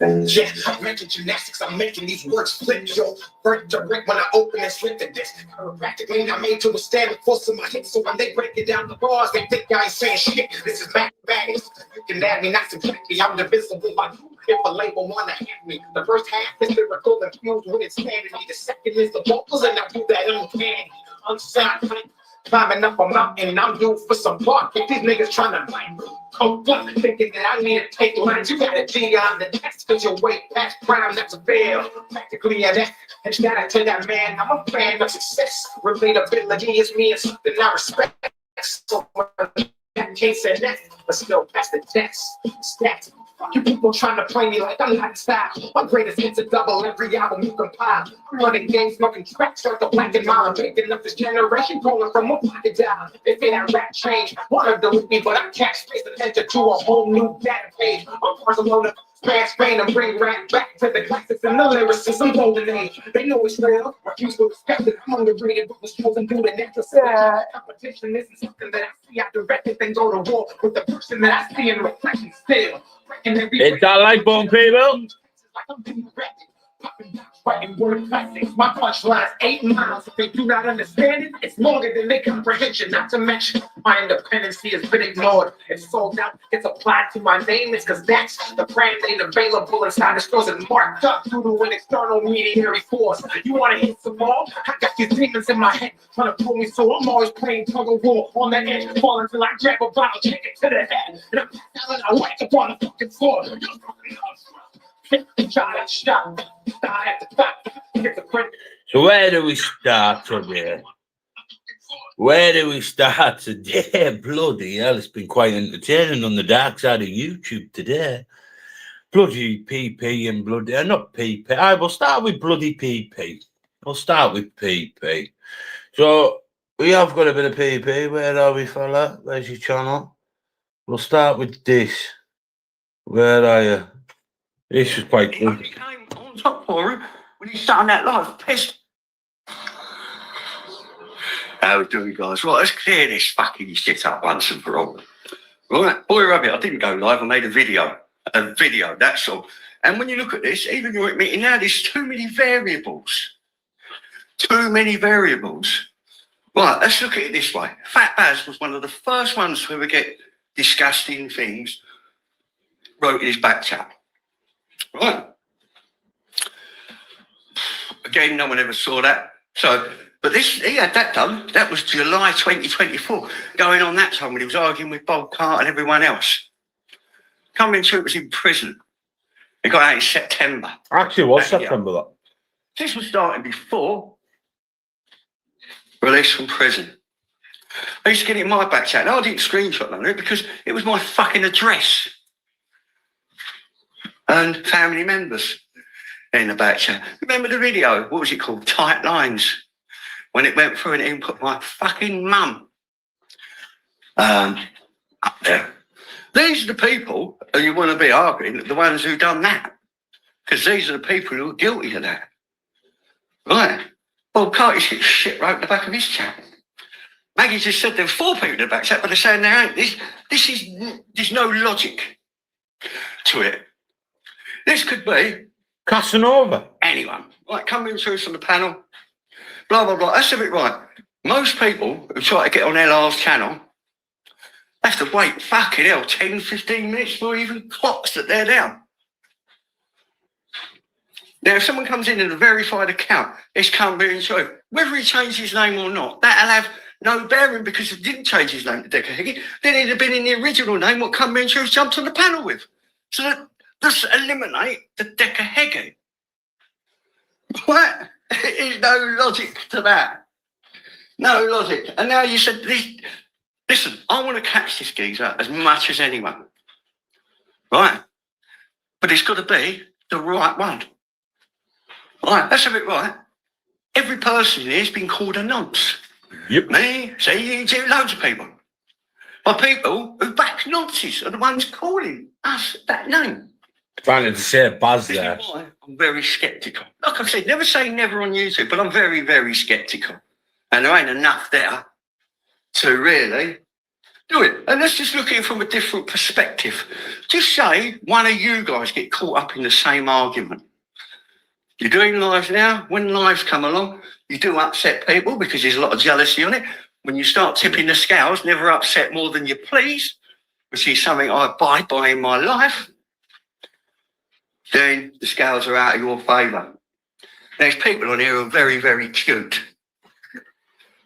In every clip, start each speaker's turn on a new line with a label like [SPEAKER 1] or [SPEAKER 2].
[SPEAKER 1] Yeah, I mentioned gymnastics, I'm making these words flip, yo. Break direct when I open and slip the disc. Practically not made to withstand the force of my hits, so when they break it down the bars, they think I ain't saying shit. This is mathematics. You can add me, not subtract me. I'm divisible like if a label wanna have me. The first half is lyrical and fused with insanity. The second is the vocals, and I do that uncanny. Unsigned, climbing up a mountain, I'm due for some bark. If these niggas trying to like coke up, thinking that I need to take lines, you gotta G on the text, cause you're way past prime, that's a fail. Practically an F, and shout out to that man, I'm a fan of success. Relatability is me and something I respect. So I can't say that, but still pass the test. Stats. You people trying to play me like I'm not style. My greatest hits are double every album you compile. I'm running games, smoking tracks, start the black and mild. Making up this generation, calling from a pocket down. If it ain't rap change, wanna delete me, but I can't space and enter to a whole new data page. I'm Barcelona, Spain, and bring rap back to the classics and the lyricism golden age. They know it's real, refuse to respect it. I'm underrated, but was chosen through the natural selection. Competition isn't something that I see. I direct it, then go to war with the person that I see in reflection still.
[SPEAKER 2] Hit that like button, people.
[SPEAKER 1] Writing word classics, my punchlines 8 miles. If they do not understand it, it's longer than their comprehension. Not to mention, my independency has been ignored. It's sold out, it's applied to my name. It's cause that's the brand ain't available inside the stores and marked up due to an external mediary force. You wanna hit some more? I got these demons in my head trying to pull me, so I'm always playing tug of war on the edge, falling till I grab a bottle, kick it to the head, and I'm telling I whack up on the fucking floor.
[SPEAKER 2] So where do we start today? Where do we start today? Bloody hell, it's been quite entertaining on the dark side of YouTube today. Bloody PP and bloody, not PP. I will start with bloody PP. We'll start with PP. So we have got a bit of PP. Where are we, fella? Where's your channel? We'll start with this. Where are you? This was quite good.
[SPEAKER 3] He came on top for him when he sat on that live, pissed. How we doing, guys? Right, let's clear this fucking shit up once and for all. Right, boy rabbit, I didn't go live, I made a video, that's all. And when you look at this, even you're admitting now, there's too many variables. Too many variables. Right, let's look at it this way. Fat Baz was one of the first ones to ever get disgusting things wrote in his back chat. Right. Again, no one ever saw that. So, but this, he had that done. That was July 2024. Going on that time when he was arguing with Bob Carter and everyone else. Coming to it was in prison. He got out in September.
[SPEAKER 2] Actually, it was September, that.
[SPEAKER 3] This was starting before release from prison. I used to get it in my back chat. No, I didn't screenshot none of it because it was my fucking address. And family members in the back chat. Remember the video? What was it called? Tight Lines. When it went through and it put my fucking mum up there. These are the people who you want to be arguing, the ones who done that. Because these are the people who are guilty of that. Right. Well, Carter's shit wrote in the back of his chat. Maggie just said there were 4 people in the back chat, but they're saying there ain't. There's no logic to it. This could be
[SPEAKER 2] Casanova.
[SPEAKER 3] Anyone. Like coming through from the panel. Blah, blah, blah. That's a bit right. Most people who try to get on LR's channel have to wait fucking hell 10, 15 minutes before even clocks that they're down. Now, if someone comes in a verified account, it's can't be true. Whether he changed his name or not, that'll have no bearing because he didn't change his name to Decker Higgy. Then he'd have been in the original name what Come Being True jumped on the panel with. So that just eliminate the Decker Higgy. What? There's no logic to that. No logic. And now you said, listen, I want to catch this geezer as much as anyone. Right? But it's got to be the right one. Right, that's a bit right. Every person here has been called a nonce.
[SPEAKER 2] Yep.
[SPEAKER 3] Me, see, loads of people. But people who back nonces are the ones calling us that name.
[SPEAKER 2] Trying to say Baz there.
[SPEAKER 3] This is why I'm very sceptical. Like I said, never say never on YouTube, but I'm very, very sceptical. And there ain't enough there to really Do it. And let's just look at it from a different perspective. Just say one of you guys get caught up in the same argument. You're doing lives now. When lives come along, you do upset people because there's a lot of jealousy on it. When you start tipping the scales, never upset more than you please, which is something I abide by in my life, then the scales are out of your favour. There's people on here who are very, very cute.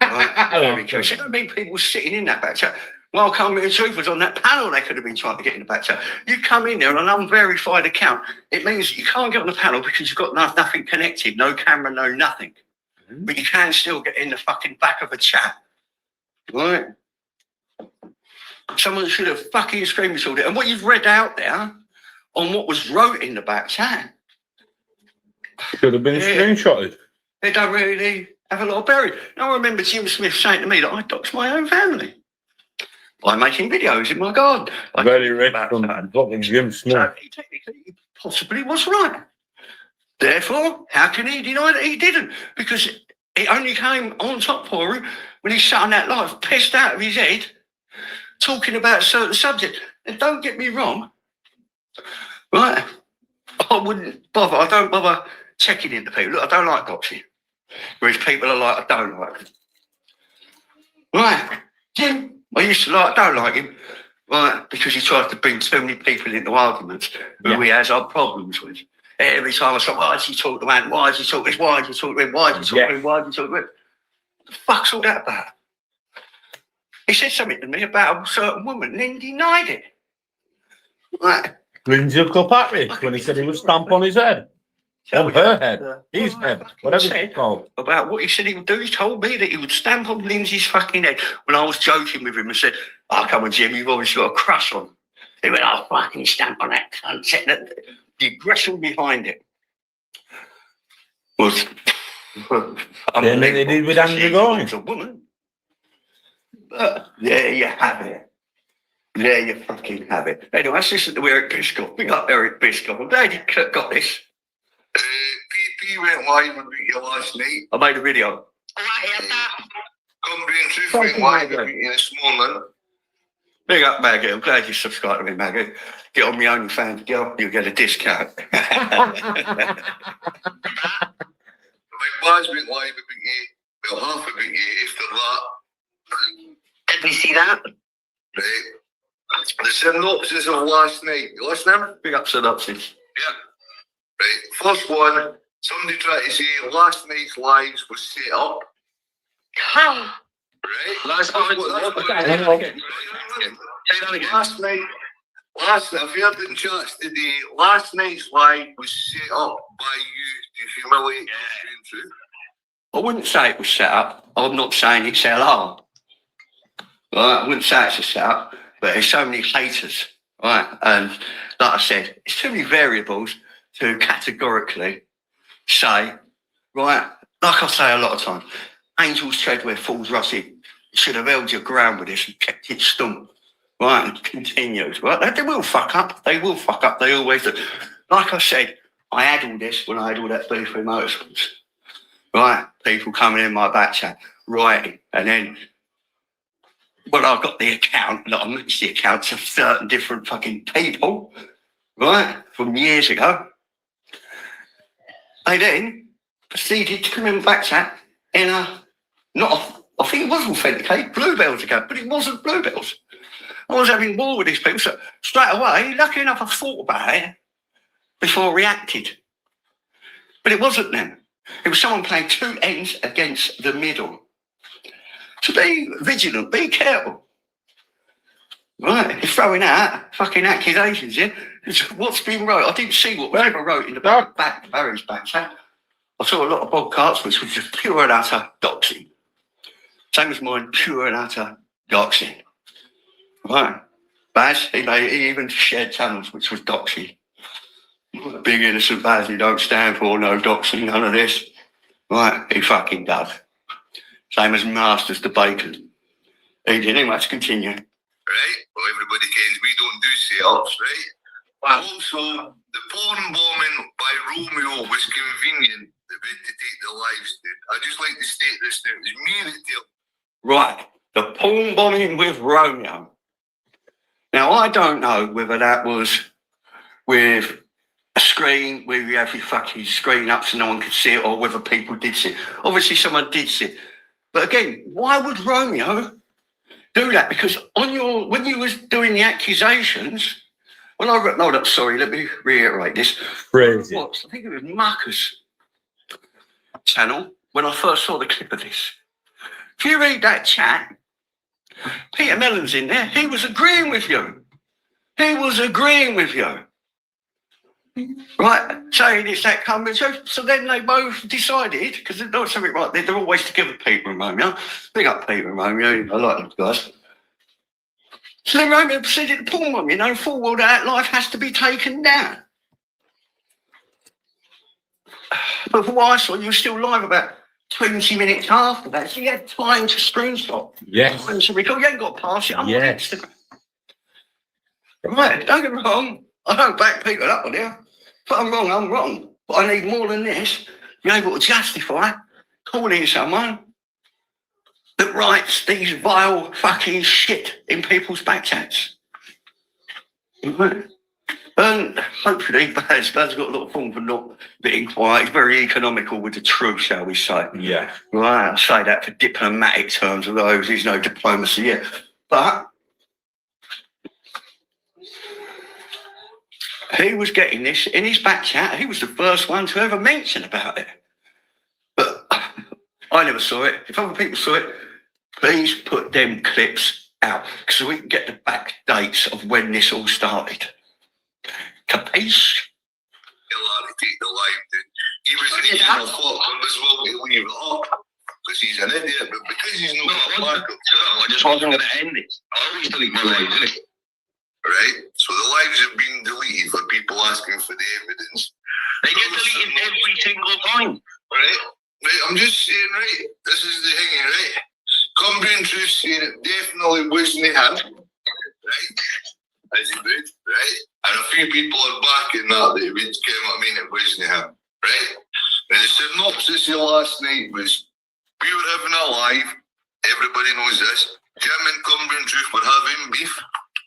[SPEAKER 3] Right? Very cute. So I don't mean people sitting in that back chat. While Coming to Truth was on that panel, they could have been trying to get in the back chat. You come in there on an unverified account, it means you can't get on the panel because you've got nothing connected, no camera, no nothing. But you can still get in the fucking back of a chat. Right? Someone should have fucking screenshotted it. And what you've read out there on what was wrote in the back chat
[SPEAKER 2] Should have been screenshotted.
[SPEAKER 3] They don't really have a lot of bearing. Now I remember Jim Smith saying to me that I doxed my own family by making videos in my garden.
[SPEAKER 2] Very rich from fucking Jim Smith.
[SPEAKER 3] So he technically possibly was right. Therefore, how can he deny that he didn't? Because it only came on top for him when he sat on that live, pissed out of his head, talking about a certain subject. And don't get me wrong, right? I wouldn't bother. I don't bother checking into people. Look, I don't like doxing. Whereas people are like, I don't like them. Right. Jim, I used to like, I don't like him. Right, because he tries to bring too many people into arguments who he has our problems with. Every time I say, why does he talk to man? Why does he talk to this? Why does he talk to him? Why does he talk to him? Why does he talk to him? What the fuck's all that about? He said something to me about a certain woman and then denied it. Right.
[SPEAKER 2] Lindsay Kilpatrick, when he said he would stamp on his head. On her head. His head. Whatever it's called.
[SPEAKER 3] About what he said he would do. He told me that he would stamp on Lindsay's fucking head when I was joking with him and said, oh, come on, Jim, you've obviously got a crush on. He went, I'll fucking stamp on that cunt. The aggression behind it was
[SPEAKER 2] Then they did with Andrew Goring.
[SPEAKER 3] A woman. But there you have it. There you fucking have it. Anyway, let's listen to Eric Biscoff. Big up Eric Biscoff. I'm glad you got this.
[SPEAKER 4] PP went live with you last night.
[SPEAKER 3] I made a video.
[SPEAKER 4] Confronting Truth went live with you this morning.
[SPEAKER 3] Big up, Maggie. I'm glad you subscribed to me, Maggie. Get on my OnlyFans, girl. You get a discount.
[SPEAKER 4] My Baz went live about you. Well, half about you after that.
[SPEAKER 5] Did we see that?
[SPEAKER 4] Right. The synopsis of last night. You listening?
[SPEAKER 3] Big up synopsis.
[SPEAKER 4] Yeah. Right. First one. Somebody tried to say last night's lives was set up.
[SPEAKER 5] How?
[SPEAKER 4] Right.
[SPEAKER 3] Last night,
[SPEAKER 4] I've heard in chats today, last night's live was set up by you to humiliate Truth.
[SPEAKER 3] I wouldn't say it was set up. I'm not saying it's LR. Right? I wouldn't say it's a set up, but there's so many haters. Right? And like I said, it's too many variables to categorically say, right? Like I say a lot of times, angels tread where fools rush. You should have held your ground with this and kept it stump. Right, and continues. Right, they will fuck up. They will fuck up. They always do. Like I said, I had all this when I had all that beef with motorsports. Right, people coming in my back chat, writing, and then when I got the account, I mixed the accounts of certain different fucking people, right, from years ago. They then proceeded to come in my back chat in a I think it was authenticated, Bluebells ago, but it wasn't Bluebells. I was having war with these people, so straight away, lucky enough I thought about it before I reacted. But it wasn't them. It was someone playing two ends against the middle. So be vigilant, be careful. Right, you're throwing out fucking accusations, yeah? What's been wrote? I didn't see what was ever wrote in the back Barry's back chat. I saw a lot of podcasts which was just pure and utter doxing. Same as mine, pure and utter doxing. Right. Baz, he even shared channels, which was doxing. Big innocent Baz, he don't stand for no doxing, none of this. Right, he fucking does. Same as Masters the Bacon. He did. Anyway, let's continue.
[SPEAKER 4] Right? Well, everybody knows we don't do setups, right? Wow. Also, the porn bombing by Romeo was convenient. The bid to take the lives, dude. I just like to state this now. It was me that did.
[SPEAKER 3] Right. The porn bombing with Romeo. Now, I don't know whether that was with a screen where you have your fucking screen up so no one could see it, or whether people did see it. Obviously, someone did see it. But again, why would Romeo do that? Because when you was doing the accusations, sorry, let me reiterate this.
[SPEAKER 2] Crazy.
[SPEAKER 3] I think it was Marcus' channel when I first saw the clip of this. If you read that chat, Peter Mellon's in there. He was agreeing with you. Right, saying it's that coming. So then they both decided, because there's not something right, they're always together, Peter and Romeo. Big up Peter and Romeo, I like them guys. So then Romeo proceeded to porn bomb, full well that life has to be taken down. But for what I saw, you were still live about 20 minutes after that, so you had time to screenshot.
[SPEAKER 2] Yes.
[SPEAKER 3] Time to record. You ain't got to pass it on
[SPEAKER 2] Yes.
[SPEAKER 3] Instagram. Right, don't get me wrong. I don't back people up on here. If I'm wrong. But I need more than this. Be able to justify calling someone that writes these vile fucking shit in people's back chats. Right. And hopefully, Baz got a lot of form for not being quiet. He's very economical with the truth, shall we say.
[SPEAKER 2] Yeah.
[SPEAKER 3] Right, I say that for diplomatic terms, although there's no diplomacy yet. But he was getting this in his back chat. He was the first one to ever mention about it. But I never saw it. If other people saw it, please put them clips out so we can get the back dates of when this all started. Capiche?
[SPEAKER 4] Take the life, dude. He was in the final fault as well to leave it up because he's an idiot, but because he's not a backup. I just wasn't going to end it. I always delete my lives, innit? Right? So the lives have been deleted for people asking for the evidence. They get deleted every single time. Right? Right, I'm just saying, right? This is the thing, right? Cumbrian Truth saying it definitely wasn't him. Right? As he would, right? And a few people are backing that it would it wasn't him, right? Now the synopsis of last night was we were having a live, everybody knows this. Jim and Cumbrian Truth were having beef.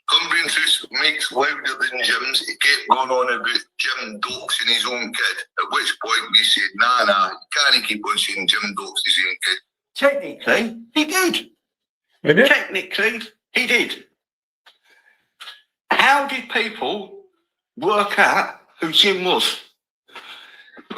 [SPEAKER 4] Cumbrian Truth makes louder than Jim's. He kept going on about Jim doxing his own kid. At which point we said, nah, you can't keep on saying Jim doxed his own kid.
[SPEAKER 3] Technically, he did. Technically, he did. How did people work out who Jim was?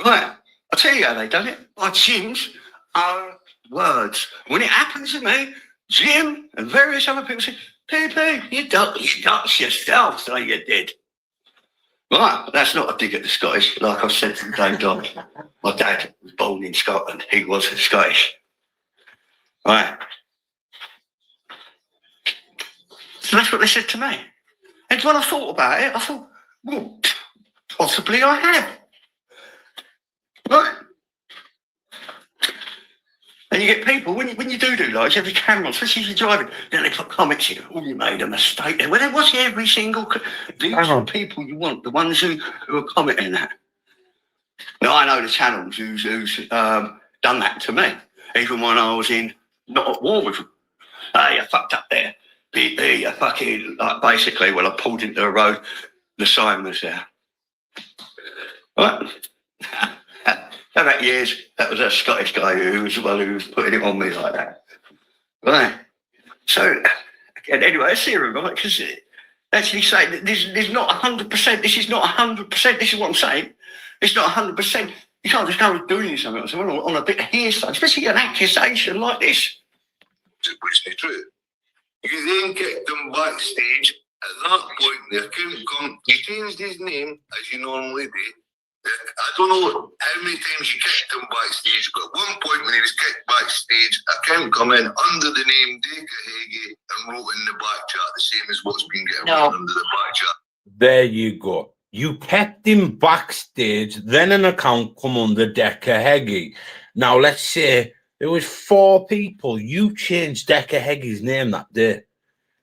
[SPEAKER 3] Right, I'll tell you how they done it. By Jim's own words. When it happened to me, Jim and various other people said, PP, you doxed yourself, so you did. Right, that's not a dig at the Scottish. Like I said to Dave Dodd, my dad was born in Scotland. He was Scottish. Right. So that's what they said to me. And when I thought about it, I thought, well, possibly I have. Right. And you get people, when you do lives, every camera, especially if you're driving, then they put comments in, oh, you made a mistake there. Well, there was every single... These are the people you want, the ones who are commenting that. Now, I know the channels who's done that to me, even when I was not at war with them. Hey, you fucked up there. You fucking, basically, when I pulled into the road, the sign was there. Right. About years, that was a Scottish guy who was the one who was putting it on me like that. Right. So, again, anyway, it's here, right? Because actually saying that there's not 100%, this is not 100%, this is what I'm saying. It's not 100%. You can't just go doing something on a bit of hearsay, especially an accusation like this.
[SPEAKER 4] It wasn't true. You then kicked him backstage. At that point, the account he changed his name, as you normally do. I don't know how many times you kicked him backstage, but at one point when he was kicked backstage, account come in under the name Deka Hege and wrote in the back chat the same as what's been getting written under the back chat.
[SPEAKER 2] There you go. You kept him backstage, then an account come under Deka Hege. Now let's say there was 4 people. You changed Deka Hege's name that day.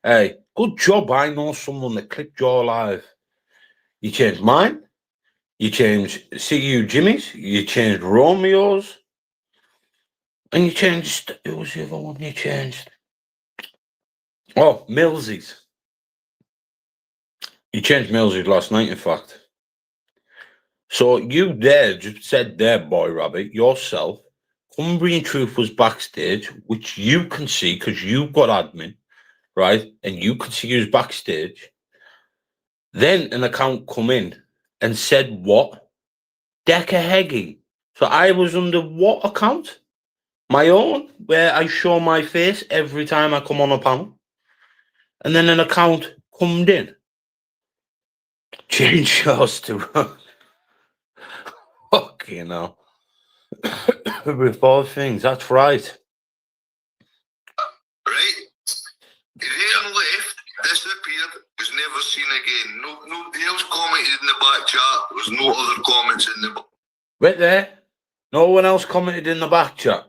[SPEAKER 2] Hey, good job. I know someone that clicked your live. You changed mine. You changed CU Jimmy's. You changed Romeo's. And you changed... Who was the other one you changed? Oh, Millsies. You changed Millsies last night, in fact. So you there just said there, Boy Rabbit, yourself, Cumbrian Truth was backstage, which you can see because you've got admin, right? And you can see who's backstage. Then an account come in and said what? Decker Heggie. So I was under what account? My own, where I show my face every time I come on a panel. And then an account come in. Change yours to fucking hell. With all things, that's right.
[SPEAKER 4] Right? He then left, disappeared, was never seen again. Nobody else commented in the back chat. There was no other comments in the.
[SPEAKER 2] Right there. No one else commented in the back chat.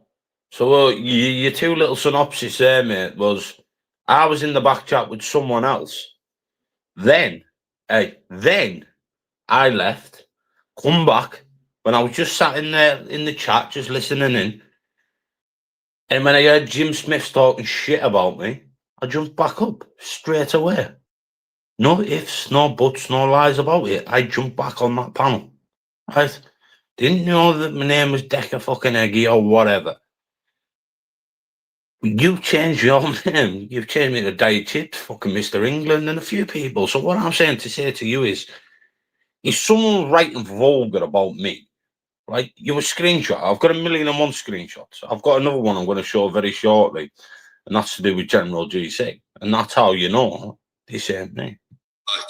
[SPEAKER 2] So your two little synopsis there, mate, was I was in the back chat with someone else. Then I left, come back when I was just sat in there in the chat, just listening in. And when I heard Jim Smith talking shit about me, I jumped back up straight away. No ifs, no buts, no lies about it. I jumped back on that panel. I didn't know that my name was Decker fucking Eggy or whatever. You changed your name. You've changed me to Diet Chips, fucking Mr. England, and a few people. So what I'm saying to say to you is, if someone's writing vulgar about me, right, you a screenshot. I've got 1,000,001 screenshots. I've got another one I'm going to show very shortly, and that's to do with General GC. And that's how you know this ain't me.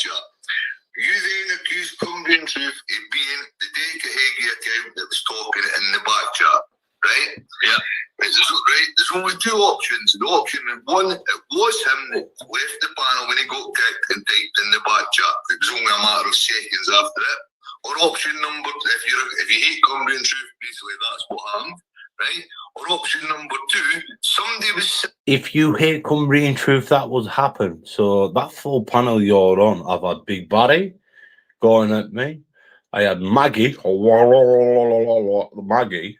[SPEAKER 4] You then accused Cumbrian Truth of being the Decker Heggie account that was talking in the back chat, right? Yeah. There's only two options. The option one, it was him that left the panel when he got kicked and typed in the back chat. It was only a matter of seconds after it. Or option number, if you hate Cumbrian Truth, basically that's what happened, right? Or option number two, somebody was.
[SPEAKER 2] If you hate Cumbrian Truth, that would happen. So that full panel you're on, I've had Big Barry going at me. I had Maggie, Maggie.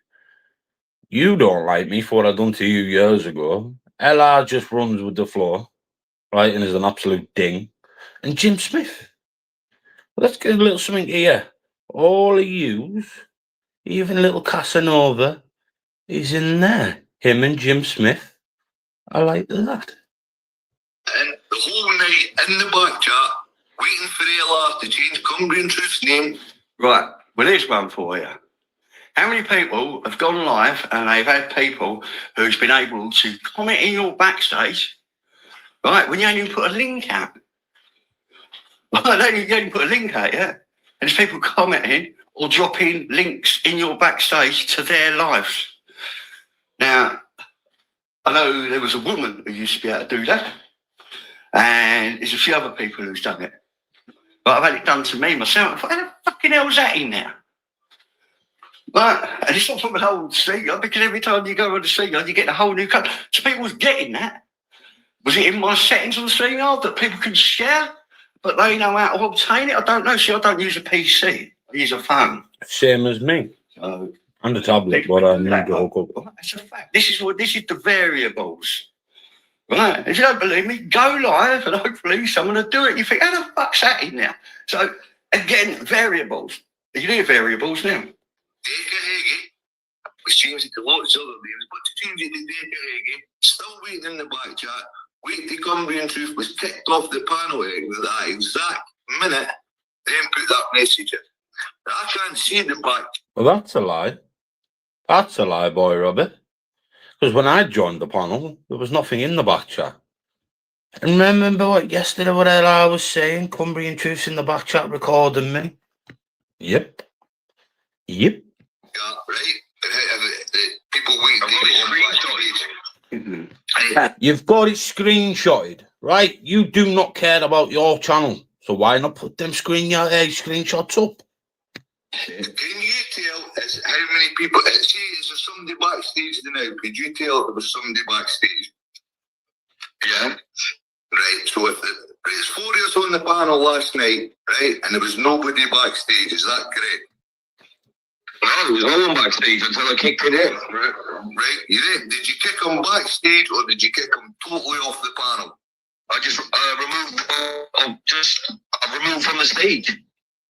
[SPEAKER 2] You don't like me for what I done to you years ago. LR just runs with the flow, right, and is an absolute ding. And Jim Smith. Let's get a little something here. All of yous, even little Casanova, is in there. Him and Jim Smith. I like that.
[SPEAKER 4] And the whole night in the back chat, waiting for LR to change Cumbrian Truth's name.
[SPEAKER 3] Right, well, here's one for you. How many people have gone live and they've had people who's been able to comment in your backstage, right, when you ain't even put a link out? You ain't put a link out yet. And there's people commenting or dropping links in your backstage to their lives. Now, I know there was a woman who used to be able to do that. And there's a few other people who's done it. But I've had it done to me myself. I thought, how the fucking hell's that in there? Right, and it's not from an old speaker, because every time you go on the speaker, you get a whole new cut. So people was getting that. Was it in my settings on the StreamYard that people can share, but they know how to obtain it? I don't know. See, I don't use a PC. I use a phone.
[SPEAKER 2] Same as me.
[SPEAKER 3] So,
[SPEAKER 2] and a tablet, but I need to hook up.
[SPEAKER 3] That's a fact. This is the variables. Right, if you don't believe me, go live and hopefully someone will do it. You think, how the fuck's that in there? So, again, variables. You need variables now.
[SPEAKER 4] Decker Heggie was changed to lots of other names, but to change it to Decker Heggie, still waiting in the back chat, waiting to Cumbrian Truth was kicked off the panel with that exact minute, then put that message in. I can't see the back.
[SPEAKER 2] Well, that's a lie. That's a lie, Boy Robert. Because when I joined the panel, there was nothing in the back chat. And remember what yesterday, what I was saying? Cumbrian Truth's in the back chat recording me. Yep.
[SPEAKER 4] Yeah, right. People waiting.
[SPEAKER 2] You've got it screenshotted, right? You do not care about your channel, so why not put them screenshots up?
[SPEAKER 4] Can you tell how many people? See, is there somebody backstage now? Could you tell if there was somebody backstage? Yeah. Right. So if there's 4 of us on the panel last night, right, and there was nobody backstage, is that correct? No, there was no one backstage until I kicked it in. Right. You did. Did you kick him backstage or did you kick him totally off the panel? I just removed. I removed from the stage.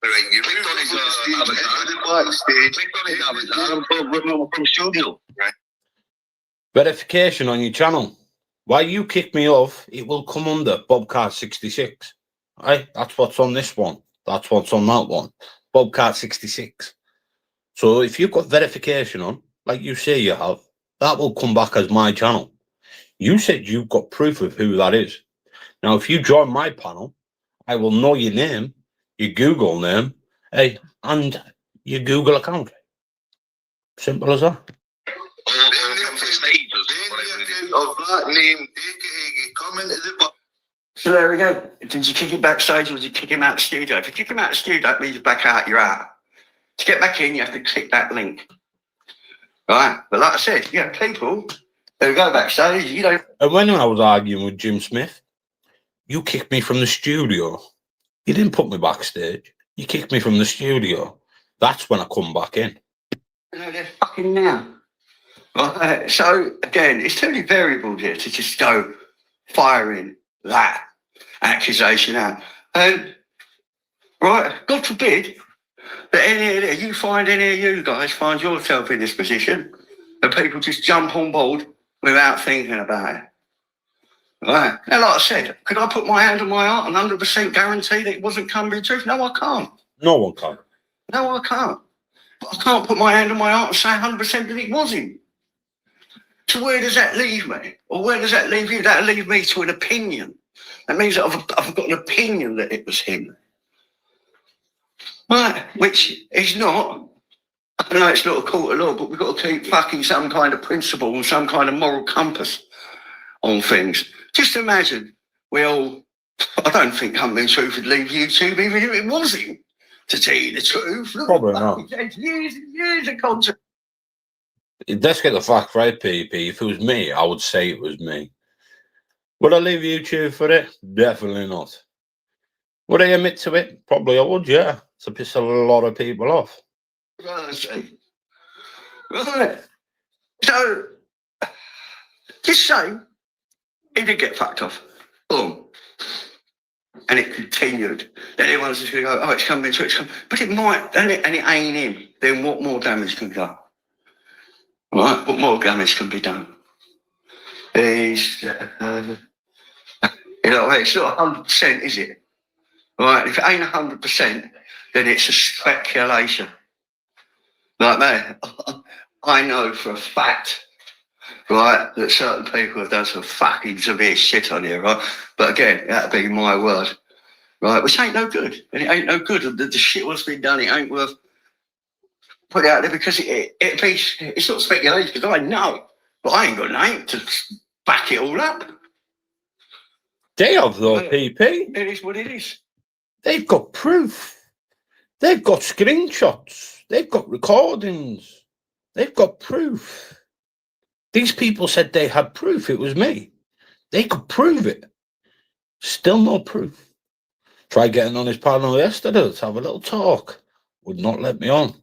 [SPEAKER 4] Right, you clicked on his avatar. Clicked on his avatar and put remove from studio. Right.
[SPEAKER 2] Verification on your channel. While you kick me off, it will come under Bobcat66. Right? That's what's on this one. That's what's on that one. Bobcat66. So if you've got verification on, like you say you have, that will come back as my channel. You said you've got proof of who that is. Now, if you join my panel, I will know your name, your Google name, hey, and your Google account. Simple as that.
[SPEAKER 4] Of that name, aka come into the box.
[SPEAKER 3] So there we go. Did you kick him backstage or did you kick him out of the studio? If you kick him out of the studio, that means back out, you're out. To get back in, you have to click that link. Right? But like I said, you have people who go backstage, you know.
[SPEAKER 2] And when I was arguing with Jim Smith, you kicked me from the studio. You didn't put me backstage. You kicked me from the studio. That's when I come back in.
[SPEAKER 3] You know, they're fucking now. Right? So, again, it's too many variables here to just go firing that accusation out. And, right, God forbid that you find any of you guys find yourself in this position and people just jump on board without thinking about it. Right. Now, like I said, could I put my hand on my heart and 100% guarantee that it wasn't Cumbria Truth? No, I can't.
[SPEAKER 2] No one can.
[SPEAKER 3] No, I can't. But I can't put my hand on my heart and say 100% that it was him. So where does that leave me? Or where does that leave you? That'll leave me to an opinion. That means that I've got an opinion that it was him. Right, which is not. I know it's not a court of law, but we've got to keep fucking some kind of principle and some kind of moral compass on things. Just imagine, I don't think Cumbria Truth would leave YouTube even if it was him, to tell you the truth. Look,
[SPEAKER 2] Probably not.
[SPEAKER 3] Years and years of content.
[SPEAKER 2] Let's get the fact right, PP. If it was me, I would say it was me. Would I leave YouTube for it? Definitely not. Would I admit to it? Probably I would, yeah. To piss a lot of people off.
[SPEAKER 3] Right. So, just say, he did get fucked off. Boom. And it continued. Then everyone's just going to go, oh, it's coming, it's coming. But it might, and it ain't him. Then what more damage can go? Right? What more damage can be done? It's, it's not 100%, is it? Right? If it ain't 100%, then it's a speculation. Like me, I know for a fact, right, that certain people have done some fucking severe shit on here, right? But again, that'd be my word, right? Which ain't no good. And it ain't no good. The shit what's been done, it ain't worth putting out there because it's not speculation, because I know, but I ain't got nothing to back it all up.
[SPEAKER 2] They have though, PP.
[SPEAKER 3] It is what it is.
[SPEAKER 2] They've got proof. They've got screenshots. They've got recordings. They've got proof. These people said they had proof. It was me. They could prove it. Still no proof. Tried getting on his panel yesterday to have a little talk. Would not let me on.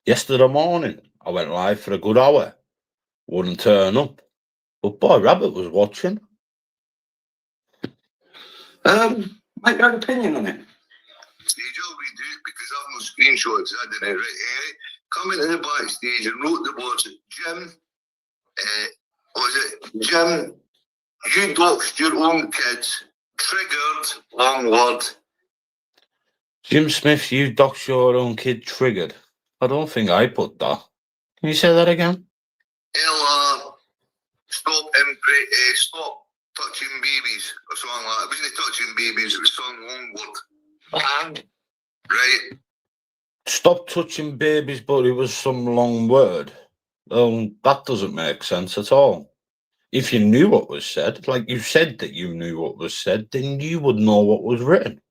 [SPEAKER 2] Yesterday morning, I went live for a good hour. Wouldn't turn up. But Boy Rabbit was watching.
[SPEAKER 3] Make your own opinion on it.
[SPEAKER 4] Stage I'll redo it because I've no screenshots. I didn't right. Come into the backstage and wrote the words, Jim, Jim, you doxed your own kids. Triggered, long word.
[SPEAKER 2] Jim Smith, you doxed your own kid, triggered. I don't think I put that. Can you say that again?
[SPEAKER 4] Ella, stop touching babies or something like that. It wasn't touching babies, it was some long word. Right?
[SPEAKER 2] Stop touching babies, but it was some long word. That doesn't make sense at all. If you knew what was said, like you said that you knew what was said, then you would know what was written.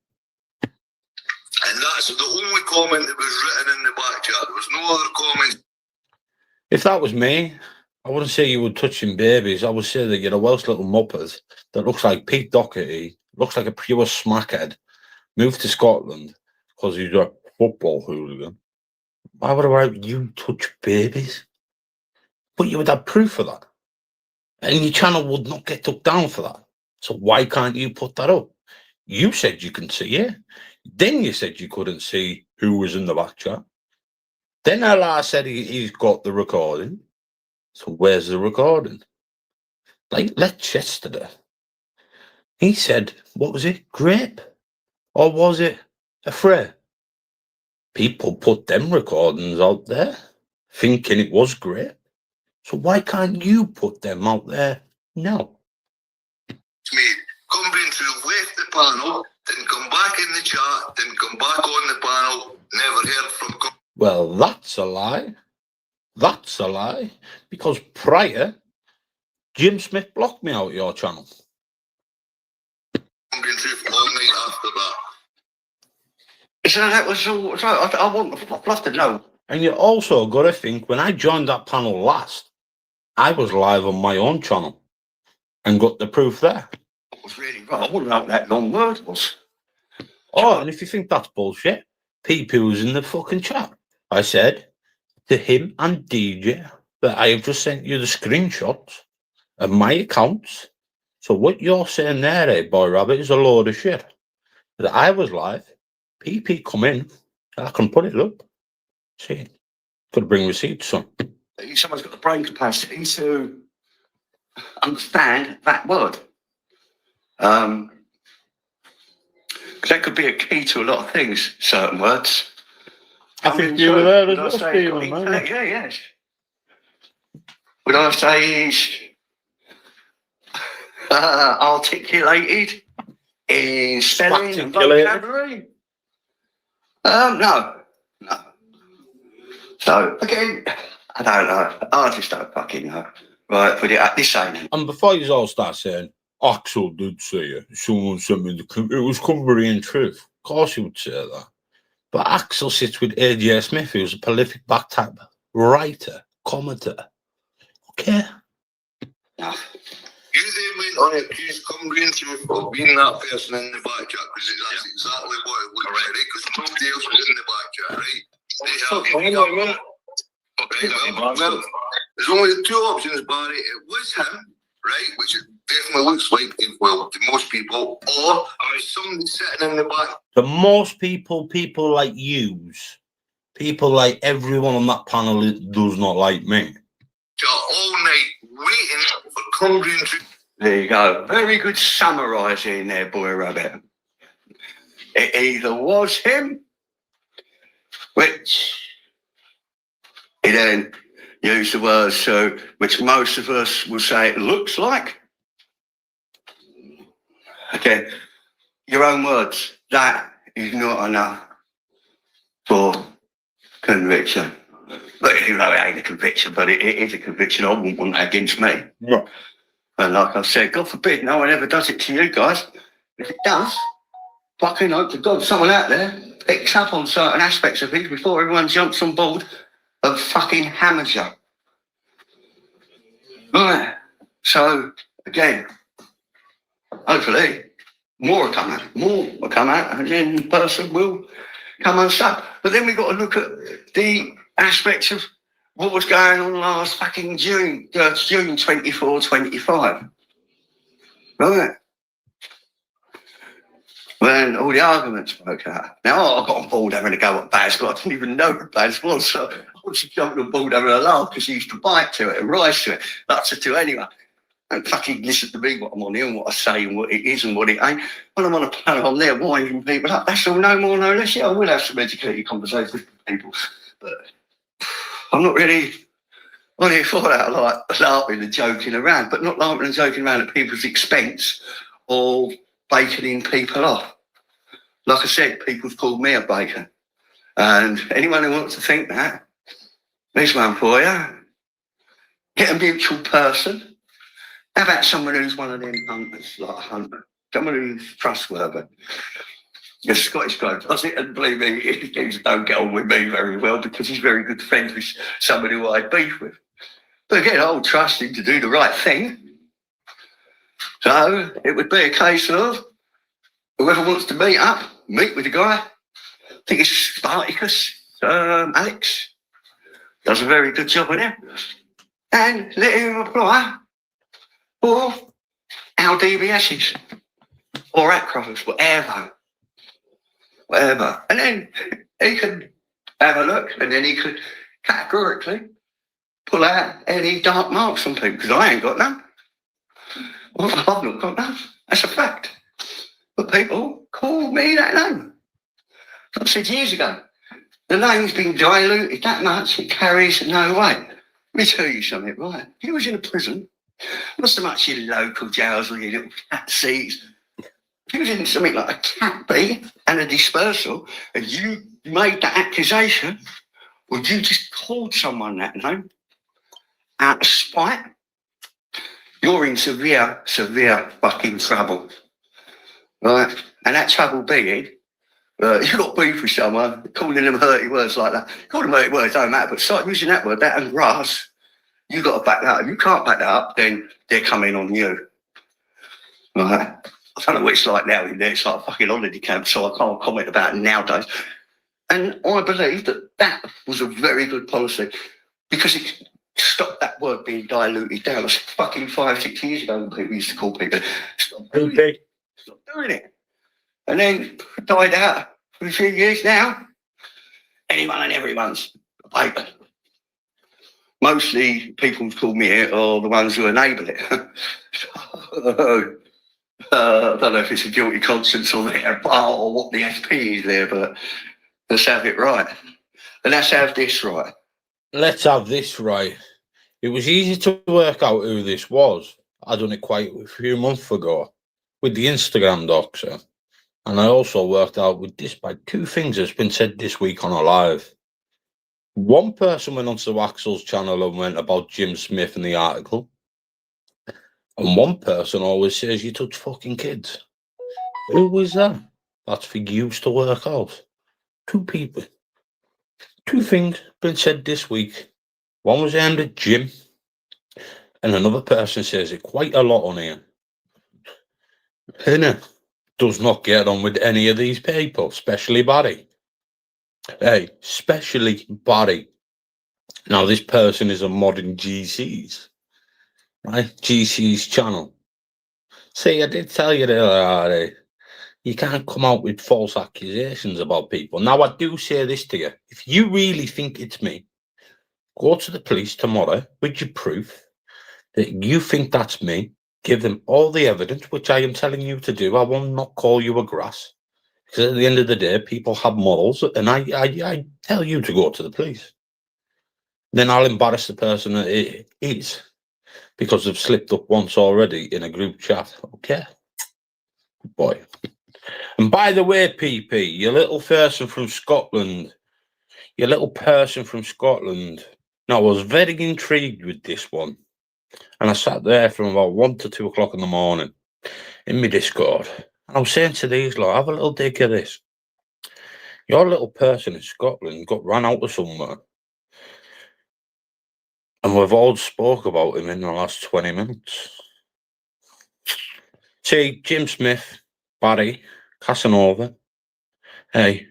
[SPEAKER 4] And that's the only comment that was written in the back chat. There was no other comments.
[SPEAKER 2] If that was me, I wouldn't say you were touching babies. I would say that you're a Welsh little muppet that looks like Pete Doherty, looks like a pure smackhead, moved to Scotland because he's a football hooligan. Why would you touch babies? But you would have proof of that. And your channel would not get took down for that. So why can't you put that up? You said you can see it. Then you said you couldn't see who was in the back chat. Then Allah said he's got the recording. So where's the recording? Like yesterday, he said, what was it, grape? Or was it a fray? People put them recordings out there thinking it was grape. So why can't you put them out there now?
[SPEAKER 4] Me, Cumbrian Truth left the panel, didn't come back in the chat, didn't come back on the panel, never heard from
[SPEAKER 2] Well, that's a lie. That's a lie. Because prior, Jim Smith blocked me out of your channel.
[SPEAKER 4] Cumbrian Truth all night after that.
[SPEAKER 3] So that was all. So I'd love to know.
[SPEAKER 2] And you also got to think, when I joined that panel last, I was live on my own channel and got the proof there.
[SPEAKER 3] It was really right. I wouldn't know what that long word was.
[SPEAKER 2] Oh, and if you think that's bullshit, PP was in the fucking chat. I said to him and DJ that I have just sent you the screenshots of my accounts. So what you're saying there, Boy Rabbit, is a load of shit. That I was live, PP come in, I can put it up. See, could bring receipts, son.
[SPEAKER 3] Someone's got the brain capacity to understand that word. Because that could be a key to a lot of things, certain words.
[SPEAKER 2] I think you were there as
[SPEAKER 3] Would I
[SPEAKER 2] well,
[SPEAKER 3] say
[SPEAKER 2] Stephen, man.
[SPEAKER 3] yeah, yes. Would I say he's articulated in spelling and vocabulary? No. So, again, I don't know. I just don't fucking know. Right, put it at this ain't.
[SPEAKER 2] And before you all start saying, Axel did say it, someone sent me it was Cumbrian Truth. Of course he would say that. But Axel sits with AJ Smith, who's a prolific back-type writer, commentator. Okay.
[SPEAKER 3] No.
[SPEAKER 4] You then went on and accused Cumbrian Truth of being that person in the back chat, because that's exactly what it looked like, right? Because nobody else was in the back chat, right? Well, there's only two options, Barry. It was him, right? Which it definitely looks like, well, to most people, or somebody sitting in the back.
[SPEAKER 2] To most people like yous, people like everyone on that panel does not like me.
[SPEAKER 4] All night waiting for Cumbrian Truth.
[SPEAKER 3] There you go. Very good summarising there, Boy Rabbit. It either was him, which he then used the words so, which most of us will say it looks like. Okay, your own words. That is not enough for conviction. But you know, it ain't a conviction, but it is a conviction. I wouldn't want that against me.
[SPEAKER 2] Right.
[SPEAKER 3] And like I said, God forbid no one ever does it to you guys. If it does, fucking hope to God someone out there picks up on certain aspects of things before everyone jumps on board and fucking hammers you. Right. So, again, hopefully, more will come out, and then the person will come unstuck. But then we've got to look at the aspects of what was going on last fucking June 24, 25. Right. When all the arguments broke out. Now, I got on board having a go at Baz, but I didn't even know who Baz was, so I was jumping on board having a laugh because he used to bite to it and rise to it. That's it to anyone. Don't fucking listen to me what I'm on here and what I say and what it is and what it ain't. When I'm on a panel, I'm there winding people up. That's all, no more, no less. Yeah, I will have some educated conversations with people, but I'm not really on here for that. I like laughing and joking around, but not laughing and joking around at people's expense or baconing people off. Like I said, people's called me a bacon. And anyone who wants to think that, there's one for you. Get a mutual person. How about someone who's one of them hunters, like a hunter? Someone who's trustworthy. The Scottish guy does it, and believe me, he don't get on with me very well because he's very good friends with somebody who I beef with. But again, I'll trust him to do the right thing. So it would be a case of whoever wants to meet with the guy. I think it's Spartacus, Alex, does a very good job on him. And let him apply for now DBS's or Acros, whatever. And then he could have a look, and then he could categorically pull out any dark marks on people, because I ain't got none. Well, I've not got none. That's a fact. But people call me that name. I said years ago, the name's been diluted that much, it carries no weight. Let me tell you something, right? He was in a prison, not so much your local jails or your little cat seats. If he was in something like a cat beat and a dispersal, and you made that accusation, or you just called someone that name out of spite, you're in severe fucking trouble, right? And that trouble being, you got beef with someone, calling them dirty words like that. Call them dirty words, don't matter, but start using that word, that and grass, you got to back that up. If you can't back that up, then they're coming on you, right? I don't know what it's like now in there. It's like a fucking holiday camp, so I can't comment about it nowadays. And I believe that was a very good policy, because it stopped that word being diluted down. It's fucking 5-6 years ago when people used to call people, stop doing it. And then died out for a few years now. Anyone and everyone's a paper. Mostly people who call me it are the ones who enable it. I don't know if it's a guilty conscience or what the SP is there, but let's have it right. And let's have this right.
[SPEAKER 2] Let's have this right. It was easy to work out who this was. I done it quite a few months ago with the Instagram doctor. And I also worked out with this by two things that's been said this week on a live. One person went onto Axel's channel and went about Jim Smith in the article. And one person always says you touch fucking kids. Who was that? That's for you to work out. Two people. Two things been said this week. One was aimed at Jim. And another person says it quite a lot on here. Hinner does not get on with any of these people, especially Barry. Hey, especially Barry. Now, this person is a modern GC's, right? GC's channel. See, I did tell you that you can't come out with false accusations about people. Now, I do say this to you. If you really think it's me, go to the police tomorrow with your proof that you think that's me. Give them all the evidence, which I am telling you to do. I will not call you a grass. Because at the end of the day, people have morals, and I tell you to go to the police. Then I'll embarrass the person that it is, because they've slipped up once already in a group chat. Okay? Good boy. And by the way, PP, you little person from Scotland. Now, I was very intrigued with this one. And I sat there from about 1 to 2 o'clock in the morning in my Discord. And I was saying to these lot, have a little dig at this. Your little person in Scotland got run out of somewhere. And we've all spoke about him in the last 20 minutes. See, Jim Smith, Barry, Casanova. Hey,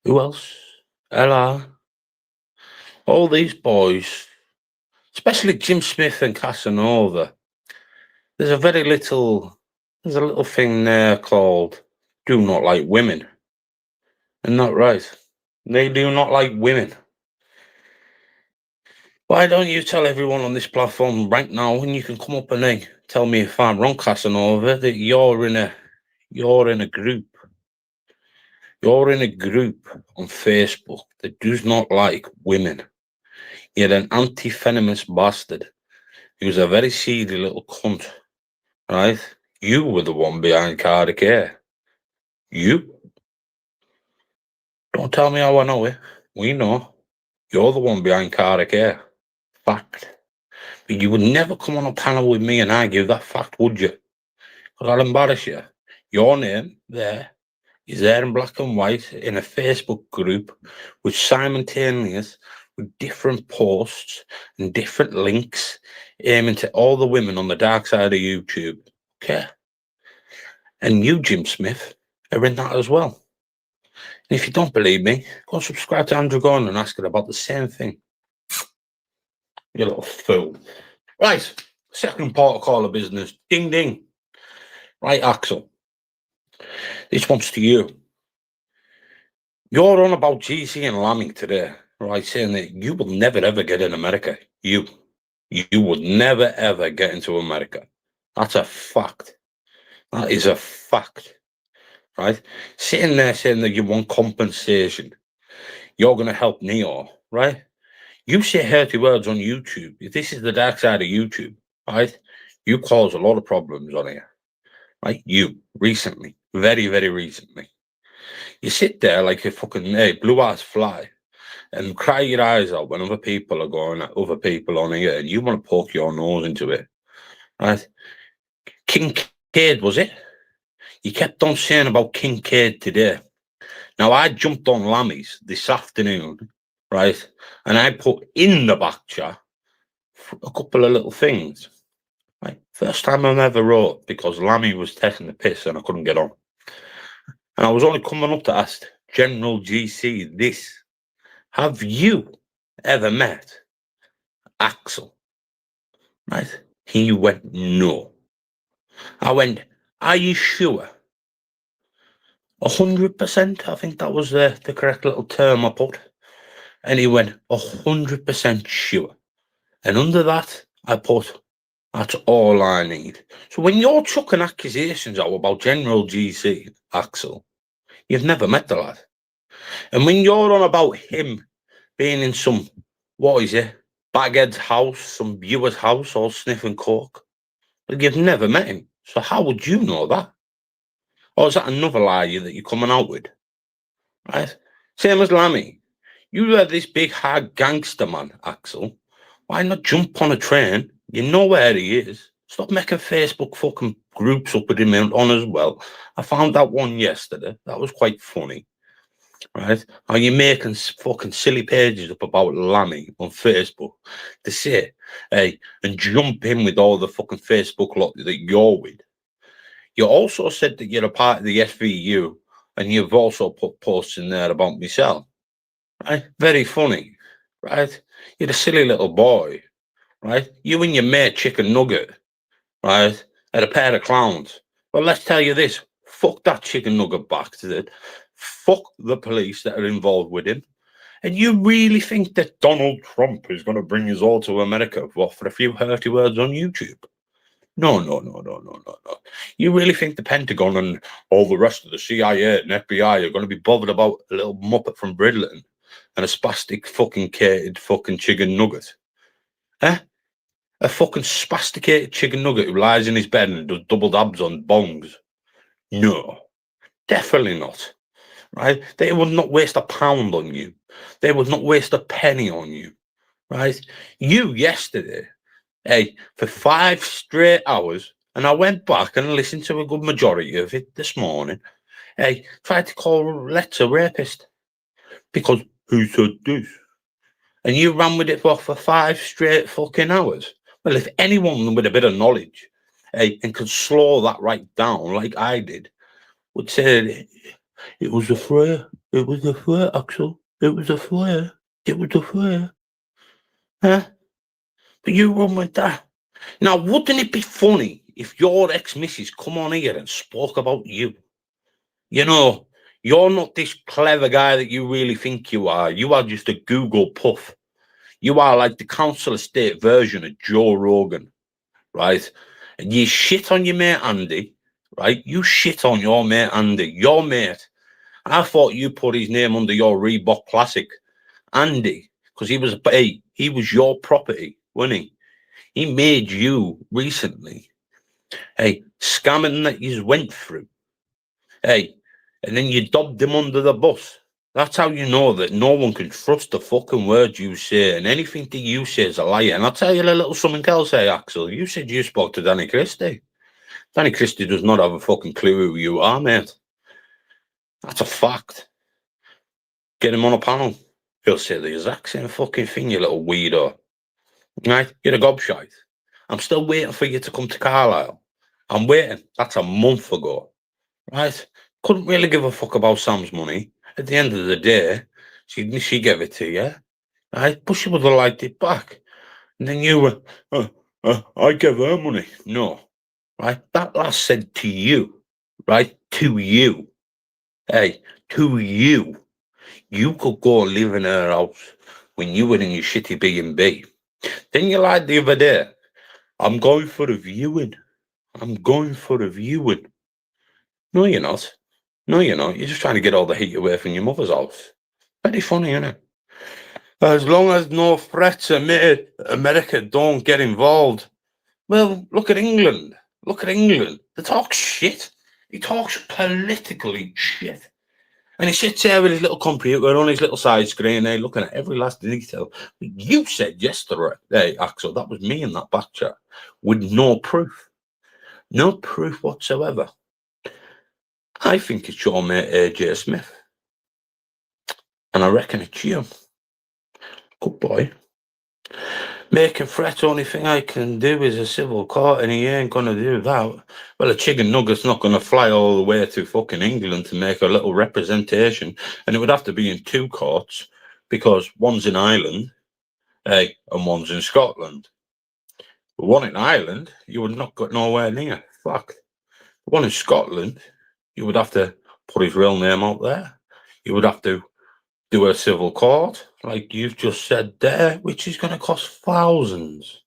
[SPEAKER 2] who else? Ella. All these boys, especially Jim Smith and Casanova. There's a little thing there called do not like women. And not right. They do not like women. Why don't you tell everyone on this platform right now, and you can come up and tell me if I'm wrong, Casanova, that you're in a group. You're in a group on Facebook that does not like women. You're an anti-feminist bastard who's a very seedy little cunt. Right? You were the one behind Cardi Care. You. Don't tell me how I know it. We know. You're the one behind Cardi Care. Fact. But you would never come on a panel with me and argue that fact, would you? Because I'll embarrass you. Your name there is there in black and white in a Facebook group with simultaneous with different posts and different links aiming to all the women on the dark side of YouTube. Okay? And you, Jim Smith, are in that as well. And if you don't believe me, go subscribe to Andrew Gordon and ask her about the same thing. You little fool. Right, second protocol of business. Ding, ding. Right, Axel. This one's to you. You're on about GC and Lammy today, right? Saying that you will never ever get in America. You would never ever get into America. That's a fact. That is a fact, right? Sitting there saying that you want compensation, you're going to help Neo, right? You say hurty words on YouTube. This is the dark side of YouTube, right? You cause a lot of problems on here, right? You recently, very, very recently. You sit there like a fucking blue-ass fly and cry your eyes out when other people are going at other people on here and you want to poke your nose into it, right? Kincaid, was it? You kept on saying about Kincaid today. Now, I jumped on Lammy's this afternoon, right? And I put in the back chat a couple of little things. Right? First time I ever wrote because Lammy was taking the piss and I couldn't get on. And I was only coming up to ask General GC this. Have you ever met Axel? Right? He went, no. I went, are you sure? 100%, I think that was the correct little term I put. And he went, 100% sure. And under that, I put, that's all I need. So when you're chucking accusations out about General GC, Axel, you've never met the lad. And when you're on about him being in some, what is it, baghead's house, some viewer's house, all sniffing coke, but you've never met him. So how would you know that? Or is that another lie that you're coming out with? Right? Same as Lammy. You are this big, hard gangster man, Axel. Why not jump on a train? You know where he is. Stop making Facebook fucking groups up with him on as well. I found that one yesterday. That was quite funny. Right? Are you making fucking silly pages up about Lammy on Facebook to say, hey, and jump in with all the fucking Facebook lot that you're with? You also said that you're a part of the SVU and you've also put posts in there about myself. Right? Very funny. Right? You're a silly little boy. Right? You and your mate Chicken Nugget, right, are a pair of clowns. Well, let's tell you this. Fuck that Chicken Nugget bastard. Fuck the police that are involved with him. And you really think that Donald Trump is going to bring us all to America for a few hurty words on YouTube? No. You really think the Pentagon and all the rest of the CIA and FBI are going to be bothered about a little muppet from Bridlington and a spastic fucking cated fucking chicken nugget? Eh? A fucking spasticated chicken nugget who lies in his bed and does double dabs on bongs? No, definitely not. Right? They would not waste a pound on you. They would not waste a penny on you. Right? You yesterday, for 5 straight hours, and I went back and listened to a good majority of it this morning, tried to call Let's a rapist. Because who said this? And you ran with it for 5 straight fucking hours. Well, if anyone with a bit of knowledge and could slow that right down like I did, would say it was a flare. It was a flare, Axel. It was a flare. It was a flare. Huh? But you run with that. Now, wouldn't it be funny if your ex-missus come on here and spoke about you? You know, you're not this clever guy that you really think you are. You are just a Google puff. You are like the council estate version of Joe Rogan, right? And you shit on your mate Andy, right? You shit on your mate Andy, your mate. I thought you put his name under your Reebok Classic, Andy, because he was your property, wasn't he? He made you recently, scamming that you went through, and then you dobbed him under the bus. That's how you know that no one can trust the fucking words you say, and anything that you say is a lie. And I'll tell you a little something else, Axel. You said you spoke to Danny Christie. Danny Christie does not have a fucking clue who you are, mate. That's a fact. Get him on a panel. He'll say the exact same fucking thing, you little weirdo. Right? You're a gobshite. I'm still waiting for you to come to Carlisle. I'm waiting. That's a month ago. Right? Couldn't really give a fuck about Sam's money. At the end of the day, she gave it to you, right? But she would have liked it back. And then you were, I gave her money. No, right? That lass said to you, right? To you, hey, to you, you could go live in her house when you were in your shitty B&B. Then you lied the other day, I'm going for a viewing. I'm going for a viewing. No, you're not. No, you're not. You're just trying to get all the heat away from your mother's house. Very funny, isn't it? As long as no threats are made, America don't get involved. Well, look at England. Look at England. They talk shit. He talks politically shit. And he sits there with his little computer on his little side screen, looking at every last detail. You said yesterday, hey, Axel, that was me in that back chat, with no proof. No proof whatsoever. I think it's your mate AJ Smith. And I reckon it's you. Good boy. Make a threat, only thing I can do is a civil court, and he ain't gonna do that. Well, a chicken nugget's not gonna fly all the way to fucking England to make a little representation, and it would have to be in two courts, because one's in Ireland, and one's in Scotland. The one in Ireland, you would not get nowhere near. Fuck. The one in Scotland, you would have to put his real name out there. You would have to do a civil court, like you've just said there, which is going to cost thousands.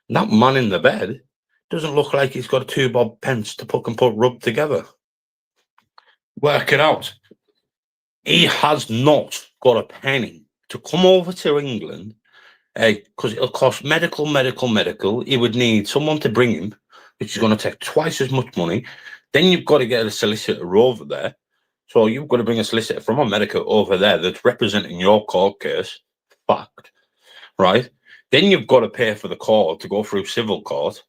[SPEAKER 2] And that man in the bed doesn't look like he's got 2 bob pence to put rub together. Work it out. He has not got a penny to come over to England, because it'll cost medical. He would need someone to bring him, which is going to take twice as much money. Then you've got to get a solicitor over there. So you've got to bring a solicitor from America over there that's representing your court case. Fact. Right? Then you've got to pay for the court to go through civil court.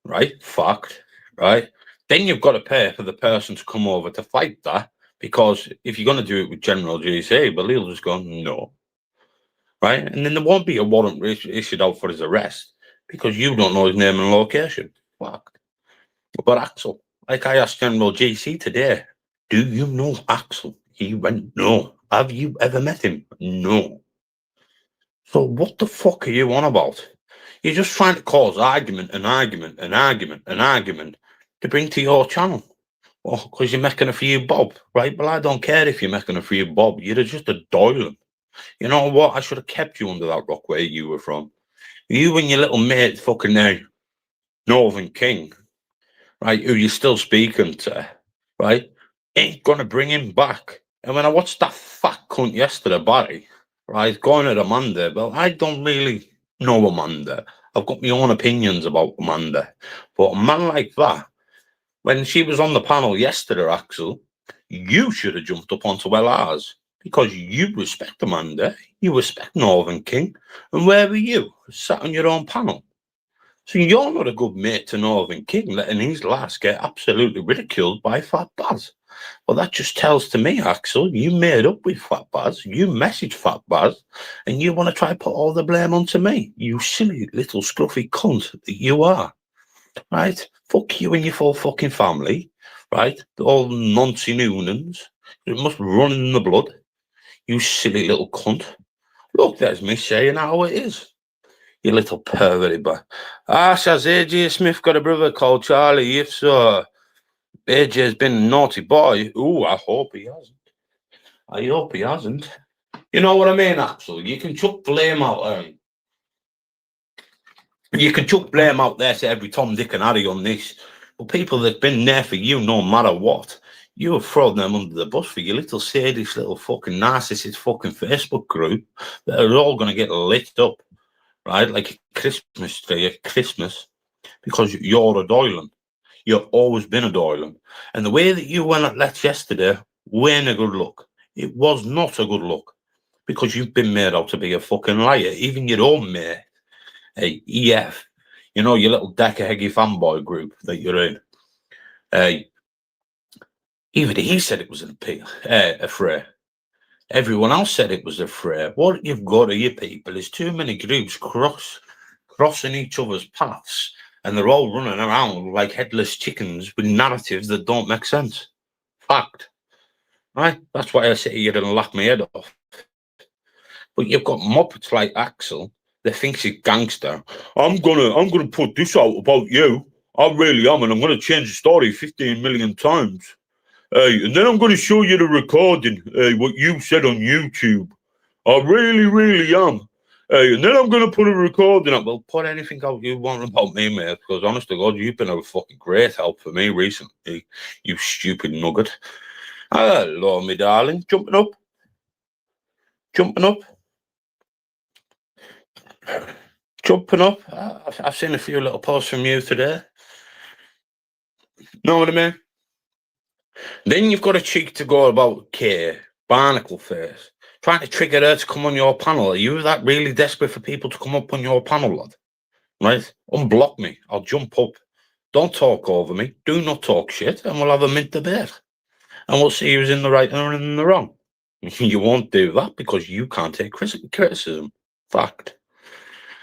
[SPEAKER 2] Right? Fact. Right? Then you've got to pay for the person to come over to fight that, because if you're going to do it with General GC, well, he'll just go, no. Right? And then there won't be a warrant issued out for his arrest because you don't know his name and location. Fact. But Axel, like I asked General GC today, do you know Axel? He went, no. Have you ever met him? No. So what the fuck are you on about? You're just trying to cause argument to bring to your channel. Well, because you're making a few bob, right? Well, I don't care if you're making a few bob. You're just a doiling. You know what? I should have kept you under that rock where you were from. You and your little mate fucking Northern King, right, who you're still speaking to, right, ain't going to bring him back. And when I watched that fat cunt yesterday, Barry, right, going at Amanda, well, I don't really know Amanda. I've got my own opinions about Amanda. But a man like that, when she was on the panel yesterday, Axel, you should have jumped up onto ours because you respect Amanda, you respect Northern King, and where were you? Sat on your own panel. So you're not a good mate to Northern King, letting his lass get absolutely ridiculed by Fat Baz. Well, that just tells to me, Axel, you made up with Fat Baz, you messaged Fat Baz, and you want to try to put all the blame onto me. You silly little scruffy cunt that you are. Right? Fuck you and your full fucking family. Right? All Nancy Noonans. It must run in the blood. You silly little cunt. Look, there's me saying how it is. You little pervert. Has AJ Smith got a brother called Charlie? If so, AJ's been a naughty boy. Ooh, I hope he hasn't. I hope he hasn't. You know what I mean, Axel? You can chuck blame out there. You can chuck blame out there to every Tom, Dick and Harry on this. But people that've been there for you no matter what, you have thrown them under the bus for your little sadist little fucking narcissist fucking Facebook group that are all going to get lit up, right? Like a Christmas tree at Christmas, because you're a doiling. You've always been a doiling. And the way that you went at Let's yesterday weren't a good look. It was not a good look, because you've been made out to be a fucking liar. Even your own mate, EF, you know, your little Decaheggy fanboy group that you're in. Even he said it was a fray. Everyone else said it was a fray. What you've got of you people is too many groups crossing each other's paths, and they're all running around like headless chickens with narratives that don't make sense. Fact. Right? That's why I sit here and laugh my head off. But you've got muppets like Axel that thinks he's gangster. I'm gonna put this out about you. I really am, and I'm going to change the story 15 million times. And then I'm going to show you the recording, what you said on YouTube. I really, really am. And then I'm going to put a recording up. Well, put anything out you want about me, mate, because honest to God, you've been a fucking great help for me recently, you stupid nugget. Hello, me darling. Jumping up. I've seen a few little posts from you today. Know what I mean? Then you've got a cheek to go about Kay, barnacle face, trying to trigger her to come on your panel. Are you that really desperate for people to come up on your panel, lad? Right? Unblock me. I'll jump up. Don't talk over me. Do not talk shit, and we'll have a mint debate. And we'll see who's in the right and in the wrong. You won't do that because you can't take criticism. Fact.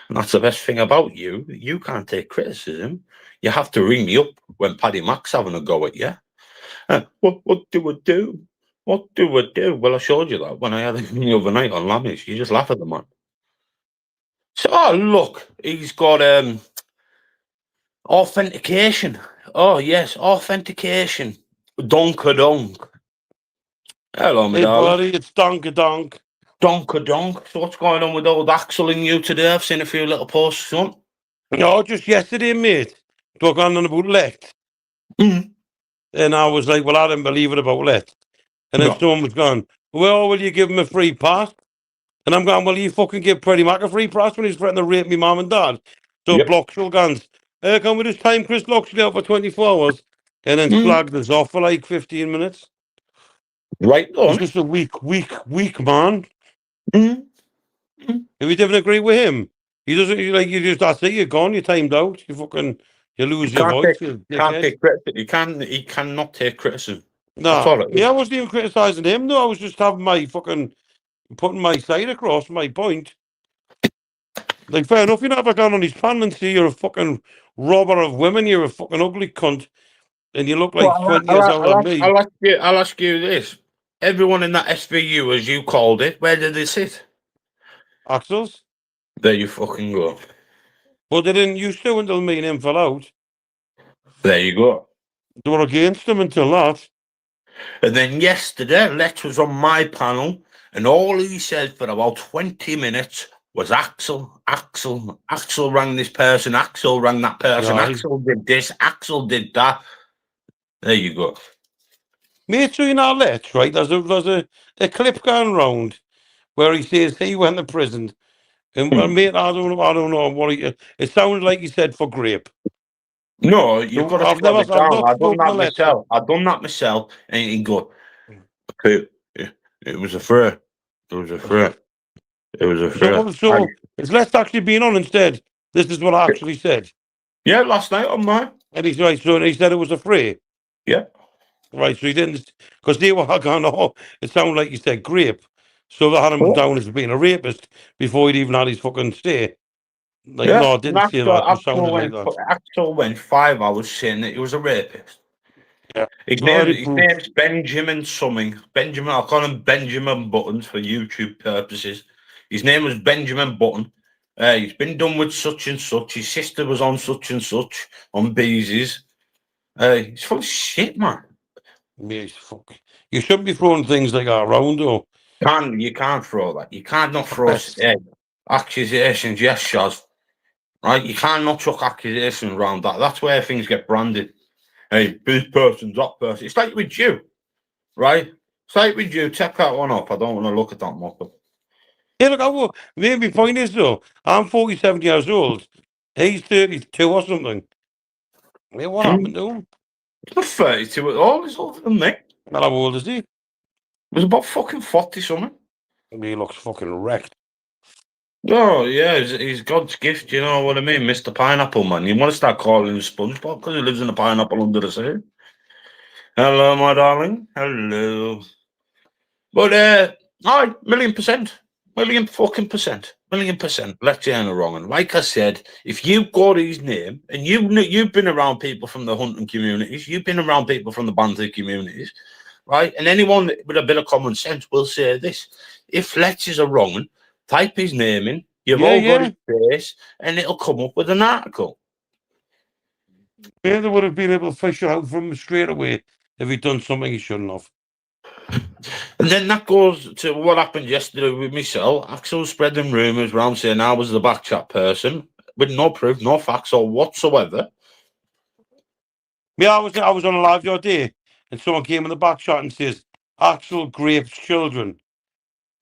[SPEAKER 2] And that's the best thing about you. You can't take criticism. You have to ring me up when Paddy Mac's having a go at you. What do I do? What do I do? Well, I showed you that when I had it the other night on Lammies. You just laugh at the man. So, oh, look, he's got authentication. Oh, yes, authentication. Donk-a-donk. Hello, my
[SPEAKER 6] Hey,
[SPEAKER 2] darling.
[SPEAKER 6] buddy, it's Donk-a-donk.
[SPEAKER 2] Donk-a-donk. So what's going on with old Axel and you today? I've seen a few little posts, son.
[SPEAKER 6] No, just yesterday, mate. Talk on about let.
[SPEAKER 2] Mm.
[SPEAKER 6] And I was like, well, I didn't believe it about let. And then
[SPEAKER 2] No.
[SPEAKER 6] someone was going, well, will you give him a free pass? And I'm going, well, you fucking give Freddie Mac a free pass when he's threatening to rape me mum and dad. So
[SPEAKER 2] Yep.
[SPEAKER 6] Bloxall guns, can we just time Chris Loxley out for 24 hours? And then slagged us off for like 15 minutes.
[SPEAKER 2] Right
[SPEAKER 6] He's
[SPEAKER 2] on.
[SPEAKER 6] just a weak man.
[SPEAKER 2] Mm.
[SPEAKER 6] If you didn't agree with him, he doesn't, you just, that's it, you're gone, you're timed out, you lose your voice, you
[SPEAKER 2] Can't
[SPEAKER 6] dickhead.
[SPEAKER 2] take criticism. He cannot take criticism. That's
[SPEAKER 6] Nah,
[SPEAKER 2] all it is.
[SPEAKER 6] yeah, I wasn't even criticising him, no, I was just having putting my side across, my point. Like, fair enough, you're not ever going on his panel and say you're a fucking robber of women, you're a fucking ugly cunt, and you look like 20 years older than me.
[SPEAKER 2] I'll ask you this. Everyone in that SVU, as you called it, where did they sit?
[SPEAKER 6] Axels?
[SPEAKER 2] There you fucking go.
[SPEAKER 6] But they didn't used to until me and him fell out.
[SPEAKER 2] There you go.
[SPEAKER 6] They were against him until that.
[SPEAKER 2] And then yesterday, Lex was on my panel, and all he said for about 20 minutes was Axel rang this person, Axel rang that person,
[SPEAKER 6] Aye.
[SPEAKER 2] Axel did this, Axel did that. There you go.
[SPEAKER 6] Mate, so you know, let's, right, there's a clip going round where he says he went to prison. And well, mate, I don't know what it sounded like he said for grape.
[SPEAKER 2] No, you've got to
[SPEAKER 6] I've
[SPEAKER 2] slow it down.
[SPEAKER 6] not
[SPEAKER 2] I've done
[SPEAKER 6] spoken to
[SPEAKER 2] that
[SPEAKER 6] Let's.
[SPEAKER 2] myself. I've done that myself, and he go, okay, it was a threat. It was a threat. It was a threat.
[SPEAKER 6] So it's Let's actually been on instead. This is what I actually said.
[SPEAKER 2] Yeah, last night on mine.
[SPEAKER 6] And he's right, so he said it was a fray.
[SPEAKER 2] Yeah.
[SPEAKER 6] Right, so he didn't, because they were going, oh, it sounded like he said grape. So they had him down as being a rapist before he'd even had his fucking stay. Like,
[SPEAKER 2] Yeah.
[SPEAKER 6] no, I didn't say that, it just sounded like that.
[SPEAKER 2] Axel went 5 hours saying that he was a rapist.
[SPEAKER 6] Yeah.
[SPEAKER 2] His name's Benjamin something. Benjamin, I'll call him Benjamin Buttons for YouTube purposes. His name was Benjamin Button. He's been done with such and such. His sister was on such and such on Beezy's. He's full of shit, man.
[SPEAKER 6] Yeah, fuck. You shouldn't be throwing things like that around, though.
[SPEAKER 2] You can't throw that. You can't not throw accusations. Yes, Shaz. Right? You can't not chuck accusations around that. That's where things get branded. Hey, this person's that person. It's like with you, right? It's like with you. Check that one up. I don't want to look at that muppet.
[SPEAKER 6] Yeah, look, maybe point is though, I'm 47 years old. He's 32 or something. Yeah, what happened to him?
[SPEAKER 2] He's not 32 at all. He's older than me.
[SPEAKER 6] Well, how old is he?
[SPEAKER 2] It was about fucking 40 something.
[SPEAKER 6] He looks fucking wrecked.
[SPEAKER 2] Oh, yeah, he's God's gift, you know what I mean? Mr. Pineapple, man. You want to start calling him SpongeBob because he lives in a pineapple under the sea. Hello, my darling. Hello. But, aye, 1,000,000%. 1,000,000 fucking percent. 1,000,000%. Let's you wrong. And like I said, if you got his name, and you've been around people from the hunting communities, you've been around people from the banter communities, right? And anyone with a bit of common sense will say this. If Let's is a wrong, type his name in, you've all got his face, and it'll come up with an article.
[SPEAKER 6] Yeah, they would have been able to fish it out from him straight away if he'd done something he shouldn't have.
[SPEAKER 2] And then that goes to what happened yesterday with myself. Axel spreading rumours around saying I was the backchat person with no proof, no facts or whatsoever.
[SPEAKER 6] Yeah, I was on a live the other day, and someone came in the back shot and says, Axel rapes children.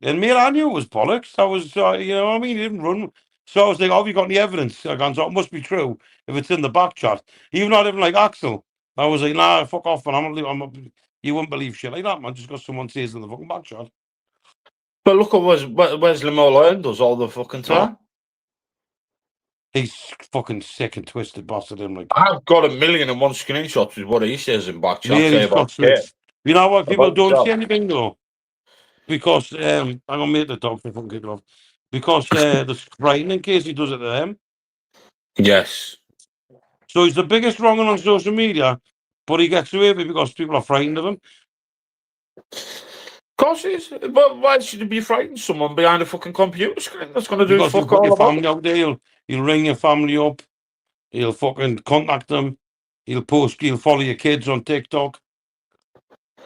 [SPEAKER 6] And mate, I knew it was bollocks. I was, you know what I mean? He didn't run. So I was like, have you got any evidence? I gone, so it must be true if it's in the back chat. Even not even like Axel. I was like, nah, fuck off, man. You wouldn't believe shit like that, man. Just because someone says in the fucking back chat.
[SPEAKER 2] But look at Wesley Mullen does all the fucking time.
[SPEAKER 6] He's fucking sick and twisted, bastard him. Like,
[SPEAKER 2] I've got 1,000,001 screenshots with what he says in back chat.
[SPEAKER 6] yeah,
[SPEAKER 2] Say
[SPEAKER 6] he's got
[SPEAKER 2] about
[SPEAKER 6] some. You know what? People
[SPEAKER 2] about
[SPEAKER 6] don't
[SPEAKER 2] himself.
[SPEAKER 6] say anything though. Because I'm gonna make the dog fucking kick it off. Because the frightening case he does it to them.
[SPEAKER 2] Yes.
[SPEAKER 6] So he's the biggest wrong on social media, but he gets away with it because people are frightened of him.
[SPEAKER 2] Of course he is. But why should he be frightened? Someone behind a fucking computer screen that's going to do
[SPEAKER 6] Because you
[SPEAKER 2] fuck
[SPEAKER 6] put
[SPEAKER 2] all
[SPEAKER 6] your
[SPEAKER 2] about
[SPEAKER 6] family out there, he'll ring your family up, he'll fucking contact them, he'll follow your kids on TikTok,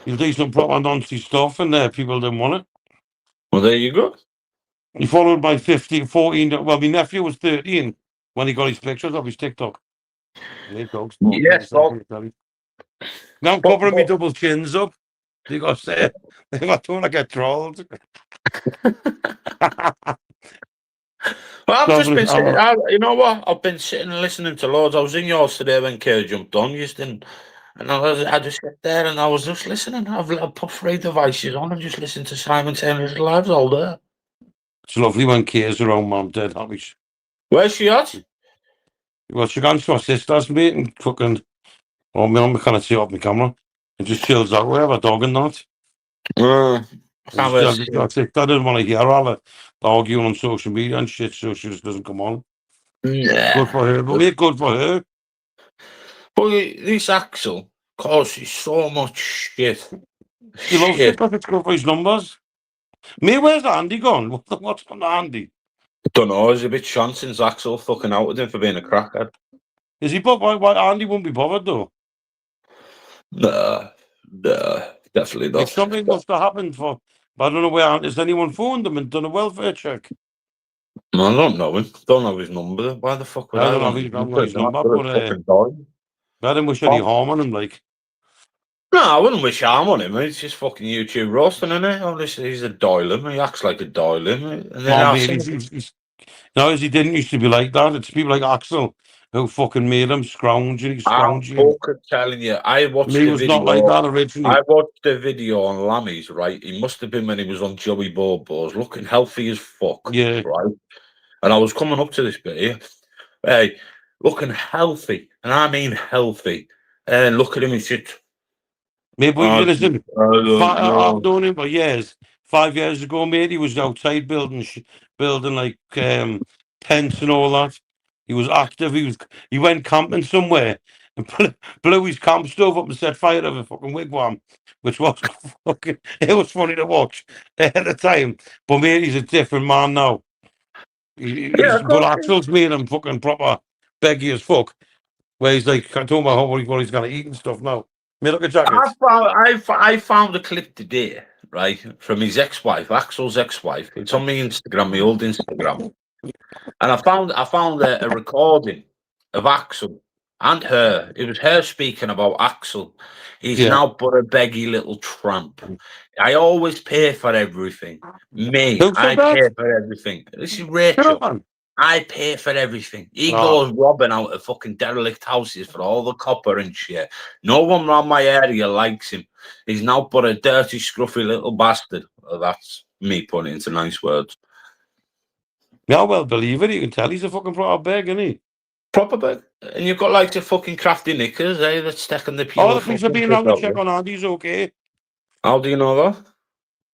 [SPEAKER 6] he'll do some proper nonsense stuff, and people didn't want it.
[SPEAKER 2] Well, there you go.
[SPEAKER 6] He followed my 15, 14, well, my nephew was 13 when he got his pictures of his TikTok. Hey, dogs,
[SPEAKER 2] Yes, well,
[SPEAKER 6] now I'm
[SPEAKER 2] but,
[SPEAKER 6] covering me double chins up because I don't want to get trolled.
[SPEAKER 2] I've just been sitting.
[SPEAKER 6] Oh,
[SPEAKER 2] You know what? I've been sitting and listening to loads. I was in yours today when Kerr jumped on. You didn't, and I just sat there and I was just listening. I've put 3 devices on and just listened to Simon Taylor's lives all day.
[SPEAKER 6] it's lovely when Kay's around, mum, dead happy.
[SPEAKER 2] Where's she at?
[SPEAKER 6] Well, she gone to her sister's, mate, and fucking, oh, my mum can't see off my camera, and just chills out with her dog and that.
[SPEAKER 2] I can't wait to see her.
[SPEAKER 6] I didn't want to hear all the arguing on social media and shit, so she just doesn't come on.
[SPEAKER 2] Yeah.
[SPEAKER 6] Good for her, but mate, good for her.
[SPEAKER 2] But this Axel causes so much shit.
[SPEAKER 6] He loves it because it's good for his numbers. Mate, where's Andy gone? What's on Andy?
[SPEAKER 2] Don't know. He's a bit shant since Axel fucking out with him for being a crackhead.
[SPEAKER 6] Is he bothered? Why Andy won't be bothered though?
[SPEAKER 2] Nah, definitely
[SPEAKER 6] Like
[SPEAKER 2] not.
[SPEAKER 6] something must have happened for. I don't know where. Has anyone phoned him and done a welfare check?
[SPEAKER 2] I don't know him. Don't know his number. Why the fuck would
[SPEAKER 6] I
[SPEAKER 2] I
[SPEAKER 6] don't
[SPEAKER 2] want
[SPEAKER 6] know
[SPEAKER 2] his
[SPEAKER 6] his number,
[SPEAKER 2] number?
[SPEAKER 6] but
[SPEAKER 2] Fucking die.
[SPEAKER 6] I didn't wish any harm on him. Like,
[SPEAKER 2] No, I wouldn't wish harm on him. It's just fucking YouTube roasting, isn't it? Obviously, he's a doiler. He acts like a doiler. And then
[SPEAKER 6] oh,
[SPEAKER 2] I
[SPEAKER 6] mate, he didn't used to be like that. It's people like Axel who fucking made him scrounge and he's
[SPEAKER 2] I'm
[SPEAKER 6] scrounging.
[SPEAKER 2] fucking telling you, I watched
[SPEAKER 6] He
[SPEAKER 2] the
[SPEAKER 6] was
[SPEAKER 2] video.
[SPEAKER 6] not like that originally.
[SPEAKER 2] I watched the video on Lammy's, right? He must have been when he was on Joey Bobo's, looking healthy as fuck,
[SPEAKER 6] Yeah.
[SPEAKER 2] right? And I was coming up to this bit here, hey, looking healthy, and I mean healthy. And look at him, he's just,
[SPEAKER 6] Mate, but listen, I've
[SPEAKER 2] no.
[SPEAKER 6] known him for years. 5 years ago, mate, he was outside building like tents and all that. He was active. He went camping somewhere and blew his camp stove up and set fire to a fucking wigwam, which was fucking. It was funny to watch at the time. But mate, he's a different man now.
[SPEAKER 2] Yeah,
[SPEAKER 6] But Axel's made him fucking proper beggy as fuck. Where he's like, I told my what he's gonna eat and stuff now. Mate, look at jackets.
[SPEAKER 2] I found a clip today, right, from his ex-wife, Axel's ex-wife. It's on my Instagram, my old Instagram, and I found a recording of Axel and her. It was her speaking about Axel. He's
[SPEAKER 6] Yeah.
[SPEAKER 2] now but a beggy little tramp. I always pay for everything. Me,
[SPEAKER 6] Who said
[SPEAKER 2] I
[SPEAKER 6] that?
[SPEAKER 2] pay for everything. This is
[SPEAKER 6] Shut
[SPEAKER 2] Rachel.
[SPEAKER 6] up, man.
[SPEAKER 2] I pay for everything. He
[SPEAKER 6] Oh.
[SPEAKER 2] goes robbing out of fucking derelict houses for all the copper and shit. No one around my area likes him. He's now but a dirty, scruffy little bastard. Well, that's me putting it into nice words.
[SPEAKER 6] Yeah, well, believe it. You can tell he's a fucking proper beg, isn't he?
[SPEAKER 2] Proper big. And you've got like the fucking crafty knickers, eh? That's taking the pure
[SPEAKER 6] Oh, the police are being around to check on Andy's okay.
[SPEAKER 2] How do you know that?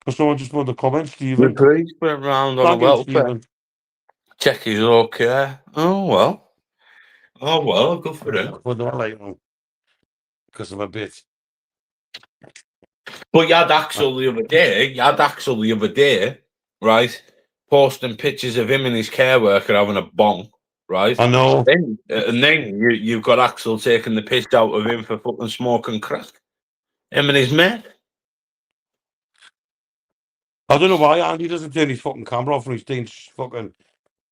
[SPEAKER 6] Because someone just put the comment,
[SPEAKER 2] The
[SPEAKER 6] Stephen.
[SPEAKER 2] police went round on a
[SPEAKER 6] Thank you,
[SPEAKER 2] welfare.
[SPEAKER 6] Stephen.
[SPEAKER 2] Check he's okay. Oh, well. Oh, well, good for him.
[SPEAKER 6] But not like because I'm a bit.
[SPEAKER 2] But you had Axel the other day, right? Posting pictures of him and his care worker having a bong, right?
[SPEAKER 6] I know.
[SPEAKER 2] And then you've got Axel taking the piss out of him for fucking smoking crack. Him and his mate.
[SPEAKER 6] I don't know why Andy doesn't turn his fucking camera off when he's doing fucking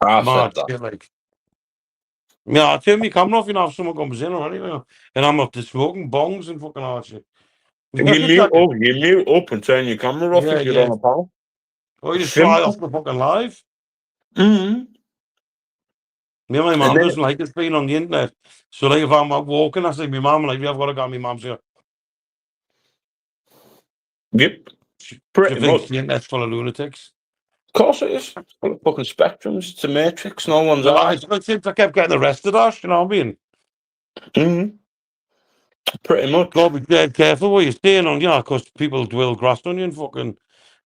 [SPEAKER 2] I said
[SPEAKER 6] mad
[SPEAKER 2] that.
[SPEAKER 6] shit like. Yeah, I turn my camera off, you know, if someone comes in or anything. And I'm up to smoking bongs and fucking hard shit.
[SPEAKER 2] You mute up and turn your camera off
[SPEAKER 6] Yeah,
[SPEAKER 2] if you're
[SPEAKER 6] yeah.
[SPEAKER 2] on a pal.
[SPEAKER 6] Or you just fly off
[SPEAKER 2] Simple.
[SPEAKER 6] the fucking live.
[SPEAKER 2] Mm-hmm.
[SPEAKER 6] Me and my
[SPEAKER 2] And
[SPEAKER 6] mum
[SPEAKER 2] then,
[SPEAKER 6] doesn't like it being on the internet. So like if I'm out walking, I say to my mum, like, yeah, I've got to go. My mum's here.
[SPEAKER 2] yep,
[SPEAKER 6] She
[SPEAKER 2] pretty
[SPEAKER 6] thinks
[SPEAKER 2] much.
[SPEAKER 6] the internet's full of lunatics.
[SPEAKER 2] Of course it is. It's full of fucking spectrums. It's a matrix. No one's
[SPEAKER 6] No,
[SPEAKER 2] ours.
[SPEAKER 6] it's since I kept getting arrested, Ash, you know what I mean?
[SPEAKER 2] Mm-hmm. Pretty much.
[SPEAKER 6] Gotta be dead careful what you're saying on, yeah, because people will grass on you and fucking.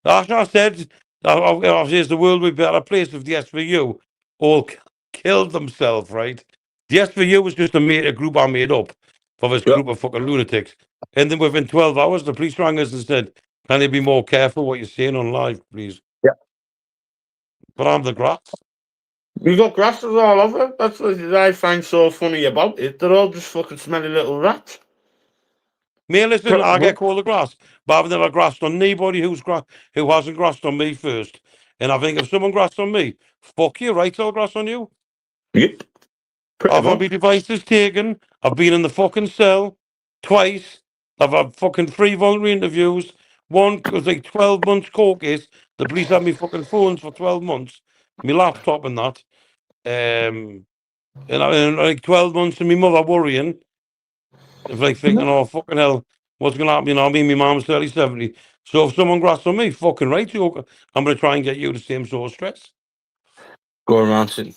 [SPEAKER 6] That's what I said. Obviously, it's the world would be a better place if the SVU all killed themselves, right? The SVU was just a group I made up for this
[SPEAKER 2] Yep.
[SPEAKER 6] group of fucking lunatics. And then within 12 hours, the police rang us and said, can you be more careful what you're saying on live, please?
[SPEAKER 2] Yeah.
[SPEAKER 6] But I'm the grass.
[SPEAKER 2] You got grasses all over. That's what I find so funny about it. They're all just fucking smelly little rats.
[SPEAKER 6] Me, listen,
[SPEAKER 2] Pretty
[SPEAKER 6] I get
[SPEAKER 2] much.
[SPEAKER 6] called the grass, but I've never grassed on anybody who hasn't grassed on me first. And I think if someone grassed on me, fuck you, right? I'll grass on you.
[SPEAKER 2] Yep. Pretty
[SPEAKER 6] I've had
[SPEAKER 2] much.
[SPEAKER 6] my devices taken. I've been in the fucking cell twice. I've had fucking 3 voluntary interviews. One was like 12 months court case. The police had me fucking phones for 12 months. My laptop and that. And like 12 months and my mother worrying. It's like thinking, oh, fucking hell, what's going to happen? You know, I mean, my mom's 70. So if someone grasps on me, fucking right, I'm going to try and get you the same sort of stress.
[SPEAKER 2] Go around it.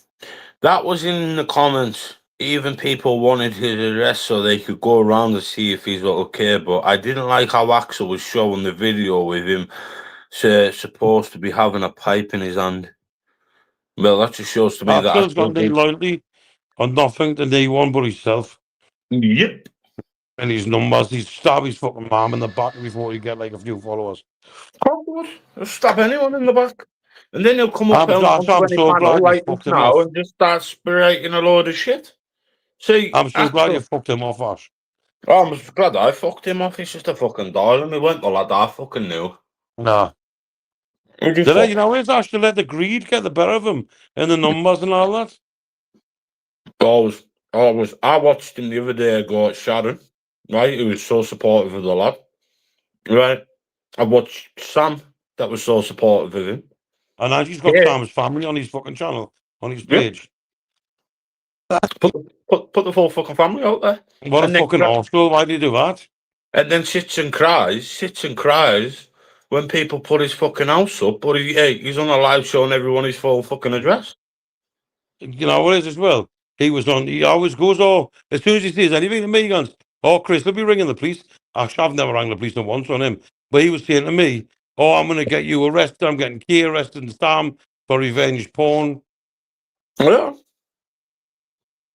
[SPEAKER 2] That was in the comments. Even people wanted his arrest so they could go around and see if he's okay. But I didn't like how Axel was showing the video with him supposed to be having a pipe in his hand. Well, that just shows to me that
[SPEAKER 6] Axel's got
[SPEAKER 2] Axel
[SPEAKER 6] no loyalty on nothing to anyone but himself
[SPEAKER 2] yep.
[SPEAKER 6] and his numbers. He'd stab his fucking mom in the back before he get like a few followers.
[SPEAKER 2] Just stab anyone in the back. And then he'll come up onto
[SPEAKER 6] I'm
[SPEAKER 2] any
[SPEAKER 6] so
[SPEAKER 2] panel
[SPEAKER 6] glad you
[SPEAKER 2] like this
[SPEAKER 6] fucked him
[SPEAKER 2] now
[SPEAKER 6] off.
[SPEAKER 2] and just start spirating a load of shit. See,
[SPEAKER 6] I'm so glad you fucked him off, Ash.
[SPEAKER 2] I'm glad I fucked him off. He's just a fucking darling. He went the lad I fucking knew.
[SPEAKER 6] Nah.
[SPEAKER 2] Who'd you
[SPEAKER 6] Did I,
[SPEAKER 2] fuck?
[SPEAKER 6] you know, it's Ash to let the greed get the better of him and the numbers and all that?
[SPEAKER 2] I watched him the other day go at Sharon, right? He was so supportive of the lad, right? I watched Sam, that was so supportive of him.
[SPEAKER 6] And now he's got
[SPEAKER 2] Yeah,
[SPEAKER 6] Sam's family on his fucking channel, on his
[SPEAKER 2] yeah.
[SPEAKER 6] page.
[SPEAKER 2] Put the full fucking family out there,
[SPEAKER 6] What a
[SPEAKER 2] and then
[SPEAKER 6] fucking arsehole. Why did he do that?
[SPEAKER 2] sits and cries when people put his fucking house up. But he's on a live showing everyone his full fucking address.
[SPEAKER 6] You know what it is as well? He always goes, oh, as soon as he sees anything to me, he goes, oh, Chris, will be ringing the police. Actually, I've never rang the police not once on him. But he was saying to me, oh, I'm going to get you arrested. I'm getting Key arrested and Sam for revenge porn.
[SPEAKER 2] Yeah.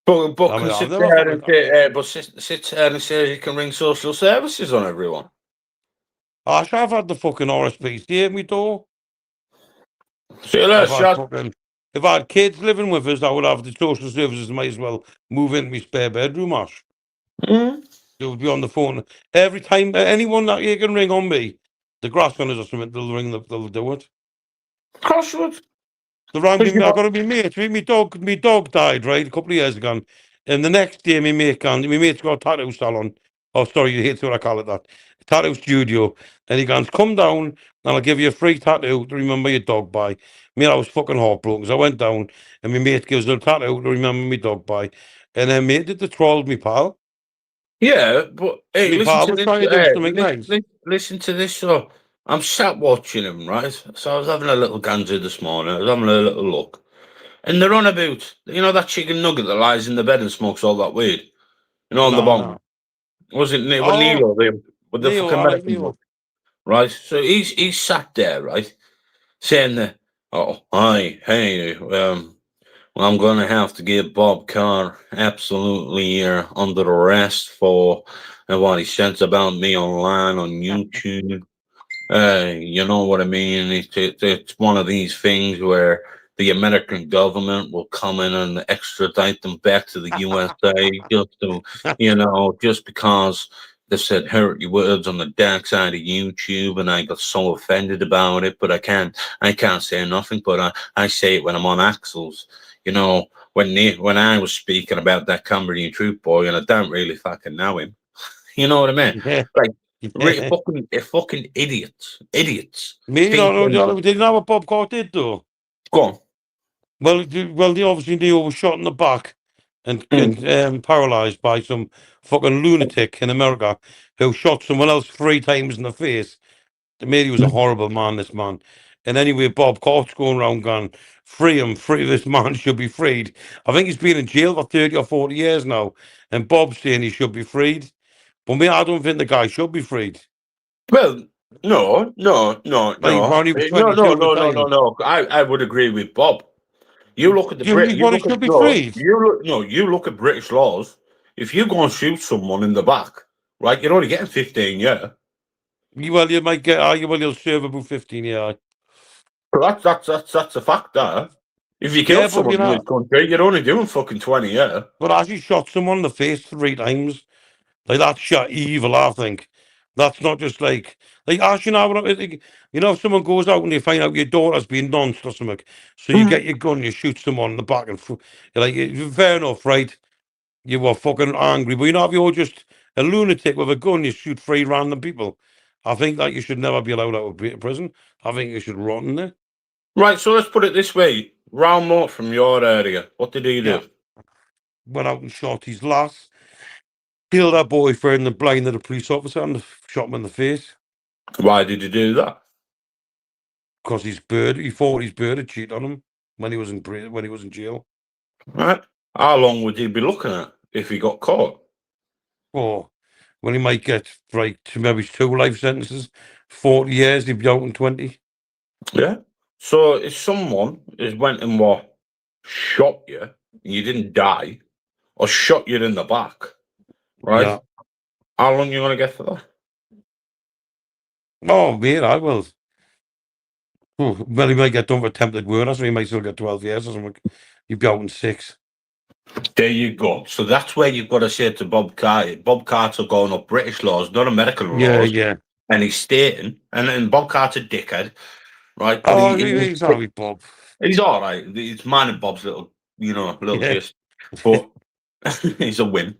[SPEAKER 2] But
[SPEAKER 6] I mean,
[SPEAKER 2] can
[SPEAKER 6] I've
[SPEAKER 2] sit
[SPEAKER 6] never
[SPEAKER 2] there
[SPEAKER 6] fucking...
[SPEAKER 2] and say, sit there and say he can ring social services on everyone.
[SPEAKER 6] Actually, I've had the fucking RSPC at my door.
[SPEAKER 2] See you later,
[SPEAKER 6] I've had
[SPEAKER 2] Shad.
[SPEAKER 6] fucking... If I had kids living with us, I would have the social services might as well move into my spare bedroom, Ash.
[SPEAKER 2] Mm.
[SPEAKER 6] They would be on the phone every time. Anyone that you can ring on me, the grass gunners or something, they'll do it.
[SPEAKER 2] Crossroads.
[SPEAKER 6] The rang
[SPEAKER 2] Because
[SPEAKER 6] me,
[SPEAKER 2] you
[SPEAKER 6] I
[SPEAKER 2] got
[SPEAKER 6] got to be mates. My dog died, right, a couple of years ago. And the next day, my mate's got a tattoo salon. Oh, sorry, you hate what I call it that. Tattoo studio. And he goes, come down and I'll give you a free tattoo to remember your dog by. Me, I was fucking heartbroken. So I went down and my mate gives her a tattoo to remember my dog by. And then mate did the troll, me pal.
[SPEAKER 2] yeah, but hey,
[SPEAKER 6] Me
[SPEAKER 2] listen
[SPEAKER 6] pal
[SPEAKER 2] to
[SPEAKER 6] was
[SPEAKER 2] this.
[SPEAKER 6] trying to do something nice.
[SPEAKER 2] Listen to this. So I'm sat watching him, right? So I was having a little gander this morning. I was having a little look, and they're on about that chicken nugget that lies in the bed and smokes all that weed. On the
[SPEAKER 6] No,
[SPEAKER 2] bong.
[SPEAKER 6] no.
[SPEAKER 2] Was it with
[SPEAKER 6] Oh,
[SPEAKER 2] Nilo with the
[SPEAKER 6] Neil,
[SPEAKER 2] fucking
[SPEAKER 6] I like
[SPEAKER 2] medicine book,
[SPEAKER 6] Neil.
[SPEAKER 2] right? So he's sat there, right, saying that, oh, hi, hey, well, I'm going to have to get Bob Carr absolutely under arrest for what he says about me online on YouTube. You know what I mean? It's one of these things where the American government will come in and extradite them back to the USA just to, just because they said hurtful words on the dark side of YouTube, and I got so offended about it. But I can't say nothing. But I say it when I'm on Axel's. When I was speaking about that Cambridge troop boy, and I don't really fucking know him. You know what I mean?
[SPEAKER 6] Yeah.
[SPEAKER 2] Like,
[SPEAKER 6] Yeah.
[SPEAKER 2] fucking idiots.
[SPEAKER 6] Me,
[SPEAKER 2] Think
[SPEAKER 6] did you know what Bob Court did though?
[SPEAKER 2] Go on.
[SPEAKER 6] Well, they obviously knew he was shot in the back and paralyzed by some fucking lunatic in America who shot someone else 3 times in the face. To me, he was a horrible man, this man. And anyway, Bob Court's going around going, free him, free this man should be freed. I think he's been in jail for 30 or 40 years now, and Bob's saying he should be freed. But me, I don't think the guy should be freed.
[SPEAKER 2] Well, no.
[SPEAKER 6] Like, apparently he was
[SPEAKER 2] No,
[SPEAKER 6] 22 at the time.
[SPEAKER 2] no. I would agree with Bob. You look at the
[SPEAKER 6] Do you
[SPEAKER 2] Brit.
[SPEAKER 6] think
[SPEAKER 2] You
[SPEAKER 6] what he
[SPEAKER 2] look at
[SPEAKER 6] should be
[SPEAKER 2] laws.
[SPEAKER 6] freed?
[SPEAKER 2] You look at British laws. If you go and shoot someone in the back, right, you're only getting 15 years.
[SPEAKER 6] Well, you might get, you'll serve about 15 years.
[SPEAKER 2] But that's a fact, there. If you kill
[SPEAKER 6] Yeah, but
[SPEAKER 2] someone in this country, you're only doing fucking 20 years.
[SPEAKER 6] But actually shot someone in the face 3 times. Like, that's shot evil, I think. That's not just like actually, if someone goes out and they find out your daughter's being nonced or something, so you get your gun, you shoot someone in the back, and you're like, fair enough, right? You were fucking angry, but if you're just a lunatic with a gun, you shoot 3 random people. I think that you should never be allowed out of prison. I think you should rot in there.
[SPEAKER 2] Right, so let's put it this way. Round Mort from your area, what did he do?
[SPEAKER 6] Went out and shot his lass, killed her boyfriend and blinded a police officer and shot him in the face.
[SPEAKER 2] Why did he do that?
[SPEAKER 6] Because he thought his bird had cheated on him when he was in jail.
[SPEAKER 2] Right. How long would he be looking at if he got caught?
[SPEAKER 6] Or when he might get maybe 2 life sentences, 40 years, he'd be out in 20.
[SPEAKER 2] Yeah. So if someone went and shot you and you didn't die, or shot you in the back, right?
[SPEAKER 6] Yeah.
[SPEAKER 2] How long are you gonna get for that?
[SPEAKER 6] Oh, mate, I will. Well, he might get done for attempted murder, so he might still get 12 years or something. He'd be out in 6.
[SPEAKER 2] There you go. So that's where you've got to say to Bob Carter. Bob Carter going up British laws, not American laws.
[SPEAKER 6] Yeah.
[SPEAKER 2] And he's stating, and Bob Carter dickhead, right? But
[SPEAKER 6] Oh, he's all right, Bob.
[SPEAKER 2] He's all right. It's mine and Bob's little gist. But he's a win.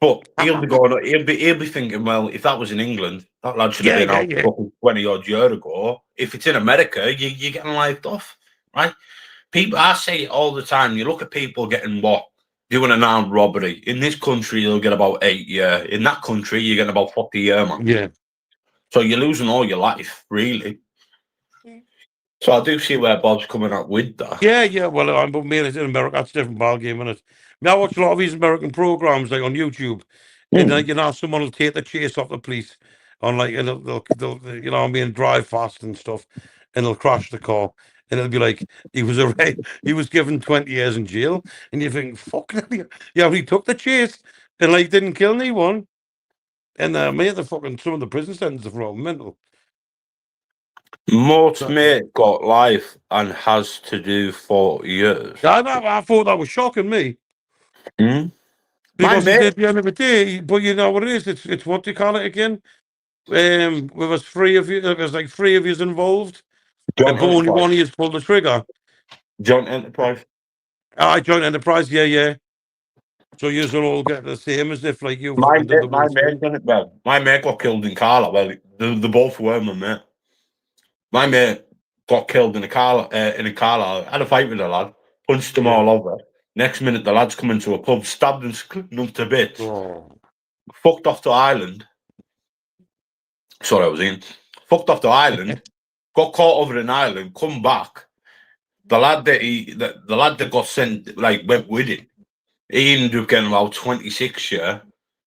[SPEAKER 2] But he'll be going. He'll be thinking, well, if that was in England, that lad should have been out 20 odd years ago. If it's in America, you're getting lifed off, right? People, I say it all the time. You look at people getting doing an armed robbery. In this country, you'll get about 8 years. In that country, you're getting about 40 years, man.
[SPEAKER 6] Yeah.
[SPEAKER 2] So you're losing all your life, really. So I do see where Bob's coming up with that.
[SPEAKER 6] Yeah. Well, I'm it's in America. That's a different ballgame, isn't it? I watch a lot of these American programs like on YouTube, and someone will take the chase off the police on and they'll drive fast and stuff, and they'll crash the car, and it'll be like he was given 20 years in jail, and you think, fuck, he took the chase and didn't kill anyone, and made some of the prison sentences are all mental.
[SPEAKER 2] Mort's mate got life and has to do 40 years.
[SPEAKER 6] I thought that was shocking me.
[SPEAKER 2] My
[SPEAKER 6] Because
[SPEAKER 2] mate,
[SPEAKER 6] at the end of the day, but you know what it is? It's what do you call it again? With us 3 of you, there's 3 of you involved, but only one of you pulled the trigger.
[SPEAKER 2] Joint enterprise.
[SPEAKER 6] Joint enterprise, yeah. So you all get the same as if you.
[SPEAKER 2] My mate done it well. My mate got killed in Carla. Well, they both were my mate. My mate got killed in a car. I had a fight with a lad, punched them all over. Next minute, the lads come into a pub, stabbed and split them to bits. Fucked off to Ireland. Sorry, I was in. Fucked off to Ireland. Got caught over in Ireland. Come back. The lad that got sent went with him. He ended up getting about 26 years.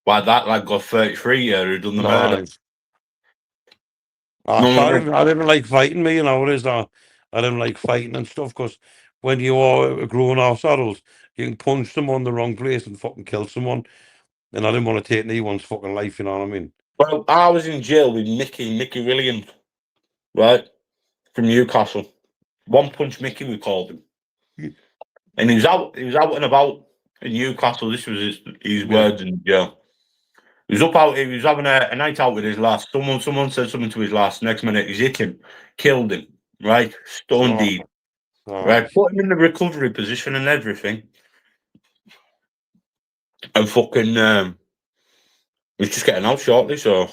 [SPEAKER 2] While that lad got 33 years who done the murder.
[SPEAKER 6] I didn't like fighting, me, it is. I didn't like fighting and stuff because when you are a grown-ass adult, you can punch someone in the wrong place and fucking kill someone. And I didn't want to take anyone's fucking life, you know what I mean?
[SPEAKER 2] Well, I was in jail with Mickey Williams, right? From Newcastle. One Punch Mickey, we called him. And he was out and about in Newcastle. This was his words in jail. He was having a night out with his lass. Someone said something to his lass. Next minute, he's hit him, killed him, right? Stone deed. Right, put him in the recovery position and everything. And fucking he's just getting out shortly, so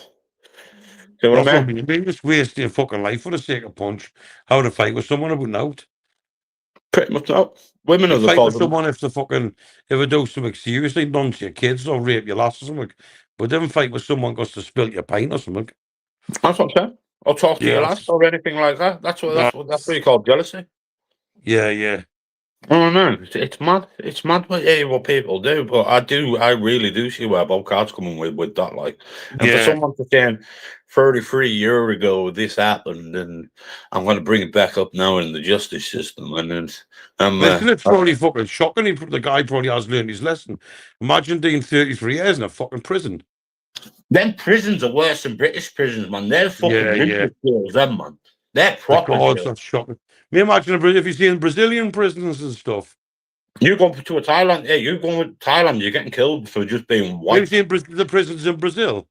[SPEAKER 2] see what
[SPEAKER 6] That's
[SPEAKER 2] I
[SPEAKER 6] what I
[SPEAKER 2] mean?
[SPEAKER 6] mean. Maybe just wasting your fucking life for the sake of punch. How to fight with someone who wouldn't out.
[SPEAKER 2] Pretty much that. Women
[SPEAKER 6] You
[SPEAKER 2] are the
[SPEAKER 6] fight with
[SPEAKER 2] cause.
[SPEAKER 6] someone if they do something seriously done to your kids or rape your lass or something. But then fight with someone goes to spill your pint or something.
[SPEAKER 2] That's what I'm saying. Or talk to your
[SPEAKER 6] Yeah.
[SPEAKER 2] lass or anything like that. That's what you call jealousy.
[SPEAKER 6] Yeah.
[SPEAKER 2] Oh no, it's mad. It's mad what people do, but I really do see where both cards coming with that. Like, and for
[SPEAKER 6] Yeah.
[SPEAKER 2] someone to say 33 years ago this happened, and I'm going to bring it back up now in the justice system, and then
[SPEAKER 6] Listen, it's probably fucking shocking. The guy probably has learned his lesson. Imagine doing 33 years in a fucking prison.
[SPEAKER 2] them prisons are worse than British prisons, man. They're fucking mental jails, them man. They're proper jails.
[SPEAKER 6] That's shocking. Me imagine if you see in Brazilian prisons and stuff.
[SPEAKER 2] You go to a Thailand, yeah, you go to Thailand, you're getting killed for just being
[SPEAKER 6] Have
[SPEAKER 2] white.
[SPEAKER 6] you seen the prisons in Brazil?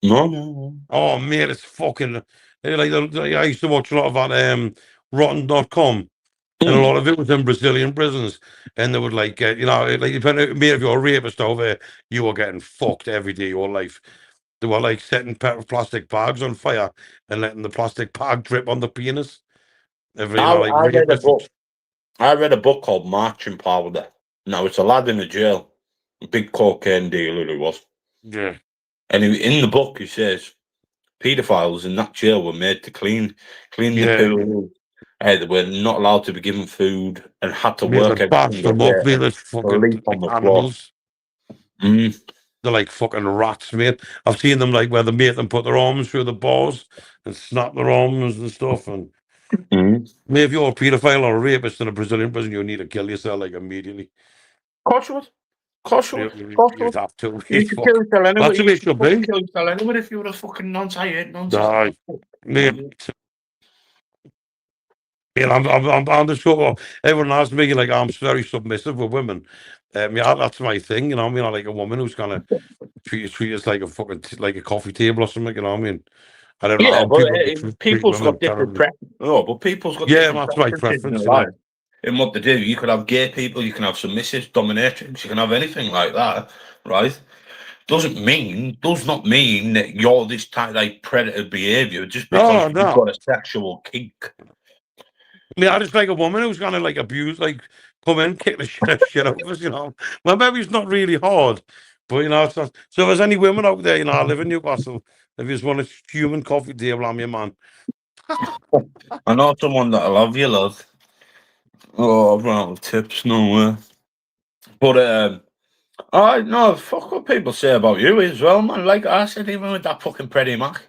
[SPEAKER 2] No.
[SPEAKER 6] Oh man, it's fucking I used to watch a lot of that rotten.com, and a lot of it was in Brazilian prisons, and they would like depending if you're a rapist over there, you were getting fucked every day of your life. They were like setting plastic bags on fire and letting the plastic bag drip on the penis.
[SPEAKER 2] I read a book. I read a book called Marching Powder. Now it's a lad in a jail, a big cocaine dealer he was.
[SPEAKER 6] Yeah.
[SPEAKER 2] And in the book he says paedophiles in that jail were made to clean the pool. They were not allowed to be given food and had to work every single day.
[SPEAKER 6] Fucking
[SPEAKER 2] On the
[SPEAKER 6] animals.
[SPEAKER 2] Floor.
[SPEAKER 6] They're like fucking rats, mate. I've seen them like where they make them put their arms through the bars and snap their arms and stuff. And maybe if you're a paedophile or a rapist in a Brazilian prison, you need to kill yourself like immediately.
[SPEAKER 2] Of course you would.
[SPEAKER 6] You'd have to.
[SPEAKER 2] You could kill yourself anyway.
[SPEAKER 6] That's the way it should be.
[SPEAKER 2] Kill yourself anyway if you were a fucking nonsense.
[SPEAKER 6] Mate, I'm the sort of everyone asks me like I'm very submissive with women. Yeah, that's my thing. You know what I mean? I like a woman who's gonna treat us like a fucking like a coffee table or something. You know what I mean? I don't know how
[SPEAKER 2] people's got different preferences. No, but people's got different preferences in life. In what they do, you could have gay people, you can have submissives, dominatrix, you can have anything like that, right? Does not mean that you're this type like predator behavior just because you've got a sexual kink.
[SPEAKER 6] I just like a woman who's gonna like abuse, like come in, kick the shit out of us, you know. Well, maybe it's not really hard, but you know, it's not. So if there's any women out there, you know, I live in Newcastle. If you just want a human coffee table, I'm your man.
[SPEAKER 2] I know someone that'll love you, love. Oh, I've run out of tips, no way. But I no, fuck what people say about you as well, man. Like I said, even with that fucking Freddie Mac.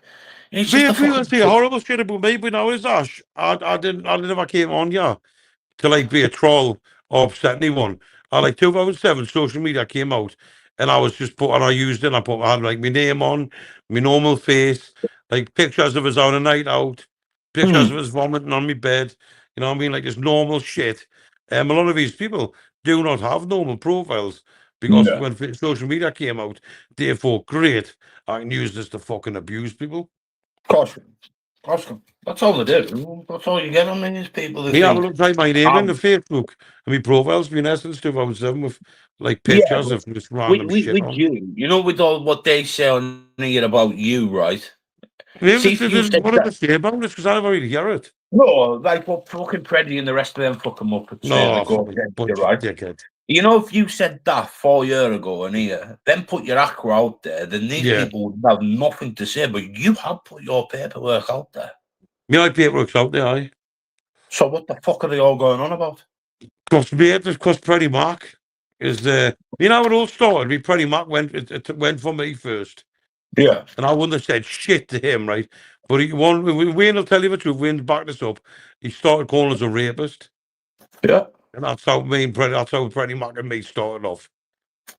[SPEAKER 6] People say horrible shit about me, but now is Ash. I never came on here to like be a troll or upset anyone. I like 2007 social media came out and I was just I used it. I had like my name on, my normal face, like pictures of us on a night out, pictures of us vomiting on my bed. You know what I mean? Like it's normal shit. A lot of these people do not have normal profiles because when social media came out, they thought, great, I can use this to fucking abuse people.
[SPEAKER 2] Of course. That's all they do. That's all you get on these people.
[SPEAKER 6] I have a look like my name in the Facebook. I mean, profiles been essence 2007 with like pictures of just random shit.
[SPEAKER 2] With you know, with all what they say on here about you, right?
[SPEAKER 6] What did they say about this? Because I never really hear it.
[SPEAKER 2] No, like what fucking Preddy and the rest of them fucking Muppets say they go against you, right?
[SPEAKER 6] Dickhead.
[SPEAKER 2] You know, if you said that 4 years ago and here, then put your aqua out there, then these people would have nothing to say, but you have put your paperwork out there.
[SPEAKER 6] My paperwork's out there, aye.
[SPEAKER 2] So what the fuck are they all going on about?
[SPEAKER 6] Because Freddie Mac is you know it all started. Freddie Mac went for me first.
[SPEAKER 2] Yeah.
[SPEAKER 6] And I wouldn't have said shit to him, right? But Wayne will tell you the truth. Wayne's backed this up. He started calling us a rapist.
[SPEAKER 2] Yeah.
[SPEAKER 6] And that's how Freddie Mac and me started off.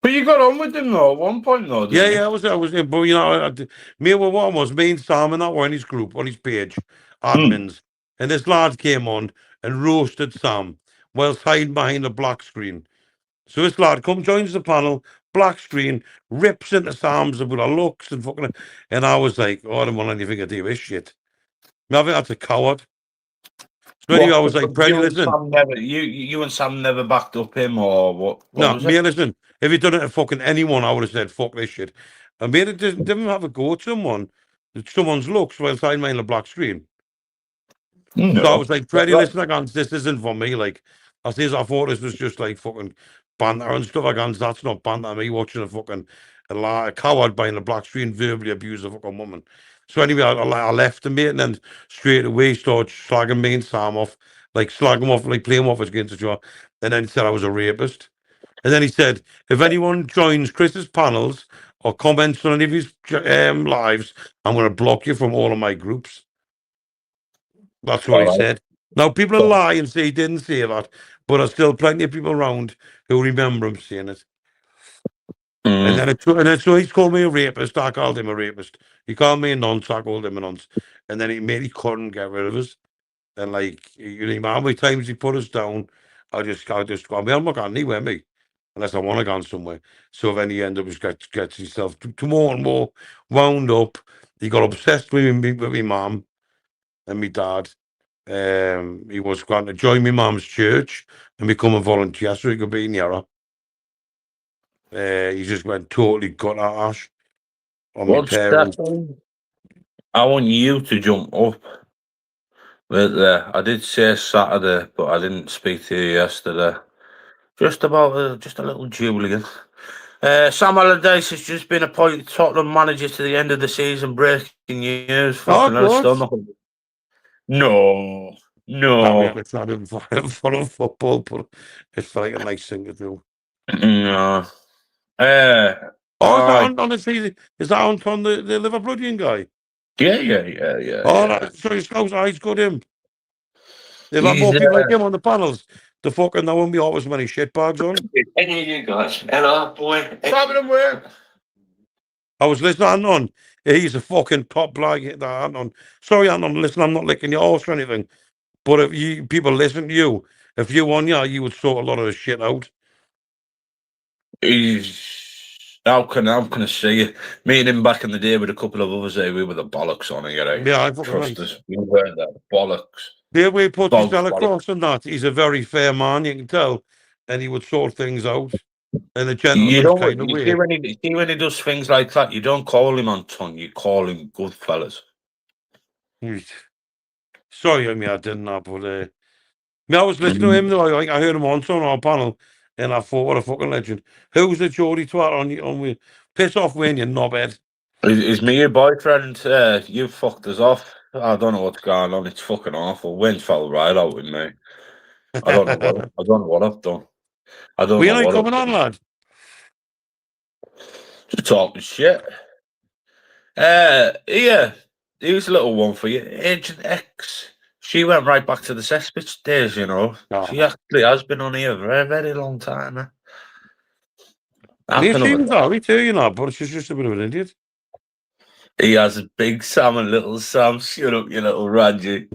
[SPEAKER 2] But you got on with him though at one point though, didn't you?
[SPEAKER 6] I was but you know, me and Sam and that were on his group, on his page, admins. And this lad came on and roasted Sam whilst hiding behind a black screen. So this lad comes, joins the panel, black screen, rips into Sam's about her looks and fucking. And I was like, oh, I don't want anything to do with this shit. I think that's a coward. So anyway, I was like, Freddie,
[SPEAKER 2] You and
[SPEAKER 6] listen.
[SPEAKER 2] Sam never, you and Sam never backed up him, or what? What
[SPEAKER 6] No,
[SPEAKER 2] was
[SPEAKER 6] me,
[SPEAKER 2] it?
[SPEAKER 6] listen. If he'd done it to fucking anyone, I would have said, fuck this shit. I made it didn't have a go at someone's looks while hiding behind a black screen. So I
[SPEAKER 2] No.
[SPEAKER 6] was like, Freddie, listen, I can't, this isn't for me. Like, I thought this was just like fucking banter and stuff. I can't, that's not banter. Me watching a coward behind a black screen verbally abuse a fucking woman. So anyway, I left him, mate, and then straight away started slagging me and Sam off, like slagging him off, like playing him off against each other. And then he said I was a rapist. And then he said, if anyone joins Chris's panels or comments on any of his lives, I'm going to block you from all of my groups. That's what
[SPEAKER 2] All
[SPEAKER 6] he
[SPEAKER 2] right.
[SPEAKER 6] said. Now, people lie and say he didn't say that, but there's still plenty of people around who remember him saying it. And then so he's called me a rapist. I called him a rapist. He called me a nonce. I called him a nonce. And then he couldn't get rid of us. And like, you know, how many times he put us down, I just go, I'm not going anywhere, me, unless I want to go somewhere. So then he ended up gets himself to more and more wound up. He got obsessed with me mum and me dad. He was going to join my mum's church and become a volunteer so he could be near her. He just went totally gut ash on my
[SPEAKER 2] 1
[SPEAKER 6] parents.
[SPEAKER 2] second. I want you to jump up. I did say Saturday, but I didn't speak to you yesterday. Just about just a little Julian. Sam Allardyce has just been appointed Tottenham manager to the end of the season. Breaking news.
[SPEAKER 6] Oh,
[SPEAKER 2] Fucking hell, it's
[SPEAKER 6] God.
[SPEAKER 2] still not. No,
[SPEAKER 6] I mean,
[SPEAKER 2] no,
[SPEAKER 6] it's not even for football, but it's like a nice thing to do.
[SPEAKER 2] no.
[SPEAKER 6] Oh, is that
[SPEAKER 2] I,
[SPEAKER 6] honestly, is that on the Liverpoolian guy?
[SPEAKER 2] yeah.
[SPEAKER 6] So he's got him. They've had
[SPEAKER 2] He's
[SPEAKER 6] more people like him on the panels. The fucking, there won't be always many shitbags on.
[SPEAKER 3] Any of you guys? Hello, boy.
[SPEAKER 2] Problem work.
[SPEAKER 6] I was listening on. He's a fucking top bloke. Anton. Sorry, Anton, listen, I'm not licking your arse or anything. But if people listen to you, if you won, you would sort a lot of the shit out.
[SPEAKER 2] How can I see it? Me and him back in the day with a couple of others, we were the bollocks on it, right?
[SPEAKER 6] Yeah, I fucking
[SPEAKER 2] Trust
[SPEAKER 6] right.
[SPEAKER 2] us, we were the bollocks.
[SPEAKER 6] The way he puts his
[SPEAKER 2] Bollocks.
[SPEAKER 6] across and that, he's a very fair man, you can tell. And he would sort things out in a gentleman's kind of way.
[SPEAKER 2] See when he does things like that, you don't call him on tongue, you call him good fellas.
[SPEAKER 6] Sorry, I didn't know, but I was listening to him though. I heard him on our panel, and I thought, what a fucking legend. Who's the Geordie twat on me? Piss off, Wayne, you knobhead.
[SPEAKER 2] Is me your boyfriend? You fucked us off. I don't know what's going on. It's fucking awful. Wayne fell right out with me. I don't know what I've done. I don't know what
[SPEAKER 6] coming on, lad?
[SPEAKER 2] Just talking shit. Yeah, here's a little one for you. Agent X. She went right back to the Cesspitch days, you know.
[SPEAKER 6] Oh.
[SPEAKER 2] She actually has been on here a very, very long time.
[SPEAKER 6] He seems alright too, you know, but she's just a bit of an idiot.
[SPEAKER 2] He has a big Sam and little Sam. Shut up, you little Raji.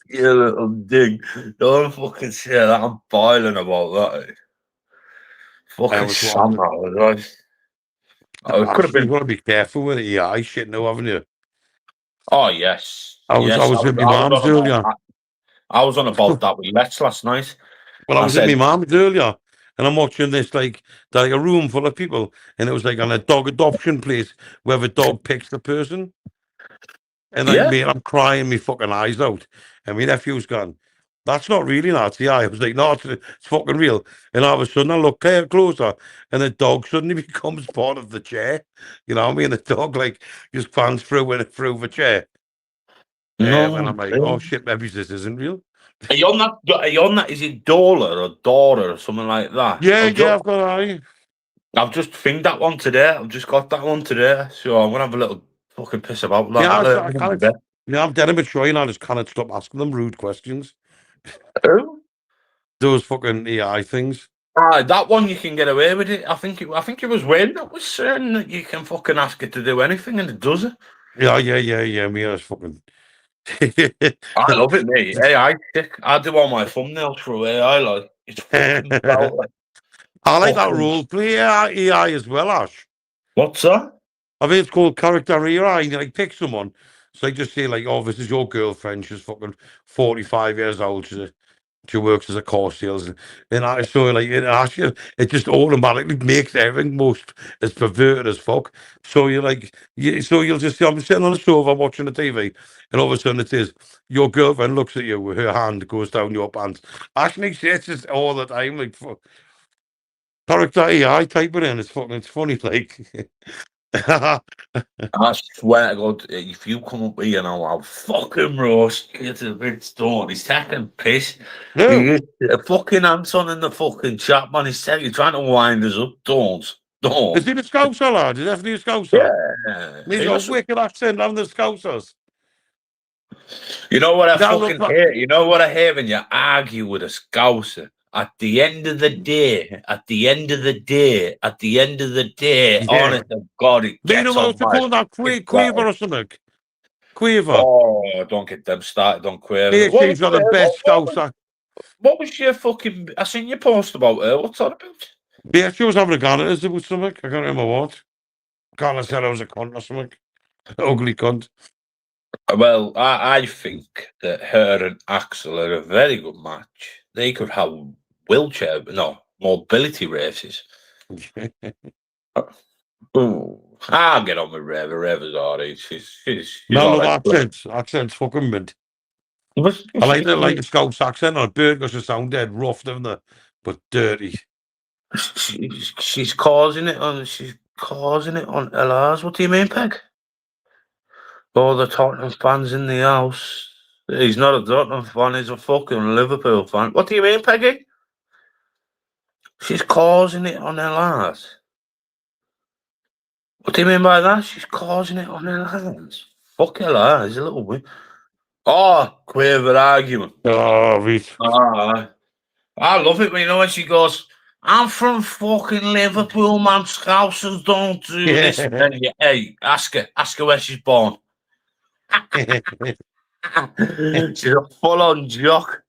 [SPEAKER 2] You little dig. Don't fucking say that. I'm boiling about that. Fucking Sam, that was right. Could have been.
[SPEAKER 6] You've got to be careful with it. Yeah, I shit no, haven't you?
[SPEAKER 2] Oh yes.
[SPEAKER 6] I was with my mum's earlier.
[SPEAKER 2] I was on about that with Let's last night.
[SPEAKER 6] Well, I was with my mum's earlier, and I'm watching this like a room full of people, and it was like on a dog adoption place where the dog picks the person. And I'm crying my fucking eyes out, and my nephew's gone, that's not really Nazi. I was like, no, it's fucking real. And all of a sudden, I look closer, and the dog suddenly becomes part of the chair. You know what I mean? The dog like just pans through the chair.
[SPEAKER 2] No,
[SPEAKER 6] and I'm like, oh shit, maybe this isn't real.
[SPEAKER 2] Are you on that? Is it Dola or Dora or something like that?
[SPEAKER 6] I've got that.
[SPEAKER 2] I've just finged that one today. I've just got that one today. So I'm gonna have a little fucking piss about that.
[SPEAKER 6] I'm dead immature, and I just cannot stop asking them rude questions.
[SPEAKER 2] Who?
[SPEAKER 6] Those fucking AI things.
[SPEAKER 2] That one you can get away with it. I think it was Wayne that was saying that you can fucking ask it to do anything and it does it.
[SPEAKER 6] Yeah. Me, I was fucking
[SPEAKER 2] I love it, mate. AI stick. I do all my thumbnails through AI. Like it's fucking bro.
[SPEAKER 6] I like that
[SPEAKER 2] Fucking-
[SPEAKER 6] role play AI as well, Ash.
[SPEAKER 2] What's that?
[SPEAKER 6] I think it's called character AI. You like pick someone. So I just say like, oh, this is your girlfriend. She's fucking 45 years old. She works as a car salesman. And I saw like it just automatically makes everything most as perverted as fuck. So you're like, so you'll just see I'm sitting on the sofa watching the TV, and all of a sudden it says your girlfriend looks at you with her hand goes down your pants. Actually, it's just all the time like fuck. Character AI type it in. It's funny like.
[SPEAKER 2] I swear to God, if you come up here now, I'll fucking roast you to the bit stone. He's taking piss.
[SPEAKER 6] No.
[SPEAKER 2] A fucking Anton in the fucking chat, man. He's trying to wind us up. Don't.
[SPEAKER 6] Is he the Scouser, lad? Is definitely a Scouser?
[SPEAKER 2] Yeah.
[SPEAKER 6] He's got a wicked accent on the Scousers.
[SPEAKER 2] You know what I
[SPEAKER 6] Down look
[SPEAKER 2] fucking hate? You know what I hate when you argue with a Scouser? At the end of the day,
[SPEAKER 6] Yeah.
[SPEAKER 2] honest to God, it
[SPEAKER 6] Do you know
[SPEAKER 2] gets
[SPEAKER 6] what
[SPEAKER 2] on
[SPEAKER 6] else they
[SPEAKER 2] my
[SPEAKER 6] call that?
[SPEAKER 2] fucking
[SPEAKER 6] Quaver
[SPEAKER 2] rattle.
[SPEAKER 6] or something? Quaver.
[SPEAKER 2] Oh, don't get them started on Quaver.
[SPEAKER 6] Yeah, she's got the best Scouser.
[SPEAKER 2] What was your fucking? I seen your post about her. What's that about?
[SPEAKER 6] Yeah, she was having a gun at us about something. I can't remember what. Carla said I was a cunt or something. Ugly cunt.
[SPEAKER 2] Well, I think that her and Axel are a very good match. They could have mobility races. Ooh, I'll get on with Reva. Reva's alright. She's
[SPEAKER 6] None of
[SPEAKER 2] alright.
[SPEAKER 6] accents. Accents fucking mint. I like the Scouse accent on a bird because they sound dead rough, don't they? But dirty.
[SPEAKER 2] She's causing it on. She's causing it on LRs. What do you mean, Peg? All the Tottenham fans in the house. He's not a Tottenham fan. He's a fucking Liverpool fan. What do you mean, Peggy? She's causing it on LRs. What do you mean by that? She's causing it on LRs. Fuck LRs. A little bit. Oh, Quaver argument.
[SPEAKER 6] Oh, Reese.
[SPEAKER 2] I love it when when she goes, I'm from fucking Liverpool, man. Scousers don't do this. And then hey, ask her where she's born. She's a full-on jock.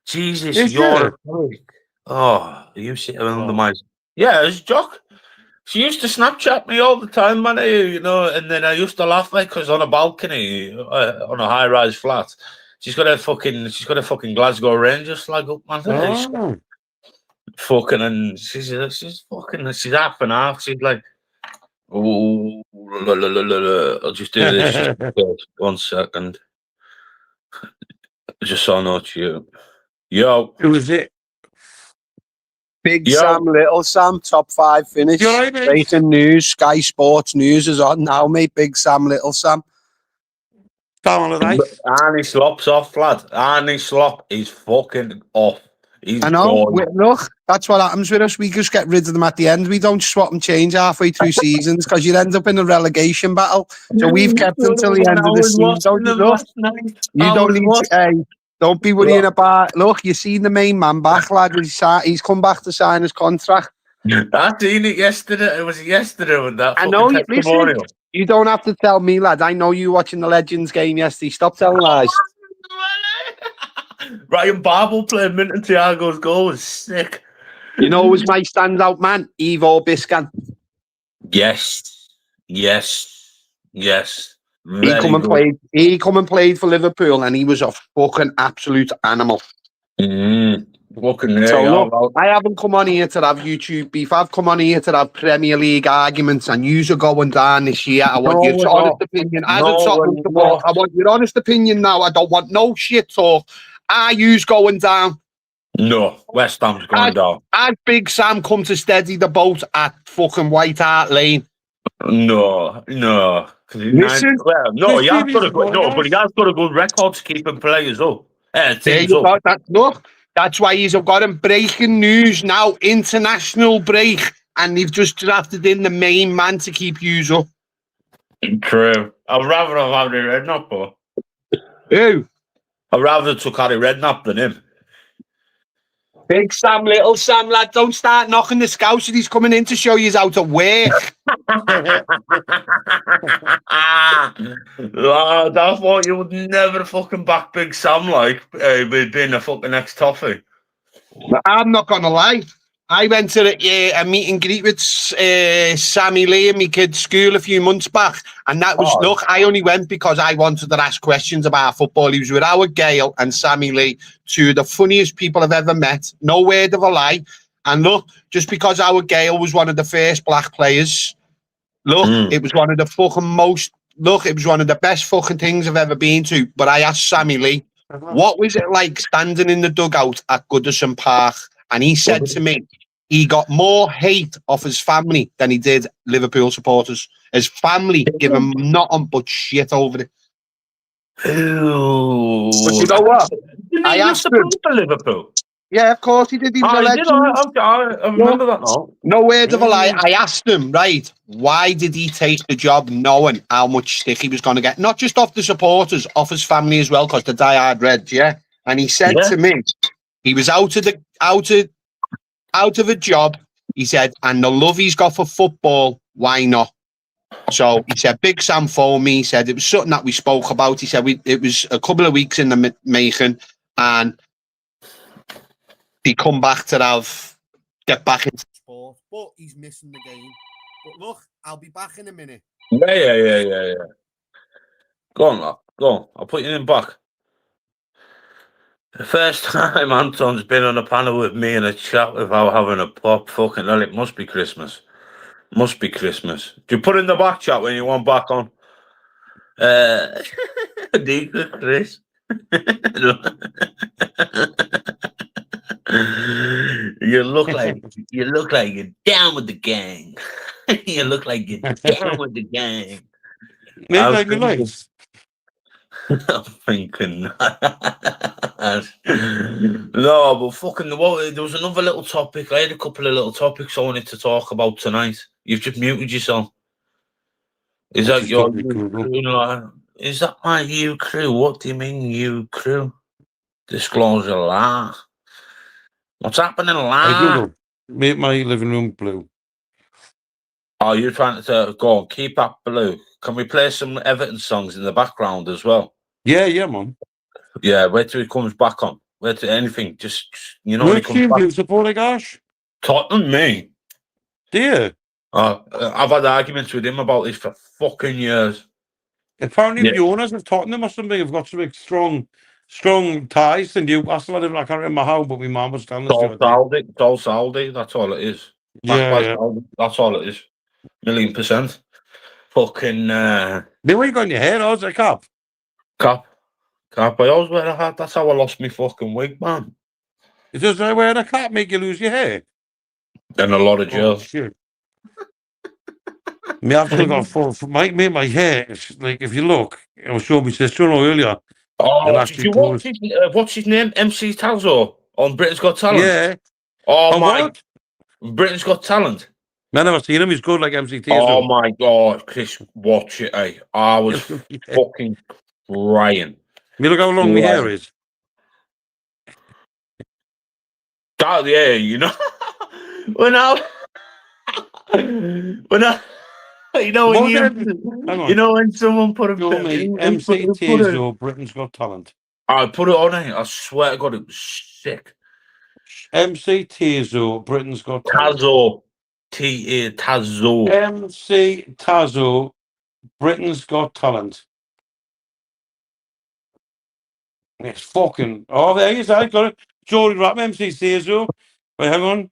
[SPEAKER 2] Jesus,
[SPEAKER 6] Is
[SPEAKER 2] you're
[SPEAKER 6] she?
[SPEAKER 2] a prick. Oh, you sit under
[SPEAKER 6] Oh.
[SPEAKER 2] my. Yeah, it's jock. She used to Snapchat me all the time, man. And then I used to laugh like because on a balcony, on a high-rise flat, she's got a fucking Glasgow Rangers flag up, man.
[SPEAKER 6] Oh.
[SPEAKER 2] Fucking, and she's half and half. She's like, oh, I'll just do this. Just 1 second. Just so I know it's you. Yo.
[SPEAKER 6] Who is it?
[SPEAKER 7] Big
[SPEAKER 2] Yo.
[SPEAKER 7] Sam, Little Sam, top 5 finish.
[SPEAKER 6] You all right, mate?
[SPEAKER 7] Breaking news, Sky Sports News is on now, mate. Big Sam, Little Sam.
[SPEAKER 6] Down on the ice.
[SPEAKER 2] Arnie Slop's off, lad. Arnie Slop is fucking off. He's
[SPEAKER 7] I know.
[SPEAKER 2] gone.
[SPEAKER 7] Look, that's what happens with us. We just get rid of them at the end. We don't swap and change halfway through seasons because you'd end up in a relegation battle. So we've kept until the end of the season. Don't you, look? You don't need to. Hey, don't be worrying about. Look, you seen the main man back, lad. He's come back to sign his contract.
[SPEAKER 2] I seen it yesterday. It was yesterday with that.
[SPEAKER 7] I know.
[SPEAKER 2] Listen,
[SPEAKER 7] Listen, you don't have to tell me, lad. I know you watching the Legends game yesterday. Stop telling lies.
[SPEAKER 2] Ryan Babel playing Minton Thiago's goal was sick.
[SPEAKER 7] You know who was my standout man? Ivo Biscan.
[SPEAKER 2] Yes.
[SPEAKER 7] He come and played for Liverpool, and he was a fucking absolute animal.
[SPEAKER 2] Fucking
[SPEAKER 7] So look, I haven't come on here to have YouTube beef. I've come on here to have Premier League arguments, and yous are going down this year. I want your honest opinion. As a Tottenham supporter, I want your honest opinion now. I don't want no shit talk. Are yous going down?
[SPEAKER 2] No, West Ham's going down.
[SPEAKER 7] Has Big Sam come to steady the boat at fucking White Hart Lane?
[SPEAKER 2] No.
[SPEAKER 7] Listen,
[SPEAKER 2] but he has got a good record to keep players up.
[SPEAKER 7] There you go. Look, that's why he's got him. Breaking news now, international break, and they've just drafted in the main man to keep yous up.
[SPEAKER 2] True. I'd rather have Harry Redknapp, though.
[SPEAKER 7] Who?
[SPEAKER 2] I'd rather took Harry Redknapp than him.
[SPEAKER 7] Big Sam, little Sam, lad, don't start knocking the scouts. He's coming in to show you how to work.
[SPEAKER 2] Lad, I thought you would never fucking back Big Sam like with being a fucking ex-toffee.
[SPEAKER 7] I'm not going to lie. I went to a meet and greet with Sammy Lee in my kid's school a few months back. And that was, look, I only went because I wanted to ask questions about football. He was with Howard Gale and Sammy Lee, two of the funniest people I've ever met. No word of a lie. And look, just because Howard Gale was one of the first black players, look, it was one of the fucking most, look, it was one of the best fucking things I've ever been to. But I asked Sammy Lee, what was it like standing in the dugout at Goodison Park? And he said to me, he got more hate off his family than he did Liverpool supporters. His family give him nothing but shit over it.
[SPEAKER 2] Ooh.
[SPEAKER 7] But you know what?
[SPEAKER 2] Didn't
[SPEAKER 7] I
[SPEAKER 2] he
[SPEAKER 7] asked
[SPEAKER 2] used to
[SPEAKER 7] him.
[SPEAKER 2] play for Liverpool?
[SPEAKER 7] Yeah, of course he did. He was a legend.
[SPEAKER 2] I remember that now.
[SPEAKER 7] No word of a lie. I asked him, right, why did he take the job knowing how much stick he was going to get? Not just off the supporters, off his family as well, because the diehard Reds, yeah? And he said to me, he was out of a job, he said, and the love he's got for football, why not? So he said, Big Sam phoned me. He said it was something that we spoke about. He said it was a couple of weeks in the making, and he come back to get back into sport. But he's missing the game. But look, I'll be back in a minute.
[SPEAKER 2] Yeah. Go on, lad. Go on. I'll put you in back. The first time Anton's been on a panel with me in a chat without having a pop, fucking hell, it must be Christmas. Must be Christmas. Do you put in the back chat when you want back on? Deacon Chris. You look like you're down with the gang. You look like you're down with the gang.
[SPEAKER 6] Like me life.
[SPEAKER 2] I'm thinking no, but fucking there was another little topic. I had a couple of little topics I wanted to talk about tonight. You've just muted yourself. Is that your crew? Is that my you crew? What do you mean you crew? Disclosure la. What's happening la?
[SPEAKER 6] I do know. Make my living room blue.
[SPEAKER 2] Oh, you're trying to go on, keep that blue. Can we play some Everton songs in the background as well?
[SPEAKER 6] Yeah, man.
[SPEAKER 2] Yeah, wait till he comes back on. Wait till anything, just you know.
[SPEAKER 6] Which team do you support, gosh?
[SPEAKER 2] Tottenham, me.
[SPEAKER 6] Do you?
[SPEAKER 2] I've had arguments with him about this for fucking years.
[SPEAKER 6] Apparently, the owners of Tottenham or something have got some strong ties to Newcastle. I can't remember how, but my mum was telling us the other day.
[SPEAKER 2] Saudi, that's all it is.
[SPEAKER 6] Yeah.
[SPEAKER 2] That's all it is. 1,000,000%. Fucking.
[SPEAKER 6] Then what you got in your hair? How's a cap?
[SPEAKER 2] Cap. I always wear a hat. That's how I lost my fucking wig, man.
[SPEAKER 6] Does wearing a cap make you lose your hair?
[SPEAKER 2] And a lot of gels.
[SPEAKER 6] Shit. I've still got my hair. Like if you look, I was showing my sister earlier.
[SPEAKER 2] Oh, did you watch what's his name? MC Tazo on Britain's Got Talent.
[SPEAKER 6] Yeah.
[SPEAKER 2] Oh my! What? Britain's Got Talent.
[SPEAKER 6] Man, I've never seen him. He's good like MC Tazo.
[SPEAKER 2] Oh my God, Chris, watch it! I was fucking crying.
[SPEAKER 6] You look how long my hair is.
[SPEAKER 2] That, yeah, you know, when someone put a
[SPEAKER 6] MC Tazo, Britain's Got Talent.
[SPEAKER 2] I put it on it. I swear to God, it was sick.
[SPEAKER 6] MC Tazo, Britain's Got Talent.
[SPEAKER 2] Tazo. Tazo.
[SPEAKER 6] MC Tazo, Britain's Got Talent. It's fucking. Oh, there you I got it. Jory Rap, MC Tazo. Wait, hang on.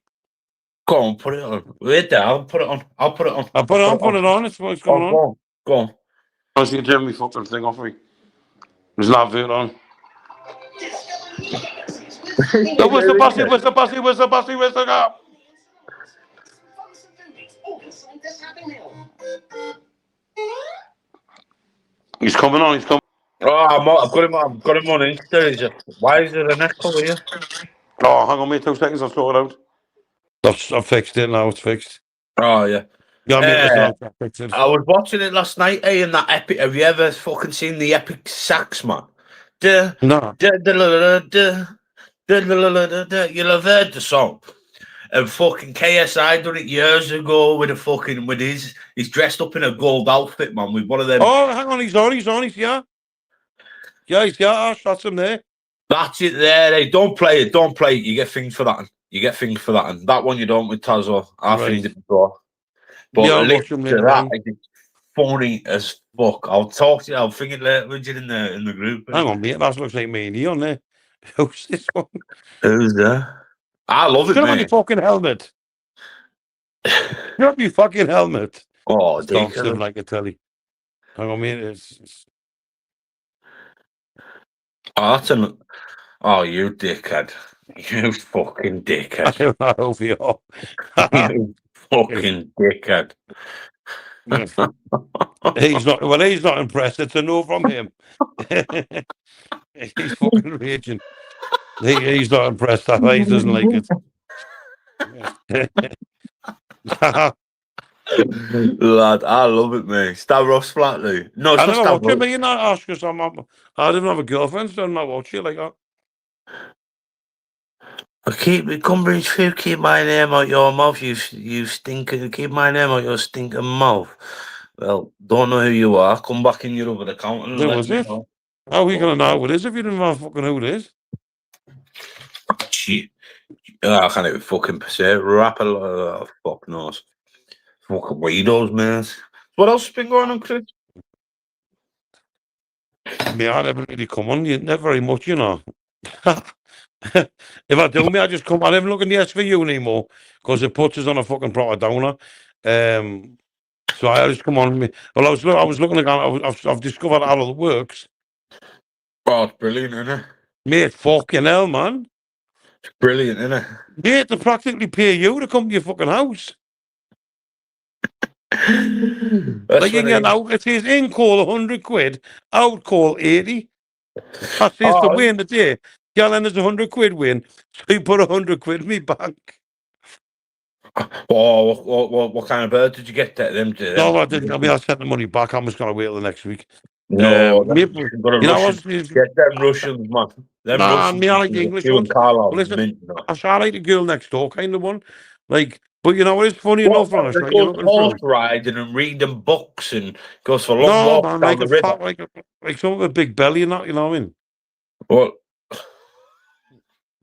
[SPEAKER 2] Go on, put it on. Wait there, I'll put it on.
[SPEAKER 6] I'll put it on. It's what's going on.
[SPEAKER 2] Go on.
[SPEAKER 6] I was going to turn my fucking thing off me. There's not it on. Where's the gap? He's coming on.
[SPEAKER 2] Oh, I've got him on Insta. Why is there an echo here?
[SPEAKER 6] Oh, hang on, mate. 2 seconds. I'll sort it out. I've fixed it now. It's fixed.
[SPEAKER 2] Oh yeah.
[SPEAKER 6] I
[SPEAKER 2] was watching it last night. In that epic. Have you ever fucking seen the epic sax, man?
[SPEAKER 6] No.
[SPEAKER 2] You'll have heard the song. And fucking KSI done it years ago with he's dressed up in a gold outfit, man, with one of them.
[SPEAKER 6] Oh, hang on, he's on, yeah. Yeah, Ash, that's him there.
[SPEAKER 2] That's it there. Hey, don't play it. You get things for that. And that one you don't with Tazo. I
[SPEAKER 6] Right.
[SPEAKER 2] think it before. But
[SPEAKER 6] Yeah, I'll
[SPEAKER 2] listen
[SPEAKER 6] watch him
[SPEAKER 2] to
[SPEAKER 6] later
[SPEAKER 2] that.
[SPEAKER 6] on.
[SPEAKER 2] It's funny as fuck. I'll talk to you. I'll think it later with you in the group.
[SPEAKER 6] Hang on, mate, that looks like me and you on there. Who's this one?
[SPEAKER 2] Who's there? I love it,
[SPEAKER 6] Shut up on
[SPEAKER 2] mate.
[SPEAKER 6] your fucking helmet. Shut up your fucking helmet.
[SPEAKER 2] Oh,
[SPEAKER 6] Stalks him
[SPEAKER 2] Deacon.
[SPEAKER 6] like a telly. Hang on, mate. It's...
[SPEAKER 2] Oh, that's an. Oh, you dickhead. You fucking dickhead.
[SPEAKER 6] I don't know who you are.
[SPEAKER 2] You fucking dickhead.
[SPEAKER 6] He's not impressed. It's a no from him. He's fucking raging. He's not impressed. He doesn't like it.
[SPEAKER 2] Lad, I love it, mate. Stavros Flatley. No, it's
[SPEAKER 6] I
[SPEAKER 2] not
[SPEAKER 6] never watch it,
[SPEAKER 2] Stavros.
[SPEAKER 6] but you're not ask because I didn't have a girlfriend, so I'm not watching it like that.
[SPEAKER 2] Keep my name out your mouth, you stinker. Keep my name out your stinking mouth. Well, don't know who you are. Come back in your other account and
[SPEAKER 6] There
[SPEAKER 2] let
[SPEAKER 6] was
[SPEAKER 2] me
[SPEAKER 6] it.
[SPEAKER 2] know.
[SPEAKER 6] How are you going to know who it is if you didn't know fucking who it is?
[SPEAKER 2] Shit. I can't even fucking say it. Rapper, fuck knows. Fucking weirdos, man. What else has been going on, Chris?
[SPEAKER 6] Me, I never really come on. Not very much, you know. If I do, I just come. I never look in the SVU anymore because it puts us on a fucking proper downer. So I just come on. Well, I was looking again. I've discovered how it works.
[SPEAKER 2] Oh, it's brilliant, isn't it?
[SPEAKER 6] Mate, fucking hell, man.
[SPEAKER 2] It's brilliant, isn't it?
[SPEAKER 6] Mate, they practically pay you to come to your fucking house. Like you get out, it says in call 100 quid, out call 80. That says the win the day. Yelling there's 100 quid win, so you put 100 quid in me bank.
[SPEAKER 2] Oh, what kind of bird did you get that them to?
[SPEAKER 6] No, I didn't. I mean, I sent the money back. I'm just going to wait till the next week.
[SPEAKER 2] No,
[SPEAKER 6] Maybe, you know what?
[SPEAKER 2] Get them Russians, man. Them
[SPEAKER 6] Nah,
[SPEAKER 2] Russians.
[SPEAKER 6] me, I like the English
[SPEAKER 2] You
[SPEAKER 6] ones.
[SPEAKER 2] and Carl
[SPEAKER 6] But listen,
[SPEAKER 2] mint, you know.
[SPEAKER 6] I like the girl next door kind of one. Like, but you know what? It's funny enough,
[SPEAKER 2] What,
[SPEAKER 6] Ranish,
[SPEAKER 2] they
[SPEAKER 6] right? You're
[SPEAKER 2] go
[SPEAKER 6] looking
[SPEAKER 2] horse
[SPEAKER 6] through.
[SPEAKER 2] riding and reading books and goes for long
[SPEAKER 6] No,
[SPEAKER 2] walks
[SPEAKER 6] man,
[SPEAKER 2] down
[SPEAKER 6] like
[SPEAKER 2] the
[SPEAKER 6] a
[SPEAKER 2] river.
[SPEAKER 6] fat, like some with a big belly and that, you know what I mean?
[SPEAKER 2] What?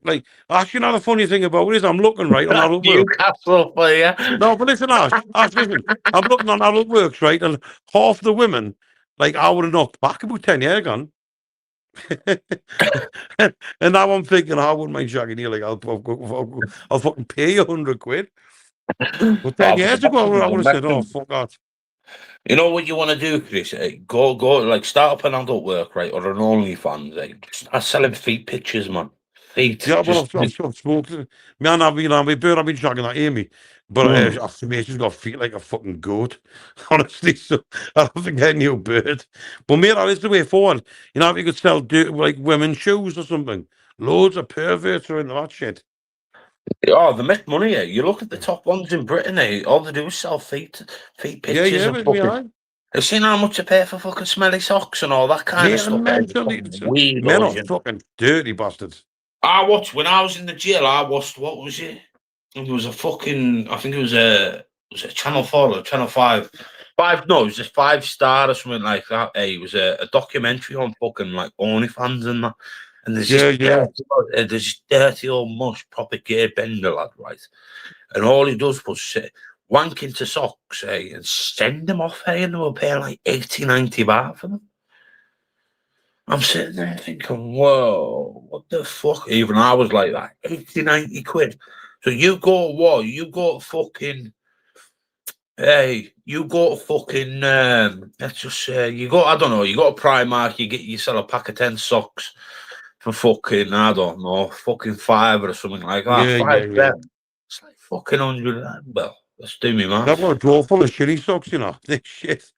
[SPEAKER 6] Like, actually, another funny thing about it is I'm looking right on how it works.
[SPEAKER 2] Newcastle for you.
[SPEAKER 6] No, but listen, Ash, listen, I'm looking on how it works, right? And half the women, like, I would have knocked back about 10 years ago. And now I'm thinking, I wouldn't mind shagging you. Like, I'll fucking pay you 100 quid. But 10 years ago, I would have said, oh, fuck that.
[SPEAKER 2] You know what you want to do, Chris? Go, like, start up an adult work, right? Or an OnlyFans, start selling feet pictures, man. Feet.
[SPEAKER 6] Yeah, well, I've spoken. Man, I've been shagging that Amy. But after me, she's got feet like a fucking goat. Honestly, so I don't think any new bird. But mate, that is the way forward. You know, if you could sell like women's shoes or something, loads of perverts are into that shit.
[SPEAKER 2] Oh, they make money here. You look at the top ones in Britain, all they do is sell feet pictures.
[SPEAKER 6] Yeah,
[SPEAKER 2] and
[SPEAKER 6] but
[SPEAKER 2] fucking, I've seen how much they pay for fucking smelly socks and all that kind of stuff.
[SPEAKER 6] Men are fucking dirty bastards.
[SPEAKER 2] When I was in the jail, I watched, what was it? It was a fucking, I think it was a Channel 4 or Channel 5. No, it was a 5-star or something like that. It was a documentary on fucking like OnlyFans and that. And there's this dirty old mush, proper gay bender lad, right? And all he does was wank into socks, and send them off, and they were paying like 80, 90 baht for them. I'm sitting there thinking, whoa, what the fuck? Even I was like that, 80, 90 quid. So you go to war, you go to fucking, let's just say, you go to Primark, you get yourself a pack of 10 socks for fucking, I don't know, fucking $5 or something like that.
[SPEAKER 6] Yeah.
[SPEAKER 2] It's like fucking 100. Well, let's do me, man.
[SPEAKER 6] I've got a drawer full of shitty socks, you know. This shit.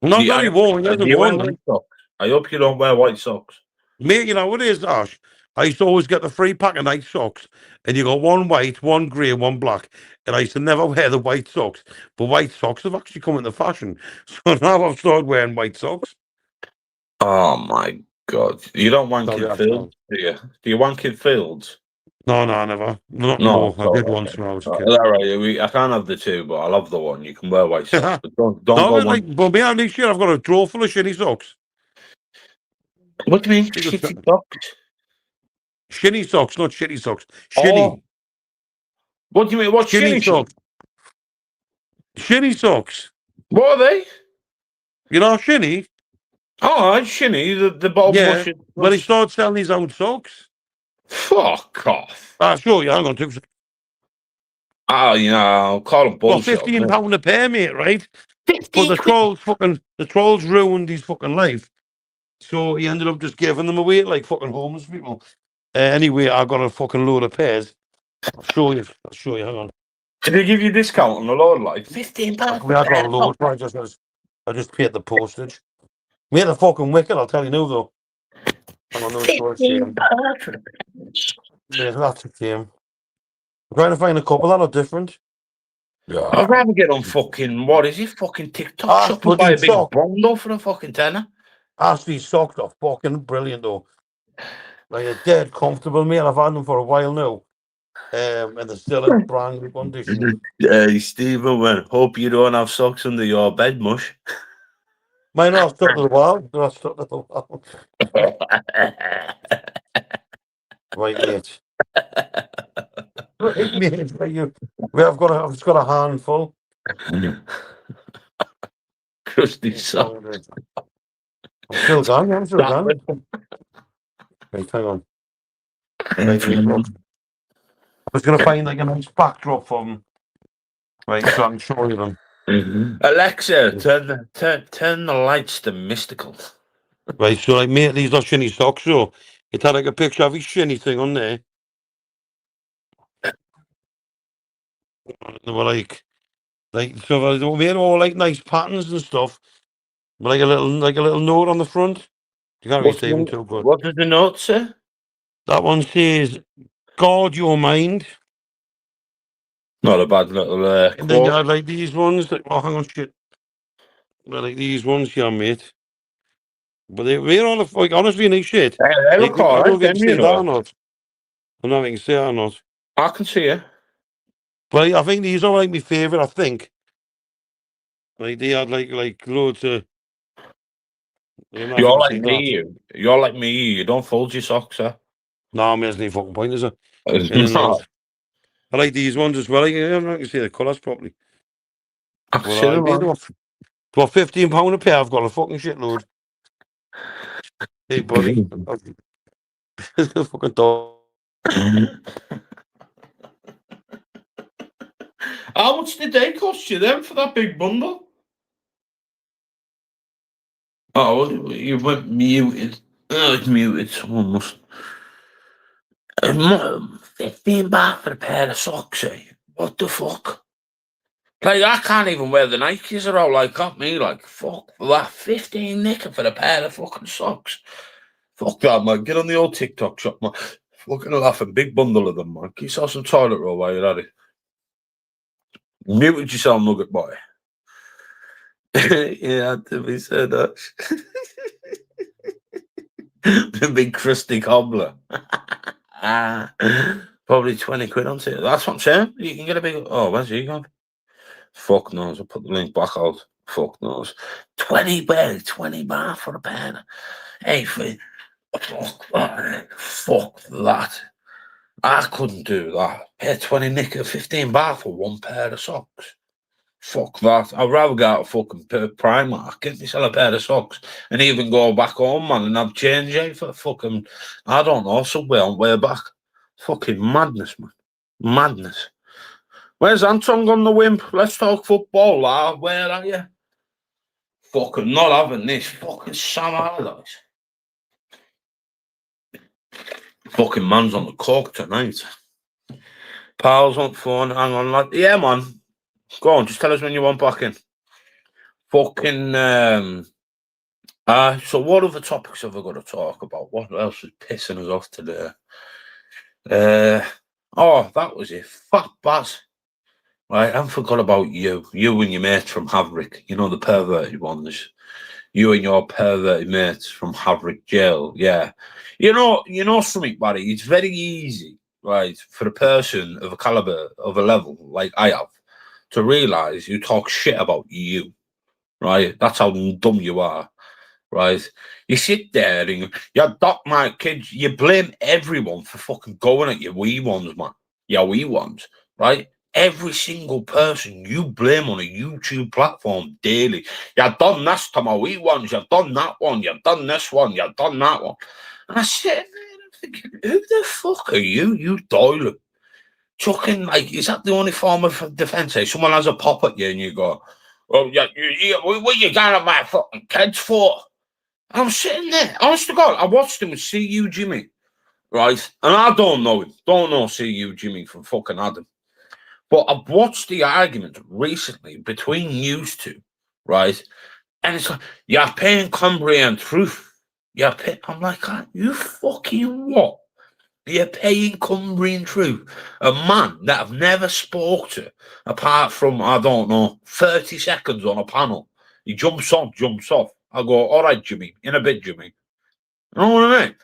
[SPEAKER 6] Not very warm.
[SPEAKER 2] I hope you don't wear white socks.
[SPEAKER 6] Mate, you know what it is, Ash? I used to always get the free pack of nice socks, and you got one white, one grey, and one black. And I used to never wear the white socks. But white socks have actually come into fashion. So now I've started wearing white socks.
[SPEAKER 2] Oh my God, you don't wank
[SPEAKER 6] Sorry,
[SPEAKER 2] in
[SPEAKER 6] that's
[SPEAKER 2] fields,
[SPEAKER 6] wrong.
[SPEAKER 2] do you? Do you wank in fields?
[SPEAKER 6] No, never. Not
[SPEAKER 2] No,
[SPEAKER 6] anymore.
[SPEAKER 2] it's
[SPEAKER 6] I did
[SPEAKER 2] all
[SPEAKER 6] once
[SPEAKER 2] right.
[SPEAKER 6] when I was a
[SPEAKER 2] All
[SPEAKER 6] kid.
[SPEAKER 2] right, I can't have the two, but I love the one. You can wear white socks, but don't
[SPEAKER 6] No,
[SPEAKER 2] go
[SPEAKER 6] but
[SPEAKER 2] one.
[SPEAKER 6] but me, at least I've got a drawer full of shitty socks.
[SPEAKER 2] What do you mean,
[SPEAKER 6] Think of
[SPEAKER 2] shitty socks?
[SPEAKER 6] Shinny socks, not shitty socks. Shinny.
[SPEAKER 2] Oh, what do you mean? What's
[SPEAKER 6] Shinny
[SPEAKER 2] shinny socks?
[SPEAKER 6] socks. Shinny socks.
[SPEAKER 2] What are they?
[SPEAKER 6] You know shinny?
[SPEAKER 2] Oh, shinny, the bottom
[SPEAKER 6] Yeah.
[SPEAKER 2] washing.
[SPEAKER 6] When he started selling his own socks.
[SPEAKER 2] Fuck off.
[SPEAKER 6] I'll show you. Hang on. 2 seconds.
[SPEAKER 2] Oh, I'll call them
[SPEAKER 6] Well,
[SPEAKER 2] bullshit.
[SPEAKER 6] £15 a pair, mate, right? But
[SPEAKER 2] 15 quid.
[SPEAKER 6] the trolls ruined his fucking life. So he ended up just giving them away like fucking homeless people. Anyway, I got a fucking load of pairs. I'll show you. Hang on.
[SPEAKER 2] Did they give you a discount on the load? Like £15
[SPEAKER 6] I
[SPEAKER 2] for
[SPEAKER 6] got a load. Right, I just paid the postage. Made a fucking wicked, I'll tell you now, though. Hang on, no, it's a shame.
[SPEAKER 2] £15 for the
[SPEAKER 6] Yeah, that's a shame. I'm trying to find a couple that are different. Yeah.
[SPEAKER 2] I'd rather get on fucking, what is it, fucking TikTok shop and buy
[SPEAKER 6] bloody
[SPEAKER 2] a big
[SPEAKER 6] sock.
[SPEAKER 2] bundle for a fucking tenner.
[SPEAKER 6] These socks are fucking brilliant, though. Like, they're dead comfortable, mate. I've had them for a while now. And they're still in brand new condition.
[SPEAKER 2] Stephen went, hope you don't have socks under your bed, mush.
[SPEAKER 6] Mine are stuck to the wall. They're stuck to the wall. Right, mate. Right, mate. I've just got a handful.
[SPEAKER 2] Crusty sock.
[SPEAKER 6] I'm still gone. Right, hang on. Right, I was going to find like a nice backdrop for them. Right, so I can show you them.
[SPEAKER 2] Alexa, turn the lights to mystical.
[SPEAKER 6] Right, so like, mate, these are shinny socks. So it had like a picture of his shinny thing on there. They were like so they made all like nice patterns and stuff. But like a little note on the front. You can't really see them too good.
[SPEAKER 2] What does the note say?
[SPEAKER 6] That one says, "Guard your mind."
[SPEAKER 2] Not a bad little
[SPEAKER 6] And then you
[SPEAKER 2] quote.
[SPEAKER 6] had like these ones. Like, oh, hang on, shit. Like these ones here, mate. But they're all like honestly nice shit.
[SPEAKER 2] Hey, they
[SPEAKER 6] Like,
[SPEAKER 2] look all
[SPEAKER 6] I don't
[SPEAKER 2] right,
[SPEAKER 6] know if you
[SPEAKER 2] then,
[SPEAKER 6] can see that or not. I don't know if you can see that or not.
[SPEAKER 2] I can see it.
[SPEAKER 6] But I think these are like my favourite, I think. Like they had like loads of. I don't know if you
[SPEAKER 2] You're
[SPEAKER 6] can
[SPEAKER 2] like
[SPEAKER 6] see
[SPEAKER 2] me,
[SPEAKER 6] that.
[SPEAKER 2] you. You're like me, you don't fold your socks, huh?
[SPEAKER 6] No, I mean, there's no fucking point, is there?
[SPEAKER 2] No.
[SPEAKER 6] I like these ones as well. I don't know if you can see the colours properly.
[SPEAKER 2] I can
[SPEAKER 6] But
[SPEAKER 2] see
[SPEAKER 6] I
[SPEAKER 2] them,
[SPEAKER 6] made
[SPEAKER 2] man.
[SPEAKER 6] them for £15 a pair. I've got a fucking shitload. Hey, buddy. Fucking dog.
[SPEAKER 2] How much did they cost you then for that big bundle? Oh, you went muted. Oh, it's muted. Someone must. 15 baht for a pair of socks, eh? What the fuck? Like, I can't even wear the Nikes are all like, got me, like, fuck that. 15 nicker for a pair of fucking socks. Fuck that, man. Get on the old TikTok shop, man. Fucking laughing. Big bundle of them, man. Can you sell some toilet roll while you're at it? Muted yourself, nugget boy. Yeah, to be said that. The big crusty cobbler. Probably 20 quid on it. That's what I'm saying. You can get a big. Oh, where's he gone? Fuck knows. I'll put the link back out. Fuck knows. 20 baht for a pair. Hey, fuck that. I couldn't do that. Pay 20 nicker, 15 baht for one pair of socks. Fuck that. I'd rather go out of fucking Primark, get myself a pair of socks, and even go back home, man, and have change for fucking, I don't know, Subway on way back. Fucking madness, man. Madness. Where's Anton on the wimp? Let's talk football, lad. Where are you? Fucking not having this. Fucking Sam Allardyce. Fucking man's on the coke tonight. Pals on phone. Hang on, lad. Yeah, man. Go on, just tell us when you want back in. Fucking, so what other topics have I got to talk about? What else is pissing us off today? That was it. Fat Baz. Right, I forgot about you. You and your mate from Havrick. You know, the perverted ones. You and your perverted mates from Haverick Jail. Yeah. You know something, Barry? It's very easy, right, for a person of a caliber, of a level like I have, to realise you talk shit about you, right? That's how dumb you are, right? You sit there and you dock my kids, you blame everyone for fucking going at your wee ones, man. Your wee ones, right? Every single person you blame on a YouTube platform daily. You've done this to my wee ones, you've done that one, you've done this one, you've done that one. And I sit there and I'm thinking, who the fuck are you Doyle? Chucking, like, is that the only form of defence? Hey, someone has a pop at you and you go, well, what you got at my fucking kids for? I'm sitting there, honest to God, I watched him with CU Jimmy, right? And I don't know him, don't know CU Jimmy from fucking Adam. But I've watched the argument recently between you two, right? And it's like, you're paying Cumbrian truth. I'm like, you fucking what? You're paying Cumbrian truth. A man that I've never spoke to, apart from, I don't know, 30 seconds on a panel. He jumps on, jumps off. I go, all right, Jimmy, in a bit, Jimmy. You know what I mean?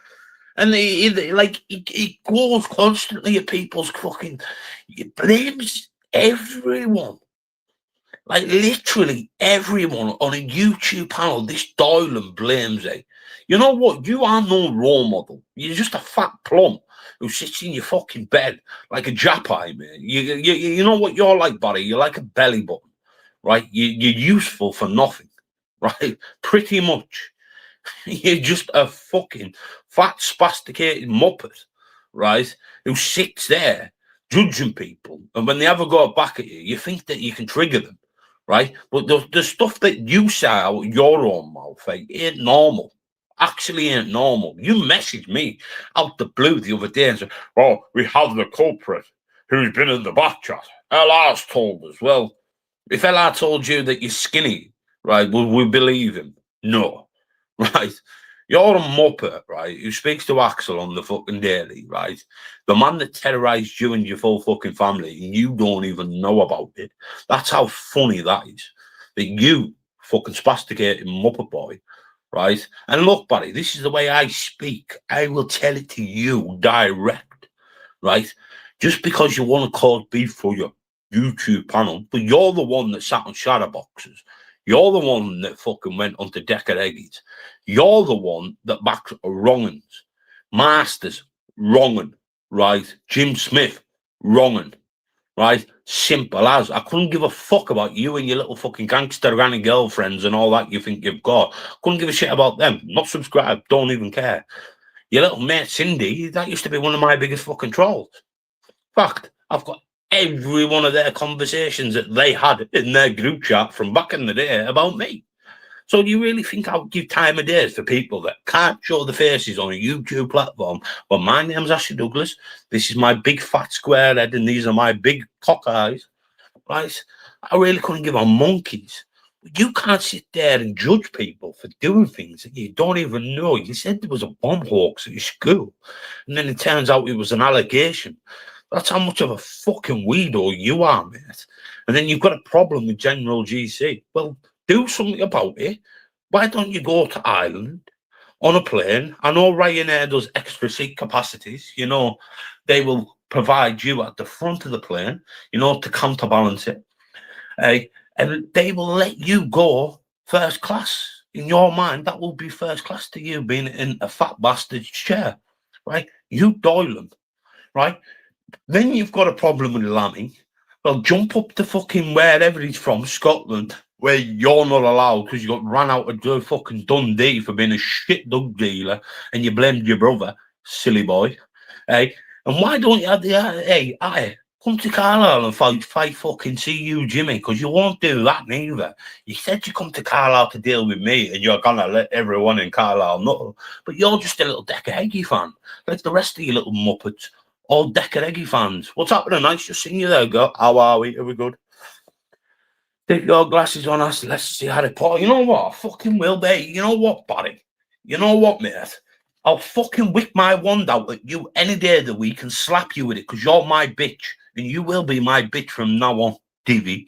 [SPEAKER 2] And he goes constantly at people's fucking, he blames everyone. Like literally everyone on a YouTube panel, this Doylan blames it. You know what? You are no role model. You're just a fat plum who sits in your fucking bed like a japai, man. You know what you're like, buddy? You're like a belly button, right? You're useful for nothing, right? Pretty much. You're just a fucking fat, spasticated muppet, right? Who sits there judging people. And when they ever go back at you, you think that you can trigger them, right? But the stuff that you say out your own mouth, ain't normal. Actually ain't normal. You messaged me out the blue the other day and said, oh, we have the culprit who's been in the back chat. LR's told us. Well, if LR told you that you're skinny, right, would we believe him? No. Right? You're a muppet, right, who speaks to Axel on the fucking daily, right? The man that terrorised you and your full fucking family, and you don't even know about it. That's how funny that is. That you, fucking spasticated muppet boy, right? And look, buddy, this is the way I speak. I will tell it to you direct, right? Just because you want to cause beef for your YouTube panel, but you're the one that sat on shadow boxes. You're the one that fucking went onto Decker Eggies. You're the one that backs wrong'uns. Masters, wrong'un, right? Jim Smith, wrong'un, right? Simple as. I couldn't give a fuck about you and your little fucking gangster granny girlfriends and all that you think you've got. Couldn't give a shit about them. Not subscribed, don't even care. Your little mate Cindy, that used to be one of my biggest fucking trolls. Fact, I've got every one of their conversations that they had in their group chat from back in the day about me. So do you really think I would give time of days for people that can't show the faces on a YouTube platform? Well, my name's Ashley Douglas. This is my big fat square head and these are my big cock eyes, right? I really couldn't give a monkeys. You can't sit there and judge people for doing things that you don't even know. You said there was a bomb hoax at your school, and then it turns out it was an allegation. That's how much of a fucking weirdo you are, mate. And then you've got a problem with General GC. Well, do something about it. Why don't you go to Ireland on a plane? I know Ryanair does extra seat capacities. You know, they will provide you at the front of the plane, you know, to counterbalance it. And they will let you go first class. In your mind, that will be first class to you, being in a fat bastard's chair, right? You Doylan, right? Then you've got a problem with Lammy. Well, jump up to fucking wherever he's from, Scotland, where you're not allowed because you got ran out of fucking Dundee for being a shit drug dealer and you blamed your brother, silly boy. Hey, and why don't you have the come to Carlisle and fight fucking CU Jimmy, because you won't do that neither. You said you come to Carlisle to deal with me and you're gonna let everyone in Carlisle know, but you're just a little Decker Eggy fan, like the rest of you little muppets. All Decker Eggy fans. What's happening? Nice to see you there, go. How are we? Are we good? Take your glasses on us. Let's see Harry Potter. You know what? I fucking will be. You know what, Barry? You know what, mate? I'll fucking whip my wand out at you any day of the week and slap you with it because you're my bitch. And you will be my bitch from now on, Divvy.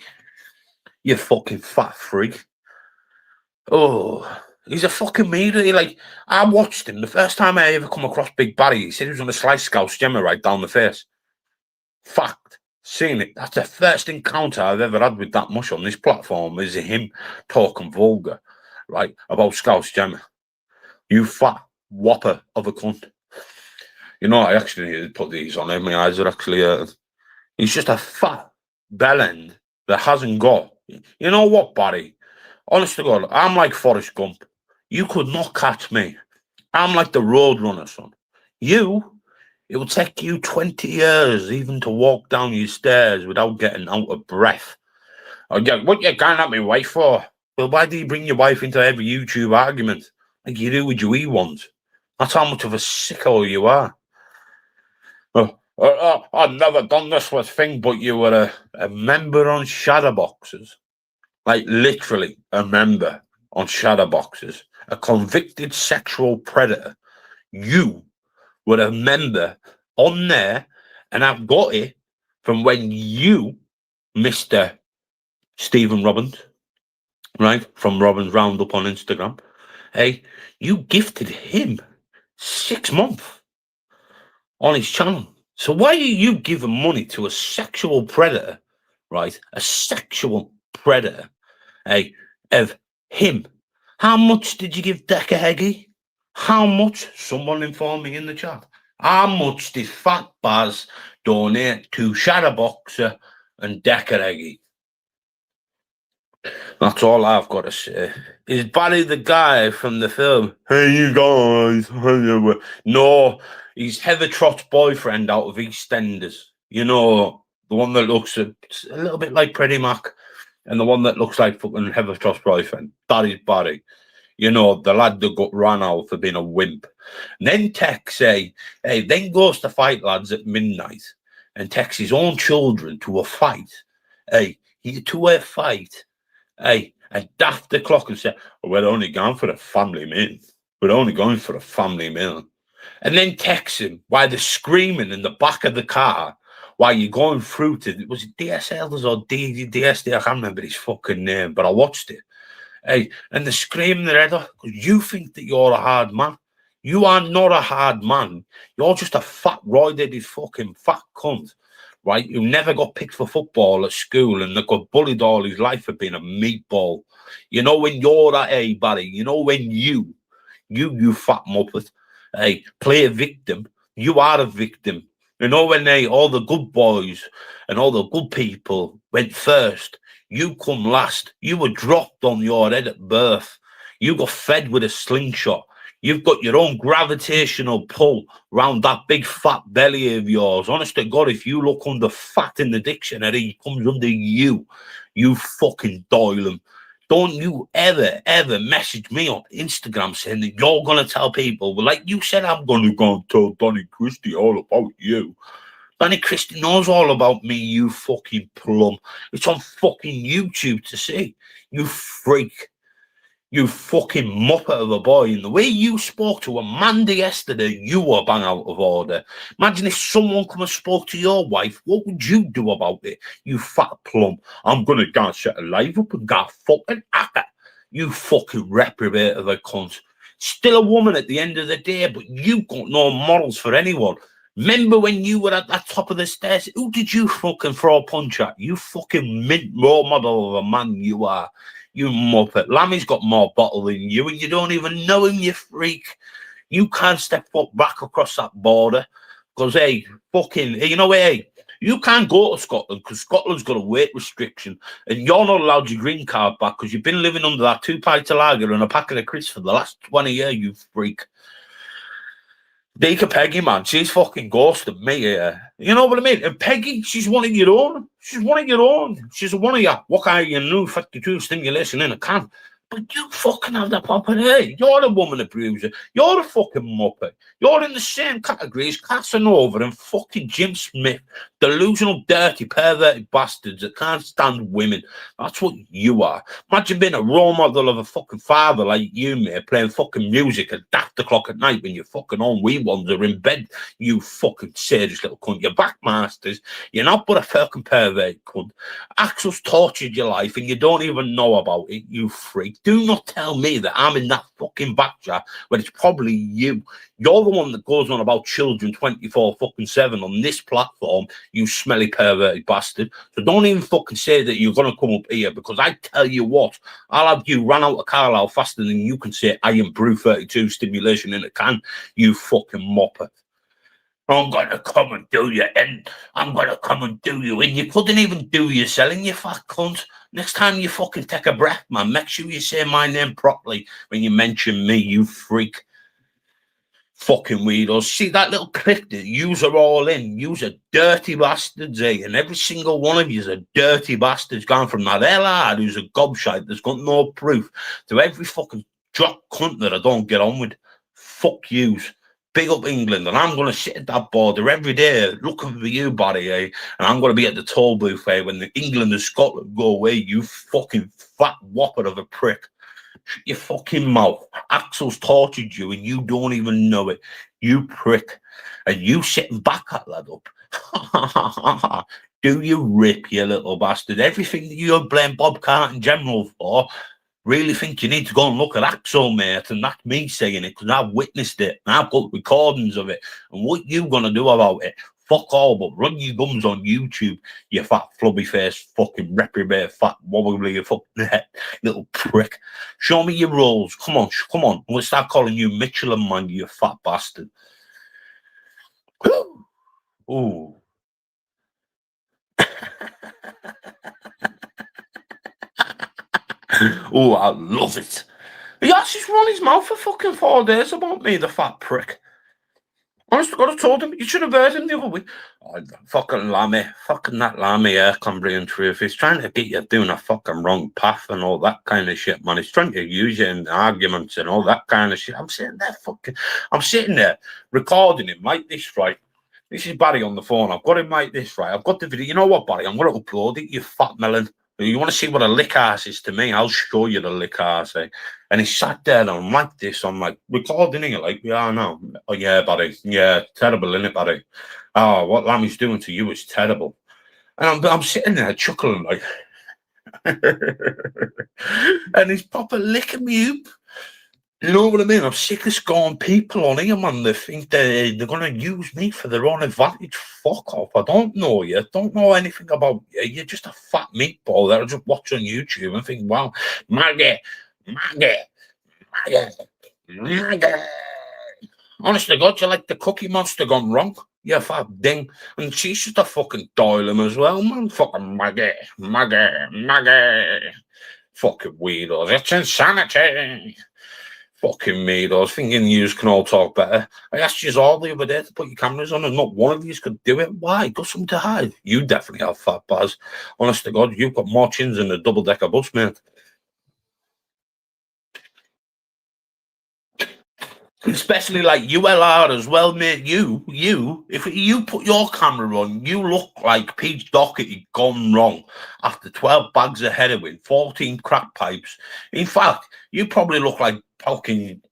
[SPEAKER 2] You fucking fat freak. Oh. He's a fucking media. Like, I watched him. The first time I ever come across Big Barry, he said he was going to slice Scouse Gemma right down the face. Fact. Seen it. That's the first encounter I've ever had with that mush on this platform, is him talking vulgar, right, about Scouse Gemma. You fat whopper of a cunt. You know, I actually need to put these on him. My eyes are actually... he's just a fat bellend that hasn't got... You know what, Barry? Honest to God, I'm like Forrest Gump. You could not catch me. I'm like the Roadrunner, son. It will take you 20 years even to walk down your stairs without getting out of breath. What you going at me wife for? Well, why do you bring your wife into every YouTube argument like you do with your wee ones? That's how much of a sicko you are. I've never done this with thing, but you were a member on Shadowboxers. Like, literally a member on Shadowboxers. A convicted sexual predator. You were a member on there, and I've got it from when you, Mr. Stephen Robbins, right, from Robbins Roundup on Instagram, hey, you gifted him 6 months on his channel. So why are you giving money to a sexual predator, right? A sexual predator, hey, of him? How much did you give Decker Heggie? How much? Someone informed me in the chat. How much did Fat Baz donate to Shadowboxer and Decker Heggie? That's all I've got to say. Is Barry the guy from the film? Hey, you guys. No, he's Heather Trott's boyfriend out of EastEnders. You know, the one that looks a little bit like Freddie Mac, and the one that looks like fucking Heather Trott's boyfriend. That is Barry. You know, the lad that got ran out for being a wimp. And then Tex then goes to fight lads at midnight and takes his own children to a fight. At daft the clock and say, we're only going for a family meal. We're only going for a family meal. And then text him while they're screaming in the back of the car while you're going through to, was it DSLs or DSD? I can't remember his fucking name, but I watched it. Hey, and they're screaming their head off because you think that you're a hard man. You are not a hard man. You're just a fat, roided fucking fat cunt, right? Who never got picked for football at school and that got bullied all his life for being a meatball. You know when you're that, hey, Barry, you know when you fat muppet, hey, play a victim, you are a victim. You know when all the good boys and all the good people went first, you come last. You were dropped on your head at birth. You got fed with a slingshot. You've got your own gravitational pull round that big fat belly of yours. Honest to God, if you look under fat in the dictionary, it comes under you. You fucking Doylem. Don't you ever message me on Instagram saying that you're going to tell people, well, like you said, I'm going to go and tell Donny Christie all about you. Donny Christie knows all about me, you fucking plum. It's on fucking YouTube to see. You freak. You fucking muppet of a boy. And the way you spoke to Amanda yesterday, you were bang out of order. Imagine if someone come and spoke to your wife. What would you do about it? You fat plum. I'm going to go and set a live up and get a fucking actor. You fucking reprobate of a cunt. Still a woman at the end of the day, but you got no morals for anyone. Remember when you were at that top of the stairs? Who did you fucking throw a punch at? You fucking mint role model of a man you are. You muppet. Lammy's got more bottle than you, and you don't even know him, you freak. You can't step up back across that border because, hey, fucking, you know, hey, you can't go to Scotland because Scotland's got a weight restriction, and you're not allowed your green card back because you've been living under that 2 pints of lager and a packet of crisps for the last 20 years, you freak. Deka Peggy, man, she's fucking ghosted me here. You know what I mean? And Peggy, she's one of your own. She's one of your own. She's one of your, what kind of your new 52 stimulation in a can. But you fucking have the proper head. You're a woman abuser. You're a fucking muppet. You're in the same category as Casanova and fucking Jim Smith. Delusional, dirty, perverted bastards that can't stand women. That's what you are. Imagine being a role model of a fucking father like you, mate, playing fucking music at daft o'clock at night when your fucking own wee ones are in bed. You fucking serious little cunt. You're backmasters. You're not but a fucking perverted cunt. Axel's tortured your life and you don't even know about it, you freak. Do not tell me that I'm in that fucking back chat when it's probably you. You're the one that goes on about children 24/7 on this platform, you smelly perverted bastard. So don't even fucking say that you're going to come up here, because I tell you what, I'll have you run out of Carlisle faster than you can say I am brew 32 stimulation in a can, you fucking mopper. I'm going to come and do you in. I'm going to come and do you in. You couldn't even do yourself, you fat cunt. Next time you fucking take a breath, man, make sure you say my name properly when you mention me, you freak. Fucking weirdos. See that little clip that yous are all in? Yous are dirty bastards, eh? And every single one of yous are dirty bastards, going from that lad who's a gobshite that's got no proof to every fucking drop cunt that I don't get on with. Fuck yous. Big up England, and I'm going to sit at that border every day looking for you, buddy, eh? And I'm going to be at the toll booth, eh, when the England and Scotland go away, you fucking fat whopper of a prick. Shut your fucking mouth. Axel's tortured you, and you don't even know it, you prick. And you sitting back that lad up. Do you rip, you little bastard? Everything that you blame Bob Carton General for, really think you need to go and look at Axel, mate, and that's me saying it, because I've witnessed it, and I've got recordings of it, and what you gonna do about it? Fuck all, but run your gums on YouTube, you fat flubby face, fucking reprobate, fat wobbly, you fucking little prick. Show me your rules, come on, come on, we'll start calling you Michelin Man, you fat bastard. Ooh. Oh, I love it. He has just run his mouth for fucking 4 days about me, the fat prick. Honest to God, I told him, you should have heard him the other week. Oh, fucking lammy, fucking that lammy Cambrian truth. He's trying to get you doing a fucking wrong path and all that kind of shit, man. He's trying to use you in arguments and all that kind of shit. I'm sitting there recording him like this, right? This is Barry on the phone. I've got him like this, right? I've got the video. You know what, Barry? I'm going to upload it, you fat melon. You want to see what a lick ass is to me? I'll show you the lick ass, eh? And he sat there and I'm like this. I'm like, recording it, like, yeah, I know. Oh, yeah, Barry. Yeah, terrible, innit, Barry? Oh, what Lammy's doing to you is terrible. And I'm sitting there chuckling, like, and he's proper licking me up. You know what I mean? I'm sick of scorn people on here, man. They think they're going to use me for their own advantage. Fuck off. I don't know you. Don't know anything about you. You're just a fat meatball that I just watch on YouTube and think, wow, Maggie. Honest to God, you like the Cookie Monster gone wrong? You fat ding. And she's just a fucking Doylem as well, man. Fucking Maggie. Fucking weirdos. It's insanity. Fucking me, I was thinking you can all talk better. I asked you all the other day to put your cameras on and not one of you could do it. Why? Got something to hide. You definitely have fat bars. Honest to God, you've got more chins than a double-decker bus, mate. Especially like ULR as well, mate. If you put your camera on, you look like Pete Doherty gone wrong after 12 bags of heroin, 14 crack pipes. In fact, you probably look like fucking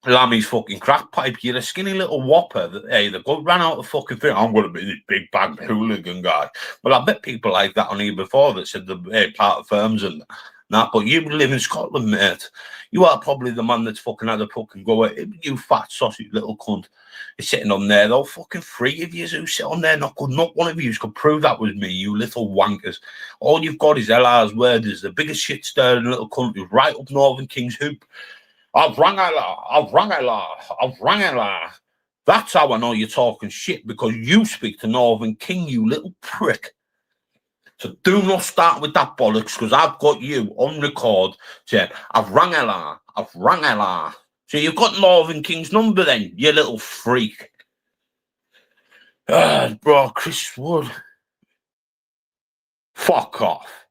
[SPEAKER 2] Lammy's fucking crack pipe. You're a skinny little whopper that, hey, they ran out of fucking thing. I'm going to be this big bag hooligan guy. Well, I bet people like that on here before that said they're part of firms and that, but you live in Scotland, mate. You are probably the man that's fucking had a fucking go at him, you fat sausage little cunt. You're sitting on there, though, fucking three of you who sit on there, not one of you could prove that was me, you little wankers. All you've got is LR's word, is the biggest shit stirring little cunt who's right up Northern King's hoop. I've rang LR. That's how I know you're talking shit, because you speak to Northern King, you little prick. So do not start with that bollocks, because I've got you on record saying, I've rang LR. So you've got Northern King's number then, you little freak. Bro, Chris Wood. Fuck off.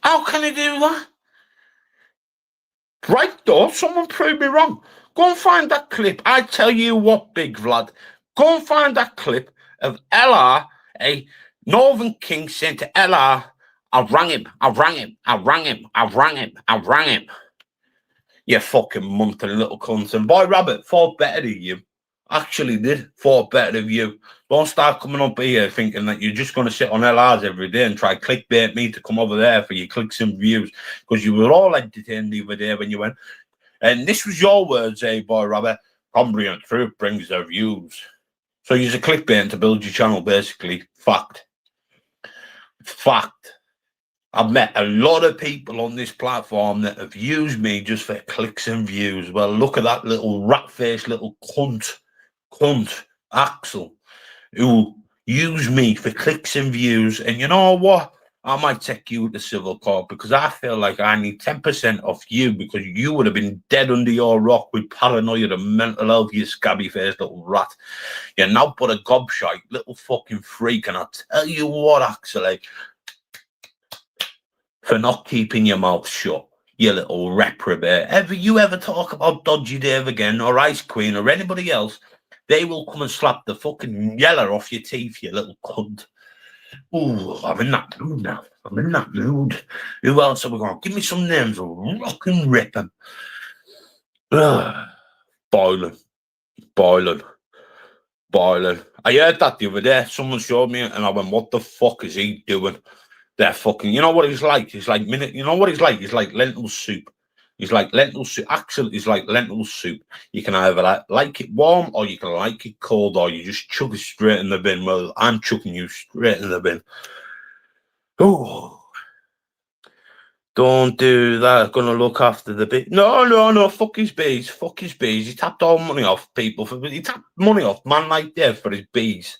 [SPEAKER 2] How can he do that? Right, though, someone prove me wrong. Go and find that clip. I tell you what, Big Vlad. Go and find that clip of LR, Northern King saying to LR, I've rang him. You fucking muntering little cunt. And Boy Rabbit fought better than you. Actually did. Thought better of you. Don't start coming up here thinking that you're just going to sit on LRs every day and try clickbait me to come over there for your clicks and views, because you were all entertained the other day when you went, and this was your words, boy Robert, Cumbrian truth brings their views. So use a clickbait to build your channel, basically. Fact. I've met a lot of people on this platform that have used me just for clicks and views. Well, look at that little rat-faced little cunt, Axel, who used me for clicks and views. And you know what? I might take you to civil court because I feel like I need 10% off you, because you would have been dead under your rock with paranoia and mental health, you scabby-faced little rat. You're now but a gobshite, little fucking freak. And I tell you what, Axel, for not keeping your mouth shut, you little reprobate. You ever talk about Dodgy Dave again, or Ice Queen, or anybody else, they will come and slap the fucking yeller off your teeth, you little cunt. Ooh, I'm in that mood now. Who else have we got? Give me some names. Rock and rip them. Boiling. I heard that the other day. Someone showed me it, and I went, what the fuck is he doing? They're fucking, you know what he's like? He's like, you know what he's like? He's like lentil soup. He's like lentil soup. Axel is like lentil soup. You can either like it warm, or you can like it cold, or you just chuck it straight in the bin. Well, I'm chucking you straight in the bin. Oh, don't do that. Gonna look after the bee. No. Fuck his bees. He tapped all money off people. He tapped money off man like Dave for his bees.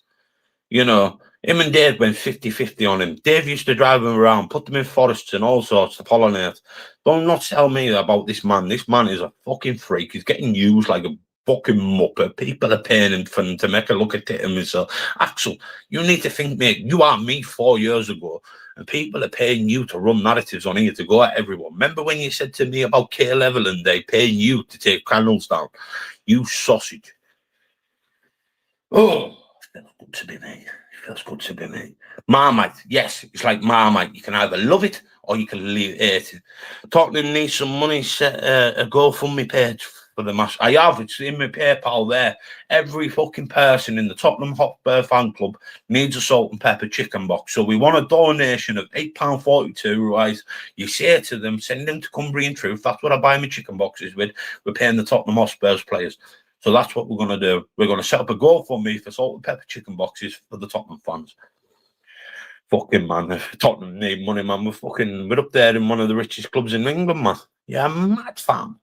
[SPEAKER 2] You know, him and Dave went 50-50 on him. Dave used to drive him around, put them in forests and all sorts to pollinate. Don't not tell me about this man. This man is a fucking freak. He's getting used like a fucking muppet. People are paying him for him to make a look at himself. Axel, you need to think, mate, you are me 4 years ago, and people are paying you to run narratives on here to go at everyone. Remember when you said to me about K-Level and they paying you to take candles down? You sausage. Oh, feels good to be me. Marmite, yes, it's like Marmite. You can either love it or you can hate it. Tottenham needs some money. Set a GoFundMe page for the match. I have. It's in my PayPal there. Every fucking person in the Tottenham Hotspur fan club needs a salt and pepper chicken box. So we want a donation of £8.42. Right? You say to them, send them to Cumbrian Truth. That's what I buy my chicken boxes with. We're paying the Tottenham Hotspurs players. So that's what we're going to do. We're going to set up a GoFundMe for salt and pepper chicken boxes for the Tottenham fans. Fucking man, if Tottenham need money, man, we're up there in one of the richest clubs in England, man. Yeah, mad fam.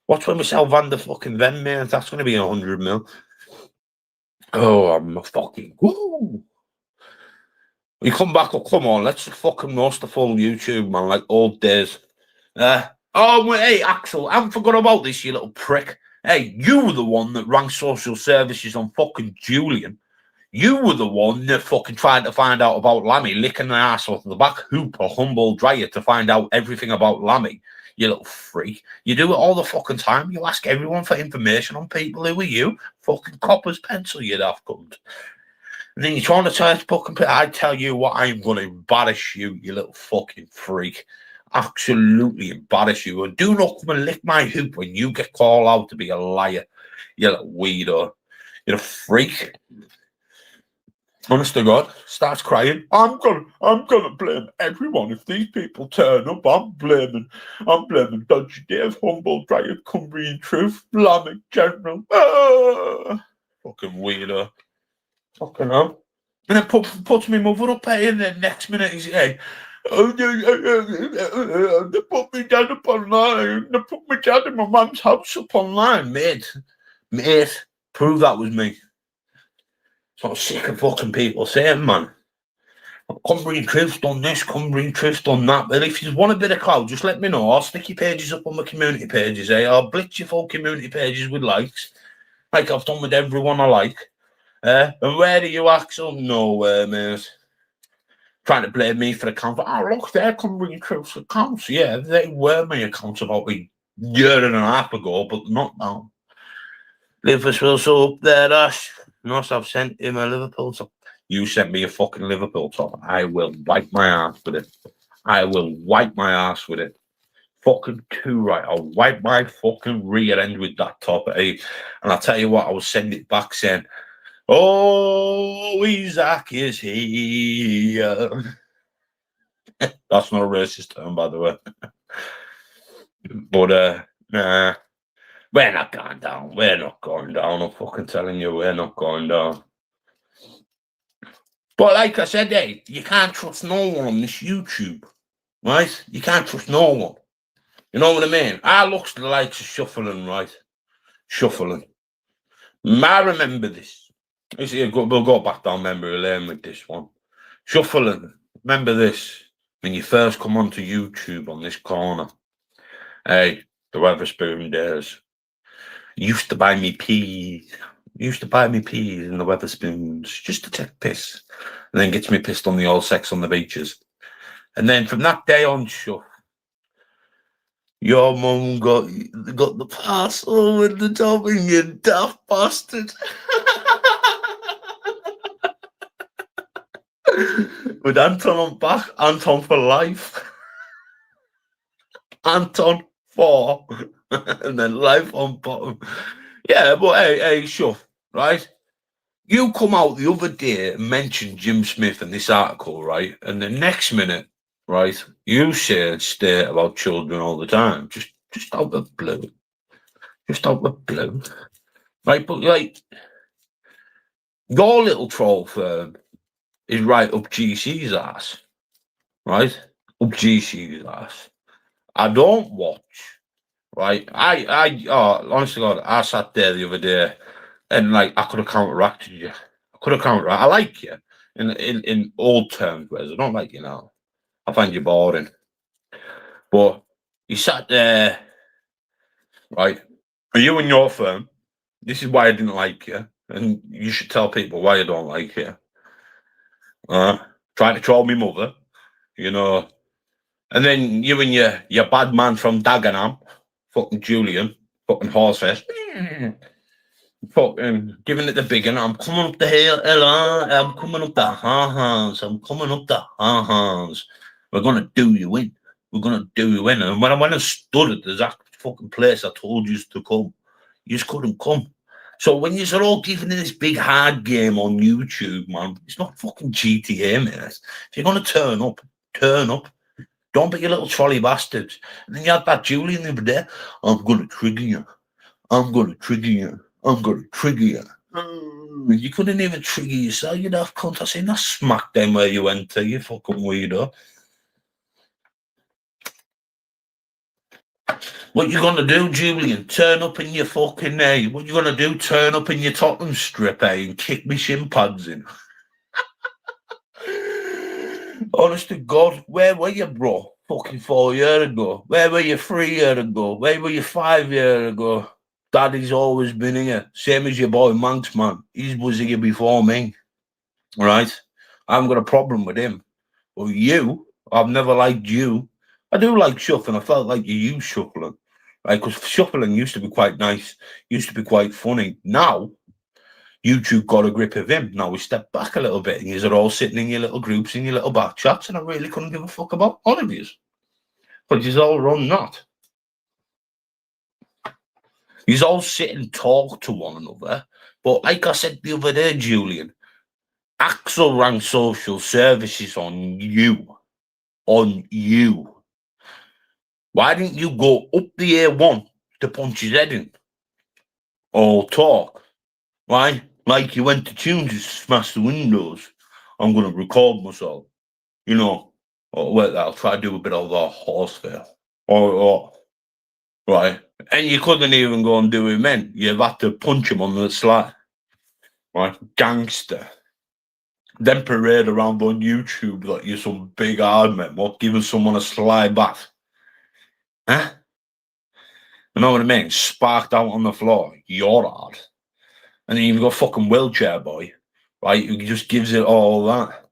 [SPEAKER 2] Watch when we sell Van der fucking Ven, mate. That's going to be 100 mil. Oh, I'm a fucking... Woo! You come back, come on, let's fucking roast the full YouTube, man, like old days. Hey, Axel, I haven't forgot about this, you little prick. Hey, you were the one that rang social services on fucking Julian. You were the one that fucking tried to find out about Lammy, licking the ass off the back hoop or humble dryer to find out everything about Lammy. You little freak. You do it all the fucking time. You ask everyone for information on people. Who are you? Fucking copper's pencil, you daft cunt. And then you're trying to tell fucking... I tell you what, I'm going to embarrass you, you little fucking freak. Absolutely embarrass you. And do not come and lick my hoop when you get called out to be a liar. You little weirdo. You're a freak. Honest to God, starts crying. I'm gonna blame everyone if these people turn up. I'm blaming Dodgy Dave, Humble, Dragon, Cumbrian Truth, Lammy, General. Fucking weirdo. Fucking hell. And then puts me mother up here, and then next minute he's hey, they put me dad up online. They put my dad in my mum's house up online, mate. Prove that was me. So I'm sick of fucking people saying, man, Cumbrian Truth's done this, Cumbrian Truth's done that. But if you want a bit of clout, just let me know. I'll stick your pages up on my community pages, I'll blitz your full community pages with likes, like I've done with everyone I like. And where are you, Axel? Nowhere, mate. Trying to blame me for accounts. Oh, look, they're Cumbrian Truth's accounts. Yeah, they were my accounts about a year and a half ago, but not now. Liverpool so up there, Ash. Must have sent him a Liverpool top. You sent me a fucking Liverpool top. I will wipe my ass with it. fucking too right. I'll wipe my fucking rear end with that top, eh? And I'll tell you what, I will send it back saying, oh, Isaac is here. That's not a racist term, by the way. But, nah, we're not going down. We're not going down. I'm fucking telling you, we're not going down. But like I said, hey, you can't trust no one on this YouTube, right? You can't trust no one. You know what I mean? I looks the likes of Shuffling, right? Shuffling. I remember this. We'll go back down memory lane with this one. Shuffling. Remember this when you first come onto YouTube on this corner. Hey, the Weatherspoon days. Used to buy me peas. Used to buy me peas in the Weatherspoons just to take piss. And then gets me pissed on the old sex on the beaches. And then from that day on, Shuff, your mum got the parcel with the topping, you daft bastard. With Anton on back, Anton for life. Anton for, and then life on bottom. Yeah, but hey, Shuff, right? You come out the other day and mentioned Jim Smith in this article, right? And the next minute, right, you say and state about children all the time, just out of blue. Just out of blue. Right, but like, your little troll firm is right up GC's ass. Right? Up GC's ass. I don't watch, right? Honestly, God, I sat there the other day and like I could have counteracted you. I like you in old terms, whereas I don't like you now. I find you boring. But you sat there, right? Are you and your firm? This is why I didn't like you, and you should tell people why you don't like you. Trying to troll me mother, you know. And then you and your bad man from Dagenham, fucking Julian, fucking horsefest, fucking giving it the big one. I'm coming up the hill, I'm coming up the ha-has, I'm coming up the ha-has. We're gonna do you in. We're gonna do you in. And when I went and stood at the exact fucking place I told you to come, you just couldn't come. So when you're all giving this big hard game on YouTube, man, it's not fucking GTA, man. If you're gonna turn up, turn up. Don't be a little trolley bastards. And then you had that Julian the other day. I'm gonna trigger you. I'm gonna trigger you. I'm gonna trigger you. You couldn't even trigger yourself, you daft cunt. I seen that smack them where you went to, you fucking weirdo. What you gonna do, Julian? Turn up in your fucking what you gonna do? Turn up in your Tottenham strip, and kick me shin pads in. Honest to God, where were you, bro? Fucking 4 years ago. Where were you 3 years ago? Where were you 5 years ago? Daddy's always been here. Same as your boy Manx, man. He was here before me. Right? I haven't got a problem with him. But you, I've never liked you. I do like Shuffling. I felt like you used Shuffling. Right? Because Shuffling used to be quite nice. Used to be quite funny. Now, YouTube got a grip of him. Now we step back a little bit and you're all sitting in your little groups, in your little back chats, and I really couldn't give a fuck about all of you. But you all run that. You all sit and talk to one another. But like I said the other day, Julian, Axel ran social services on you. On you. Why didn't you go up the A1 to punch his head in? Or talk? Why? Like you went to tune to smash the windows. I'm going to record myself. You know, or well, I'll try to do a bit of a horse fair. Or, right. And you couldn't even go and do it, man. You've had to punch him on the slide. Right? Gangster. Then parade around on YouTube like you're some big hard man. What, giving someone a slide bath? Huh? You know what I mean? Sparked out on the floor. You're hard. And then you've got fucking wheelchair boy, right, who just gives it all that.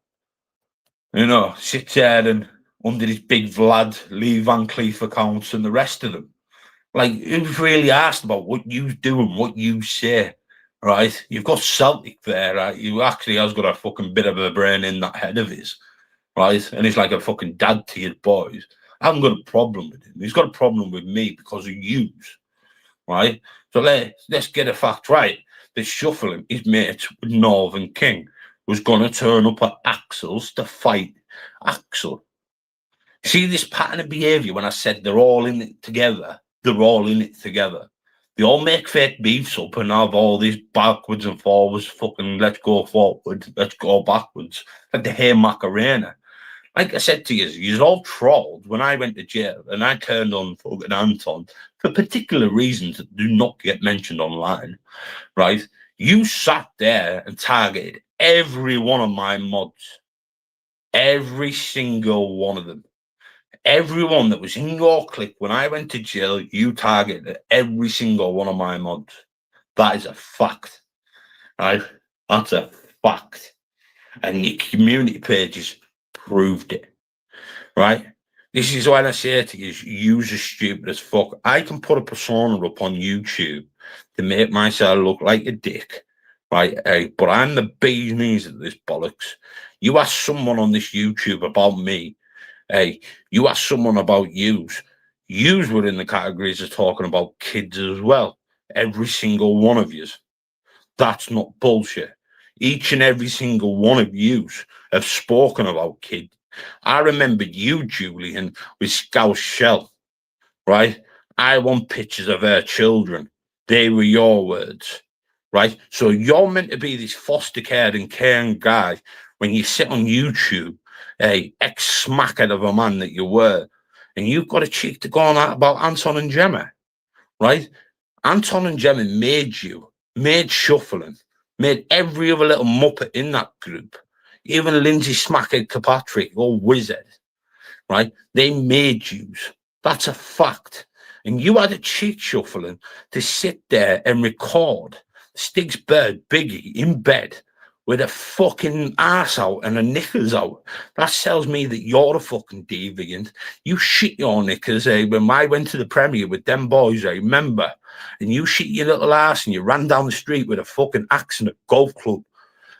[SPEAKER 2] You know, sits there and under his big Vlad, Lee Van Cleef accounts and the rest of them. Like, who's really asked about what you do and what you say, right? You've got Celtic there, right? You actually has got a fucking bit of a brain in that head of his, right? And he's like a fucking dad to his boys. I haven't got a problem with him. He's got a problem with me because of yous, right? So let's get a fact right. This Shuffling, his mate with Northern King, was going to turn up at Axel's to fight Axel. See this pattern of behaviour when I said they're all in it together? They're all in it together. They all make fake beefs up and have all these backwards and forwards, fucking let's go forward, let's go backwards, like the Hey Macarena. Like I said to you, you're all trolled when I went to jail and I turned on fucking Anton for particular reasons that do not get mentioned online, right? You sat there and targeted every one of my mods, every single one of them. Everyone that was in your clique when I went to jail, you targeted every single one of my mods. That is a fact, right? That's a fact. And your community pages proved it, right? This is when I say to you, you're stupid as fuck. I can put a persona up on YouTube to make myself look like a dick, right? But I'm the bee's knees of this bollocks. You ask someone on this YouTube about me, you ask someone about yous. Yous were in the categories of talking about kids as well. Every single one of yous. That's not bullshit. Each and every single one of yous have spoken about kids. I remember you, Julian, with Scouse Shell, right? I want pictures of her children. They were your words, right? So you're meant to be this foster care and caring guy when you sit on YouTube, ex-smackhead of a man that you were, and you've got a cheek to go on that about Anton and Gemma, right? Anton and Gemma made you, made Shuffling, made every other little muppet in that group, even Lindsay Smackhead Kirkpatrick or Wizard, right? They made yous. That's a fact. And you had a cheek, Shuffling, to sit there and record Stig's bird, Biggie, in bed with a fucking ass out and a knickers out. That tells me that you're a fucking deviant. You shit your knickers, when I went to the premiere with them boys, remember? And you shit your little ass and you ran down the street with a fucking axe and a golf club,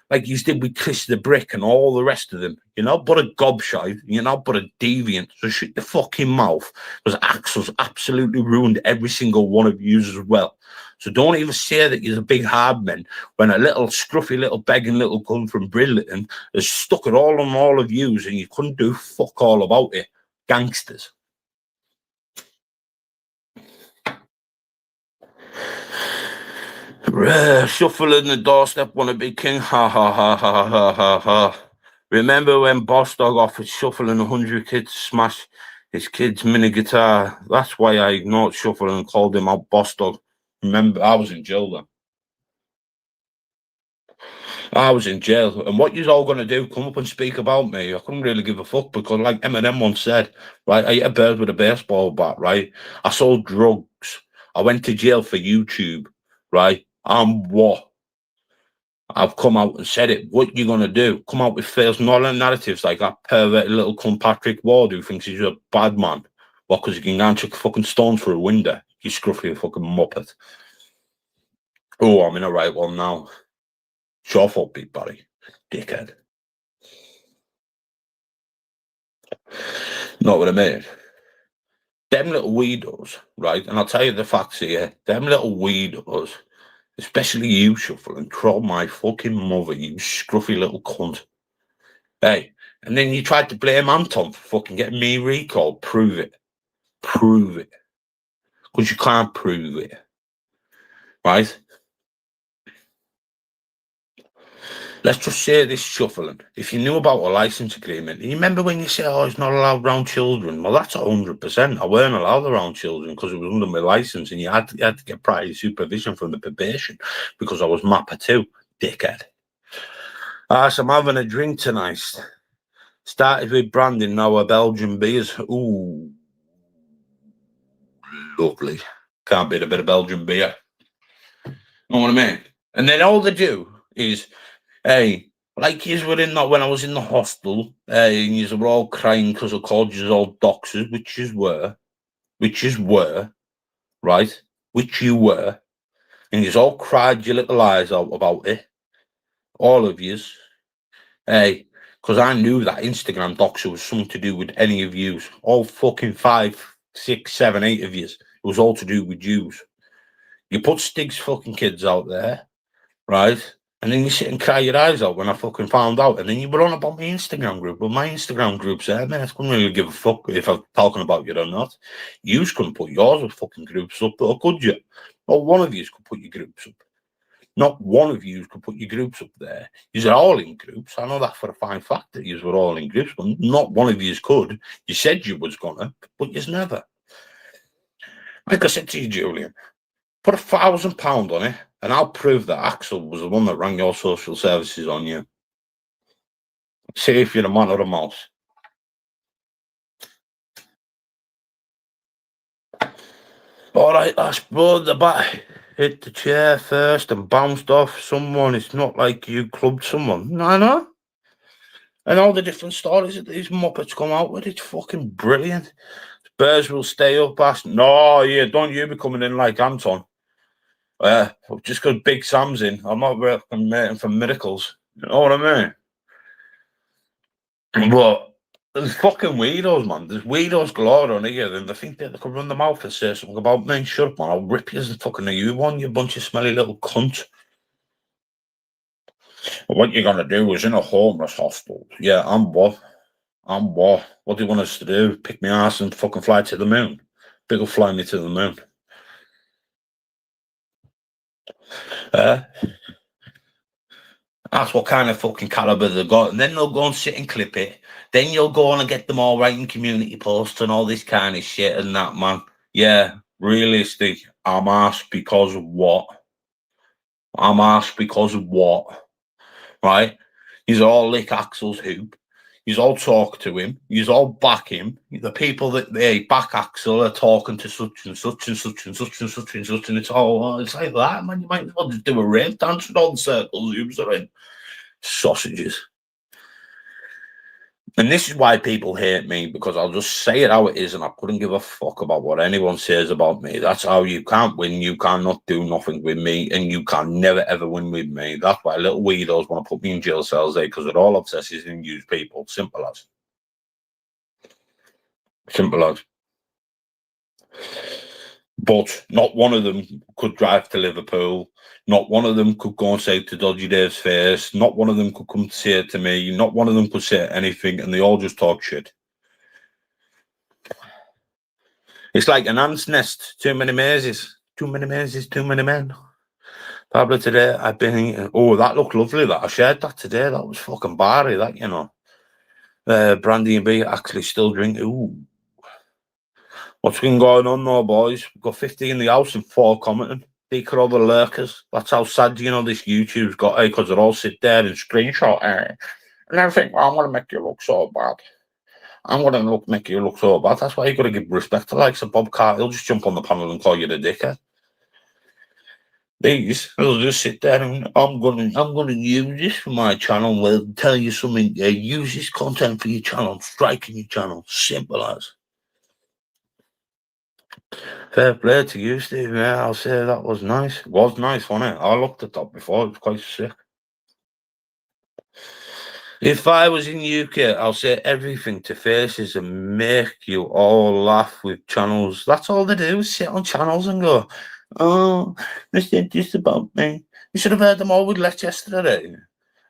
[SPEAKER 2] like you did with Chris the Brick and all the rest of them. You're not but a gobshite, you're not but a deviant. So shut your fucking mouth, because Axel's absolutely ruined every single one of you as well. So don't even say that you're a big hard man when a little scruffy little begging little gun from Bridlington has stuck it all on all of yous and you couldn't do fuck all about it. Gangsters. Shuffling the doorstep, wanna be king. Ha ha ha ha ha ha ha. Remember when Boss Dog offered Shuffling 100 kids to smash his kid's mini guitar? That's why I ignored Shuffling and called him out Boss Dog. Remember, I was in jail then. I was in jail. And what you all gonna do? Come up and speak about me? I couldn't really give a fuck because, like Eminem once said, right? I hit a bird with a baseball bat, right? I sold drugs. I went to jail for YouTube, right? I'm what? I've come out and said it. What you gonna do? Come out with false narratives like that perverted little cunt Patrick Ward who thinks he's a bad man? What? Because he can go and chuck fucking stones through a window. You scruffy fucking muppet. Oh, I'm in a right one now. It's your fault, Big Barry. Dickhead. Know what I mean? Them little weirdos, right? And I'll tell you the facts here. Them little weirdos, especially you, Shuffling, troll my fucking mother, you scruffy little cunt. Hey, and then you tried to blame Anton for fucking getting me recalled. Prove it. Prove it. Because you can't prove it. Right? Let's just say this, Shuffling. If you knew about a license agreement, you remember when you said, oh, it's not allowed around children? Well, that's 100%. I weren't allowed around children because it was under my license and you had to get prior supervision from the probation because I was MAPA 2, dickhead. So I'm having a drink tonight. Started with Brandon, now a Belgian beers. Ooh, lovely. Can't beat a bit of Belgian beer. Know what I mean? And then all they do is, hey, like yous were in that when I was in the hostel, and yous were all crying because I called yous all doxers, which yous were, right? Which you were, and yous all cried your little eyes out about it. All of yous. Hey, Because I knew that Instagram doxer was something to do with any of yous. All fucking 5, 6, 7, 8 of yous. It was all to do with yous. You put Stig's fucking kids out there, right? And then you sit and cry your eyes out when I fucking found out. And then you were on about my Instagram group. Well, my Instagram group's there, man. I couldn't really give a fuck if I'm talking about you or not. Yous couldn't put yours with fucking groups up, or could you? Well, one of yous could put your groups up. Not one of you could put your groups up there. You're all in groups. I know that for a fine fact that you were all in groups, but not one of you could. You said you was gonna, but you's never. Like I said to you, Julian, put £1,000 on it, and I'll prove that Axel was the one that rang your social services on you. See if you're a man or a mouse. All right, that's brought the bat. Hit the chair first and bounced off someone. It's not like you clubbed someone. I know. And all the different stories that these Muppets come out with, it's fucking brilliant. Bears will stay up past. No, yeah, don't you be coming in like Anton. Just because Big Sam's in. I'm not waiting for miracles. You know what I mean? But there's fucking weirdos, man. There's weirdos galore on here, and they think that they can run their mouth and say something about me. Shut up, man. I'll rip you as the fucking you one, you bunch of smelly little cunts. What you're gonna do is in a homeless hostel. Yeah, I'm what? I'm what? What do you want us to do? Pick my ass and fucking fly to the moon? Big will fly me to the moon. That's what kind of fucking caliber they got. And then they'll go and sit and clip it. Then you'll go on and get them all writing community posts and all this kind of shit and that, man. Yeah, realistic. I'm asked because of what? I'm asked because of what? Right? He's all lick Axel's hoop. He's all talk to him. He's all back him. The people that they back Axel are talking to such and such and such and such and such and such, and it's all it's like that, man. You might as well just do a rave dance with all the circles hoops are in. Sausages. And this is why people hate me, because I'll just say it how it is and I couldn't give a fuck about what anyone says about me. That's how you can't win. You cannot do nothing with me, and you can never ever win with me. That's why little weirdos want to put me in jail cells there, because they're all obsessed and use people. Simple as. Simple as. But not one of them could drive to Liverpool. Not one of them could go and say to Dodgy Dave's face. Not one of them could come to say it to me. Not one of them could say anything, and they all just talk shit. It's like an ant's nest. Too many mazes. Too many mazes, too many men. Pablo, today I've been eating. Oh, that looked lovely. That I shared that today. That was fucking barry, that, you know. Brandy and B actually still drink. Ooh. What's been going on though, boys? We've got 50 in the house and 4 commenting. They could all the lurkers. That's how sad, you know, this YouTube's got, because they all sit there and screenshot and they think, well, I'm going to make you look so bad. I'm going to make you look so bad. That's why you got to give respect to likes of Bob Carter. He'll just jump on the panel and call you the dickhead. These, they'll just sit there and I'm going to use this for my channel. We'll tell you something. Use this content for your channel. Striking your channel. Simple as. Fair play to you, Steve. Yeah, I'll say that was nice. It was nice, wasn't it? I looked at that before. It was quite sick. If I was in UK, I'll say everything to faces and make you all laugh with channels. That's all they do, is sit on channels and go, oh, they said this about me. You should have heard them all with Let's yesterday.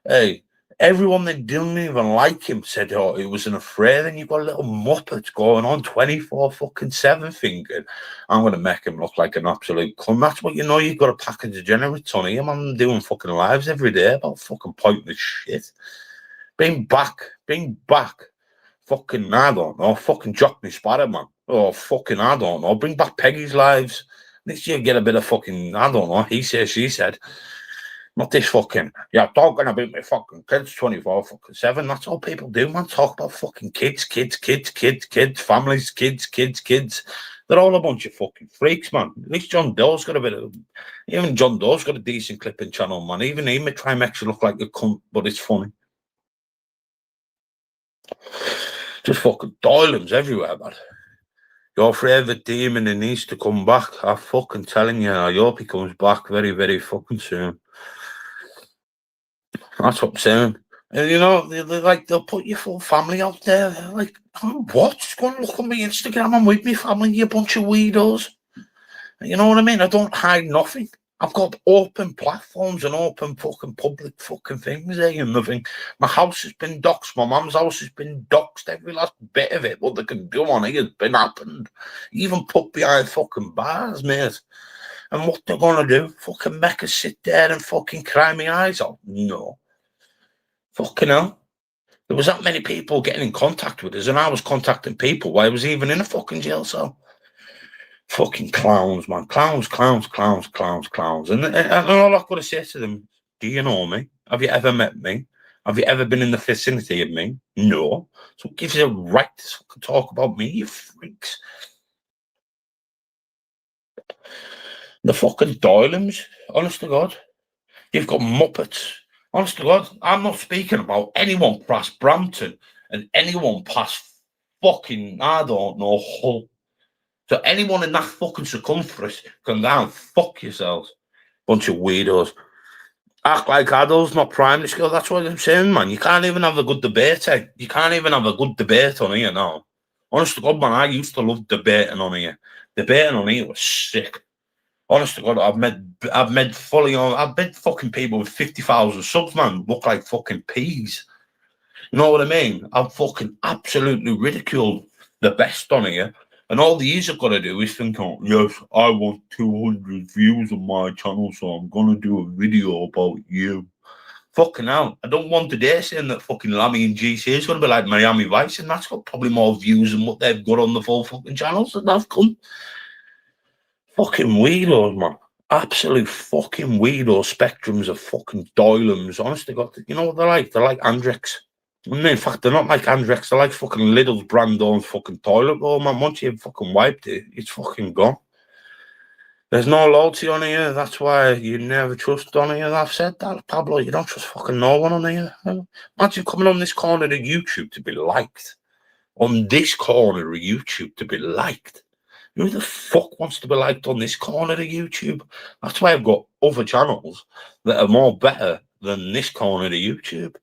[SPEAKER 2] Hey, everyone that didn't even like him said, oh, it was an afraid. And you've got little muppets going on 24/7 thinking, I'm going to make him look like an absolute cunt. That's what you know. You've got a pack of degenerates on him. I'm doing fucking lives every day about fucking pointless shit. Bring back. Fucking, I don't know. Fucking Jock me Spider-Man. Oh, fucking, I don't know. Bring back Peggy's lives. Next year, get a bit of fucking, I don't know. He said, she said. Not this fucking, yeah, talking about my fucking kids 24/7. That's all people do, man. Talk about fucking kids, families, kids. They're all a bunch of fucking freaks, man. At least John Doe's got a bit of, even John Doe's got a decent clipping channel, man. Even he may try and make you look like a cunt, but it's funny. Just fucking Doylems everywhere, man. Your favourite demon, he needs to come back. I'm fucking telling you, I hope he comes back very, very fucking soon. That's what I'm saying. And you know, they'll put your full family out there. They're like, oh, what? Just go and look on my Instagram. I'm with my family, you bunch of weirdos. You know what I mean? I don't hide nothing. I've got open platforms and open fucking public fucking things there and nothing. My house has been doxed. My mum's house has been doxed. Every last bit of it. What they can do on it has been happened. Even put behind fucking bars, mate. And what they're gonna do? Fucking make us sit there and fucking cry my eyes out? No. Fucking hell. There was that many people getting in contact with us, and I was contacting people while I was even in a fucking jail cell. Fucking clowns, man. Clowns. And all I've got to say to them, do you know me? Have you ever met me? Have you ever been in the vicinity of me? No. So it gives you a right to talk about me, you freaks. The fucking Doylams, honest to God. You've got Muppets. Honest to God, I'm not speaking about anyone past Brampton and anyone past fucking, I don't know, Hull. So anyone in that fucking circumference can down, fuck yourselves. Bunch of weirdos. Act like adults, not primary school. That's what I'm saying, man. You can't even have a good debate, eh? You can't even have a good debate on here now. Honest to God, man, I used to love debating on here. Debating on here was sick. Honest to God, I've met fucking people with 50,000 subs, man, look like fucking peas. You know what I mean? I've fucking absolutely ridiculed the best on here. And all these have got to do is think, oh, yes, I want 200 views on my channel, so I'm going to do a video about you. Fucking hell. I don't want today saying that fucking Lammy and GC is going to be like Miami Vice, and that's got probably more views than what they've got on the full fucking channels that they've come. Fucking weirdos, man. Absolute fucking weirdo spectrums of fucking Doylams. Honest to God, you know what they're like? They're like Andrex. In fact, they're not like Andrex. They're like fucking Lidl's brand on fucking toilet roll, man. Once you've fucking wiped it, it's fucking gone. There's no loyalty on here. That's why you never trust on here. I've said that, Pablo. You don't trust fucking no one on here. Imagine coming on this corner of YouTube to be liked. On this corner of YouTube to be liked. Who the fuck wants to be liked on this corner of YouTube? That's why I've got other channels that are more better than this corner of YouTube.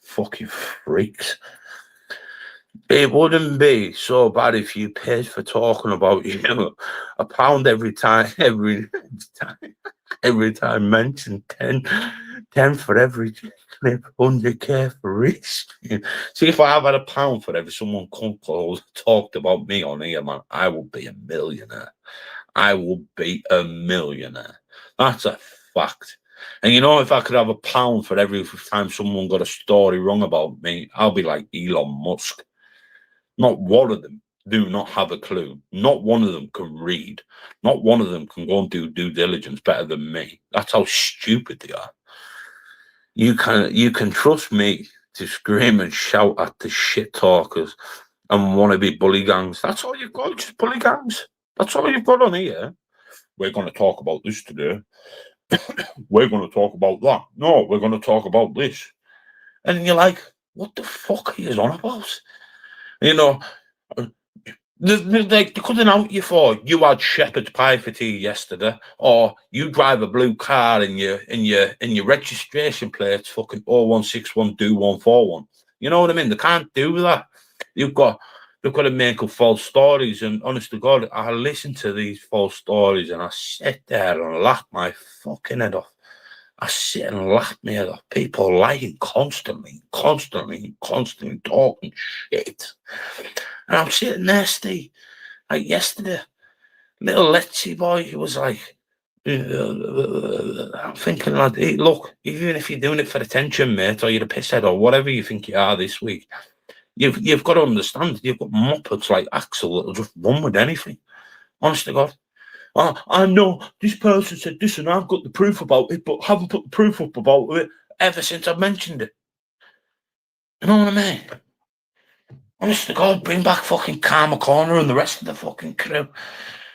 [SPEAKER 2] Fucking freaks. It wouldn't be so bad if you paid for talking about you £1 every time mentioned 10 for every clip, 100k for risk. See, if I have had £1 for every someone talked about me on here, man, I will be a millionaire. I will be a millionaire. That's a fact. And you know, if I could have £1 for every time someone got a story wrong about me, I'll be like Elon Musk. Not one of them do not have a clue. Not one of them can read. Not one of them can go and do due diligence better than me. That's how stupid they are. You can trust me to scream and shout at the shit talkers and wannabe bully gangs. That's all you've got, just bully gangs. That's all you've got on here. We're going to talk about this today. We're going to talk about that. No, we're going to talk about this. And you're like, what the fuck are you on about? You know, they couldn't out you for you had shepherd's pie for tea yesterday, or you drive a blue car and your registration plate's fucking 0161 do 141. You know what I mean? They can't do that. They've got to make up false stories. And honest to God, I listen to these false stories and I sit there and laugh my fucking head off. I sit and laugh my head off. People lying constantly talking shit. And I'm sitting there, Steve, like yesterday, little Letsy boy, he was like, I'm thinking, like, hey, look, even if you're doing it for attention, mate, or you're a pisshead or whatever you think you are this week, you've got to understand, you've got muppets like Axel that'll just run with anything. Honest to God. I know this person said this and I've got the proof about it, but haven't put the proof up about it ever since I've mentioned it. You know what I mean? Honest to God, bring back fucking Karma Corner and the rest of the fucking crew.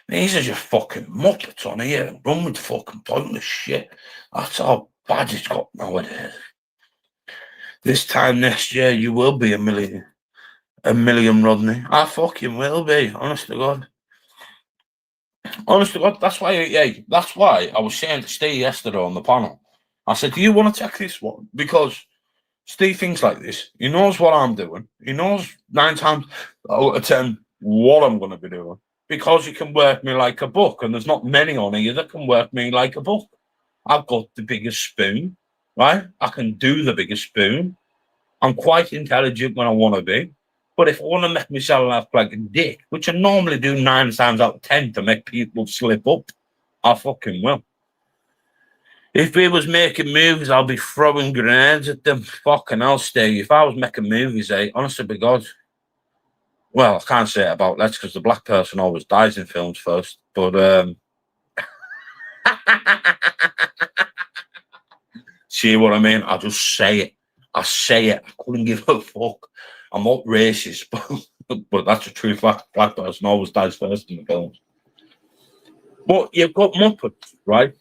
[SPEAKER 2] These are just fucking muppets on here. Run with fucking pointless shit. That's how bad it's got nowadays. This time next year, you will be a million, Rodney. I fucking will be. Honest to God. Honest to God, that's why I was saying to Steve yesterday on the panel. I said, do you want to check this one? Because Steve thinks like this. He knows what I'm doing. He knows 9 times out of 10 what I'm going to be doing, because he can work me like a book, and there's not many on here that can work me like a book. I've got the biggest spoon, right? I can do the biggest spoon. I'm quite intelligent when I want to be. But if I want to make myself laugh like a dick, which I normally do 9 times out of 10 to make people slip up, I fucking will. If we was making movies, I'll be throwing grenades at them. Fucking hell, Steve. If I was making movies, honestly, be God. Well, I can't say it about that because the black person always dies in films first. But see what I mean? I just say it. I say it. I couldn't give a fuck. I'm not racist, but that's the truth. Black person always dies first in the films. But you've got Muppets, right?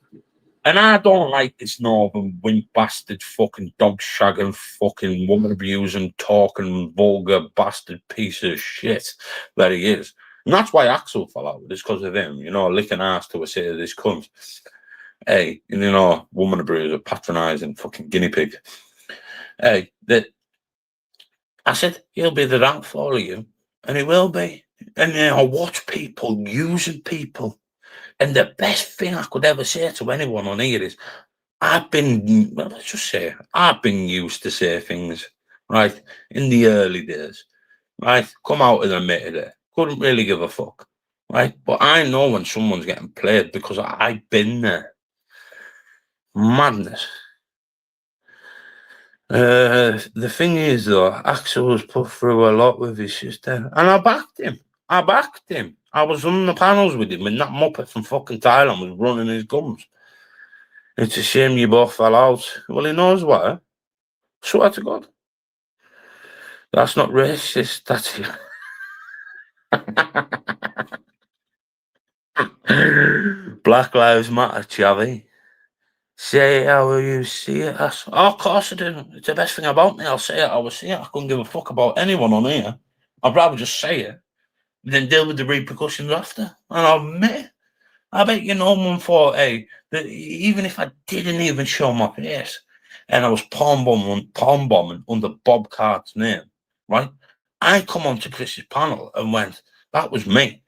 [SPEAKER 2] And I don't like this northern wimp bastard fucking dog shagging fucking woman abusing talking vulgar bastard piece of shit that he is. And that's why Axel fell out with this, because of him, licking ass to a city of this cunt. Hey, woman abuser, patronising fucking guinea pig. Hey, I said, he'll be the downfall of you, and he will be. And I watch people using people. And the best thing I could ever say to anyone on here is, let's just say, I've been used to say things, right, in the early days, right? Come out and admit it. Couldn't really give a fuck, right? But I know when someone's getting played because I've been there. Madness. The thing is, though, Axel was put through a lot with his sister, and I backed him. I was on the panels with him, and that Muppet from fucking Thailand was running his gums. It's a shame you both fell out. Well, he knows what, eh? Swear to God. That's not racist, that's you. Black Lives Matter, Chavi. Say it how you see it. Of course I do. It's the best thing about me. I'll say it how I see it. I couldn't give a fuck about anyone on here. I'd rather just say it, then deal with the repercussions after. And I'll admit it. I bet no one thought, that even if I didn't even show my face and I was palm bombing under Bob Cart's name, right? I come onto Chris's panel and went, that was me.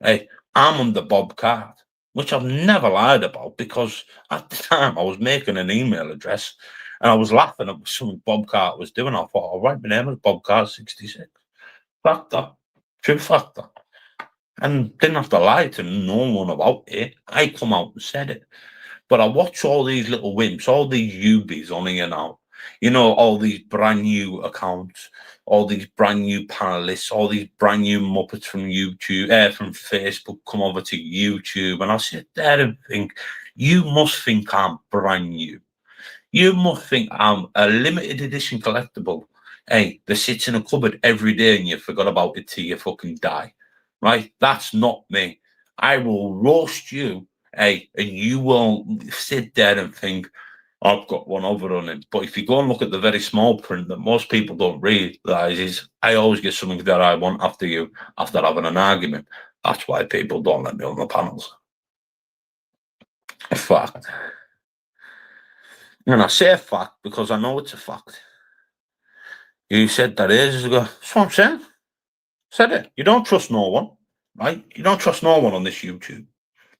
[SPEAKER 2] Hey, I'm under Bob Cart, which I've never lied about, because at the time I was making an email address and I was laughing at something Bob Cart was doing. I thought, all right, my name is Bob Cart 66. Factor. True factor. And didn't have to lie to no one about it. I come out and said it. But I watch all these little wimps, all these UBs on here now. All these brand new accounts, all these brand new panelists, all these brand new Muppets from YouTube, from Facebook come over to YouTube. And I sit there and think, you must think I'm brand new. You must think I'm a limited edition collectible. Hey, that sits in a cupboard every day and you forgot about it till you fucking die. Right? That's not me. I will roast you, and you will sit there and think, I've got one over on him. But if you go and look at the very small print that most people don't realise is, I always get something that I want after you, after having an argument. That's why people don't let me on the panels. A fact. And I say a fact because I know it's a fact. You said that ages ago. That's what I'm saying. Said it. You don't trust no one, right? You don't trust no one on this YouTube,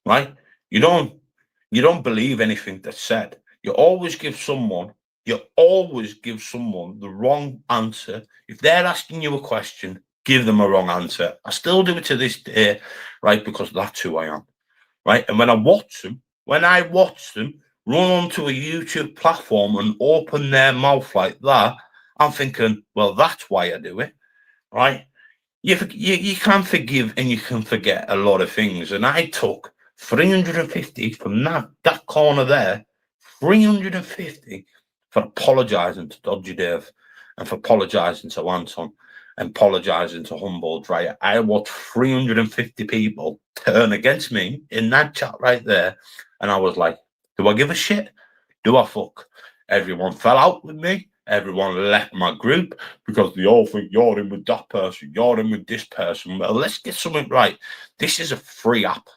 [SPEAKER 2] right? You don't believe anything that's said. You always give someone the wrong answer. If they're asking you a question, give them a wrong answer. I still do it to this day, right? Because that's who I am, right? And when I watch them run onto a YouTube platform and open their mouth like that, I'm thinking, well, that's why I do it, right? You can forgive and you can forget a lot of things. And I took 350 from that corner there, 350 for apologising to Dodgy Dave and for apologising to Anton and apologising to Humboldt, right? I watched 350 people turn against me in that chat right there. And I was like, do I give a shit? Do I fuck? Everyone fell out with me. Everyone left my group because they all think you're in with that person, you're in with this person. Well, let's get something right. This is a free app,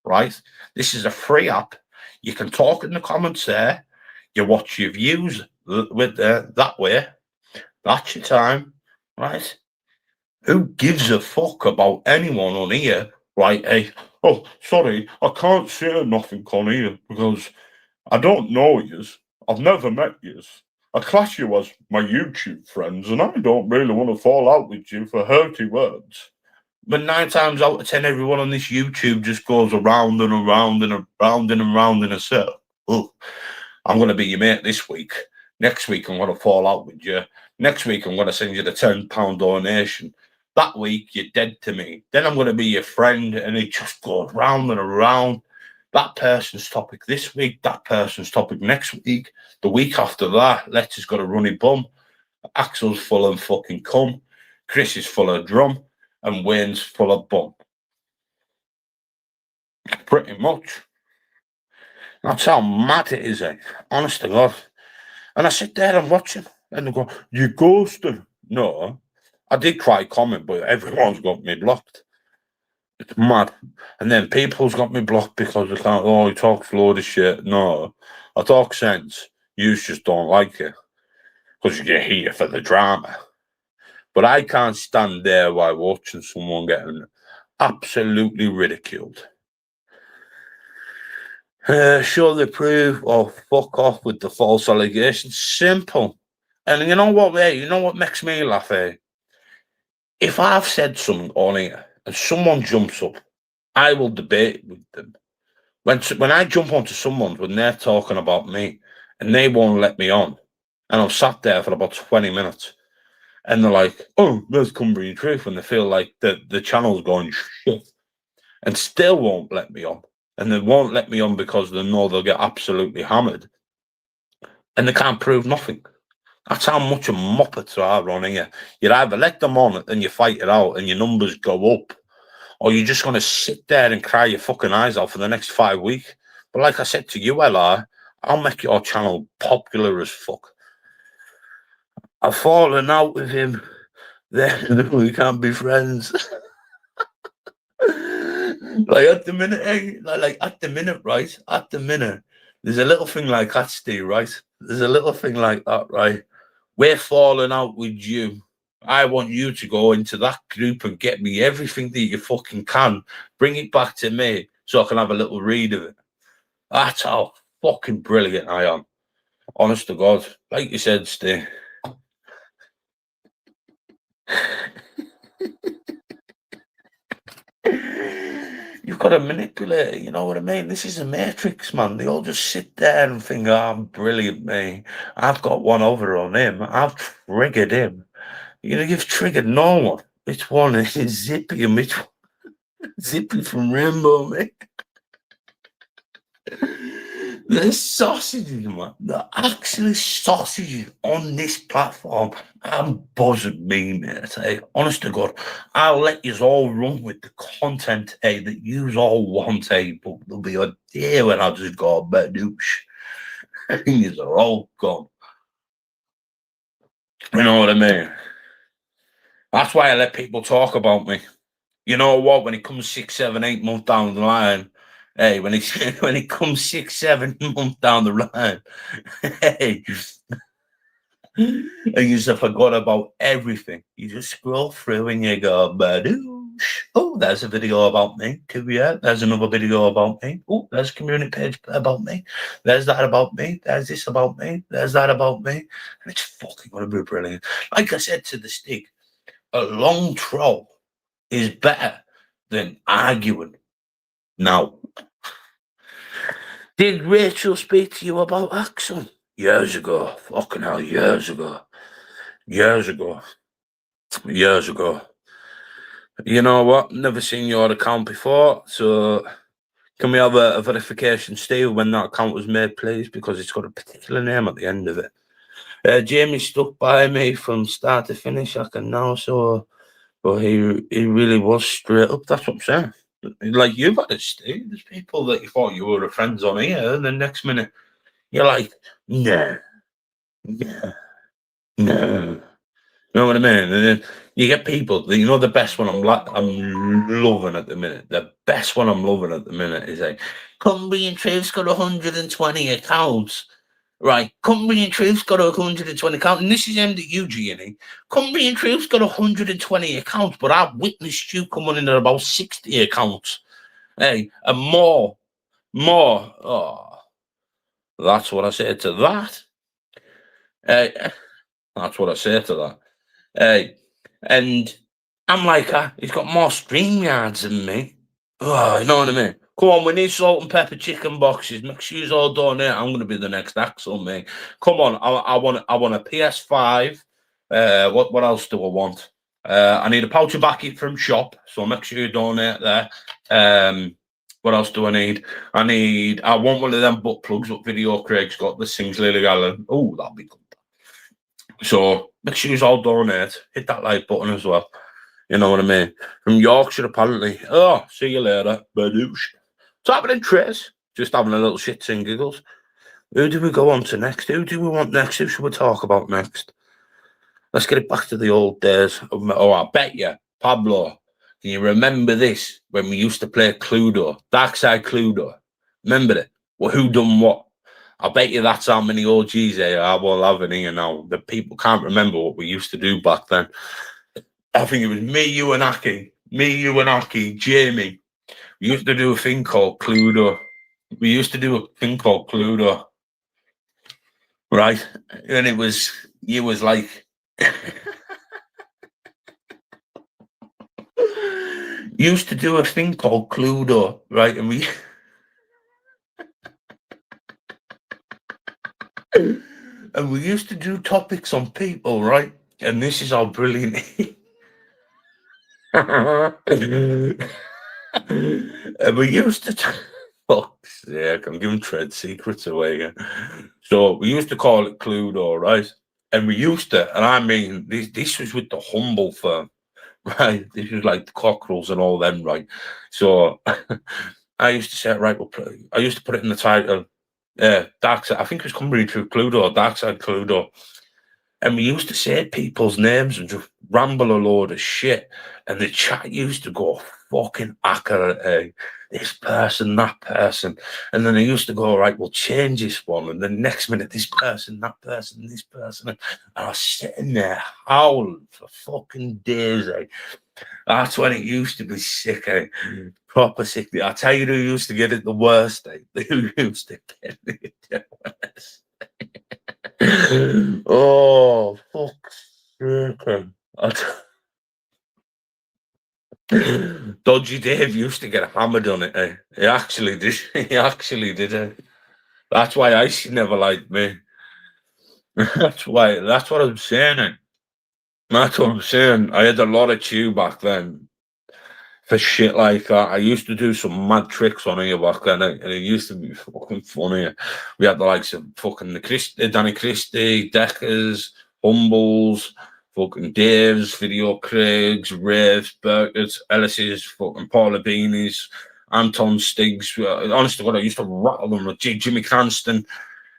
[SPEAKER 2] right? This is a free app. You can talk in the comments there. You watch your views with that way, That's your time, right? Who gives a fuck about anyone on here? Right? Hey, oh, sorry, I can't say nothing on here because I don't know yous. I've never met yous. I class you as my YouTube friends, and I don't really want to fall out with you for hurty words. But 9 times out of 10, everyone on this YouTube just goes around and around and around and around in a circle. Oh, I'm going to be your mate this week. Next week, I'm going to fall out with you. Next week, I'm going to send you the £10 donation. That week, you're dead to me. Then I'm going to be your friend, and it just goes round and around. That person's topic this week, that person's topic next week. The week after that, Let's has got a runny bum. Axel's full of fucking cum. Chris is full of drum. And Wayne's full of bum. Pretty much. That's how mad it is, eh? Honest to God. And I sit there and watch him, and they go, "You ghosted." No, I did try comment, but everyone's got me blocked. It's mad. And then people's got me blocked because they can't, oh, he talks a load of shit. No, I talk sense. You just don't like it because you're here for the drama. But I can't stand there while watching someone getting absolutely ridiculed. Show the proof or fuck off with the false allegations. Simple. And you know what, mate? You know what makes me laugh, eh? If I've said something on here and someone jumps up, I will debate with them. When I jump onto someone when they're talking about me and they won't let me on, and I'm sat there for about 20 minutes, and they're like, "Oh, there's Cumbrian Truth," when they feel like the channel's going shit, and still won't let me on. And they won't let me on because they know they'll get absolutely hammered. And they can't prove nothing. That's how much a muppets are on here. You either let them on and you fight it out and your numbers go up, or you're just going to sit there and cry your fucking eyes out for the next 5 weeks. But like I said to you, LR, I'll make your channel popular as fuck. I've fallen out with him. Then we can't be friends. Like at the minute, right? At the minute, there's a little thing like that, Steve, right? There's a little thing like that, right? We're falling out with you. I want you to go into that group and get me everything that you fucking can. Bring it back to me so I can have a little read of it. That's how fucking brilliant I am. Honest to God. Like you said, Steve. You've got to manipulate it, you know what I mean? This is a matrix, man. They all just sit there and think, "Oh, I'm brilliant, me. I've got one over on him. I've triggered him." You know, you've triggered no one. Which one is Zippy and which one? Zippy from Rainbow, mate. There's sausages, man. They're actually sausages on this platform. I'm buzzing me, mate. Hey, honest to God, I'll let you all run with the content, hey, that you all want, hey, but there'll be a day when I just go badoosh. And yous are all gone. You know what I mean? That's why I let people talk about me. You know what? When it comes 6, 7, 8 months down the line, hey, when it comes 6, 7 months down the line, hey, and you just forgot about everything. You just scroll through and you go, badoosh. Oh, there's a video about me. Yeah, there's another video about me. Oh, there's a community page about me. There's that about me. There's this about me. There's that about me. And it's fucking going to be brilliant. Like I said to the stick, a long troll is better than arguing. Now, did Rachel speak to you about Axel? Years ago. Fucking hell, years ago. Years ago. Years ago. You know what? Never seen your account before, so can we have a verification, Steve, when that account was made, please? Because it's got a particular name at the end of it. Jamie stuck by me from start to finish. I can now, so... But he really was straight up. That's what I'm saying. Like you've had it, Steve. There's people that you thought you were friends on here, and the next minute you're like, no. You know what I mean? And then you get people. You know, the best one I'm loving at the minute. The best one I'm loving at the minute is like, Cumbrian Truth's got 120 accounts. Right, Company and Truth's got 120 accounts, and this is aimed at you, G&E. Company and Truth's got 120 accounts, but I've witnessed you come on in at about 60 accounts. Hey, and more. Oh, that's what I say to that. Hey, that's what I say to that. Hey, and I'm like, he's got more stream yards than me. Oh, you know what I mean? Come on, we need salt and pepper chicken boxes. Make sure you all donate. I'm going to be the next Axel, mate. Come on, I want a PS5. What else do I want? I need a pouch of backy from shop, so make sure you donate there. What else do I need? I want one of them butt plugs. What video Craig's got? The sings Lily Allen. Oh, that'll be good. So make sure you all donate. Hit that like button as well. You know what I mean? From Yorkshire, apparently. Oh, see you later. Badoosh. What's happening, Trace? Just having a little shits and giggles. Who do we go on to next? Who do we want next? Who should we talk about next? Let's get it back to the old days. Oh, I bet you, Pablo, can you remember this when we used to play Cluedo? Darkside Cluedo. Remember it? Well, who done what? I bet you that's how many OGs there are. Well, having here now. The people can't remember what we used to do back then. I think it was me, you, and Aki, Jamie. We used to do a thing called Cluedo. Right? And it was, like, used to do a thing called Cluedo, right? And we, and we used to do topics on people, right? And this is how brilliant. And we used to. Fuck's sake, I'm giving trade secrets away again. So we used to call it Cluedo, right? And we used to, and I mean, this was with the humble firm, right? This was like the Cockerels and all them, right? So I used to say, right, I used to put it in the title, Darkside, I think it was coming through Cluedo, Darkside Cluedo. And we used to say people's names and just ramble a load of shit. And the chat used to go fucking accurate, this person, that person. And then they used to go, right, we'll change this one. And the next minute, this person, that person, this person. And I was sitting there howling for fucking days, That's when it used to be sick, Proper sick. I tell you who used to get it the worst, Who used to get it the worst? Oh, fuck's sake. Dodgy Dave used to get hammered on it, He actually did. He actually did, That's why Icy never liked me. That's what I'm saying, That's what I'm saying. I had a lot of chew back then for shit like that. I used to do some mad tricks on here back then, and it used to be fucking funny. We had the likes of fucking Danny Christie, Deckers, Humbles, fucking Dave's, Video Craigs, Raves, Burkers, Ellis's, fucking Paula Beanies, Anton Stiggs. Honest to God, I used to rattle them with Jimmy Cranston,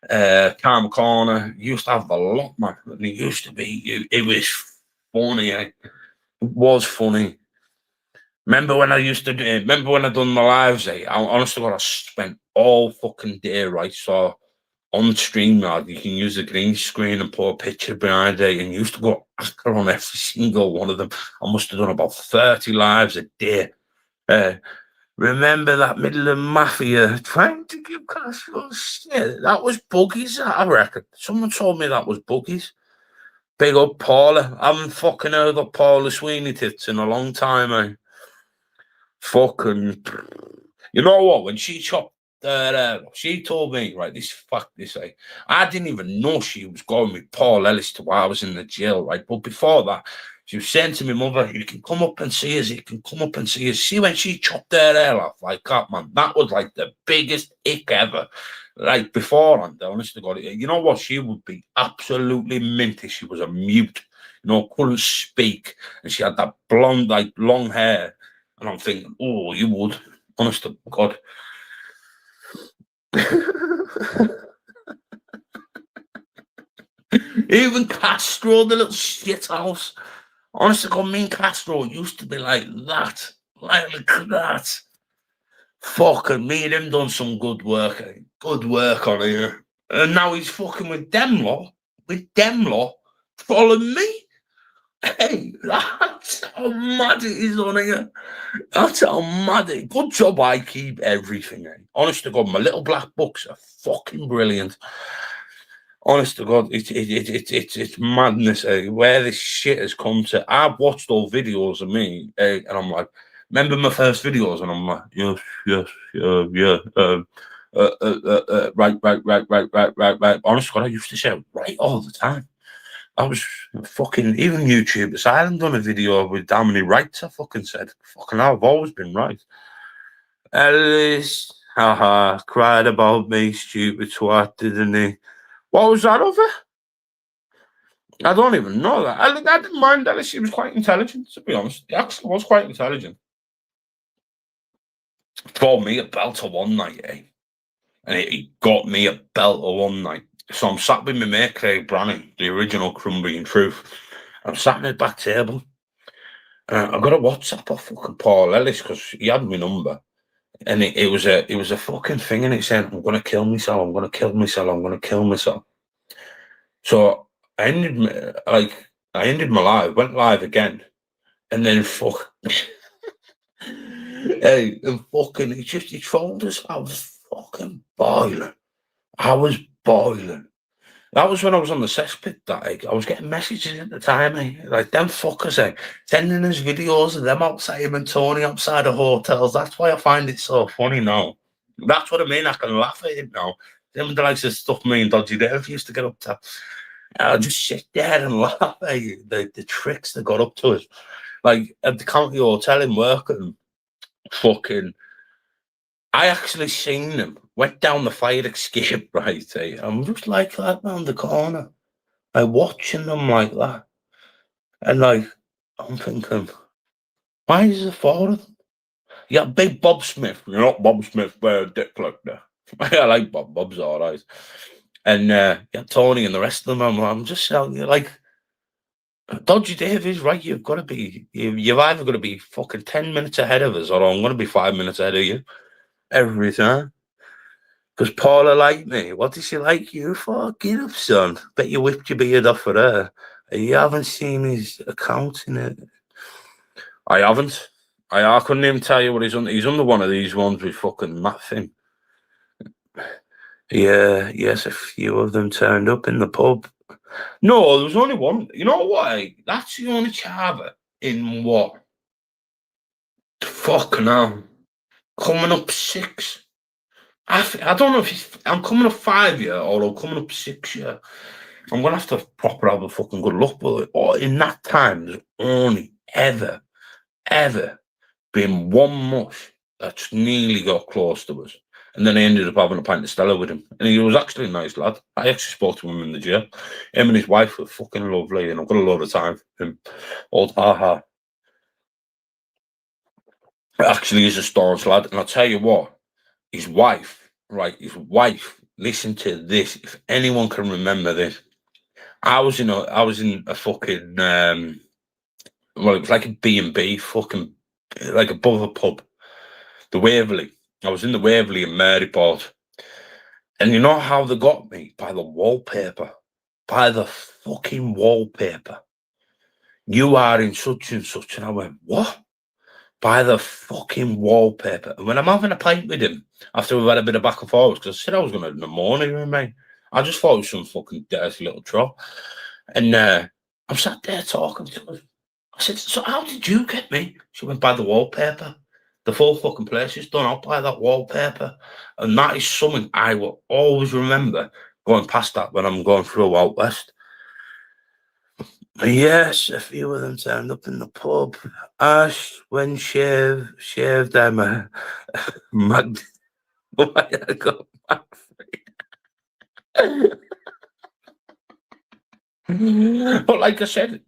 [SPEAKER 2] Carm Corner. Used to have a lot, man. And it used to be, it was funny, It was funny. Remember when I done my lives, I honestly I spent all fucking day, right? So on StreamYard, you can use a green screen and put a picture behind it, and used to go actor on every single one of them. I must have done about 30 lives a day. Remember that Midland Mafia trying to give cash for shit? That was Buggies, I reckon. Someone told me that was Buggies. Big up Paula. I haven't fucking heard of Paula Sweeney tits in a long time, Fucking, you know what? When she chopped, she told me, right, I didn't even know she was going with Paul Ellis to while I was in the jail, right? But before that, she was saying to my mother, you can come up and see us, See, when she chopped her hair off like that, man, that was like the biggest ick ever. Like beforehand, honest to God, you know what? She would be absolutely minty. She was a mute, couldn't speak. And she had that blonde, like long hair. And I'm thinking, oh, you would, honest to God. Even Castro, the little shit house. Honest to God, me and Castro used to be like that. Like that. Fucking me and him done some good work. Good work on here. And now he's fucking with them lot. With them lot. Following me. Hey, that's how mad it is on here. That's how mad it is. Good job I keep everything. Eh? Honest to God, my little black books are fucking brilliant. Honest to God, it's madness. Where this shit has come to. I've watched all videos of me, and I'm like, remember my first videos, and I'm like, yes, yeah. Right. Honest to God, I used to say right all the time. I was fucking, even YouTube Asylum done a video with how many rights I fucking said. Fucking hell, I've always been right. Ellis, haha, cried about me, stupid twat, didn't he? What was that over? I don't even know that. I didn't mind Ellis, she was quite intelligent, to be honest. He actually was quite intelligent. Bought me a belter one night, eh? And he got me a belter one night. So I'm sat with my mate Craig Branning, the original Crumbly in Truth. I'm sat in the back table. I got a WhatsApp off fucking Paul Ellis because he had my number. And it was a fucking thing, and it said, I'm gonna kill myself, I'm gonna kill myself, I'm gonna kill myself. So I ended my live, went live again, and then hey, and fucking he told us I was fucking boiling. I was boiling. That was when I was on the cesspit that I was getting messages at the time, like them fuckers, sending us videos of them outside him and Tony outside of hotels. That's why I find it so funny now. That's what I mean. I can laugh at it now. Them the likes of stuff me and Dodgy Dave used to get up to. I'll just sit there and laugh at the tricks they got up to us. Like at the county hotel in work, and fucking, I actually seen them, went down the fire escape, right? I'm just like that round the corner. I'm watching them like that. And like, I'm thinking, why is there four of them? You got big Bob Smith. You're not Bob Smith, wear a dick like that. I like Bob. Bob's all right. And you got Tony and the rest of them. I'm just telling you, like, Dodgy Dave is right. You've got to be, you've either got to be fucking 10 minutes ahead of us, or I'm going to be 5 minutes ahead of you every time. Because Paula liked me. What did she like you for? Get up, son. Bet you whipped your beard off for her. You haven't seen his account in it. I haven't. I couldn't even tell you what he's on. He's under one of these ones with fucking that thing. Yeah, yes, a few of them turned up in the pub. No, there was only one. You know what? That's the only chava in what? Fuck now. Coming up 6. I don't know if I'm coming up 5 year or I'm coming up 6 year. I'm gonna have to proper have a fucking good look, but in that time, there's only ever been one mush that's nearly got close to us. And then I ended up having a pint of Stella with him. And he was actually a nice lad. I actually spoke to him in the gym. Him and his wife were fucking lovely, and I've got a lot of time for him. Old haha. Actually, he's a staunch lad. And I'll tell you what, his wife, listen to this. If anyone can remember this, I was in a fucking well, it was like a B&B, fucking like above a pub, the Waverley. I was in the Waverley in Maryport, and you know how they got me? By the wallpaper, by the fucking wallpaper. You are in such and such, and I went, what? By the fucking wallpaper. And when I'm having a pint with him after we've had a bit of back and forth, because I said I was going to in the morning with me, I just thought it was some fucking dirty little trot. And I'm sat there talking to her. I said, so how did you get me? She went, by the wallpaper. The full fucking place is done up by that wallpaper. And that is something I will always remember going past that when I'm going through Out West. Yes, a few of them turned up in the pub. Ash, when shaved them, mag. Why I got mad. But like I said,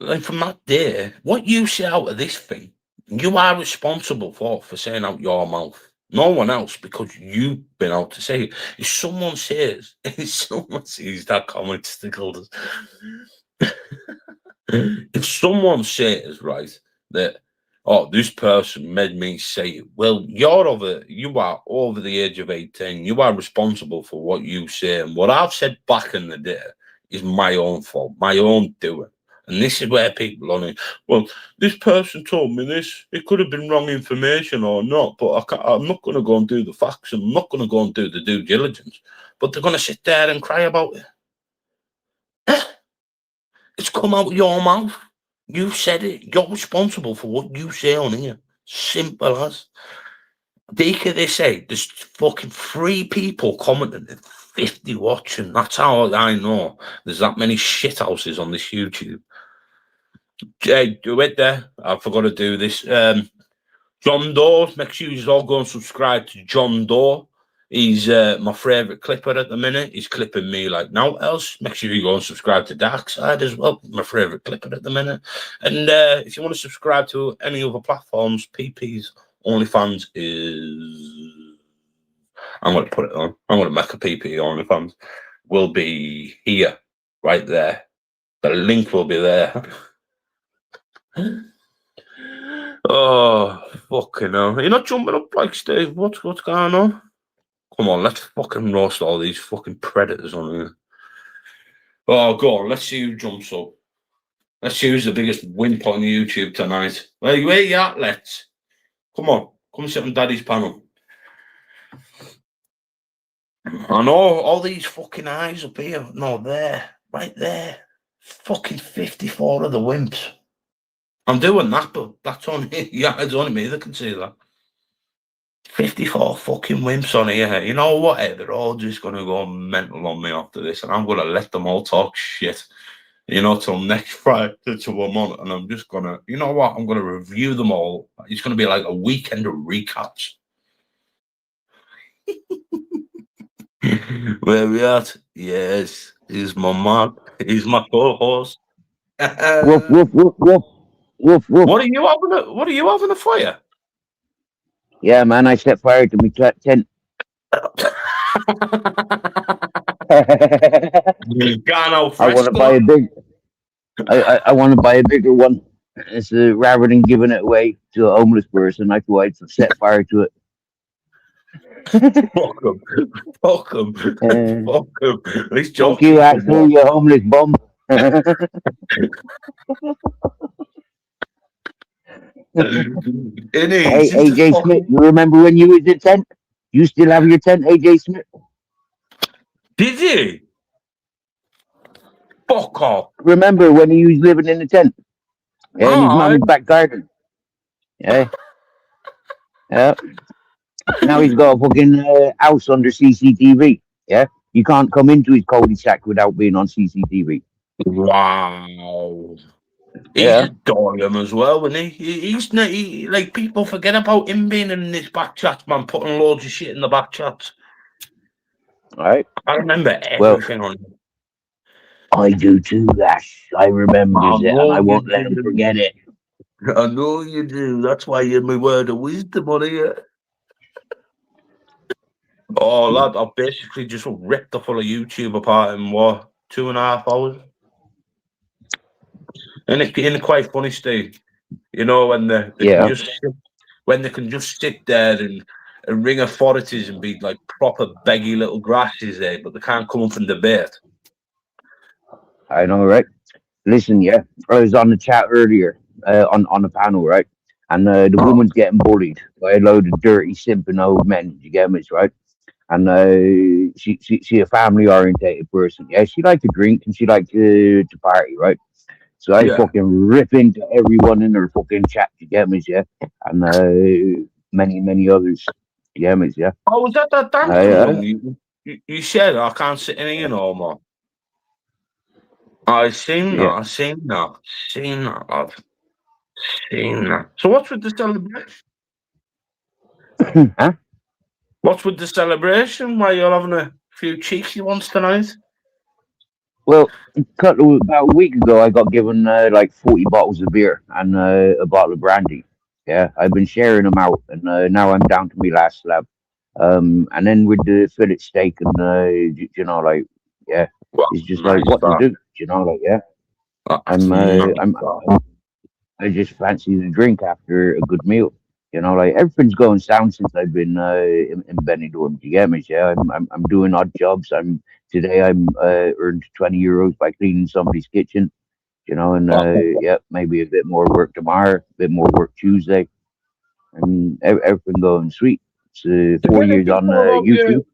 [SPEAKER 2] like from that day, what you say out of this thing, you are responsible for saying out your mouth. No one else, because you've been out to say it. If someone says that comment stickled us. If someone says, right, that oh, this person made me say it. Well, you are over the age of 18. You are responsible for what you say. And what I've said back in the day is my own fault, my own doing. And this is where people on it. Well, this person told me this. It could have been wrong information or not, but I'm not going to go and do the facts. I'm not going to go and do the due diligence. But they're going to sit there and cry about it. It's come out your mouth. You said it. You're responsible for what you say on here. Simple as. Dika, they say there's fucking 3 people commenting and 50 watching. That's how I know there's that many shithouses on this YouTube. Do it there. I forgot to do this. John Doe. Make sure you all go and subscribe to John Doe. He's my favourite clipper at the minute. He's clipping me like now else. Make sure you go and subscribe to Darkside as well. My favourite clipper at the minute. And if you want to subscribe to any other platforms, PP's OnlyFans is... I'm going to put it on. I'm going to make a PP OnlyFans. Will be here, right there. The link will be there. Oh, fucking hell. You're not jumping up like Steve. What's going on? Come on, let's fucking roast all these fucking predators on here. Oh, go on, let's see who jumps up. Let's see who's the biggest wimp on YouTube tonight. Where you at, let's? Come on, come sit on Daddy's panel. I know, all these fucking eyes up here. No, there, right there. Fucking 54 of the wimps. I'm doing that, but that's only, yeah, it's only me that can see that. 54 fucking wimps on here. You know what? They're all just going to go mental on me after this, and I'm going to let them all talk shit, you know, till next Friday to a month. And I'm just going to, you know what? I'm going to review them all. It's going to be like a weekend of recaps. Where we at? Yes, he's my man. He's my co-host.
[SPEAKER 8] Woof, woof, woof, woof. Woof, woof.
[SPEAKER 2] What are you having a fire?
[SPEAKER 8] Yeah, man, I set fire to my tent. I want to buy a big. I want to buy a bigger one. It's rather than giving it away to a homeless person, I thought I'd set fire to it.
[SPEAKER 2] Fuck him. Fuck him. Fuck him.
[SPEAKER 8] Fuck you, Axel, you homeless bum. Hey, AJ Smith, you remember when you was in tent? You still have your tent, AJ Smith?
[SPEAKER 2] Did you? Fuck off.
[SPEAKER 8] Remember when he was living in the tent? Yeah, in his mum's back garden. Yeah. Yeah. Now he's got a fucking house under CCTV. Yeah. You can't come into his cul-de-sac without being on CCTV.
[SPEAKER 2] Wow. He's a dime as well, isn't he? He's not, like, people forget about him being in this back chat, man, putting loads of shit in the back chat.
[SPEAKER 8] All right.
[SPEAKER 2] I remember everything on him.
[SPEAKER 8] I do too, Ash. I remember it, and I won't let him forget it.
[SPEAKER 2] I know you do. That's why you're my word of wisdom on here. Oh, lad, I've basically just ripped the full of YouTube apart in, 2.5 hours? And it's quite funny, Steve. You know, when they can just sit there and ring authorities and be like proper beggy little grasses there, but they can't come up and debate.
[SPEAKER 8] I know, right? Listen, yeah, I was on the chat earlier, on the panel, right? And the woman's getting bullied by a load of dirty, simping old men. You get me, right? And she a family orientated person. Yeah, she liked to drink and she liked to party, right? So I fucking rip into everyone in her fucking chat. You get me, yeah? And many others. You get me, yeah?
[SPEAKER 2] Oh, was that dancing? You said I can't sit in here no more. I've seen that. I've seen that. Seen that. So what's with the celebration?
[SPEAKER 8] Huh?
[SPEAKER 2] What's with the celebration? Why you're having a few cheeky ones tonight?
[SPEAKER 8] Well, about a week ago, I got given like 40 bottles of beer and a bottle of brandy. Yeah, I've been sharing them out, and now I'm down to my last slab. And then with the fillet steak, and you know, like, yeah, it's just like what to do. You know, like, yeah. I'm I just fancy a drink after a good meal. You know, like everything's going sound since I've been in Benidorm. Do you get me? Yeah, I'm doing odd jobs. I'm earned €20 by cleaning somebody's kitchen. You know, and yeah, maybe a bit more work tomorrow, a bit more work Tuesday. I mean, everything going sweet. It's
[SPEAKER 2] Did
[SPEAKER 8] 4 years
[SPEAKER 2] anything
[SPEAKER 8] on
[SPEAKER 2] come about
[SPEAKER 8] YouTube.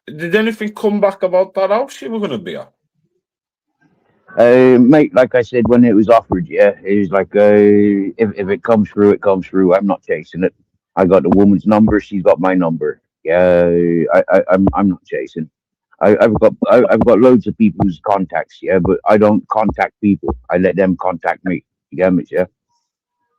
[SPEAKER 2] Did anything come back about that house you were going to be at?
[SPEAKER 8] Mate, like I said when it was offered, yeah, it was like if it comes through, it comes through. I'm not chasing it. I got the woman's number. She's got my number. Yeah, I'm not chasing. I've got loads of people's contacts. Yeah, but I don't contact people. I let them contact me. You get me? Yeah.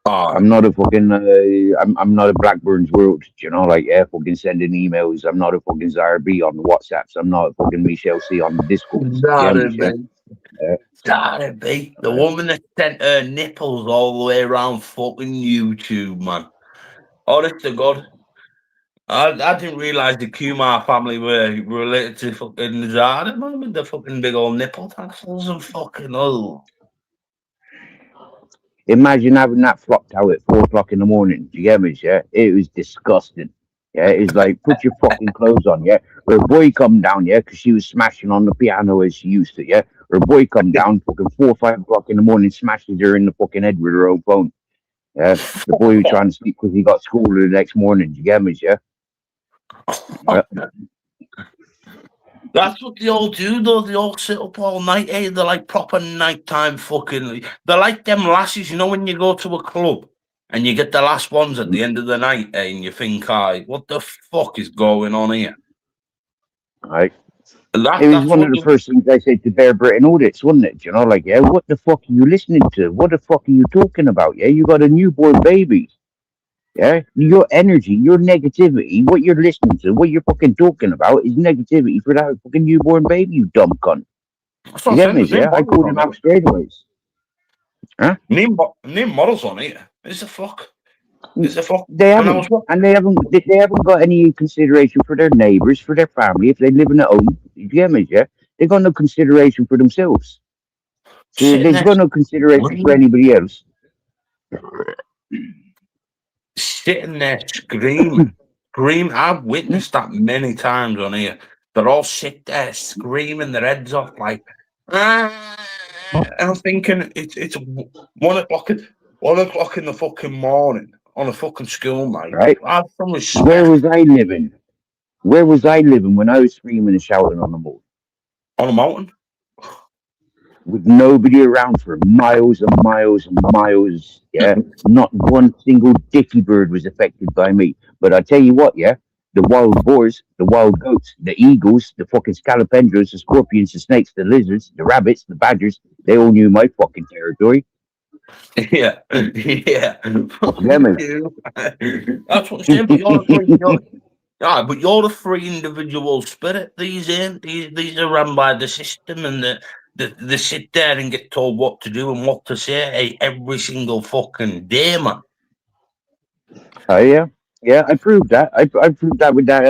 [SPEAKER 2] Ah,
[SPEAKER 8] I'm not a fucking. I'm not a Blackburn's World. You know, like yeah, fucking sending emails. I'm not a fucking Zara B on the WhatsApps. I'm not a fucking Michelle C on the Discords. You get me?
[SPEAKER 2] that'd
[SPEAKER 8] Yeah.
[SPEAKER 2] be.
[SPEAKER 8] Yeah.
[SPEAKER 2] That'd be. The
[SPEAKER 8] Right.
[SPEAKER 2] woman that sent her nipples all the way around fucking YouTube, man. Honest to God. I didn't realise the Kumar family were related to fucking Zara, man, with the fucking big old nipple tassels and fucking, oh.
[SPEAKER 8] Imagine having that flopped out at 4 o'clock in the morning. Do you get me? Yeah, it was disgusting. Yeah, it's like put your fucking clothes on. Yeah, her boy come down. Yeah, because she was smashing on the piano as she used to. Yeah, her boy come down fucking 4 or 5 o'clock in the morning, smashes her in the fucking head with her own phone. Yeah, the boy was trying to sleep because he got school the next morning. Do you get me? Yeah. Yeah.
[SPEAKER 2] That's what they all do, though. They all sit up all night, eh? They're like proper nighttime fucking. They're like them lasses, you know, when you go to a club and you get the last ones at the end of the night, eh? And you think, what the fuck is going on here?
[SPEAKER 8] Right.
[SPEAKER 2] That,
[SPEAKER 8] It was
[SPEAKER 2] that's
[SPEAKER 8] one
[SPEAKER 2] what
[SPEAKER 8] of the
[SPEAKER 2] they.
[SPEAKER 8] first things I said to Bear Britain audits, wasn't it? You know, like, yeah, what the fuck are you listening to? What the fuck are you talking about? Yeah, you got a newborn baby. Yeah, your energy, your negativity, what you're listening to, what you're fucking talking about is negativity for that fucking newborn baby, you dumb cunt.
[SPEAKER 2] That's
[SPEAKER 8] You
[SPEAKER 2] what I'm
[SPEAKER 8] get
[SPEAKER 2] saying.
[SPEAKER 8] me?
[SPEAKER 2] There's no
[SPEAKER 8] Yeah, I
[SPEAKER 2] models
[SPEAKER 8] called him
[SPEAKER 2] on it.
[SPEAKER 8] out straight away. Huh?
[SPEAKER 2] Name models on it. It's a fuck. It's a fuck.
[SPEAKER 8] They
[SPEAKER 2] And I
[SPEAKER 8] haven't,
[SPEAKER 2] was what?
[SPEAKER 8] and they haven't got any consideration for their neighbours, for their family. If they live in a home, you get me? Yeah, they got no consideration for themselves. So
[SPEAKER 2] Sitting
[SPEAKER 8] they've
[SPEAKER 2] there
[SPEAKER 8] got no consideration for
[SPEAKER 2] screaming.
[SPEAKER 8] anybody else.
[SPEAKER 2] Sitting there screaming. I've
[SPEAKER 8] Hmm?
[SPEAKER 2] witnessed that many times on here. They're all sit there screaming their heads off like, ah. And I'm thinking it's 1 o'clock. 1 o'clock in the fucking morning on a fucking school night.
[SPEAKER 8] Right?
[SPEAKER 2] Have some
[SPEAKER 8] Where
[SPEAKER 2] respect
[SPEAKER 8] was I living? Where was I living when I was screaming and shouting on the moon?
[SPEAKER 2] on a mountain.
[SPEAKER 8] With nobody around for miles and miles and miles. Yeah, not one single dicky bird was affected by me. But I tell you what, yeah, the wild boars, the wild goats, the eagles, the fucking scalopendras, the scorpions, the snakes, the lizards, the rabbits, the badgers, they all knew my fucking territory.
[SPEAKER 2] Yeah, yeah.
[SPEAKER 8] Yeah, man.
[SPEAKER 2] That's what I'm saying. But you're a free. But you're a free individual spirit. These ain't. These are run by the system, and they sit there and get told what to do and what to say every single fucking day, man.
[SPEAKER 8] Oh yeah, yeah. I proved that. I proved that with that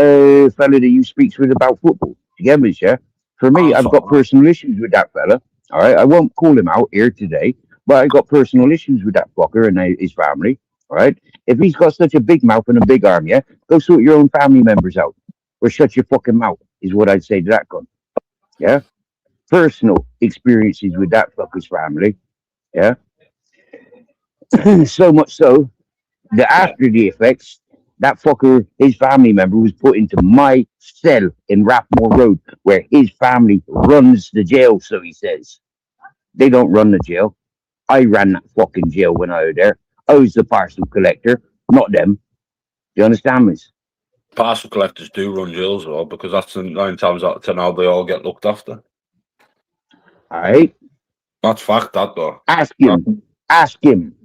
[SPEAKER 8] fella that you speaks with about football. You get me, yeah? For me,
[SPEAKER 2] I'm
[SPEAKER 8] I've got
[SPEAKER 2] sorry.
[SPEAKER 8] personal issues with that fella. All right, I won't call him out here today, but I got personal issues with that fucker and his family. All right, if he's got such a big mouth and a big arm, yeah, go sort your own family members out, or shut your fucking mouth. Is what I'd say to that guy. Yeah, personal experiences with that fucker's family. Yeah, so much so the
[SPEAKER 2] Yeah.
[SPEAKER 8] after the effects, that fucker, his family member, was put into my cell in Rathmore Road, where his family runs the jail, so he says. They don't run the jail. I ran that fucking jail when I was there. I was the parcel collector, not them. Do you understand me?
[SPEAKER 2] Parcel collectors do run jails, though, because that's 9 times out of 10 how they all get looked after.
[SPEAKER 8] All right?
[SPEAKER 2] That's fact, that though.
[SPEAKER 8] Ask
[SPEAKER 2] That-
[SPEAKER 8] him. Ask him.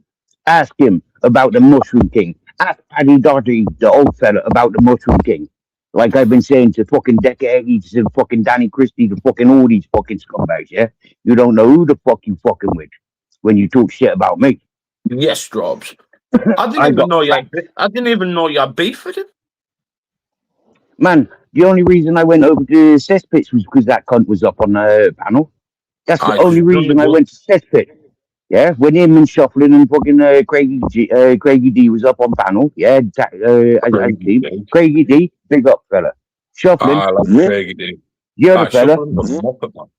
[SPEAKER 8] Ask him about the Mushroom King. Ask Paddy Doherty, the old fella, about the Mushroom King. Like I've been saying to fucking Decca Eggies and fucking Danny Christie, to fucking all these fucking scumbags, yeah? You don't know who the fuck you fucking with when you talk shit about me.
[SPEAKER 2] Yes, Drobs. I didn't
[SPEAKER 8] I
[SPEAKER 2] even
[SPEAKER 8] got
[SPEAKER 2] know you.
[SPEAKER 8] facts.
[SPEAKER 2] I didn't even know you had beef with him.
[SPEAKER 8] Man, the only reason I went over to Cesspits was because that cunt was up on the panel. That's the
[SPEAKER 2] Aye, 'cause
[SPEAKER 8] only
[SPEAKER 2] you've done the
[SPEAKER 8] reason I
[SPEAKER 2] good.
[SPEAKER 8] went to Cesspit. Yeah, when him and Shuffling and fucking Craigie D was up on panel, yeah, as a team. Craigie D, big up fella. Shuffling,
[SPEAKER 2] I like
[SPEAKER 8] yeah,
[SPEAKER 2] Craigie D.
[SPEAKER 8] the other fella,
[SPEAKER 2] Shuffling the Muppet, man.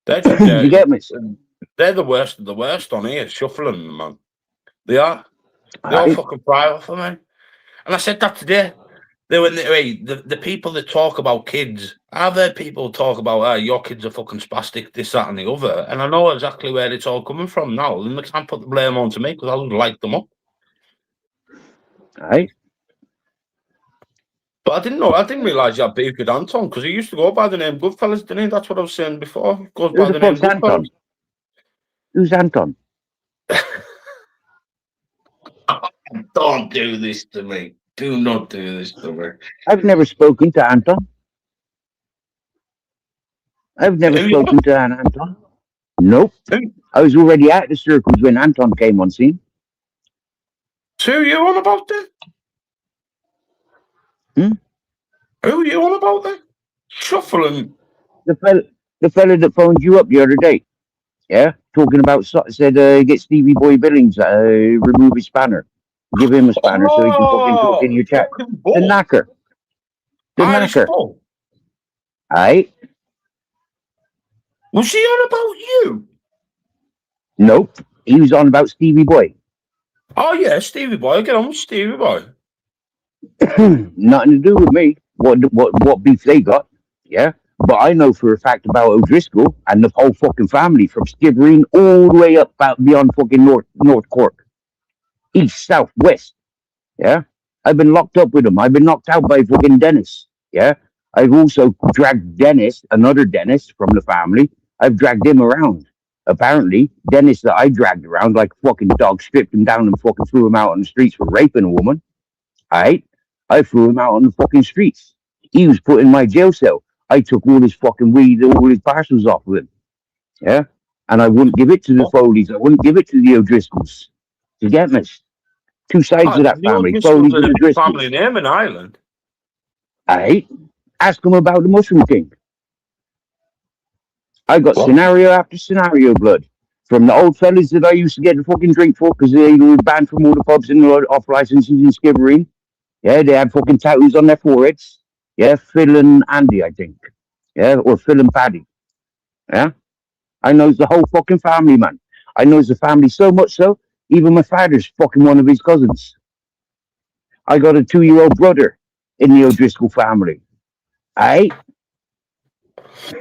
[SPEAKER 2] They're,
[SPEAKER 8] you get me?
[SPEAKER 2] they're the worst on here, Shuffling, man. They are. They all
[SPEAKER 8] Aye.
[SPEAKER 2] fucking cry off of me. And I said that today. The people that talk about kids, I've heard people talk about, your kids are fucking spastic, this, that, and the other. And I know exactly where it's all coming from now. And they can't put the blame on to me because I would light them up.
[SPEAKER 8] Aye.
[SPEAKER 2] But I didn't realise you had beef with Anton because he used to go by the name Goodfellas, didn't he? That's what I was saying before. He goes
[SPEAKER 8] Who
[SPEAKER 2] by
[SPEAKER 8] the
[SPEAKER 2] the name
[SPEAKER 8] fuck's Anton?
[SPEAKER 2] Goodfellas.
[SPEAKER 8] Who's Anton?
[SPEAKER 2] Don't do this to me. Do not do this to me.
[SPEAKER 8] I've never spoken to Anton. I've never spoken to an Anton. Nope. I was already at the circles when Anton came on scene.
[SPEAKER 2] Who are you on about then? Who are you on about then? Shuffling.
[SPEAKER 8] The fella that phoned you up the other day. Yeah, talking about said get Stevie Boy Billings remove his spanner, give him a spanner so he can fucking talk in your chat. The knacker. The
[SPEAKER 2] Irish
[SPEAKER 8] knacker.
[SPEAKER 2] Bull.
[SPEAKER 8] Aye.
[SPEAKER 2] Was he on about you?
[SPEAKER 8] Nope. He was on about Stevie Boy.
[SPEAKER 2] Oh yeah, Stevie Boy. Get on with Stevie Boy.
[SPEAKER 8] Nothing to do with me. What beef they got? Yeah. But I know for a fact about O'Driscoll and the whole fucking family from Skibbereen all the way up beyond fucking North Cork. East, south, west. Yeah. I've been locked up with them. I've been knocked out by fucking Dennis. Yeah. I've also dragged Dennis, another Dennis from the family. I've dragged him around. Apparently, Dennis that I dragged around like fucking dog, stripped him down and fucking threw him out on the streets for raping a woman. Alright? I threw him out on the fucking streets. He was put in my jail cell. I took all his fucking weed, all his parcels off of him. Yeah? And I wouldn't give it to the Foleys. I wouldn't give it to the O'Driscolls. You get me? Two sides of that family. Foleys and O'Driscolls.
[SPEAKER 2] Family name in Ireland.
[SPEAKER 8] Alright? Ask him about the Mushroom King. I got scenario after scenario, blood. From the old fellas that I used to get the fucking drink for because they were banned from all the pubs and off licenses in Skibbereen. Yeah, they had fucking tattoos on their foreheads. Yeah, Phil and Andy, I think. Yeah, or Phil and Paddy. Yeah? I knows the whole fucking family, man. I knows the family so much so, even my father's fucking one of his cousins. I got a 2-year-old brother in the O'Driscoll family. Aye?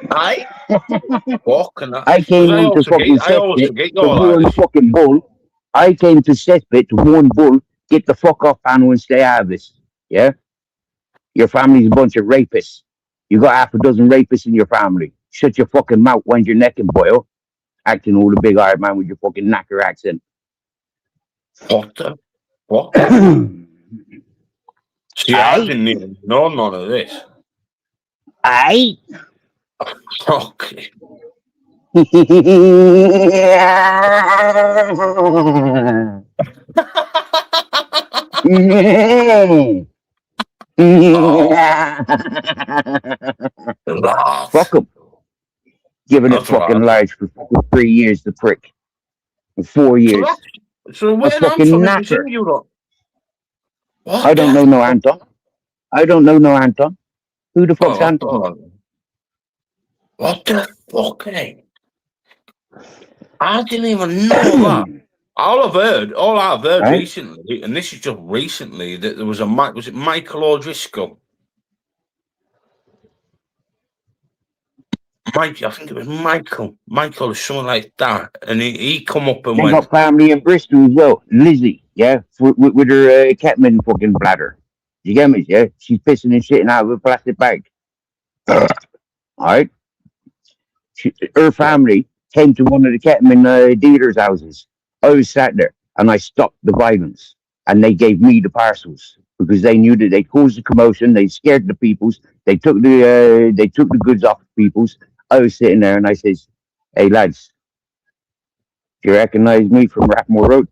[SPEAKER 2] Aye?
[SPEAKER 8] I came into fucking cesspit to warn fucking Bull. I came to cesspit to warn Bull, get the fuck off panel and stay out of this. Yeah? Your family's a bunch of rapists. You got half a dozen rapists in your family. Shut your fucking mouth, wind your neck and boil. Acting all the big Iron Man with your fucking knacker accent.
[SPEAKER 2] What the fuck? See, I didn't even know none of this.
[SPEAKER 8] Aye.
[SPEAKER 2] Okay.
[SPEAKER 8] Fuck him. Giving it fucking large for fucking 3 years, the prick. 4 years.
[SPEAKER 2] So where
[SPEAKER 8] fucking knacker. I don't know no Anton. I don't know no Anton. Who the fuck's Anton?
[SPEAKER 2] What the fuck, eh? I didn't even know that. All I've heard
[SPEAKER 8] Right?
[SPEAKER 2] recently, and this is just recently, that there was was it Michael O'Driscoll? I think it was Michael or something like that, and he come up and
[SPEAKER 8] they
[SPEAKER 2] went.
[SPEAKER 8] Got family in Bristol as well. Lizzie, yeah, with her Catman fucking bladder. You get me? Yeah, she's pissing and shitting out of a plastic bag. All right. Her family came to one of the Catman dealers' houses. I was sat there and I stopped the violence, and they gave me the parcels because they knew that they caused a commotion. They scared the peoples. They took the goods off the peoples. I was sitting there and I says, "Hey lads, do you recognize me from Rathmore Road?"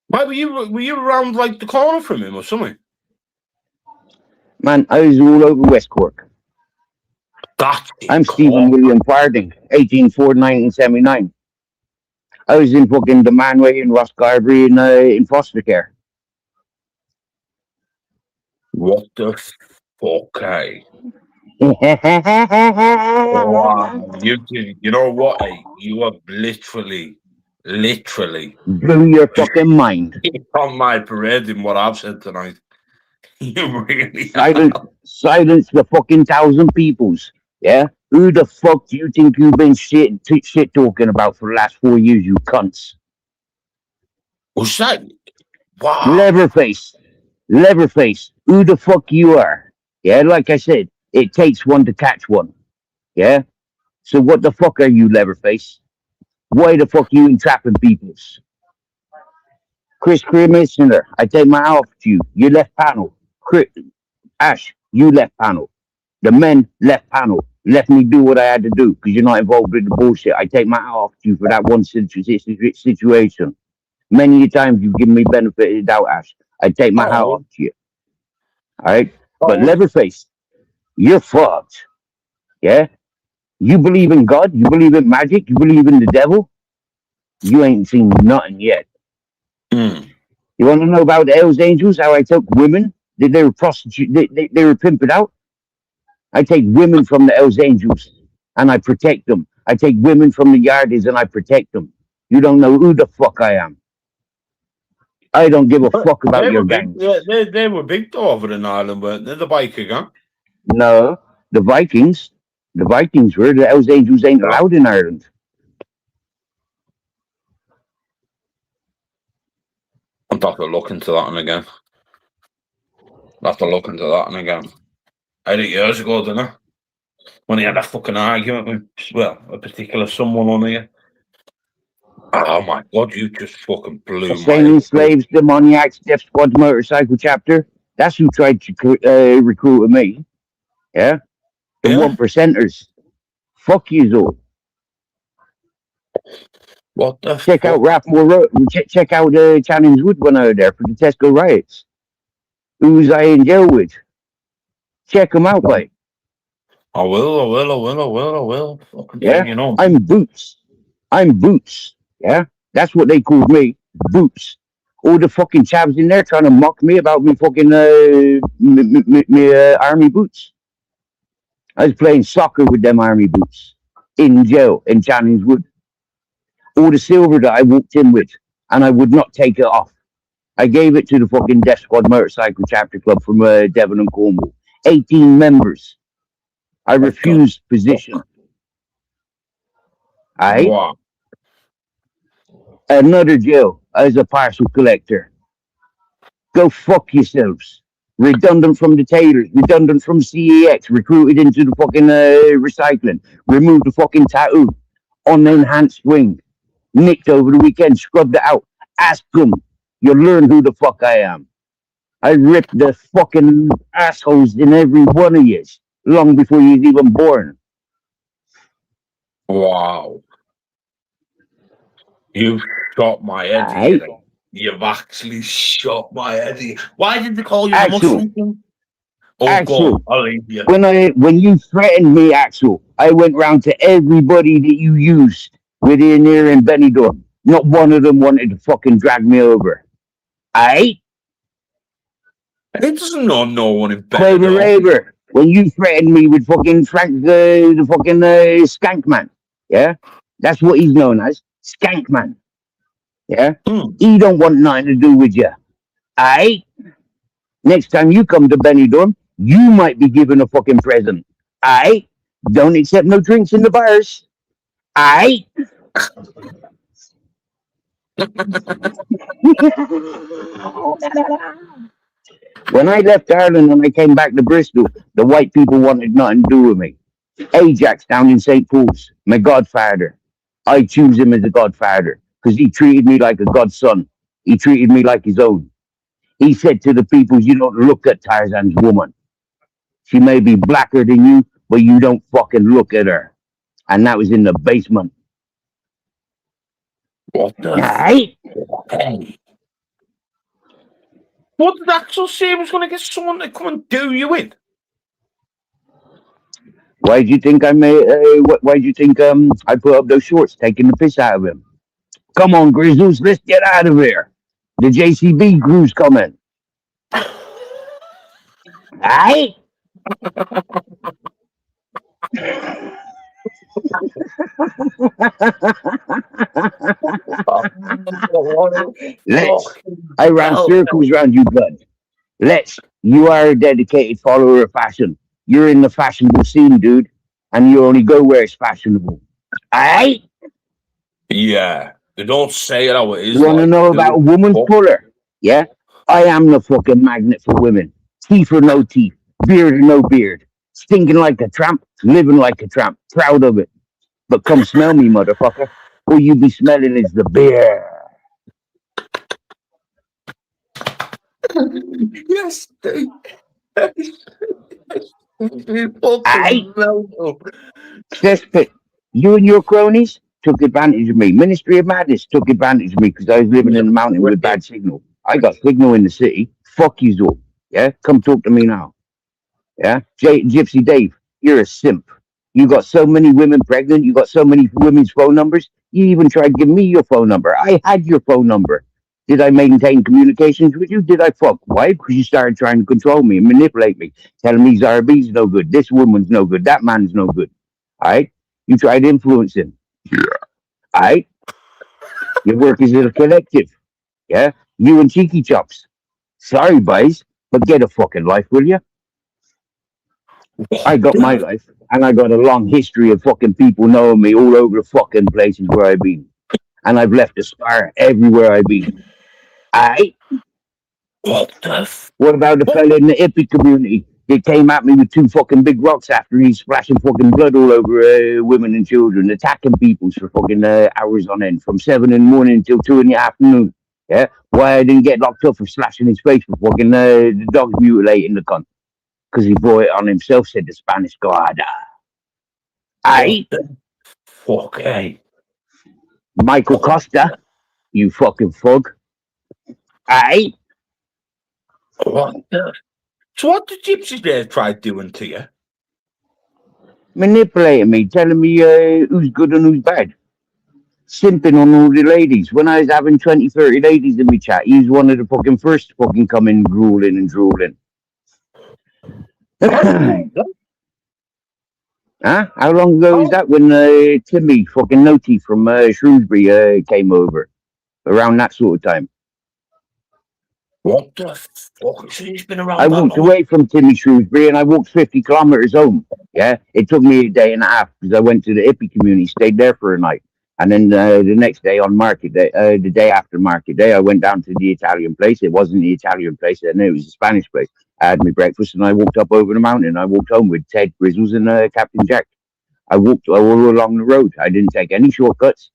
[SPEAKER 2] Why were you around like the corner from him or something?
[SPEAKER 8] Man, I was all over West Cork.
[SPEAKER 2] That's
[SPEAKER 8] I'm
[SPEAKER 2] it.
[SPEAKER 8] Stephen William Farding, 1849-1979. I was in fucking the Manway in Rosscarbery in foster care.
[SPEAKER 2] What the fuck, eh? Wow. You know what, eh? You have literally
[SPEAKER 8] Blew your fucking mind.
[SPEAKER 2] on my parade in what I've said tonight. You really
[SPEAKER 8] Silence,
[SPEAKER 2] have.
[SPEAKER 8] silence the fucking 1,000 peoples. Yeah? Who the fuck do you think you've been shit talking about for the last 4 years, you cunts?
[SPEAKER 2] What's that? Wow.
[SPEAKER 8] Leatherface. Leatherface. Who the fuck you are? Yeah, like I said, it takes one to catch one. Yeah? So what the fuck are you, Leatherface? Why the fuck you entrapping peoples? Chris Commissioner, I take my hat off to you. You left panel. Ash, you left panel. The men left panel. Left me do what I had to do because you're not involved with the bullshit. I take my hat off to you for that one situation. Many times you've given me benefit of the doubt, Ash. I take my hat off to you. All right? But Leatherface, you're fucked. Yeah? You believe in God? You believe in magic? You believe in the devil? You ain't seen nothing yet.
[SPEAKER 2] Mm.
[SPEAKER 8] You want to know about the Hells Angels? How I took women? They were prostitute. They were pimped out. I take women from the Hells Angels and I protect them. I take women from the Yardies and I protect them. You don't know who the fuck I am. I don't give a fuck about
[SPEAKER 2] They
[SPEAKER 8] your
[SPEAKER 2] were big.
[SPEAKER 8] gangs.
[SPEAKER 2] They were big over in Ireland, weren't they? The biker gang.
[SPEAKER 8] No, the Vikings. The Vikings were. The Hells Angels ain't allowed in Ireland.
[SPEAKER 2] I'll have to look into that one again. I'll have to look into that one again. I had it years ago, didn't I? When he had a fucking argument with, well, a particular someone on here. Oh my god, you just fucking blew my
[SPEAKER 8] Sailing
[SPEAKER 2] head.
[SPEAKER 8] slaves, demoniacs, Death Squad motorcycle chapter. That's who tried to recruit me. Yeah? The
[SPEAKER 2] Yeah?
[SPEAKER 8] 1%ers. Fuck you all.
[SPEAKER 2] What the
[SPEAKER 8] Check
[SPEAKER 2] fuck?
[SPEAKER 8] out Rathmore Road. Check out Channing's Wood when I was there for the Tesco riots. Who was I in jail with? Check them out, mate.
[SPEAKER 2] I will. Fucking
[SPEAKER 8] Yeah?
[SPEAKER 2] thing, you know.
[SPEAKER 8] I'm Boots. I'm Boots. Yeah? That's what they called me. Boots. All the fucking chavs in there trying to mock me about me fucking army boots. I was playing soccer with them army boots in jail in Channing's Wood. All the silver that I walked in with, and I would not take it off. I gave it to the fucking Death Squad Motorcycle Chapter Club from Devon and Cornwall. 18 members. I refused position. Aye?
[SPEAKER 2] Wow.
[SPEAKER 8] Another jail as a parcel collector. Go fuck yourselves. Redundant from the tailors, redundant from CEX, recruited into the fucking recycling, removed the fucking tattoo on the enhanced wing, nicked over the weekend, scrubbed it out. Ask them. You'll learn who the fuck I am. I ripped the fucking assholes in every one of yous long before you was even born.
[SPEAKER 2] Wow. You've shot my head
[SPEAKER 8] Aye.
[SPEAKER 2] here. You've actually shot my head here. Why did they call you the
[SPEAKER 8] Axel.
[SPEAKER 2] Mushroom King? Oh,
[SPEAKER 8] Axel.
[SPEAKER 2] God, I'll leave you.
[SPEAKER 8] When you threatened me, Axel, I went round to everybody that you used within here in Benidorm. Not one of them wanted to fucking drag me over. Aye?
[SPEAKER 2] It doesn't know no one in
[SPEAKER 8] Clover
[SPEAKER 2] Benidorm.
[SPEAKER 8] Raver, when you threatened me with fucking Frank the fucking Skankman. Yeah? That's what he's known as. Skankman. Yeah? He don't want nothing to do with you. Aye? Next time you come to Benidorm, you might be given a fucking present. Aye? Don't accept no drinks in the bars. Aye? When I left Ireland and I came back to Bristol, the white people wanted nothing to do with me. Ajax down in St. Paul's, my godfather. I choose him as a godfather because he treated me like a godson. He treated me like his own. He said to the people, you don't look at Tarzan's woman. She may be blacker than you, but you don't fucking look at her. And that was in the basement.
[SPEAKER 2] What the
[SPEAKER 8] Aye?
[SPEAKER 2] Hey. What did Axel say he was going to get someone to come and do you in?
[SPEAKER 8] Why do you think why do you think I put up those shorts taking the piss out of him? Come on, Grizzles, let's get out of here. The JCB crew's coming. Aye? Let's. I ran circles round you, blood. Let's. You are a dedicated follower of fashion. You're in the fashionable scene, dude, and you only go where it's fashionable. Aye?
[SPEAKER 2] Yeah, they don't say it how it is.
[SPEAKER 8] You want to
[SPEAKER 2] Like,
[SPEAKER 8] know
[SPEAKER 2] do
[SPEAKER 8] about a
[SPEAKER 2] they?
[SPEAKER 8] woman's
[SPEAKER 2] Fuck.
[SPEAKER 8] color? Yeah? I am the fucking magnet for women. Teeth or no teeth, beard or no beard. Stinking like a tramp, living like a tramp. Proud of it. But come smell me, motherfucker. All you be smelling is the beer.
[SPEAKER 2] Yes, they. You fucking
[SPEAKER 8] Aye?
[SPEAKER 2] mellow.
[SPEAKER 8] Cesspit, you and your cronies took advantage of me. Ministry of Madness took advantage of me because I was living in the mountain with bad signal. I got signal in the city. Fuck you all. Yeah? Come talk to me now. Yeah? Gypsy Dave, you're a simp. You got so many women pregnant. You got so many women's phone numbers. You even tried to give me your phone number. I had your phone number. Did I maintain communications with you? Did I fuck? Why? Because you started trying to control me and manipulate me, telling me Zarby's no good, this woman's no good, that man's no good. All right? You tried influencing. All right? Your work is in a collective. Yeah? You and Cheeky Chops. Sorry, boys, but get a fucking life, will you? I got my life, and I got a long history of fucking people knowing me all over the fucking places where I've been. And I've left a scar everywhere I've been. Aye?
[SPEAKER 2] What the
[SPEAKER 8] What about the
[SPEAKER 2] fuck?
[SPEAKER 8] fella in the hippie community? They came at me with two fucking big rocks after he's splashing fucking blood all over women and children, attacking people for fucking hours on end, from 7 in the morning until 2 in the afternoon. Yeah? Why I didn't get locked up for slashing his face for fucking the dogs mutilating the cunt? Because he brought it on himself, said the Spanish god. Aye?
[SPEAKER 2] What the fuck, eh?
[SPEAKER 8] Michael Costa, you fucking fug. Aye?
[SPEAKER 2] What the? So what did Gypsy Dave try doing to you?
[SPEAKER 8] Manipulating me, telling me who's good and who's bad. Simping on all the ladies. When I was having 20, 30 ladies in my chat, he was one of the fucking first to fucking come in grueling and drooling. Huh? How long ago was that when Timmy, fucking Noti from Shrewsbury, came over? Around that sort of time.
[SPEAKER 2] What the fuck? So he's been around
[SPEAKER 8] I
[SPEAKER 2] that
[SPEAKER 8] walked
[SPEAKER 2] long?
[SPEAKER 8] away from Timmy Shrewsbury and I walked 50 kilometers home. Yeah, it took me a day and a half because I went to the hippie community, stayed there for a night. And then the next day on market day, the day after market day, I went down to the Italian place. It wasn't the Italian place, and it was the Spanish place. I had my breakfast and I walked up over the mountain. I walked home with Ted Grizzles and Captain Jack. I walked all along the road. I didn't take any shortcuts.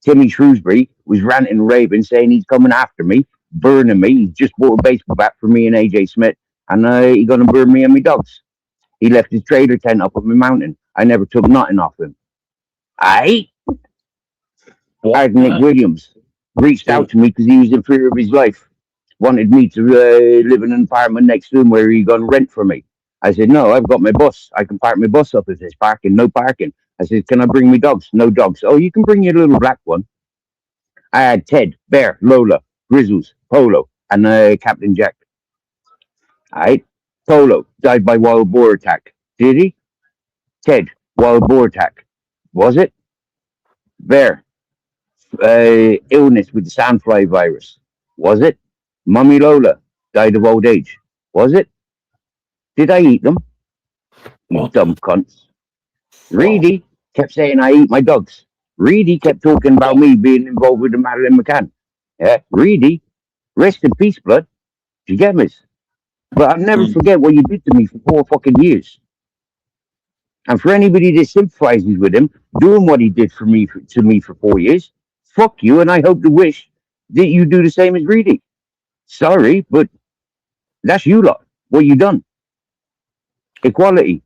[SPEAKER 8] Timmy Shrewsbury was ranting and raving, saying he's coming after me, burning me. He just bought a baseball bat for me and AJ Smith, and he's going to burn me and my dogs. He left his trailer tent up on the mountain. I never took nothing off him. Aye? Nick Williams reached out to me because he was in fear of his life. Wanted me to live in an apartment next to him where he going to rent for me. I said, no, I've got my bus. I can park my bus up if there's parking. No parking. I said, can I bring my dogs? No dogs. Oh, you can bring your little black one. I had Ted, Bear, Lola, Grizzles, Polo, and Captain Jack. All right. Polo died by wild boar attack. Did he? Ted, wild boar attack. Was it? Bear, illness with the sandfly virus. Was it? Mummy Lola died of old age. Was it? Did I eat them? You dumb cunts. Reedy kept saying I eat my dogs. Reedy kept talking about me being involved with the Madeline McCann. Yeah, Reedy, rest in peace, blood. You get me? But I'll never forget what you did to me for 4 fucking years. And for anybody that sympathizes with him, doing what he did for me to me for 4 years, fuck you, and I hope to wish that you do the same as Reedy. Sorry, but that's you lot. What you done? Equality.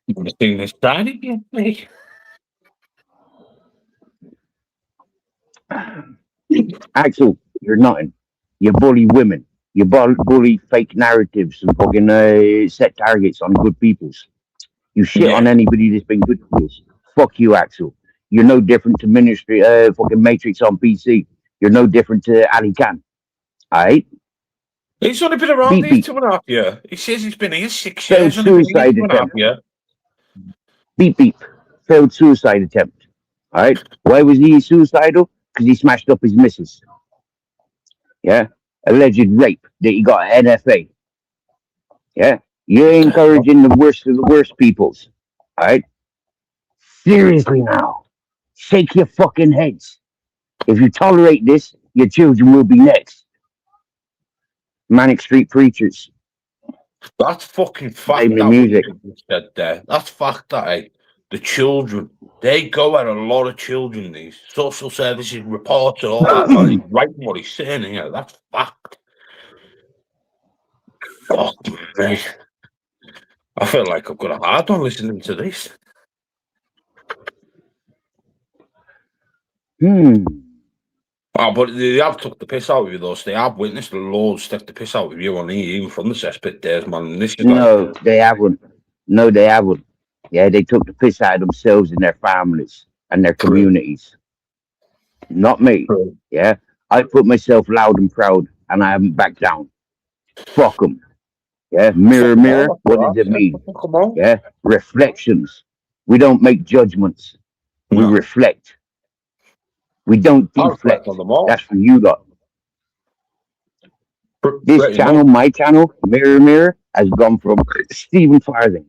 [SPEAKER 2] You want to sing this side again, mate?
[SPEAKER 8] Axel, you're nothing. You bully women. You bully fake narratives and fucking set targets on good peoples. You shit on
[SPEAKER 2] Yeah.
[SPEAKER 8] anybody that's been good to us. Fuck you, Axel. You're no different to Ministry, fucking Matrix on PC. You're no different to Ali Khan. Alright?
[SPEAKER 2] He's only been around
[SPEAKER 8] Beep
[SPEAKER 2] these
[SPEAKER 8] beep.
[SPEAKER 2] 2.5 years. He says he's been here 6
[SPEAKER 8] Failed
[SPEAKER 2] years, only been here
[SPEAKER 8] suicide
[SPEAKER 2] 2.5
[SPEAKER 8] attempt.
[SPEAKER 2] years.
[SPEAKER 8] Beep beep. Failed suicide attempt. Alright? Why was he suicidal? Because he smashed up his missus. Yeah? Alleged rape that he got at NFA. Yeah? You're encouraging the worst of the worst peoples. Alright? Seriously now. Shake your fucking heads. If you tolerate this, your children will be next. Manic Street Preachers.
[SPEAKER 2] That's fucking
[SPEAKER 8] Blame
[SPEAKER 2] fact
[SPEAKER 8] the
[SPEAKER 2] that what
[SPEAKER 8] music.
[SPEAKER 2] you just said there. That's fact that the children, they go at a lot of children, these social services reports and all that, man. He's right in what he's saying here. That's fact. Fuck me. I feel like I've got a hard on listening to this. Oh, but they have took the piss out of you, though. So they have witnessed loads take the piss out of you on even from the cesspit days, man. And this is like,
[SPEAKER 8] No, they haven't. No, they haven't. Yeah, they took the piss out of themselves and their families and their
[SPEAKER 2] True.
[SPEAKER 8] communities. Not me.
[SPEAKER 2] True.
[SPEAKER 8] Yeah, I put myself loud and proud, and I haven't backed down. Fuck them. Yeah, mirror,
[SPEAKER 2] Fuck 'em
[SPEAKER 8] mirror.
[SPEAKER 2] all,
[SPEAKER 8] What
[SPEAKER 2] that's
[SPEAKER 8] does it
[SPEAKER 2] right,
[SPEAKER 8] mean?
[SPEAKER 2] Fuck 'em all.
[SPEAKER 8] Yeah, reflections. We don't make judgments. We
[SPEAKER 2] No.
[SPEAKER 8] reflect. We don't
[SPEAKER 2] I reflect
[SPEAKER 8] deflect.
[SPEAKER 2] on them all.
[SPEAKER 8] That's for you lot. This
[SPEAKER 2] Pretty
[SPEAKER 8] channel,
[SPEAKER 2] much.
[SPEAKER 8] my channel, Mirror Mirror, has gone from Stephen Farthing,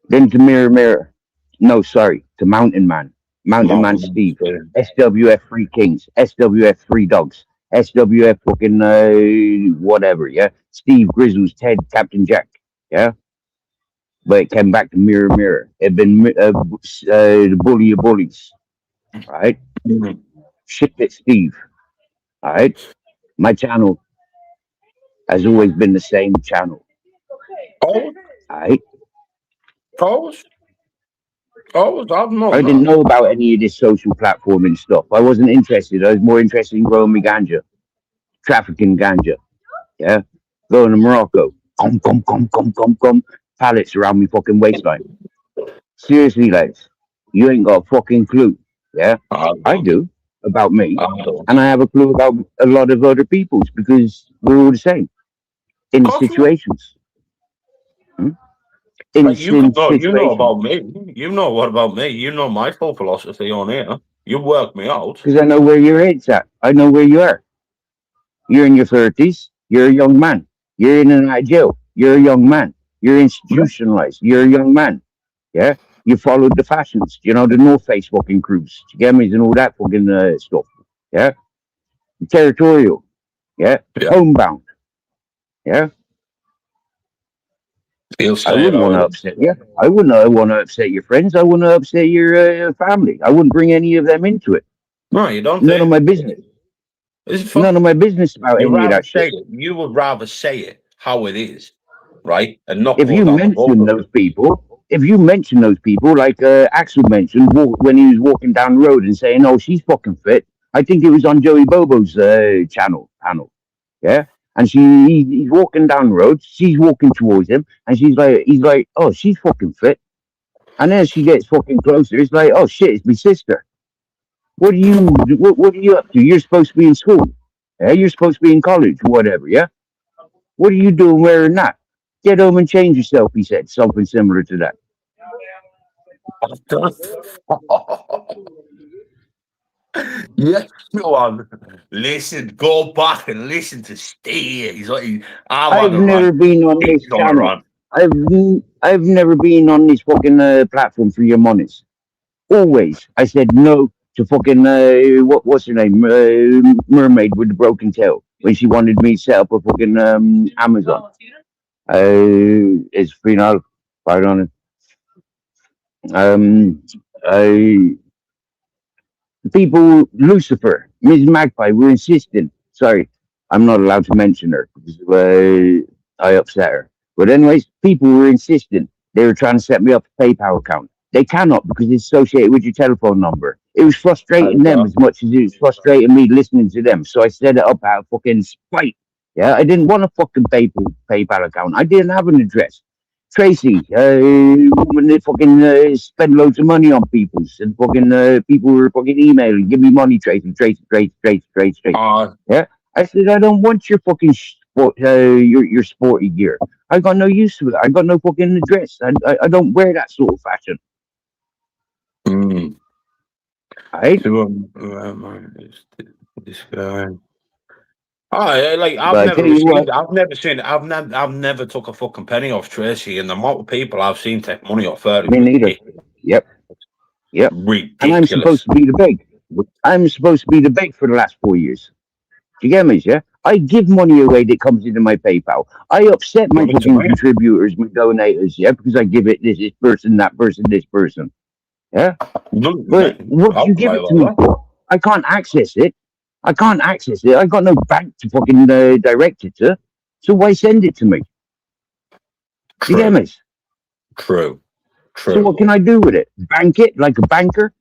[SPEAKER 8] then to Mirror Mirror. No, sorry, to Mountain Man. Mountain Man Steve. SWF 3 Kings. SWF 3 Dogs. SWF fucking whatever, yeah? Steve Grizzles, Ted, Captain Jack, yeah? But it came back to Mirror Mirror. It had been the bully of bullies, right?
[SPEAKER 2] Mhm.
[SPEAKER 8] Shit it, Steve, all right? My channel has always been the same channel,
[SPEAKER 2] Always,
[SPEAKER 8] all right?
[SPEAKER 2] always, always. I've known
[SPEAKER 8] I didn't
[SPEAKER 2] that.
[SPEAKER 8] know about any of this social platforming stuff. I wasn't interested. I was more interested in growing my ganja, trafficking ganja, yeah? Going to Morocco, come, pallets around me fucking waistline. Seriously, lads, you ain't got a fucking clue, yeah?
[SPEAKER 2] I
[SPEAKER 8] I
[SPEAKER 2] don't.
[SPEAKER 8] do, about me,
[SPEAKER 2] I don't.
[SPEAKER 8] and I have a clue about a lot of other people's because we're all the same in
[SPEAKER 2] Of course not.
[SPEAKER 8] situations. In
[SPEAKER 2] Like you know
[SPEAKER 8] situations.
[SPEAKER 2] about me. You know what about me. You know my full philosophy on here. You work me out.
[SPEAKER 8] Because I know where your head's at. I know where you are. You're in your 30s. You're a young man. You're in and out of jail. You're a young man. You're institutionalized. You're a young man. Yeah? You followed the fashions. You know, the North Face fucking crews. You get me? And all that fucking stuff. Yeah? Territorial. Yeah?
[SPEAKER 2] Yeah.
[SPEAKER 8] Homebound. Yeah?
[SPEAKER 2] He'll
[SPEAKER 8] I
[SPEAKER 2] say it.
[SPEAKER 8] wouldn't want to upset you. I wouldn't want to upset your friends. I wouldn't upset your family. I wouldn't bring any of them into it.
[SPEAKER 2] No, you don't.
[SPEAKER 8] None of my business.
[SPEAKER 2] Is it fun?
[SPEAKER 8] None of my business about
[SPEAKER 2] You
[SPEAKER 8] any of
[SPEAKER 2] rather
[SPEAKER 8] that
[SPEAKER 2] say
[SPEAKER 8] shit.
[SPEAKER 2] it. You would rather say it how it is, right? And not
[SPEAKER 8] If
[SPEAKER 2] go
[SPEAKER 8] you
[SPEAKER 2] down the
[SPEAKER 8] mention
[SPEAKER 2] road.
[SPEAKER 8] those people, like Axel mentioned, when he was walking down the road and saying, "Oh, she's fucking fit," I think it was on Joey Bobo's panel, yeah. And he's walking down the road. She's walking towards him, and he's like, "Oh, she's fucking fit." And then she gets fucking closer. It's like, "Oh shit, it's my sister." What are you up to? You're supposed to be in school. Yeah, you're supposed to be in college, whatever. Yeah. What are you doing wearing that? Get home and change yourself, he said. Something similar to that.
[SPEAKER 2] Yes, go on. Listen, go back and listen to Steve. He's like,
[SPEAKER 8] I've never been on this channel. I've never been on this fucking platform for your monies. Always. I said no to fucking, what's her name? Mermaid with the broken tail. When she wanted me to set up a fucking Amazon. It's final. Right on it. People, Lucifer, Ms. Magpie, were insisting. Sorry, I'm not allowed to mention her because I upset her. But anyways, people were insisting. They were trying to set me up a PayPal account. They cannot because it's associated with your telephone number. It was frustrating them as much as it was frustrating me listening to them. So I set it up out of fucking spite. Yeah, I didn't want a fucking PayPal account. I didn't have an address. Tracy, when they fucking spend loads of money on people's and fucking people were fucking emailing, give me money, Tracy.
[SPEAKER 2] Oh,
[SPEAKER 8] Yeah, I said I don't want your fucking your sporty gear. I got no use for it. I got no fucking address. I don't wear that sort of fashion.
[SPEAKER 2] mm.
[SPEAKER 8] Right?
[SPEAKER 2] So, this guy. Oh, yeah, like
[SPEAKER 8] But
[SPEAKER 2] I've
[SPEAKER 8] I
[SPEAKER 2] never
[SPEAKER 8] tell you what,
[SPEAKER 2] received. I've never took a fucking penny off Tracy, and the amount of people I've seen take money off her is
[SPEAKER 8] me neither.
[SPEAKER 2] ridiculous.
[SPEAKER 8] Yep. And I'm supposed
[SPEAKER 2] Ridiculous.
[SPEAKER 8] to be the beg. I'm supposed to be the beg for the last 4 years. Do you get me? Yeah. I give money away that comes into my PayPal. I upset my
[SPEAKER 2] Give it to
[SPEAKER 8] fucking
[SPEAKER 2] me.
[SPEAKER 8] contributors, my donators, yeah, because I give it this person, that person, this person. Yeah.
[SPEAKER 2] None,
[SPEAKER 8] But what do
[SPEAKER 2] I'll
[SPEAKER 8] you give
[SPEAKER 2] play
[SPEAKER 8] it to me
[SPEAKER 2] like that.
[SPEAKER 8] for? I can't access it. I got no bank to fucking direct it to. So why send it to me? You get
[SPEAKER 2] True.
[SPEAKER 8] me?
[SPEAKER 2] True.
[SPEAKER 8] So what can I do with it? Bank it like a banker?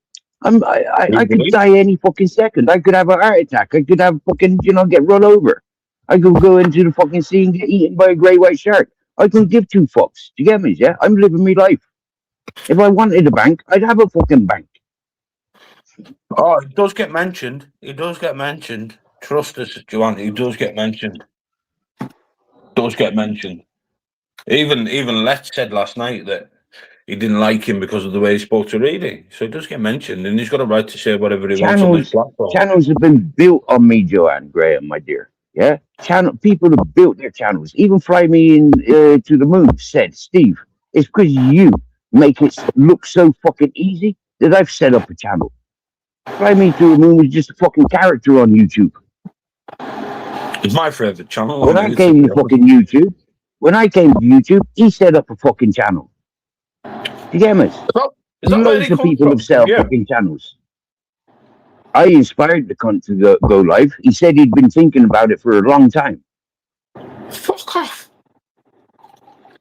[SPEAKER 8] I could
[SPEAKER 2] Legally.
[SPEAKER 8] die any fucking second. I could have a heart attack. I could have fucking, get run over. I could go into the fucking sea and get eaten by a great white shark. I couldn't give two fucks. Do you get me? Yeah? I'm living my life. If I wanted a bank, I'd have a fucking bank.
[SPEAKER 2] Oh, it does get mentioned. It does get mentioned. Trust us, Joanne. It does get mentioned. Does get mentioned. Even Let's said last night that he didn't like him because of the way he spoke to Reading. So it does get mentioned, and he's got a right to say whatever he wants on this platform.
[SPEAKER 8] Channels have been built on me, Joanne Graham, my dear. Yeah? People have built their channels. Even Fly Me in to the Moon said, Steve, it's because you make it look so fucking easy that I've set up a channel. Fly Me to the Moon was just a fucking character on YouTube.
[SPEAKER 2] It's my favourite channel.
[SPEAKER 8] When I came to YouTube, he set up a fucking channel. You get me?
[SPEAKER 2] Is that where he
[SPEAKER 8] Loads of
[SPEAKER 2] comes
[SPEAKER 8] people
[SPEAKER 2] from?
[SPEAKER 8] have set up
[SPEAKER 2] Yeah.
[SPEAKER 8] fucking channels. I inspired the cunt to go live. He said he'd been thinking about it for a long time.
[SPEAKER 2] Fuck off.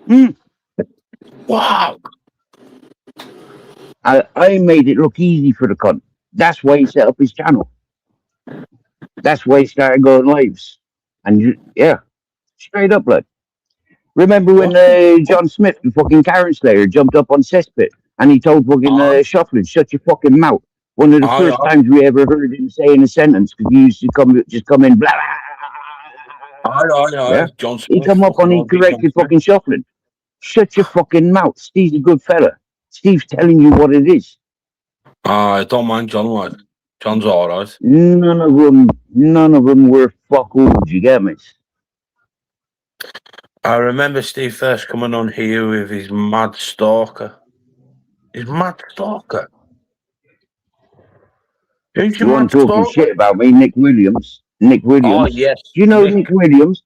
[SPEAKER 8] Mm.
[SPEAKER 2] Wow.
[SPEAKER 8] I made it look easy for the cunt. That's why he set up his channel. That's why he started going lives. And yeah, straight up, blood. Remember when John Smith, the fucking Karen Slayer, jumped up on Cesspit and he told fucking Shufflin, shut your fucking mouth. One of the first times we ever heard him saying a sentence because he used to come in blah blah. Yeah?
[SPEAKER 2] John Smith,
[SPEAKER 8] He come up and he corrected fucking Shufflin. Shut your fucking mouth. Steve's a good fella. Steve's telling you what it is.
[SPEAKER 2] I don't mind John, lad. John's alright.
[SPEAKER 8] None of them were fuck all. Do you get me?
[SPEAKER 2] I remember Steve first coming on here with his mad stalker. His mad stalker. Who's your
[SPEAKER 8] You
[SPEAKER 2] mad
[SPEAKER 8] want talking
[SPEAKER 2] stalker?
[SPEAKER 8] shit about me, Nick Williams. Nick Williams.
[SPEAKER 2] Oh, yes.
[SPEAKER 8] Do you know Nick Williams?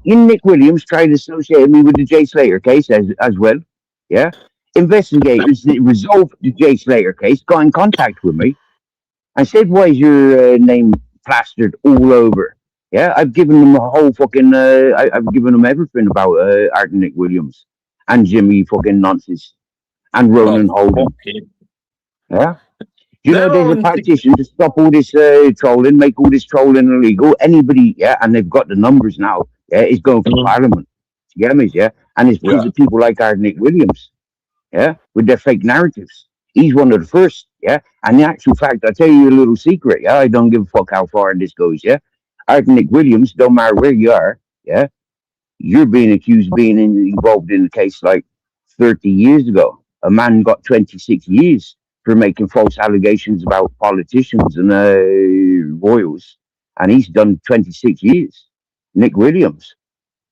[SPEAKER 8] Nick Williams tried to associate me with the Jay Slater case as well. Yeah. Investigators that resolved the Jay Slater case got in contact with me. I said, why is your name plastered all over? Yeah, I've given them a whole fucking, I've given them everything about Art Nick Williams and Jimmy fucking nonsense and Ronan Holden. Yeah. You know, there's a petition to stop all this trolling, make all this trolling illegal. Anybody, yeah, and they've got the numbers now, yeah, is going for Parliament. You get me, yeah? And it's because of people like Art Nick Williams, yeah, with their fake narratives. He's one of the first, yeah? And the actual fact, I'll tell you a little secret, yeah? I don't give a fuck how far this goes, yeah? Art Nick Williams, don't matter where you are, yeah? You're being accused of being involved in a case like 30 years ago. A man got 26 years for making false allegations about politicians and royals. And he's done 26 years. Nick Williams,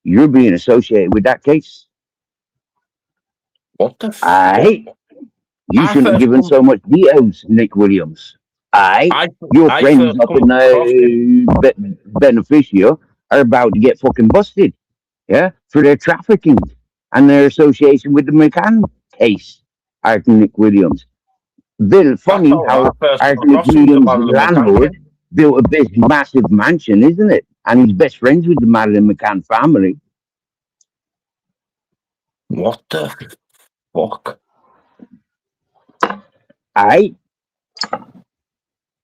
[SPEAKER 8] you're being associated with that case.
[SPEAKER 2] What the fuck?
[SPEAKER 8] You shouldn't have given so much details, Nick Williams. Your friends up in Beneficio are about to get fucking busted, yeah, for their trafficking and their association with the McCann case. Art Nick Williams. Funny how Art Nick Williams' landlord built a big, massive mansion, isn't it? And he's best friends with the Madeleine McCann family.
[SPEAKER 2] What the fuck?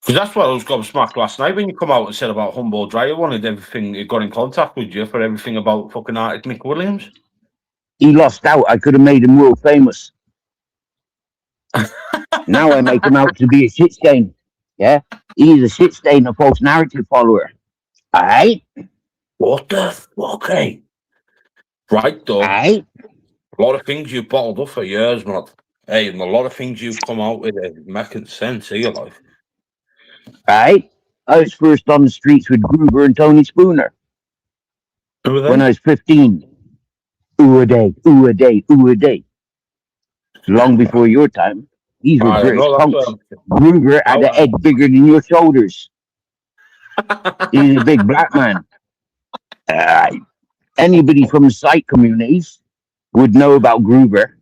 [SPEAKER 2] Because that's what I was gobsmacked last night when you come out and said about Humboldt Dryer wanted everything, he got in contact with you for everything about fucking Arctic Mick Williams.
[SPEAKER 8] He lost out. I could have made him world famous. Now I make him out to be a shit stain. Yeah? He's a shit stain, a false narrative follower. Alright?
[SPEAKER 2] What the fuck, eh? Right, though.
[SPEAKER 8] Alright?
[SPEAKER 2] A lot of things you've bottled up for years, man. Hey, and a lot of things you've come out with are making sense of your life.
[SPEAKER 8] Alright? I was first on the streets with Gruber and Tony Spooner
[SPEAKER 2] Who are they?
[SPEAKER 8] when I was 15. Ooh a day, ooh a day, ooh a day. Long before your time. These were
[SPEAKER 2] I
[SPEAKER 8] British
[SPEAKER 2] know
[SPEAKER 8] punks.
[SPEAKER 2] that's
[SPEAKER 8] Gruber had a head bigger than your shoulders. He's a big black man. Anybody from the site communities would know about Gruber.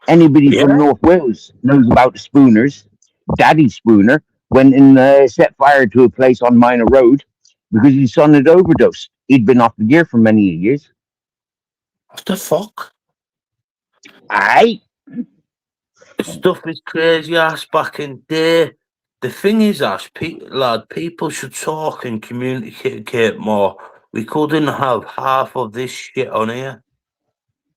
[SPEAKER 8] Anybody from North Wales knows about the Spooners. Daddy Spooner went and set fire to a place on Minor Road because his son had overdosed. He'd been off the gear for many years.
[SPEAKER 2] What the fuck?
[SPEAKER 8] Aye.
[SPEAKER 2] Stuff is crazy ass back in day. The thing is, lad, people should talk and communicate more. We couldn't have half of this shit on here.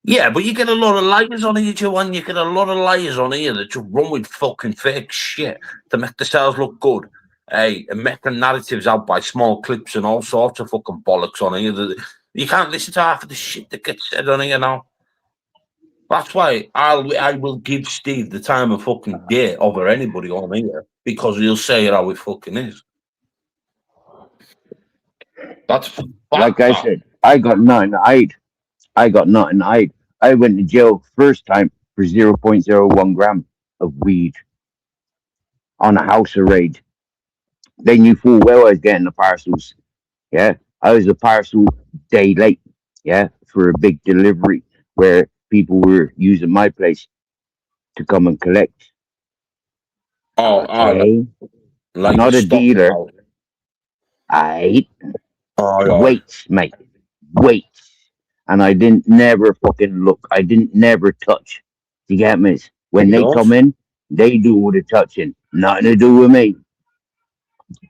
[SPEAKER 2] Yeah, but you get a lot of liars on here, Joanne. You get a lot of liars on here that just run with fucking fake shit to make themselves look good. Hey, and make the narratives out by small clips and all sorts of fucking bollocks on here. You can't listen to half of the shit that gets said on here now. That's why I will give Steve the time of fucking day over anybody on here because he'll say it how it fucking is. That's
[SPEAKER 8] like I said, I got nothing to hide. I got nothing to hide. I went to jail first time for 0.01 gram of weed on a house raid. They knew full well I was getting the parcels. Yeah, I was a parcel day late. Yeah, for a big delivery where people were using my place to come and collect. Okay,
[SPEAKER 2] like
[SPEAKER 8] not a dealer. Weights, mate, weights. And I didn't never fucking look. I didn't never touch. You get me? When they come in, they do all the touching. Nothing to do with me.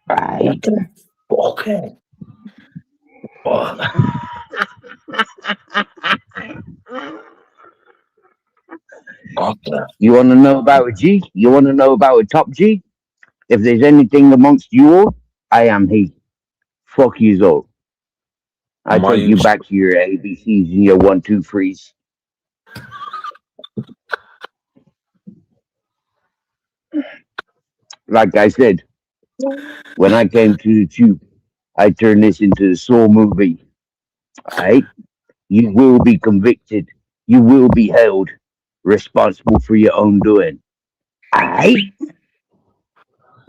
[SPEAKER 8] Right?
[SPEAKER 2] Okay.
[SPEAKER 8] You want to know about a G? You want to know about a top G? If there's anything amongst you all, I am he. Fuck you all. I take you back to your ABCs and your 1, 2, 3s. Like I said, when I came to the tube, I turned this into a Saw movie. Alright? You will be convicted. You will be held responsible for your own doing. Alright?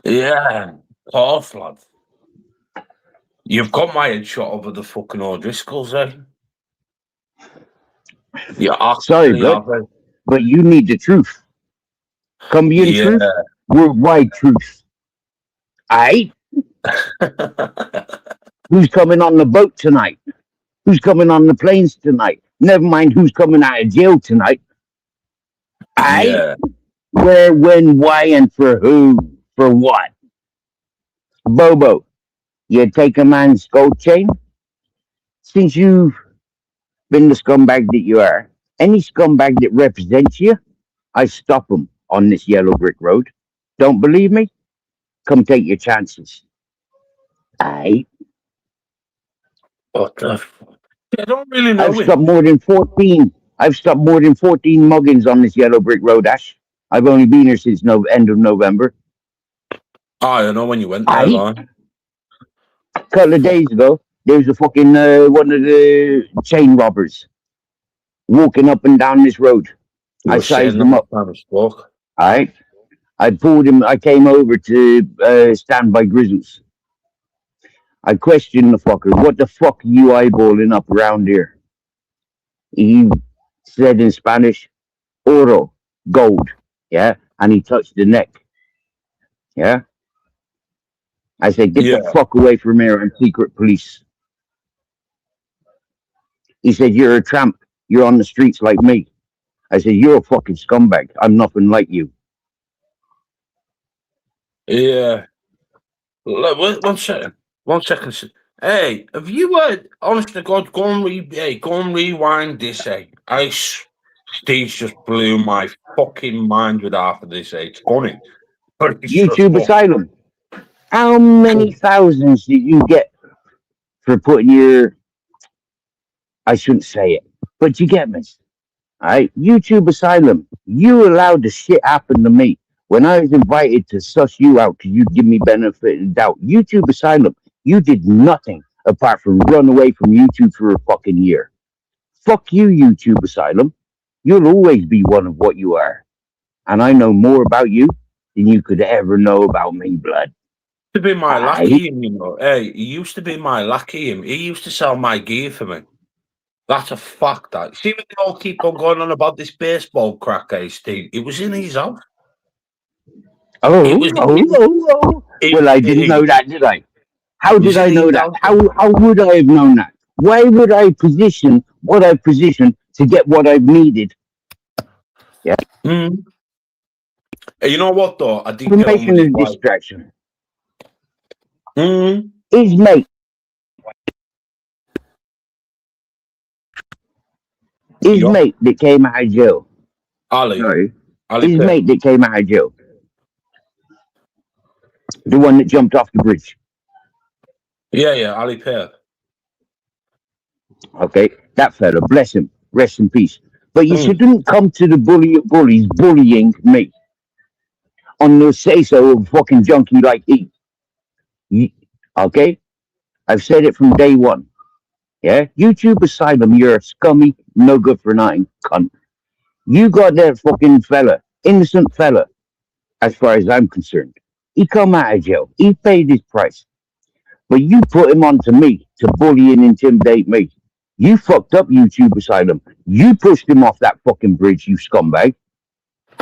[SPEAKER 2] Yeah, half lad. You've got my headshot over the fucking O'Driscolls, eh? Yeah,
[SPEAKER 8] sorry, but you need the truth. Colombian truth, worldwide truth. Alright? Who's coming on the boat tonight? Who's coming on the planes tonight? Never mind who's coming out of jail tonight.
[SPEAKER 2] Yeah.
[SPEAKER 8] Where, when, why, and for who? For what? Bobo, you take a man's gold chain? Since you've been the scumbag that you are, any scumbag that represents you, I stop them on this yellow brick road. Don't believe me? Come take your chances. Aye.
[SPEAKER 2] What the fuck? I don't really know.
[SPEAKER 8] I've stopped more than 14 muggings on this yellow brick road, Ash. I've only been here since end of November.
[SPEAKER 2] Oh, I don't know when you went there, man.
[SPEAKER 8] A couple of days ago, there was a fucking one of the chain robbers walking up and down this road. I sized him up. Alright. I pulled him. I came over to stand by Grizzles. I questioned the fucker. What the fuck are you eyeballing up around here? He said in Spanish, oro, gold. Yeah. And he touched the neck. Yeah. I said, get the fuck away from here. I'm secret police. He said, you're a tramp. You're on the streets like me. I said, you're a fucking scumbag. I'm nothing like you.
[SPEAKER 2] Yeah. Look, one second. 1 second. Hey, have you honest to God, go and rewind this, Steve's just blew my fucking mind with half of this, It's funny. But it's just
[SPEAKER 8] YouTube Asylum. How many thousands did you get for putting your? I shouldn't say it, but you get me. All right, YouTube Asylum. You allowed the shit happen to me when I was invited to suss you out because you give me benefit of the doubt. YouTube Asylum. You did nothing apart from run away from YouTube for a fucking year. Fuck you, YouTube Asylum. You'll always be one of what you are, and I know more about you than you could ever know about me, blood.
[SPEAKER 2] to be my
[SPEAKER 8] All right.
[SPEAKER 2] lackey, you know. Hey, he used to be my lackey. He used to sell my gear for me. That's a fact. That see, when they all keep on going on about this baseball crack, Steve. It was in his house. It was.
[SPEAKER 8] Well, I didn't know that, did I? How did I know that? How would I have known that? Why would I position what I've positioned to get what I've needed? Yeah.
[SPEAKER 2] Mm. You know what though? I did get on
[SPEAKER 8] Information
[SPEAKER 2] with
[SPEAKER 8] is
[SPEAKER 2] his
[SPEAKER 8] distraction.
[SPEAKER 2] wife.
[SPEAKER 8] His mate. His mate that came out of jail.
[SPEAKER 2] Ali.
[SPEAKER 8] Sorry.
[SPEAKER 2] Ali
[SPEAKER 8] His
[SPEAKER 2] Pip.
[SPEAKER 8] mate that came out of jail. The one that jumped off the bridge.
[SPEAKER 2] Yeah, Ali Pip.
[SPEAKER 8] Okay, that fella, bless him, rest in peace. But you shouldn't come to the bullies bullying me on the say so of fucking junkie like he. Okay, I've said it from day one. Yeah, YouTube Asylum, you're a scummy, no good for nothing cunt. You got that fucking fella, innocent fella, as far as I'm concerned. He come out of jail. He paid his price. But you put him onto me to bully and intimidate me. You fucked up YouTube Asylum. You pushed him off that fucking bridge, you scumbag.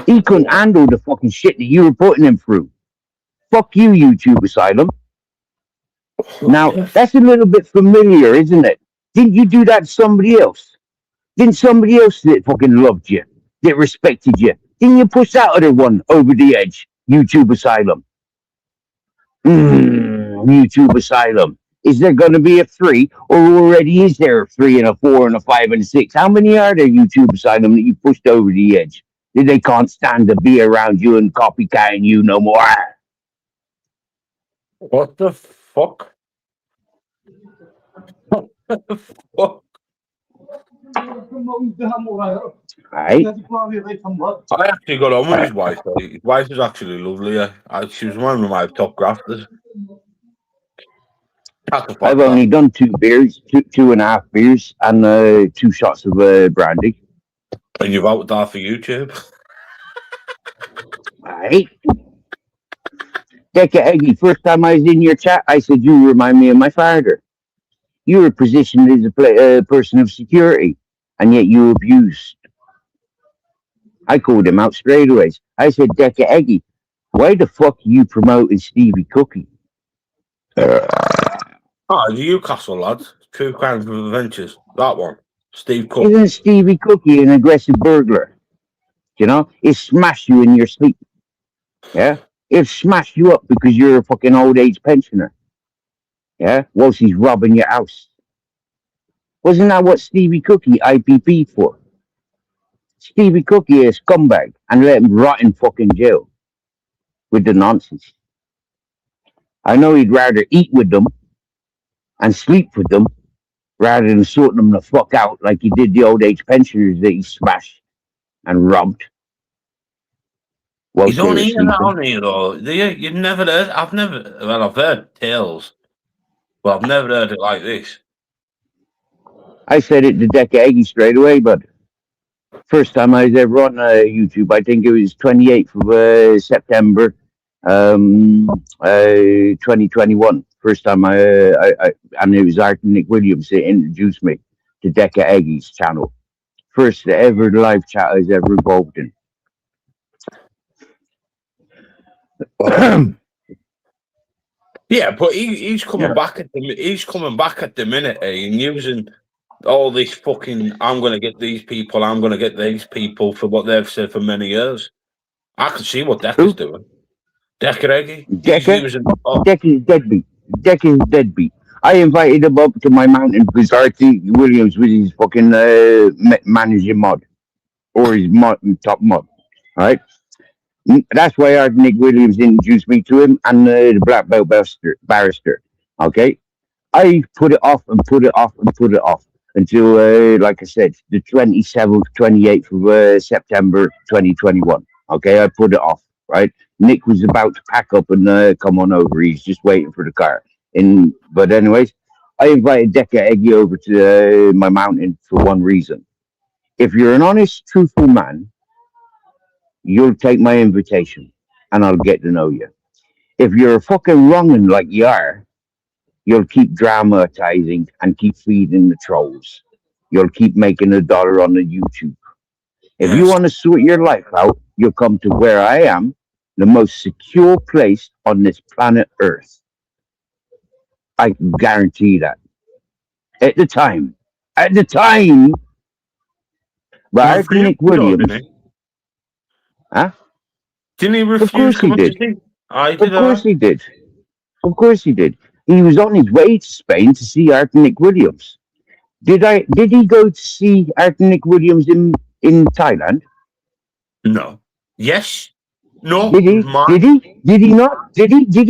[SPEAKER 8] He couldn't handle the fucking shit that you were putting him through. Fuck you, YouTube Asylum. Now, that's a little bit familiar, isn't it? Didn't you do that to somebody else? Didn't somebody else that fucking loved you, that respected you? Didn't you push that other one over the edge, YouTube Asylum? YouTube Asylum. Is there going to be a 3, or already is there a 3 and a 4 and a 5 and a 6? How many are there, YouTube Asylum, that you pushed over the edge? That they can't stand to be around you and copycatting you no more?
[SPEAKER 2] What the fuck? What the fuck?
[SPEAKER 8] Right.
[SPEAKER 2] I actually got on with his wife. His wife is actually lovely. She was one of my top grafters.
[SPEAKER 8] I've only done 2 beers, 2.5 beers, and 2 shots of brandy.
[SPEAKER 2] And you've out that for YouTube.
[SPEAKER 8] Right. Decca Eggy, first time I was in your chat, I said you remind me of my father. You were positioned as a person of security, and yet you abused. I called him out straight away. I said, Decca Eggy, why the fuck are you promoting Stevie Cookie?
[SPEAKER 2] Oh, the Newcastle lad. True Crimes with Adventures. That one. Steve Cook.
[SPEAKER 8] Isn't Stevie Cookie an aggressive burglar? You know, he'll smash you in your sleep. Yeah? He'll smash you up because you're a fucking old age pensioner. Yeah? Whilst he's robbing your house. Wasn't that what Stevie Cookie IPP for? Stevie Cookie is a scumbag and let him rot in fucking jail with the nonsense. I know he'd rather eat with them and sleep with them rather than sorting them the fuck out like he did the old age pensioners that he smashed and robbed.
[SPEAKER 2] You don't hear that on here though. You've never heard. I've heard tales, but I've never heard it like this.
[SPEAKER 8] I said it to Decca Eggy straight away, but first time I was ever on YouTube, I think it was 28th of September, 2021. First time I and it was Arthur Nick Williams that introduced me to Decca Eggy's channel. First ever live chat I was ever involved in.
[SPEAKER 2] Yeah, but he's coming back at the minute, and using all this fucking I'm gonna get these people for what they've said for many years. I can see what Decca's doing. Decker Eggy. He
[SPEAKER 8] Decker?
[SPEAKER 2] was
[SPEAKER 8] Decker's deadbeat. Decker's deadbeat. I invited him up to my mountain because Artie Williams was his fucking managing mod or his top mod, right? That's why Nick Williams introduced me to him and the black belt barrister. Okay, I put it off and put it off and put it off until, like I said, the 27th, 28th of September 2021. Okay, I put it off, right? Nick was about to pack up and come on over. He's just waiting for the car. But anyways, I invited Decker Eggy over to my mountain for one reason. If you're an honest, truthful man, you'll take my invitation and I'll get to know you. If you're a fucking wrongin' like you are, you'll keep dramatizing and keep feeding the trolls. You'll keep making $1 on the YouTube. If you
[SPEAKER 2] Yes.
[SPEAKER 8] want to sort your life out, you'll come to where I am, the most secure place on this planet Earth. I can guarantee that. At the time. But
[SPEAKER 2] Well,
[SPEAKER 8] Artie Nick Williams, huh?
[SPEAKER 2] Didn't he
[SPEAKER 8] Of
[SPEAKER 2] refuse
[SPEAKER 8] course he
[SPEAKER 2] coming to
[SPEAKER 8] did.
[SPEAKER 2] see? I
[SPEAKER 8] Of
[SPEAKER 2] did.
[SPEAKER 8] course he did. Of course he did. He was on his way to Spain to see Artie Nick Williams. Did he go to see Artie Nick Williams in Thailand?
[SPEAKER 2] No. Yes. No.
[SPEAKER 8] Did he? Did he? Did he not? Did he? Did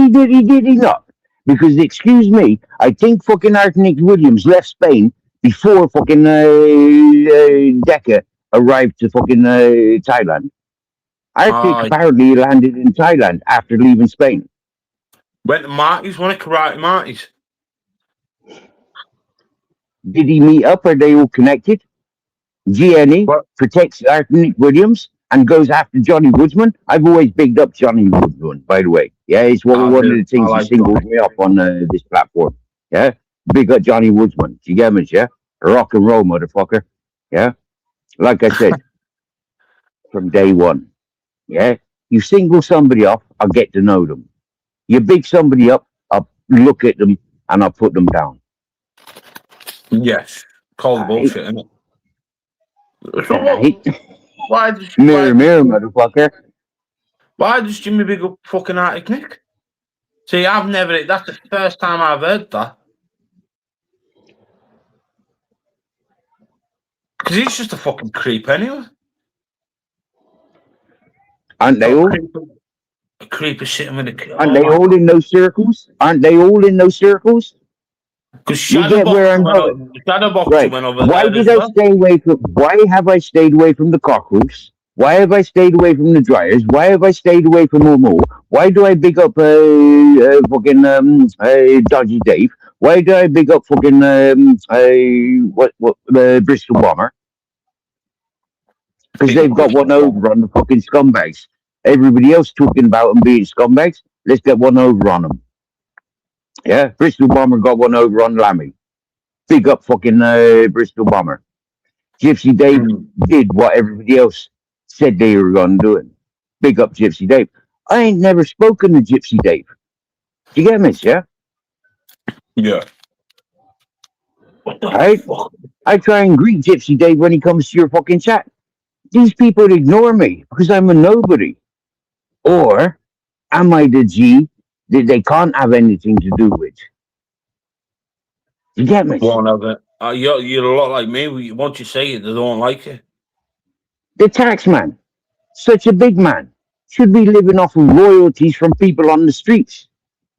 [SPEAKER 8] he not? Because excuse me, I think fucking Artie Nick Williams left Spain before fucking Decker arrived to fucking Thailand. Arctic apparently landed in Thailand after leaving Spain.
[SPEAKER 2] Went to Marty's, one of Karate Marty's.
[SPEAKER 8] Did he meet up? Are they all connected? GNE protects Nick Williams and goes after Johnny Woodsman. I've always bigged up Johnny Woodsman, by the way. Yeah, it's one of the things he singles me up on this platform. Yeah, big up Johnny Woodsman. Do you get me? Yeah, rock and roll, motherfucker. Yeah, like I said, from day one. Yeah, you single somebody up, I'll get to know them. You big somebody up, I'll look at them and I'll put them down.
[SPEAKER 2] Yes, call the bullshit, innit?
[SPEAKER 8] Right.
[SPEAKER 2] Why does
[SPEAKER 8] mirror, motherfucker?
[SPEAKER 2] Why does Jimmy big up fucking Arctic Nick? See, I've never. That's the first time I've heard that. Because he's just a fucking creep anyway.
[SPEAKER 8] Aren't they all?
[SPEAKER 2] A creep is sitting with a.
[SPEAKER 8] Aren't they all in those circles? Aren't they all in those circles?
[SPEAKER 2] Because
[SPEAKER 8] you get where I'm going. Right. Why did I stay away from? Why have I stayed away from the cockroaches? Why have I stayed away from the dryers? Why have I stayed away from Momo? Why do I big up fucking Dodgy Dave? Why do I big up fucking Bristol Bomber? Because they've got one over on the fucking scumbags. Everybody else talking about them being scumbags. Let's get one over on them. Yeah, Bristol Bomber got one over on Lammy. Big up fucking Bristol Bomber. Gypsy Dave did what everybody else said they were going to do it. Big up Gypsy Dave. I ain't never spoken to Gypsy Dave. Do you get me, yeah?
[SPEAKER 2] Yeah.
[SPEAKER 8] Right? I try and greet Gypsy Dave when he comes to your fucking chat. These people ignore me because I'm a nobody. Or am I the G that they can't have anything to do with? You get me?
[SPEAKER 2] One of it. You're a lot like me. Once you say it, they don't like it.
[SPEAKER 8] The tax man, such a big man, should be living off of royalties from people on the streets.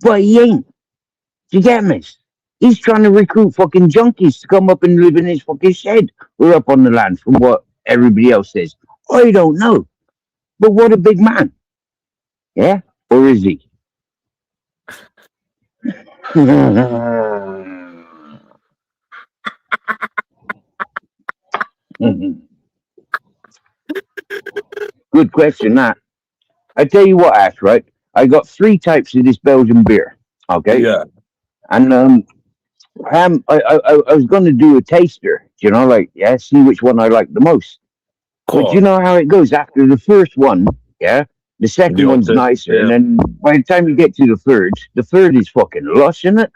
[SPEAKER 8] But he ain't. Do you get me? He's trying to recruit fucking junkies to come up and live in his fucking shed or up on the land from what everybody else says. I don't know. But what a big man. Yeah? Or is he? Good question, that. I tell you what, Ash, right? I got 3 types of this Belgian beer. Okay?
[SPEAKER 2] Yeah.
[SPEAKER 8] And I was going to do a taster, see which one I like the most.
[SPEAKER 2] Cool.
[SPEAKER 8] But you know how it goes. After the first one, yeah, the second one's nicer. Yeah. And then by the time you get to the third is fucking lush, isn't it?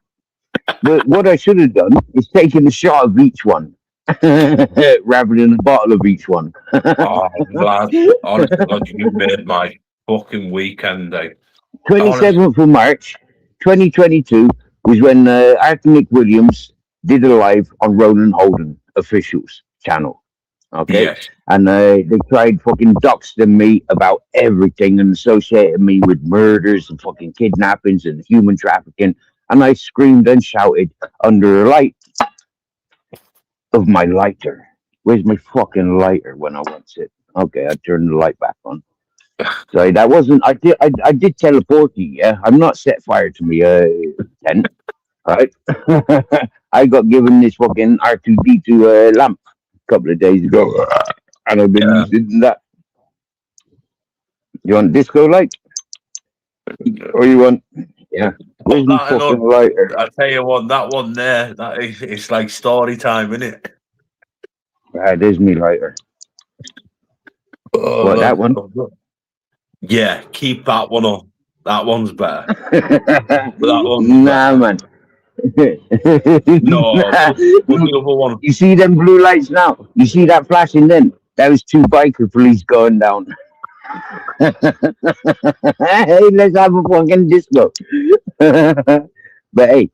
[SPEAKER 8] But what I should have done is taken a shot of each one rather than a bottle of each one.
[SPEAKER 2] Oh, lad, honestly, God, you made my fucking weekend, eh? want to.
[SPEAKER 8] 27th of March, 2022 was when Arthur Nick Williams did a live on Ronan Holden officials channel. Okay,
[SPEAKER 2] Yes.
[SPEAKER 8] and they tried fucking doxing me about everything and associating me with murders and fucking kidnappings and human trafficking. And I screamed and shouted under the light of my lighter. Where's my fucking lighter when I want it? Okay, I turned the light back on. Sorry, that wasn't. I did teleport you. Yeah, I'm not set fire to me tent. Right. I got given this fucking R2D2 lamp a couple of days ago, and I've been
[SPEAKER 2] Yeah.
[SPEAKER 8] using that. You want disco light, or you want? Yeah. Where's
[SPEAKER 2] Put
[SPEAKER 8] my
[SPEAKER 2] that in
[SPEAKER 8] fucking
[SPEAKER 2] on.
[SPEAKER 8] lighter?
[SPEAKER 2] I tell you what, that one there, that is, it's like story time, isn't it?
[SPEAKER 8] Ah, there's me lighter.
[SPEAKER 2] Oh,
[SPEAKER 8] What, that one?
[SPEAKER 2] look. Yeah, keep that one on. That one's better. That one's
[SPEAKER 8] Nah,
[SPEAKER 2] better.
[SPEAKER 8] man.
[SPEAKER 2] No, put the other one.
[SPEAKER 8] You see them blue lights now? You see that flashing then? That was two biker police going down. Hey, let's have a fucking disco. But hey,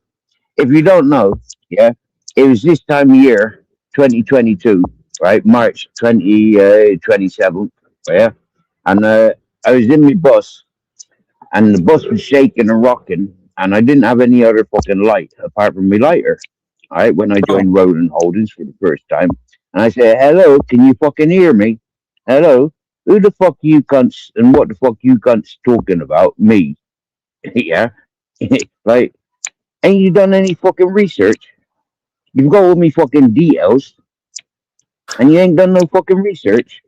[SPEAKER 8] if you don't know, yeah, it was this time of year, 2022, right? March 2027, yeah. And I was in my bus, and the bus was shaking and rocking, and I didn't have any other fucking light apart from my lighter. All right, when I joined Roland Holdings for the first time, and I said, "Hello, can you fucking hear me? Hello, who the fuck you cunts and what the fuck you cunts talking about? Me, yeah, like, ain't you done any fucking research? You've got all me fucking details, and you ain't done no fucking research."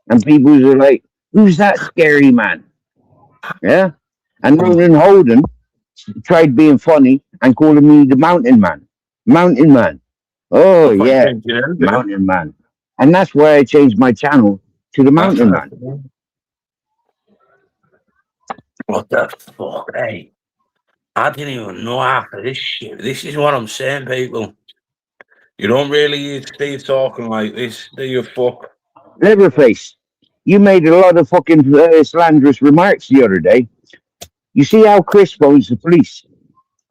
[SPEAKER 8] And people are like, "Who's that scary man?" Yeah, and Roland Holden tried being funny and calling me the Mountain Man. Mountain Man. Oh,
[SPEAKER 2] I thought you
[SPEAKER 8] yeah,
[SPEAKER 2] changed your name, didn't
[SPEAKER 8] Mountain Man. And that's why I changed my channel to the Mountain Man.
[SPEAKER 2] you? What the fuck, hey? I didn't even know half of this shit. This is what I'm saying, people. You don't really stay talking like this, do you, fuck?
[SPEAKER 8] Leatherface, you made a lot of fucking slanderous remarks the other day. You see how Chris phones the police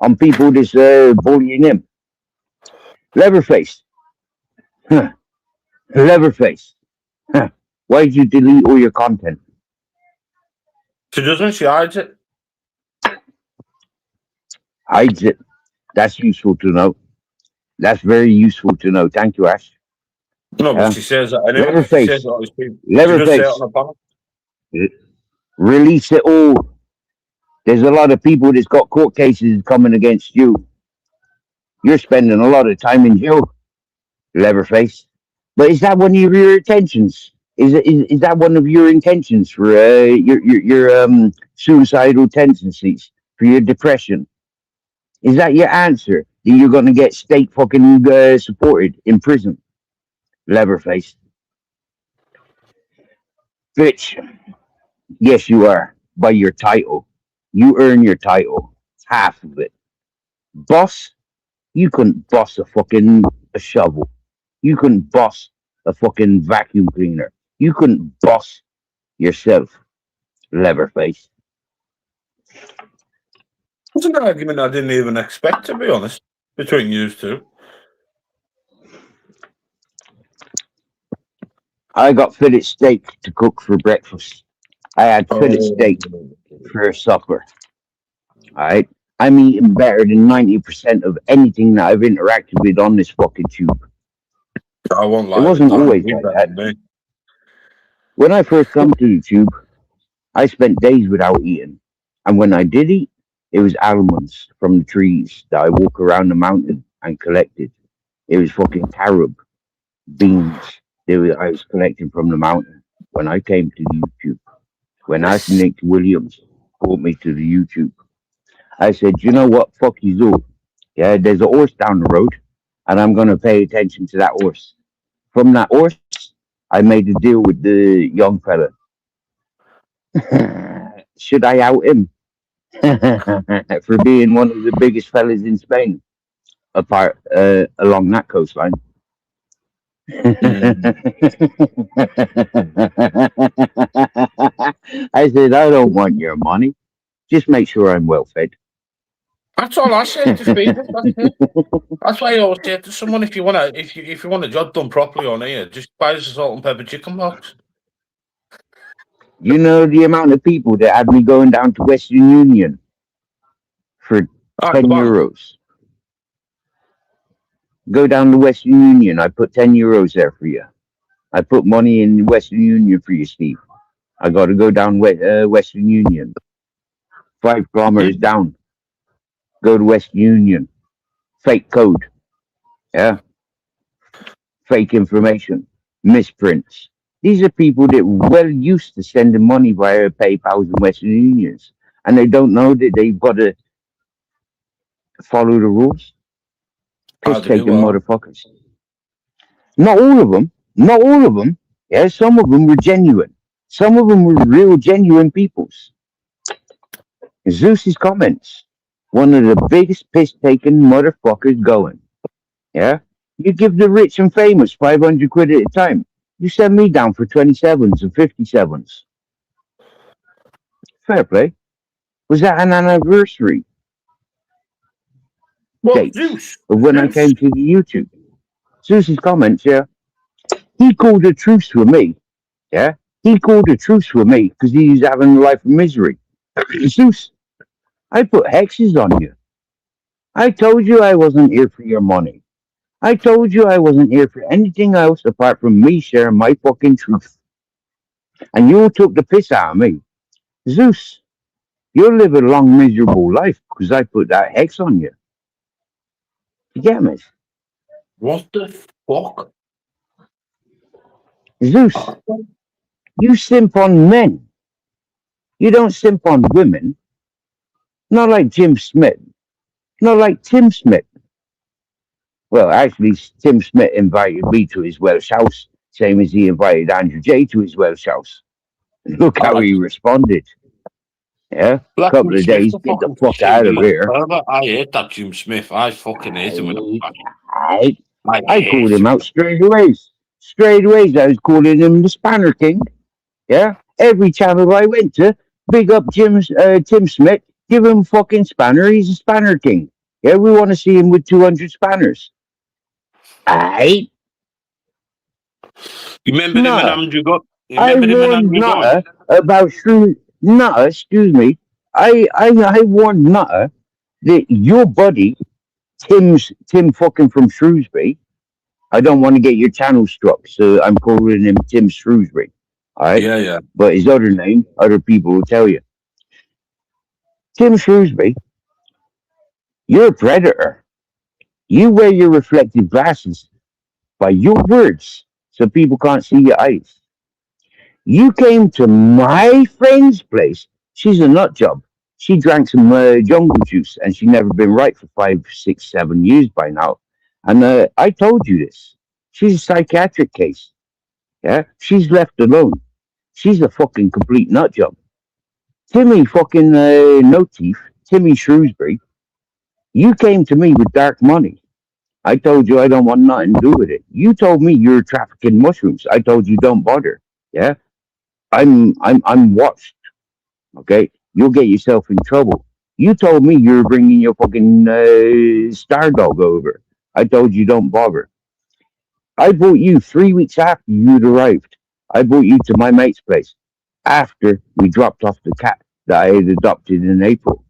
[SPEAKER 8] on people that's bullying him? Leatherface. Huh. Leatherface. Huh. Why did you delete all your content?
[SPEAKER 2] She doesn't, she hides it.
[SPEAKER 8] Hides it. That's useful to know. That's very useful to know. Thank you, Ash.
[SPEAKER 2] No, but
[SPEAKER 8] Yeah.
[SPEAKER 2] she says that anyway. She
[SPEAKER 8] Leatherface.
[SPEAKER 2] says that all these people. She does say it
[SPEAKER 8] Leatherface.
[SPEAKER 2] on the panel.
[SPEAKER 8] Release it all. There's a lot of people that's got court cases coming against you. You're spending a lot of time in jail, Leatherface. But is that one of your intentions? Is that one of your intentions for your suicidal tendencies, for your depression? Is that your answer? That you're going to get state fucking supported in prison, Leatherface? Bitch. Yes, you are. By your title. You earn your title. Half of it. Boss, you couldn't boss a shovel. You couldn't boss a fucking vacuum cleaner. You couldn't boss yourself, Leatherface.
[SPEAKER 2] It's an argument I didn't even expect, to be honest, between you two.
[SPEAKER 8] I got fillet steak to cook for breakfast. I had fillet steak for supper. Alright? I'm eating better than 90% of anything that I've interacted with on this fucking tube.
[SPEAKER 2] I won't lie.
[SPEAKER 8] It wasn't always
[SPEAKER 2] You
[SPEAKER 8] like
[SPEAKER 2] better
[SPEAKER 8] that.
[SPEAKER 2] than me.
[SPEAKER 8] When I first come to the tube, I spent days without eating. And when I did eat, it was almonds from the trees that I walk around the mountain and collected. It was fucking carob, beans I was collecting from the mountain when I came to YouTube. When I Nick Williams brought me to the YouTube, I said, you know what? Fuck you all. Yeah, there's a horse down the road, and I'm going to pay attention to that horse. From that horse, I made a deal with the young fella. Should I out him for being one of the biggest fellas in Spain, apart along that coastline? I said, I don't want your money. Just make sure I'm well fed.
[SPEAKER 2] That's all I say to people. That's it. That's why I always say to someone, if you want a job done properly on here, just buy us a salt and pepper chicken box.
[SPEAKER 8] You know the amount of people that had me going down to Western Union for
[SPEAKER 2] Ah,
[SPEAKER 8] 10
[SPEAKER 2] come on.
[SPEAKER 8] euros. Go down to Western Union. I put 10 euros there for you. I put money in Western Union for you, Steve. I got to go down Western Union. 5 kilometers down. Go to Western Union. Fake code. Yeah. Fake information. Misprints. These are people that are well used to sending money via PayPals and Western Unions. And they don't know that they've got to follow the rules.
[SPEAKER 2] How
[SPEAKER 8] Piss
[SPEAKER 2] to do
[SPEAKER 8] taking
[SPEAKER 2] well.
[SPEAKER 8] motherfuckers. Not all of them. Not all of them. Yeah, some of them were genuine. Some of them were real genuine peoples. Zeus's comments. One of the biggest piss taking motherfuckers going. Yeah? You give the rich and famous 500 quid at a time. You send me down for 27s and 57s. Fair play. Was that an anniversary
[SPEAKER 2] Well,
[SPEAKER 8] date
[SPEAKER 2] Zeus.
[SPEAKER 8] of when I came to the YouTube? Zeus's comments, yeah. He called a truce with me. Yeah? He called a truce with me because he was having a life of misery. Zeus, I put hexes on you. I told you I wasn't here for your money. I told you I wasn't here for anything else apart from me sharing my fucking truth. And you took the piss out of me. Zeus, you'll live a long, miserable life because I put that hex on you. You get me?
[SPEAKER 2] What the fuck?
[SPEAKER 8] Zeus, you simp on men. You don't simp on women. Not like Jim Smith. Not like Tim Smith. Well, actually, Tim Smith invited me to his Welsh house, same as he invited Andrew J to his Welsh house. Look how he responded. Yeah,
[SPEAKER 2] Black Jim
[SPEAKER 8] couple of
[SPEAKER 2] Smith,
[SPEAKER 8] days,
[SPEAKER 2] the
[SPEAKER 8] get the
[SPEAKER 2] fucking
[SPEAKER 8] fuck out
[SPEAKER 2] shady
[SPEAKER 8] of
[SPEAKER 2] little
[SPEAKER 8] here.
[SPEAKER 2] pervert. I hate that Jim Smith. I fucking hate him with a
[SPEAKER 8] I,
[SPEAKER 2] passion.
[SPEAKER 8] I called him out straight away. Straight away, I was calling him the Spanner King. Yeah, every channel I went to, big up Tim Smith, give him fucking spanner. He's a Spanner King. Yeah, we want to see him with 200 spanners. I
[SPEAKER 2] You remember him and
[SPEAKER 8] Nutter.
[SPEAKER 2] Andrew got? You
[SPEAKER 8] I
[SPEAKER 2] remember him and
[SPEAKER 8] warned
[SPEAKER 2] Andrew going?
[SPEAKER 8] Nutter about Nutter, excuse me. I warned Nutter that your buddy, Tim fucking from Shrewsbury. I don't want to get your channel struck, so I'm calling him Tim Shrewsbury. All right.
[SPEAKER 2] Yeah, yeah.
[SPEAKER 8] But his other name, other people will tell you. Tim Shrewsbury, you're a predator. You wear your reflective glasses by your words so people can't see your eyes. You came to my friend's place. She's a nut job. She drank some jungle juice and she'd never been right for 5, 6, 7 years by now. And I told you this. She's a psychiatric case. Yeah, she's left alone. She's a fucking complete nut job. Timmy fucking no teeth. Timmy Shrewsbury. You came to me with dark money. I told you I don't want nothing to do with it. You told me you're trafficking mushrooms. I told you don't bother. Yeah, I'm watched. Okay, you'll get yourself in trouble. You told me you're bringing your fucking star dog over. I told you don't bother. I brought you 3 weeks after you'd arrived. I brought you to my mate's place after we dropped off the cat that I had adopted in April.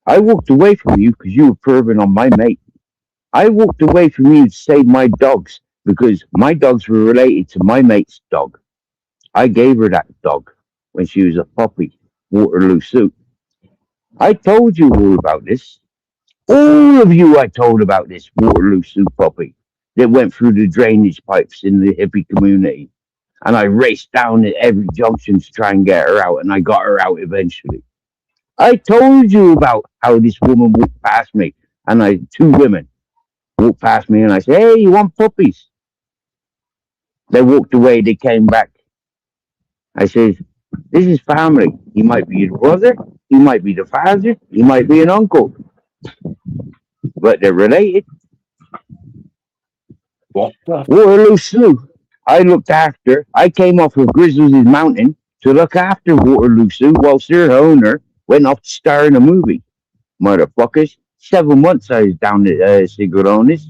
[SPEAKER 8] I walked away from you because you were perving on my mate. I walked away from you to save my dogs because my dogs were related to my mate's dog. I gave her that dog when she was a puppy, Waterloo Soup. I told you all about this. All of you I told about this Waterloo Soup puppy that went through the drainage pipes in the hippie community. And I raced down at every junction to try and get her out, and I got her out eventually. I told you about how this woman walked past me, and 2 women walked past me, and I said, "Hey, you want puppies?" They walked away, they came back. I said, "This is family. He might be your brother, he might be the father, he might be an uncle, but they're related."
[SPEAKER 2] What the?
[SPEAKER 8] Waterloo Sioux. I came off of Grizzlies Mountain to look after Waterloo Sioux whilst their owner went off to star in a movie. Motherfuckers. 7 months I was down at Cigrones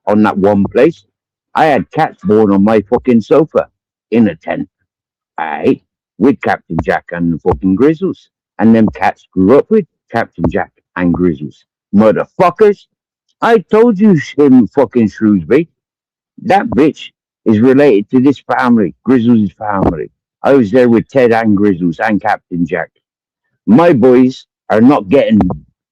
[SPEAKER 8] on that one place. I had cats born on my fucking sofa in a tent. Aye, with Captain Jack and the fucking Grizzles. And them cats grew up with Captain Jack and Grizzles. Motherfuckers. I told you, fucking Shrewsbury. That bitch is related to this family, Grizzles' family. I was there with Ted and Grizzles and Captain Jack. My boys are not getting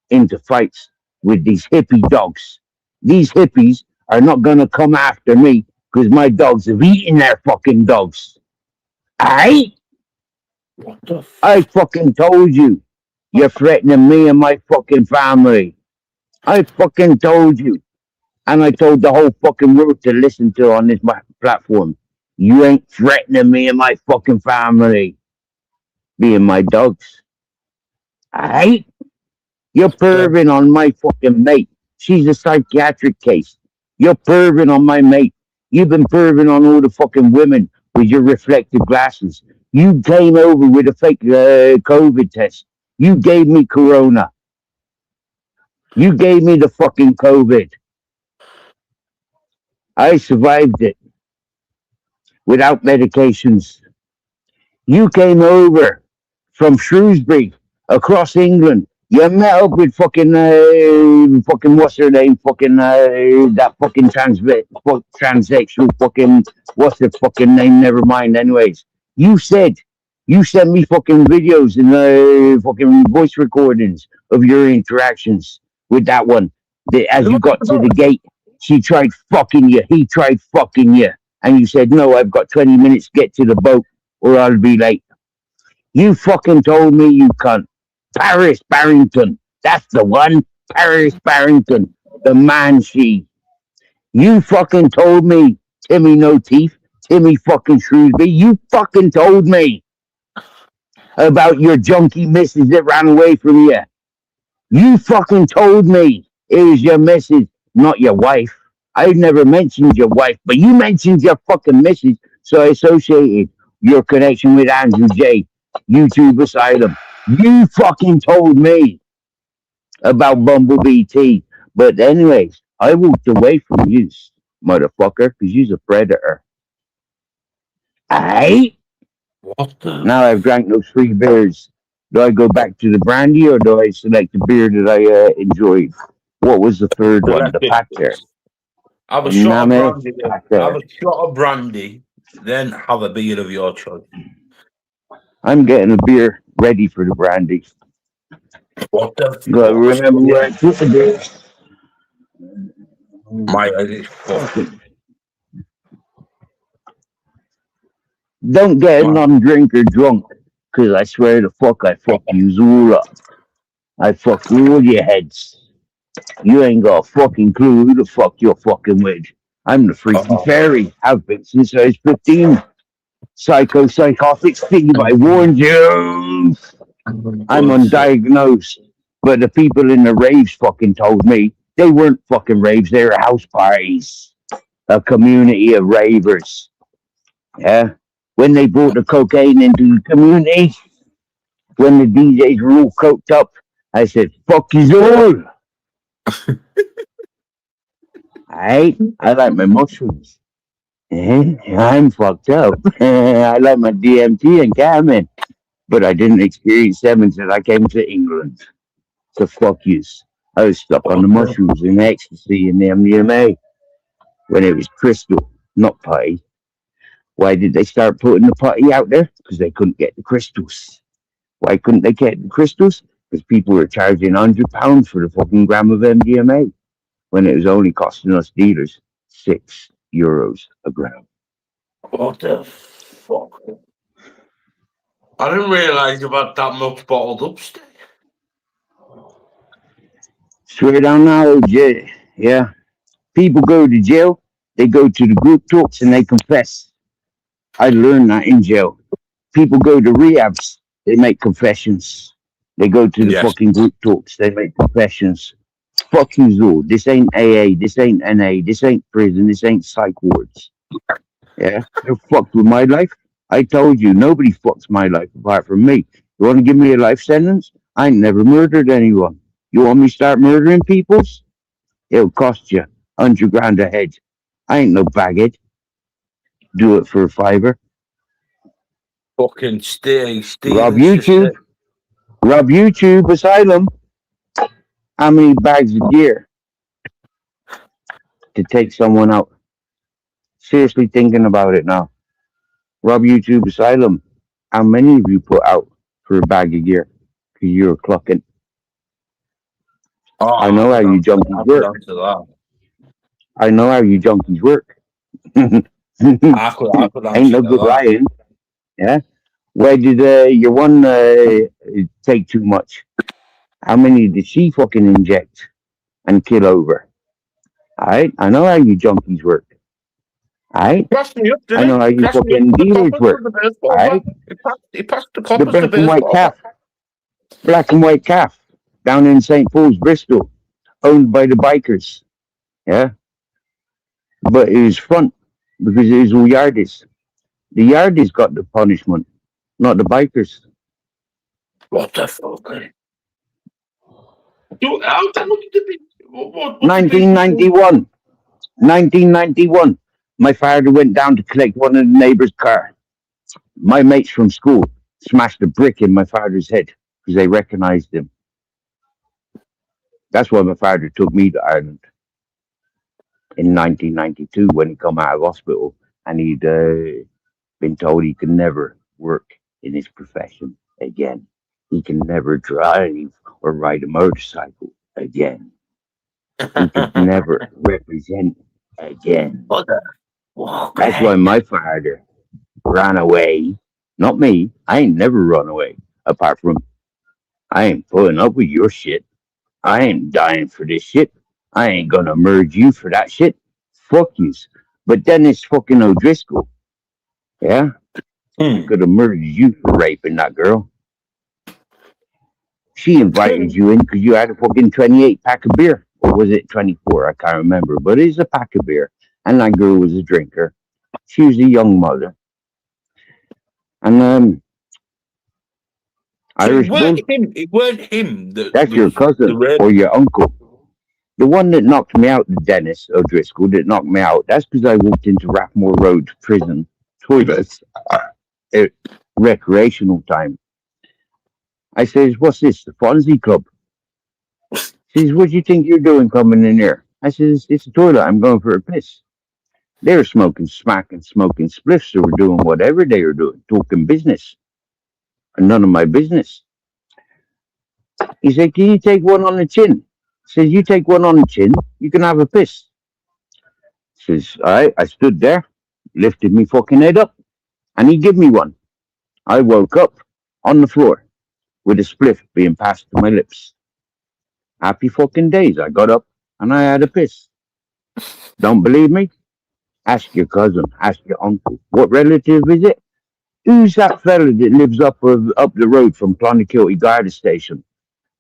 [SPEAKER 8] into fights with these hippie dogs. These hippies are not going to come after me because my dogs have eaten their fucking dogs. Aye?
[SPEAKER 2] What the?
[SPEAKER 8] I fucking told you. You're threatening me and my fucking family. I fucking told you. And I told the whole fucking world to listen to on this platform. You ain't threatening me and my fucking family. Being my dogs. Aight? You're perving on my fucking mate. She's a psychiatric case. You're perving on my mate. You've been perving on all the fucking women with your reflective glasses. You came over with a fake COVID test. You gave me corona. You gave me the fucking COVID. I survived it without medications. You came over from Shrewsbury across England. You met up with fucking what's her name? Fucking that fucking transsexual fucking what's her fucking name? Never mind. Anyways, you said you sent me fucking videos and fucking voice recordings of your interactions with that one. As you got to the gate, she tried fucking you. He tried fucking you, and you said no. I've got 20 minutes to get to the boat, or I'll be late. You fucking told me, you cunt. Paris Barrington. That's the one. Paris Barrington. The man she. You fucking told me, Timmy No Teeth. Timmy fucking Shrewsbury. You fucking told me about your junkie missus that ran away from you. You fucking told me it was your missus, not your wife. I never mentioned your wife, but you mentioned your fucking missus, so I associated your connection with Andrew J. YouTube Asylum. You fucking told me about Bumblebee T. But anyways, I walked away from you, motherfucker, because you's a predator. Aye?
[SPEAKER 2] What the?
[SPEAKER 8] Now I've drank those 3 beers. Do I go back to the brandy or do I select the beer that I enjoyed? What was the third one? The Packer.
[SPEAKER 2] Have a shot of brandy. Have a shot of brandy, then have a beer of your choice.
[SPEAKER 8] I'm getting a beer ready for the brandy.
[SPEAKER 2] What the?
[SPEAKER 8] But remember where I took the beer.
[SPEAKER 2] My head is fucked.
[SPEAKER 8] Don't get a non-drinker drunk, because I swear to fuck, I fuck you all up. I fuck all your heads. You ain't got a fucking clue who the fuck you're fucking with. I'm the freaky fairy. Have been since I was 15. Psychotic Steve, I warned you. I'm undiagnosed. But the people in the raves fucking told me they weren't fucking raves, they were house parties. A community of ravers. Yeah? When they brought the cocaine into the community, when the DJs were all coked up, I said, fuck you all. I like my mushrooms. I'm fucked up. I like my DMT and Carmen. But I didn't experience them until I came to England. So fuck yous. I was stuck on the mushrooms and ecstasy and the MDMA when it was crystal, not putty. Why did they start putting the putty out there? Because they couldn't get the crystals. Why couldn't they get the crystals? Because people were charging £100 for the fucking gram of MDMA when it was only costing us dealers €6 a gram.
[SPEAKER 2] What the fuck? I didn't realise you had that much bottled upstairs.
[SPEAKER 8] Swear down knowledge, yeah. People go to jail, they go to the group talks and they confess. I learned that in jail. People go to rehabs, they make confessions. They go to the fucking group talks, they make confessions. Fuck you, all. This ain't AA. This ain't NA. This ain't prison. This ain't psych wards. Yeah, you fucked with my life. I told you, nobody fucks my life apart from me. You want to give me a life sentence? I ain't never murdered anyone. You want me to start murdering peoples? It'll cost you 100 grand a head. I ain't no baggage. Do it for a fiver.
[SPEAKER 2] Fucking stealing
[SPEAKER 8] Rob
[SPEAKER 2] sister.
[SPEAKER 8] YouTube. Rob YouTube Asylum. How many bags of gear to take someone out? Seriously thinking about it now. Rob YouTube Asylum. How many of you put out for a bag of gear? Because you're clucking.
[SPEAKER 2] Oh,
[SPEAKER 8] I know how you junkies
[SPEAKER 2] I'll
[SPEAKER 8] work.
[SPEAKER 2] answer that.
[SPEAKER 8] I know how you junkies work. Ain't
[SPEAKER 2] I could answer
[SPEAKER 8] no good
[SPEAKER 2] that.
[SPEAKER 8] lying. Yeah. Where did your one take too much? How many did she fucking inject and kill over? Alright? I know how you junkies work. Alright?
[SPEAKER 2] Passed me up,
[SPEAKER 8] I
[SPEAKER 2] didn't
[SPEAKER 8] know how
[SPEAKER 2] he?
[SPEAKER 8] you
[SPEAKER 2] Passed me up
[SPEAKER 8] fucking
[SPEAKER 2] for the
[SPEAKER 8] dealers
[SPEAKER 2] coppers
[SPEAKER 8] work.
[SPEAKER 2] for the baseball
[SPEAKER 8] Alright?
[SPEAKER 2] bat. He passed the
[SPEAKER 8] The
[SPEAKER 2] coppers the
[SPEAKER 8] black and white
[SPEAKER 2] baseball
[SPEAKER 8] calf.
[SPEAKER 2] bat.
[SPEAKER 8] Black and white calf. Down in St. Paul's, Bristol. Owned by the bikers. Yeah? But it was front because it was all yardies. The yardies got the punishment, not the bikers.
[SPEAKER 2] What the fuck? How the look at the big? What's the big?
[SPEAKER 8] 1991. 1991. My father went down to collect one of the neighbor's car. My mates from school smashed a brick in my father's head because they recognized him. That's why my father took me to Ireland in 1992 when he come out of hospital and he'd been told he could never work in his profession again. He can never drive or ride a motorcycle again. He could never represent again.
[SPEAKER 2] What the fuck?
[SPEAKER 8] That's why my father ran away. Not me. I ain't never run away. Apart from, I ain't putting up with your shit. I ain't dying for this shit. I ain't gonna merge you for that shit. Fuck yous. But Dennis fucking O'Driscoll, yeah? Could have murdered you for raping that girl. She invited you in because you had a fucking 28 pack of beer. Or was it 24? I can't remember. But it's a pack of beer. And that girl was a drinker. She was a young mother. And
[SPEAKER 2] So
[SPEAKER 8] Irish Bull,
[SPEAKER 2] it weren't him that
[SPEAKER 8] that's your
[SPEAKER 2] was the
[SPEAKER 8] cousin
[SPEAKER 2] rape.
[SPEAKER 8] or your uncle. The one that knocked me out, the Dennis O'Driscoll, that knocked me out, that's because I walked into Rathmore Road prison toilets at recreational time. I says, what's this, the Fonzie Club? She says, what do you think you're doing coming in here? I says, it's a toilet, I'm going for a piss. They were smoking smack and smoking spliffs, they were doing whatever they were doing, talking business. And none of my business. He said, can you take one on the chin? Says, you take one on the chin, you can have a piss. Says, all right, I stood there, lifted me fucking head up, and he give me one. I woke up on the floor with a spliff being passed to my lips. Happy fucking days. I got up and I had a piss. Don't believe me? Ask your cousin, ask your uncle. What relative is it? Who's that fella that lives up the road from Clonakilty Garda Station?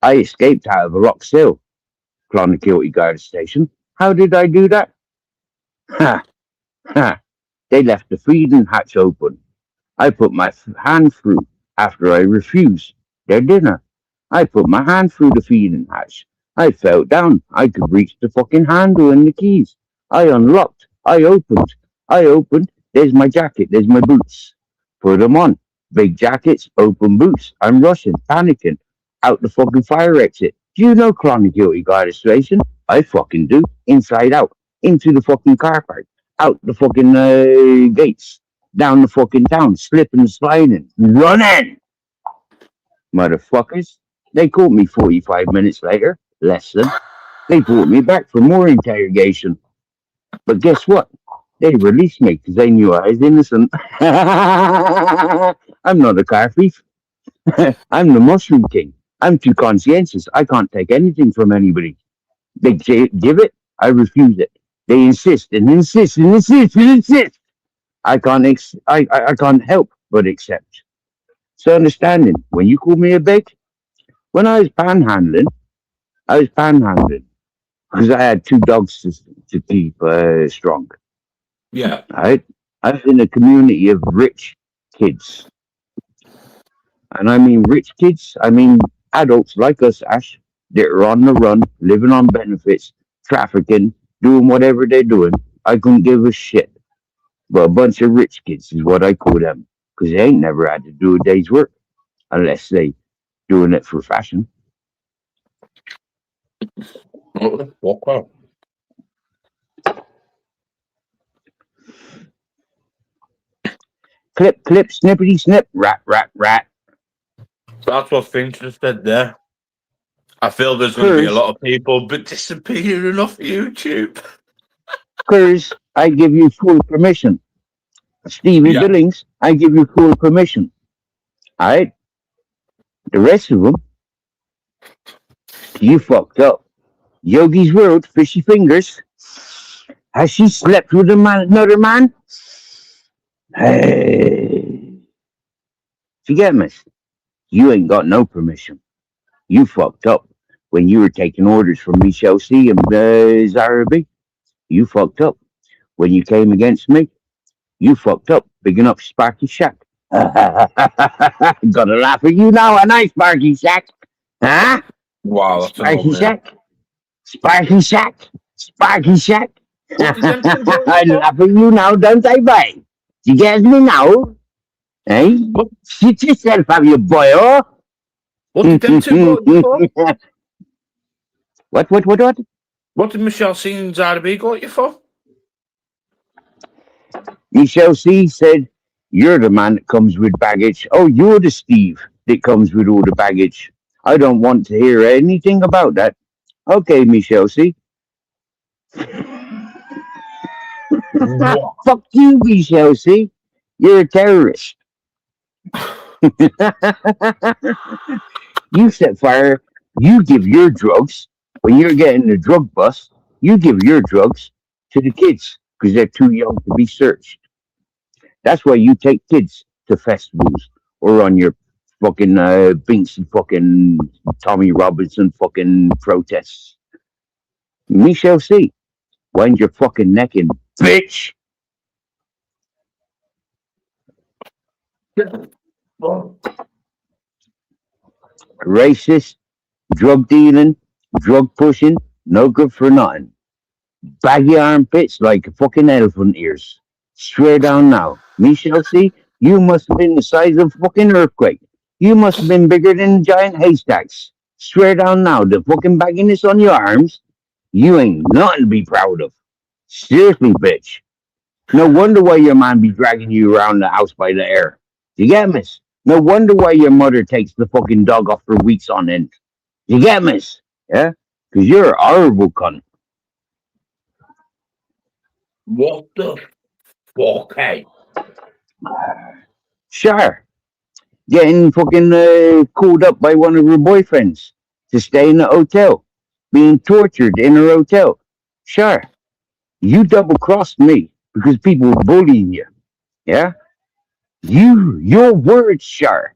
[SPEAKER 8] I escaped out of a Rock Hill, Clonakilty Garda Station. How did I do that? Ha! Ha! They left the feeding hatch open. I put my hand through after I refused their dinner. I put my hand through the feeding hatch. I fell down. I could reach the fucking handle and the keys. I unlocked. I opened. I opened. There's my jacket. There's my boots. Put them on. Big jackets, open boots. I'm rushing, panicking. Out the fucking fire exit. Do you know Clonakilty Garda Station? I fucking do. Inside out. Into the fucking car park. Out the fucking gates. Down the fucking town. Slipping and sliding. Running! Motherfuckers. They caught me 45 minutes later. Less than. They brought me back for more interrogation. But guess what? They released me because they knew I was innocent. I'm not a car thief. I'm the Mushroom King. I'm too conscientious. I can't take anything from anybody. They give it, I refuse it. They insist and insist and insist and insist. I can't help but accept. So understanding, when you call me a beg, when I was panhandling, because I had two dogs to keep strong.
[SPEAKER 2] Yeah.
[SPEAKER 8] Right? I was in a community of rich kids. And I mean rich kids, I mean adults like us, Ash, that are on the run, living on benefits, trafficking, doing whatever they're doing. I couldn't give a shit. But a bunch of rich kids is what I call them. Because they ain't never had to do a day's work unless they doing it for fashion.
[SPEAKER 2] Walk out.
[SPEAKER 8] Clip, clip, snippety, snip, rat, rat, rat.
[SPEAKER 2] That's what Finch just said there. I feel there's going to be a
[SPEAKER 8] Curs,
[SPEAKER 2] lot of people but disappearing off YouTube.
[SPEAKER 8] curs, I give you full permission. Stevie
[SPEAKER 2] Yeah.
[SPEAKER 8] Billings, I give you full permission. Alright? The rest of them, you fucked up. Yogi's World, Fishy Fingers. Has she slept with another man? Hey. You get me? You ain't got no permission. You fucked up when you were taking orders from me, Chelsea and Zara B. You fucked up when you came against me. You fucked up bigging up Sparky Shack. Gotta laugh at you now, a nice Sparky Shack. Huh?
[SPEAKER 2] Wow, that's an old
[SPEAKER 8] Sparky
[SPEAKER 2] man.
[SPEAKER 8] Shack? Sparky Shack? Sparky Shack?
[SPEAKER 2] What did them two go
[SPEAKER 8] I
[SPEAKER 2] for?
[SPEAKER 8] laugh at you now, don't I, boy? You get me now? Eh?
[SPEAKER 2] What,
[SPEAKER 8] Shit yourself, have you, boy, oh?
[SPEAKER 2] what did them two go you for?
[SPEAKER 8] What?
[SPEAKER 2] What did Michelle C and Zara B go at you for?
[SPEAKER 8] Michelle C said, you're the man that comes with baggage. Oh, you're the Steve that comes with all the baggage. I don't want to hear anything about that. Okay, Michelle C.
[SPEAKER 2] What?
[SPEAKER 8] Fuck you, Michelle C. You're a terrorist. You set fire. You give your drugs when you're getting the drug bust. You give your drugs to the kids because they're too young to be searched. That's why you take kids to festivals or on your fucking Binksy fucking Tommy Robinson fucking protests. Michelle C. Wind your fucking neck in, bitch. Racist, drug dealing, drug pushing, no good for nothing. Baggy armpits like fucking elephant ears. Swear down now. Michelle C., you must have been the size of a fucking earthquake. You must have been bigger than giant haystacks. Swear down now, the fucking bagginess on your arms, you ain't nothing to be proud of. Seriously, bitch. No wonder why your man be dragging you around the house by the hair. You get miss? No wonder why your mother takes the fucking dog off for weeks on end. You get miss? Yeah? Because you're a horrible cunt.
[SPEAKER 2] What the fuck, hey?
[SPEAKER 8] Sure. Getting fucking called up by one of her boyfriends to stay in a hotel. Being tortured in her hotel. Sure. You double crossed me because people were bullying you. Yeah? Your words, sure.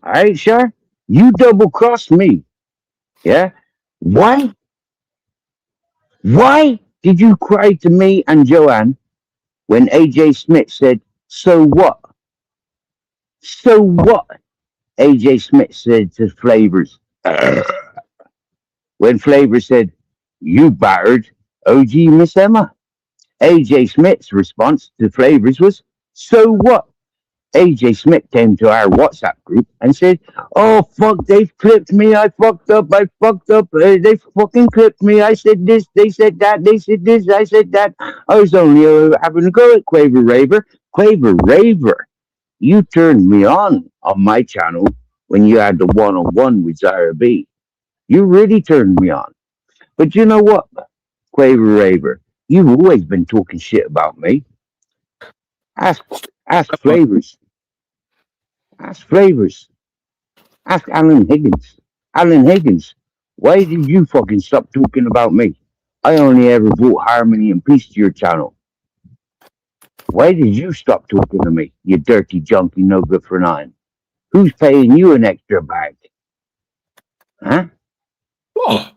[SPEAKER 8] Alright, sure? You double crossed me. Yeah? Why? Why did you cry to me and Joanne when AJ Smith said, so what? So what? AJ Smith said to Flavors. When Flavors said, you battered OG Miss Emma. AJ Smith's response to Flavors was, so what? AJ Smith came to our WhatsApp group and said, oh, fuck, they've clipped me. I fucked up. They fucking clipped me. I said this. They said that. They said this. I said that. I was only having a go at Quaver Raver. Quaver Raver, you turned me on my channel when you had the one-on-one with Zara B. You really turned me on. But you know what, Quaver Raver? You've always been talking shit about me. Ask Flavors. Ask Flavors. Ask Alan Higgins. Alan Higgins, why did you fucking stop talking about me? I only ever brought harmony and peace to your channel. Why did you stop talking to me, you dirty junkie no good for nothing? Who's paying you an extra bag? Huh?
[SPEAKER 2] What?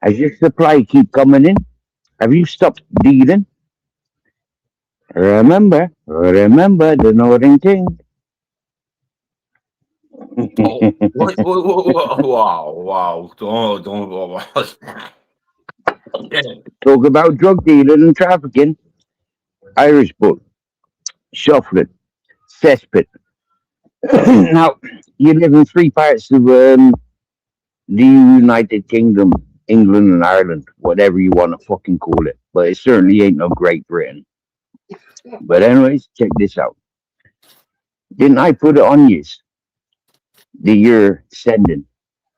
[SPEAKER 8] Has your supply keep coming in? Have you stopped dealing? Remember the Northern King.
[SPEAKER 2] Oh, wow. Don't. Yeah.
[SPEAKER 8] Talk about drug dealing and trafficking. Irish book, shuffling, cesspit. Now, you live in three parts of the United Kingdom, England and Ireland, whatever you want to fucking call it. But it certainly ain't no Great Britain. But anyways, check this out. Didn't I put it on you that you're sending?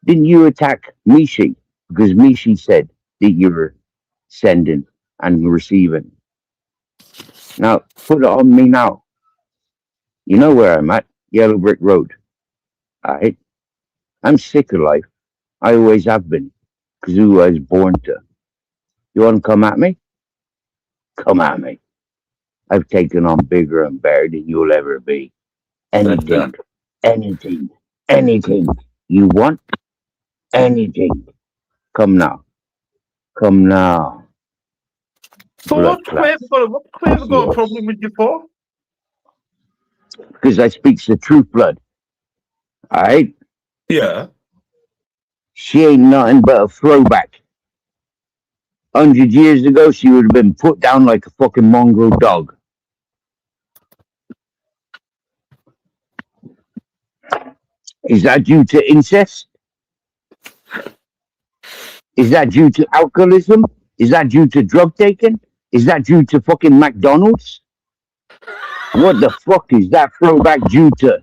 [SPEAKER 8] Didn't you attack Mishi? Because Mishi said that you were sending and receiving. Now, put it on me now. You know where I'm at, Yellow Brick Road. Alright? I'm sick of life. I always have been. Because who I was born to. You want to come at me? Come at me. I've taken on bigger and better than you'll ever be. Anything, anything, anything you want, anything. Come now. Come now.
[SPEAKER 2] So
[SPEAKER 8] Blood clots.
[SPEAKER 2] what's Quaver got a
[SPEAKER 8] Yes.
[SPEAKER 2] problem with you for?
[SPEAKER 8] Because I speaks the truth, blood. Alright?
[SPEAKER 2] Yeah.
[SPEAKER 8] She ain't nothing but a throwback. 100 years ago, she would have been put down like a fucking mongrel dog. Is that due to incest? Is that due to alcoholism? Is that due to drug taking? Is that due to fucking McDonald's? What the fuck is that throwback due to?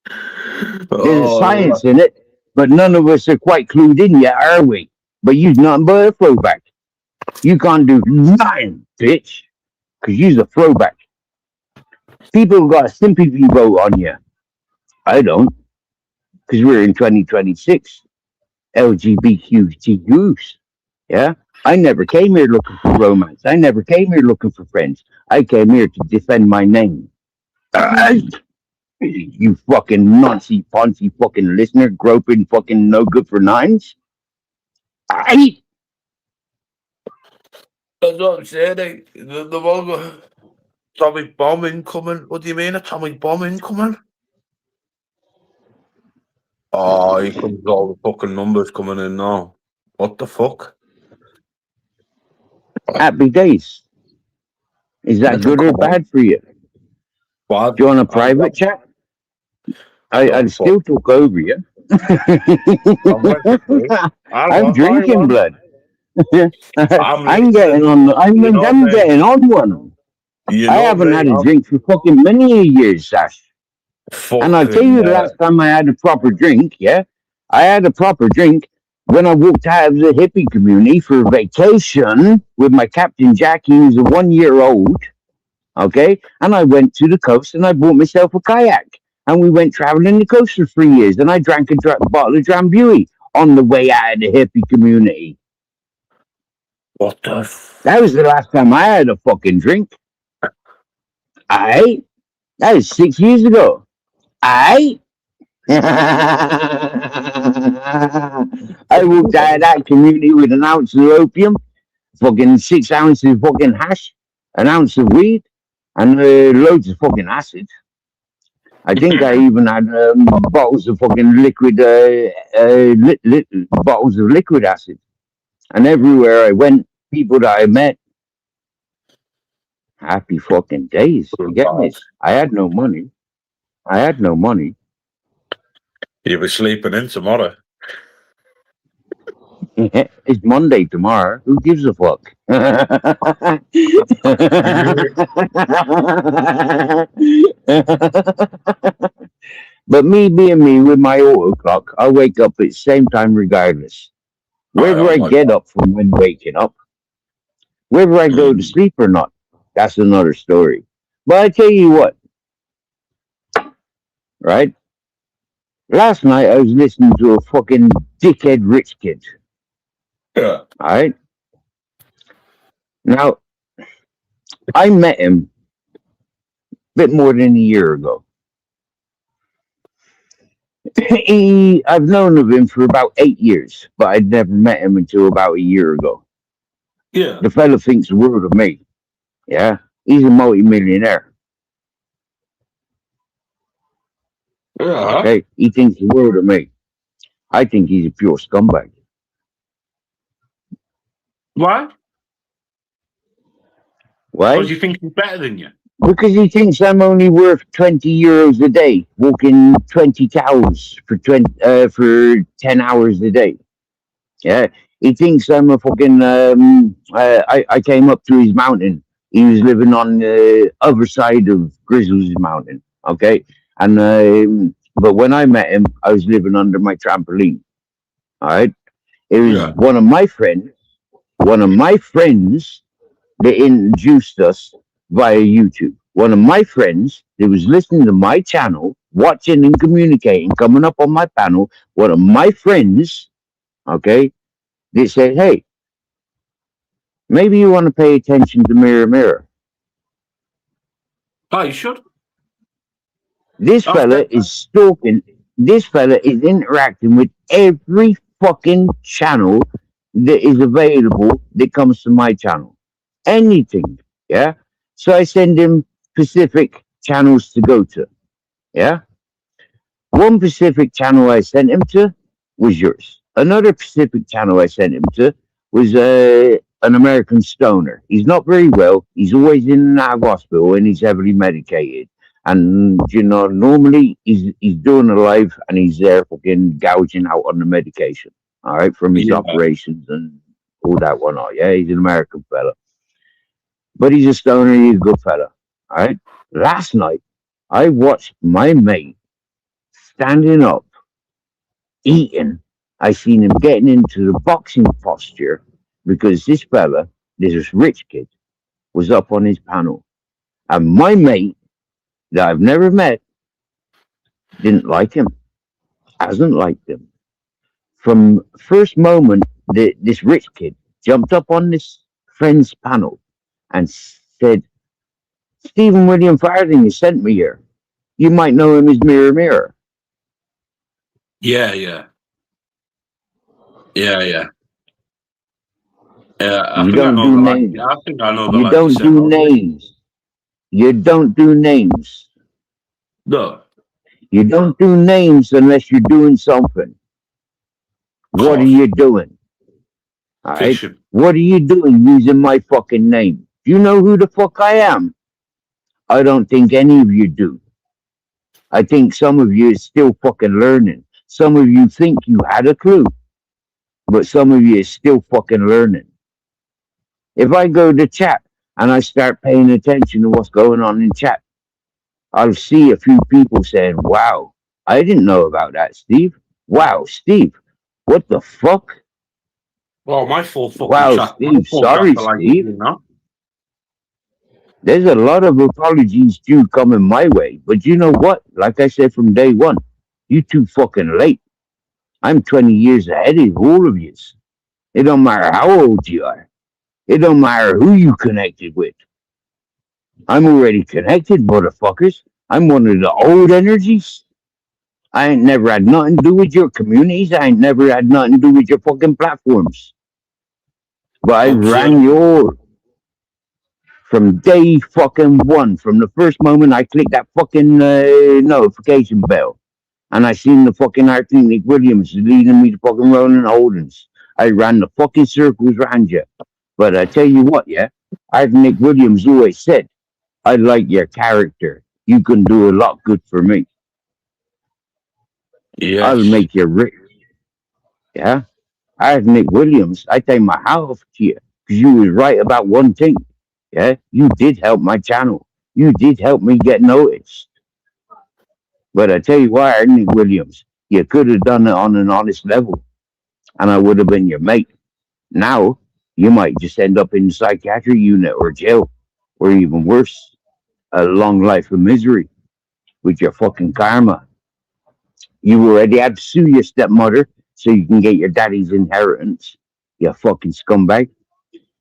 [SPEAKER 8] There's
[SPEAKER 2] Oh,
[SPEAKER 8] science in it, but none of us are quite clued in yet, are we? But you's nothing but a throwback. You can't do nothing, bitch, because you's a throwback. People got a sympathy vote on you. I don't, because we're in 2026. LGBTQs. Yeah? I never came here looking for romance. I never came here looking for friends. I came here to defend my name. You fucking Nancy Poncy fucking listener, groping fucking no good for nines. I
[SPEAKER 2] that's what I'm saying. The one atomic bomb incoming. What do you mean, atomic bomb incoming? Oh, here comes all the fucking numbers coming in now. What the fuck?
[SPEAKER 8] happy days. Is that
[SPEAKER 2] Let them
[SPEAKER 8] good or
[SPEAKER 2] come on.
[SPEAKER 8] bad for you?
[SPEAKER 2] What?
[SPEAKER 8] Do you want a private chat? I'd
[SPEAKER 2] fuck.
[SPEAKER 8] still talk over you.
[SPEAKER 2] I'm ready for it.
[SPEAKER 8] I'm drinking blood.
[SPEAKER 2] I'm
[SPEAKER 8] I'm getting
[SPEAKER 2] listening.
[SPEAKER 8] on. I'm
[SPEAKER 2] You know me.
[SPEAKER 8] getting on one.
[SPEAKER 2] You
[SPEAKER 8] I
[SPEAKER 2] know
[SPEAKER 8] haven't
[SPEAKER 2] me.
[SPEAKER 8] had a
[SPEAKER 2] I'm
[SPEAKER 8] drink for fucking many years, Sash. And I'll tell
[SPEAKER 2] fucking.
[SPEAKER 8] you the last time I had a proper drink, yeah? I had a proper drink when I walked out of the hippie community for a vacation with my Captain Jackie, who's a 1 year old, okay? And I went to the coast and I bought myself a kayak. And we went traveling the coast for 3 years. And I drank a bottle of Drambuie on the way out of the hippie community.
[SPEAKER 2] What the?
[SPEAKER 8] That was the last time I had a fucking drink. That was 6 years ago. I walked out of that community with an ounce of opium, fucking 6 ounces of fucking hash, an ounce of weed, and loads of fucking acid. I think I even had bottles of fucking liquid, bottles of liquid acid. And everywhere I went, people that I met, happy fucking days. You get me? I had no money.
[SPEAKER 2] You'll be sleeping in tomorrow.
[SPEAKER 8] It's Monday tomorrow. Who gives a fuck? But me being me with my auto clock, I wake up at the same time regardless. Whether I get up from when waking up, whether I go to sleep or not, that's another story. But I tell you what, right? Last night I was listening to a fucking dickhead rich kid.
[SPEAKER 2] Yeah.
[SPEAKER 8] Alright? Now, I met him a bit more than a year ago. I've known of him for about 8 years, but I'd never met him until about a year ago.
[SPEAKER 2] Yeah.
[SPEAKER 8] The fella thinks the world of me. Yeah, he's a multi-millionaire.
[SPEAKER 2] Yeah.
[SPEAKER 8] Okay, he thinks the world of me. I think he's a pure scumbag.
[SPEAKER 2] Why?
[SPEAKER 8] Why?
[SPEAKER 2] Because you think he's better than you.
[SPEAKER 8] Because he thinks I'm only worth €20 a day, walking 20 cows for 10 hours a day. Yeah, he thinks I'm a fucking. I came up to his mountain. He was living on the other side of Grizzly's mountain. Okay, and but when I met him, I was living under my trampoline. All right, it was
[SPEAKER 2] Yeah.
[SPEAKER 8] one of my friends. One of my friends that introduced us via YouTube. One of my friends that was listening to my channel, watching and communicating, coming up on my panel. One of my friends, okay, they said, hey, maybe you want to pay attention to Mirror Mirror.
[SPEAKER 2] Oh, you should.
[SPEAKER 8] This
[SPEAKER 2] That's
[SPEAKER 8] fella
[SPEAKER 2] better.
[SPEAKER 8] is stalking, this fella is interacting with every fucking channel that is available that comes to my channel. Anything, yeah? So I send him specific channels to go to, yeah? One Pacific channel I sent him to was yours. Another Pacific channel I sent him to was an American stoner. He's not very well. He's always in and out of hospital and he's heavily medicated. And you know, normally he's doing a live and he's there fucking gouging out on the medication. All right, from his
[SPEAKER 2] Yeah.
[SPEAKER 8] operations and all that whatnot. Yeah, he's an American fella, but he's a stoner. He's a good fella. All right. Last night I watched my mate standing up, eating. I seen him getting into the boxing posture because this fella, this rich kid, was up on his panel. And my mate, that I've never met, didn't like him, hasn't liked him. From first moment that this rich kid jumped up on this friend's panel and said, Stephen William Farthing has sent me here. You might know him as Mirror Mirror.
[SPEAKER 2] Yeah, yeah. Yeah, yeah. Yeah, I
[SPEAKER 8] You
[SPEAKER 2] think I
[SPEAKER 8] don't
[SPEAKER 2] know
[SPEAKER 8] do
[SPEAKER 2] the like.
[SPEAKER 8] names.
[SPEAKER 2] I think I know the
[SPEAKER 8] You
[SPEAKER 2] like you
[SPEAKER 8] don't
[SPEAKER 2] said.
[SPEAKER 8] do names. You don't do names.
[SPEAKER 2] No.
[SPEAKER 8] You don't do names unless you're doing something. What are
[SPEAKER 2] Course.
[SPEAKER 8] you doing? All right?
[SPEAKER 2] Fiction.
[SPEAKER 8] What are you doing using my fucking name? Do you know who the fuck I am? I don't think any of you do. I think some of you is still fucking learning. Some of you think you had a clue, but some of you is still fucking learning. If I go to chat and I start paying attention to what's going on in chat, I'll see a few people saying, wow, I didn't know about that, Steve. Wow, Steve, what the fuck?
[SPEAKER 2] Well, my full fucking
[SPEAKER 8] Wow,
[SPEAKER 2] chat. My
[SPEAKER 8] Steve,
[SPEAKER 2] full chat
[SPEAKER 8] sorry,
[SPEAKER 2] for like
[SPEAKER 8] Steve.
[SPEAKER 2] you know.
[SPEAKER 8] There's a lot of apologies due coming my way, but you know what? Like I said from day one, you too fucking late. I'm 20 years ahead of all of you. It don't matter how old you are. It don't matter who you connected with. I'm already connected, motherfuckers. I'm one of the old energies. I ain't never had nothing to do with your communities. I ain't never had nothing to do with your fucking platforms. But I
[SPEAKER 2] Observe.
[SPEAKER 8] ran you all from day fucking one. From the first moment I clicked that fucking notification bell. And I seen the fucking Arthur Williams leading me to fucking Roland Holdens. I ran the fucking circles around you. But I tell you what, yeah, Arthur Williams always said, I like your character. You can do a lot good for me. I'll
[SPEAKER 2] Yes.
[SPEAKER 8] make you rich. Yeah. Arthur Williams, I take my hat off to you because you was right about one thing. Yeah. You did help my channel. You did help me get noticed. But I tell you what, Arthur Williams, you could have done it on an honest level and I would have been your mate. Now, you might just end up in the psychiatric unit or jail, or even worse, a long life of misery with your fucking karma. You already had to sue your stepmother so you can get your daddy's inheritance. You fucking scumbag.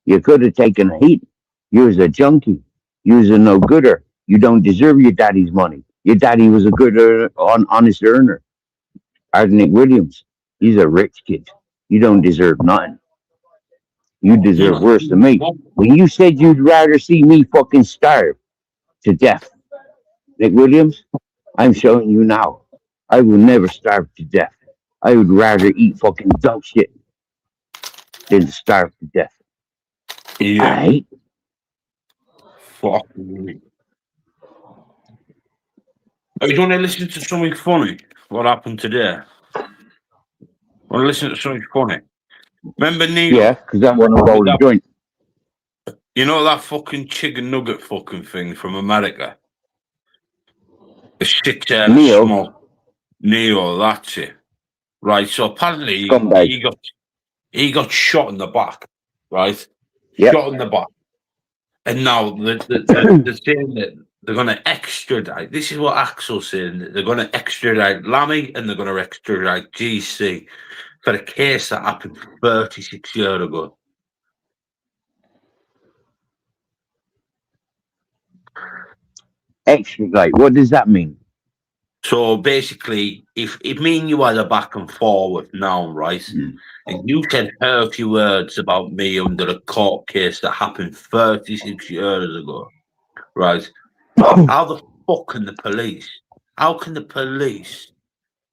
[SPEAKER 8] You could have taken a heat. You was a junkie. You was a no gooder. You don't deserve your daddy's money. Your daddy was a good honest earner. Nick Williams, he's a rich kid. You don't deserve nothing. You deserve
[SPEAKER 2] No.
[SPEAKER 8] worse than me. When you said you'd rather see me fucking starve to death, Nick Williams, I'm showing you now. I will never starve to death. I would rather eat fucking dog shit than to starve to death.
[SPEAKER 2] Yeah.
[SPEAKER 8] Alright?
[SPEAKER 2] Fuck me. Are you going to listen to something funny? What happened today? Want to listen to something funny? Remember
[SPEAKER 8] Yeah,
[SPEAKER 2] Neil?
[SPEAKER 8] because I want to
[SPEAKER 2] With
[SPEAKER 8] roll a
[SPEAKER 2] that,
[SPEAKER 8] joint.
[SPEAKER 2] you know that fucking chicken nugget fucking thing from America? The shit out of
[SPEAKER 8] Neil,
[SPEAKER 2] smoke. Neil, that's it. Right, so apparently
[SPEAKER 8] scumbag.
[SPEAKER 2] he got shot in the back, right?
[SPEAKER 8] Yep.
[SPEAKER 2] Shot in the back. And now they're saying that they're going to extradite. This is what Axel's saying. That they're going to extradite Lammy and they're going to extradite GC for a case that happened 36 years ago.
[SPEAKER 8] Extradite. What does that mean?
[SPEAKER 2] So basically, if me and you had a back and forward now, right, and you said a few words about me under a court case that happened 36 years ago, right? How the fuck can the police? How can the police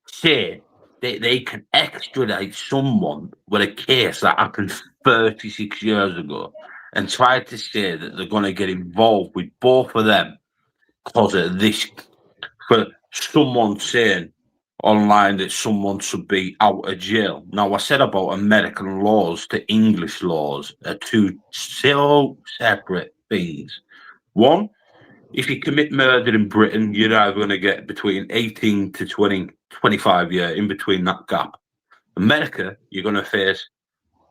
[SPEAKER 2] say they can extradite someone with a case that happened 36 years ago and try to say that they're going to get involved with both of them because of this? For someone saying online that someone should be out of jail. Now, I said about American laws to English laws are two so separate things. One, if you commit murder in Britain, you're either going to get between 18 to 20, 25 years in between that gap. America, you're going to face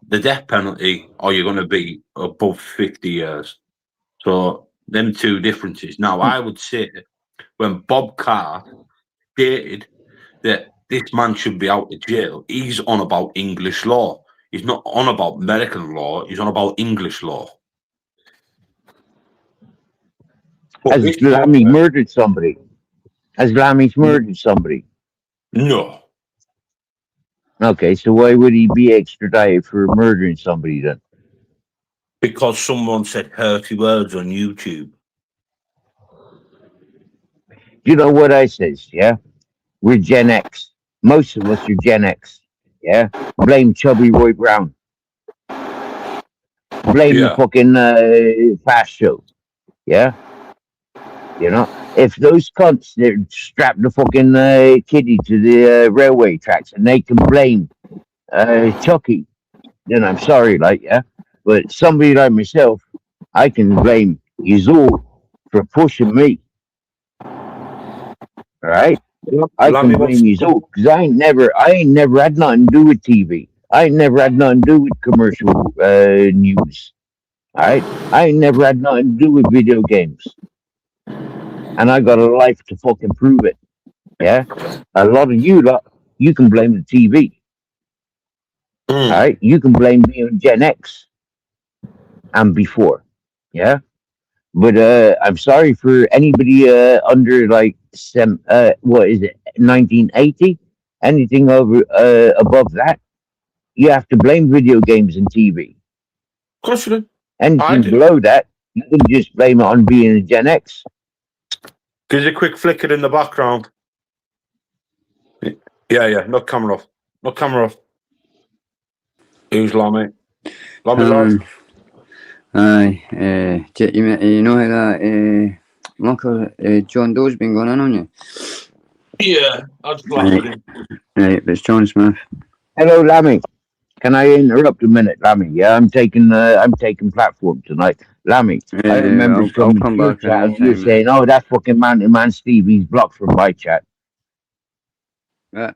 [SPEAKER 2] the death penalty or you're going to be above 50 years. So, them two differences. Now, I would say when Bob Carr stated that this man should be out of jail, he's on about English law. He's not on about American law. He's on about English law. But
[SPEAKER 8] Has
[SPEAKER 2] this
[SPEAKER 8] Lammy
[SPEAKER 2] fucker,
[SPEAKER 8] murdered somebody? Has Lammy's murdered somebody?
[SPEAKER 2] no,
[SPEAKER 8] Okay, so why would he be extradited for murdering somebody then?
[SPEAKER 2] because someone said hurty words on YouTube.
[SPEAKER 8] You know what I says, yeah? We're Gen X. Most of us are Gen X. Yeah? Blame Chubby Roy Brown. Blame the
[SPEAKER 2] Yeah.
[SPEAKER 8] fucking fast show. Yeah? You know? If those cunts that strap the fucking kiddie to the railway tracks and they can blame Chucky, then I'm sorry, like, yeah? But somebody like myself, I can blame Yazoo for pushing me. All right? I can
[SPEAKER 2] Lammy,
[SPEAKER 8] blame Yazoo because I ain't never had nothing to do with TV. I ain't never had nothing to do with commercial news. All right? I ain't never had nothing to do with video games. And I got a life to fucking prove it. Yeah? A lot of you lot, you can blame the TV. All right? You can blame me on Gen X and before. Yeah? But I'm sorry for anybody under like what is it, 1980? Anything over above that, you have to blame video games and TV.
[SPEAKER 2] Of course you do.
[SPEAKER 8] Anything below that, you can just blame it on being a Gen X.
[SPEAKER 2] Gives a quick flicker in the background. Yeah. No camera off. No camera off. Who's Lammy? Lammy lad.
[SPEAKER 9] Aye, you know how that mucker John Doe's been going on you?
[SPEAKER 2] Yeah, I'd flash him.
[SPEAKER 9] Right, but it's John Smith.
[SPEAKER 8] Hello, Lammy. Can I interrupt a minute, Lammy? Yeah, I'm taking platform tonight. Lammy, I remember from your chat you saying, "Oh, that fucking man Steve, he's blocked from my chat."
[SPEAKER 9] Yeah.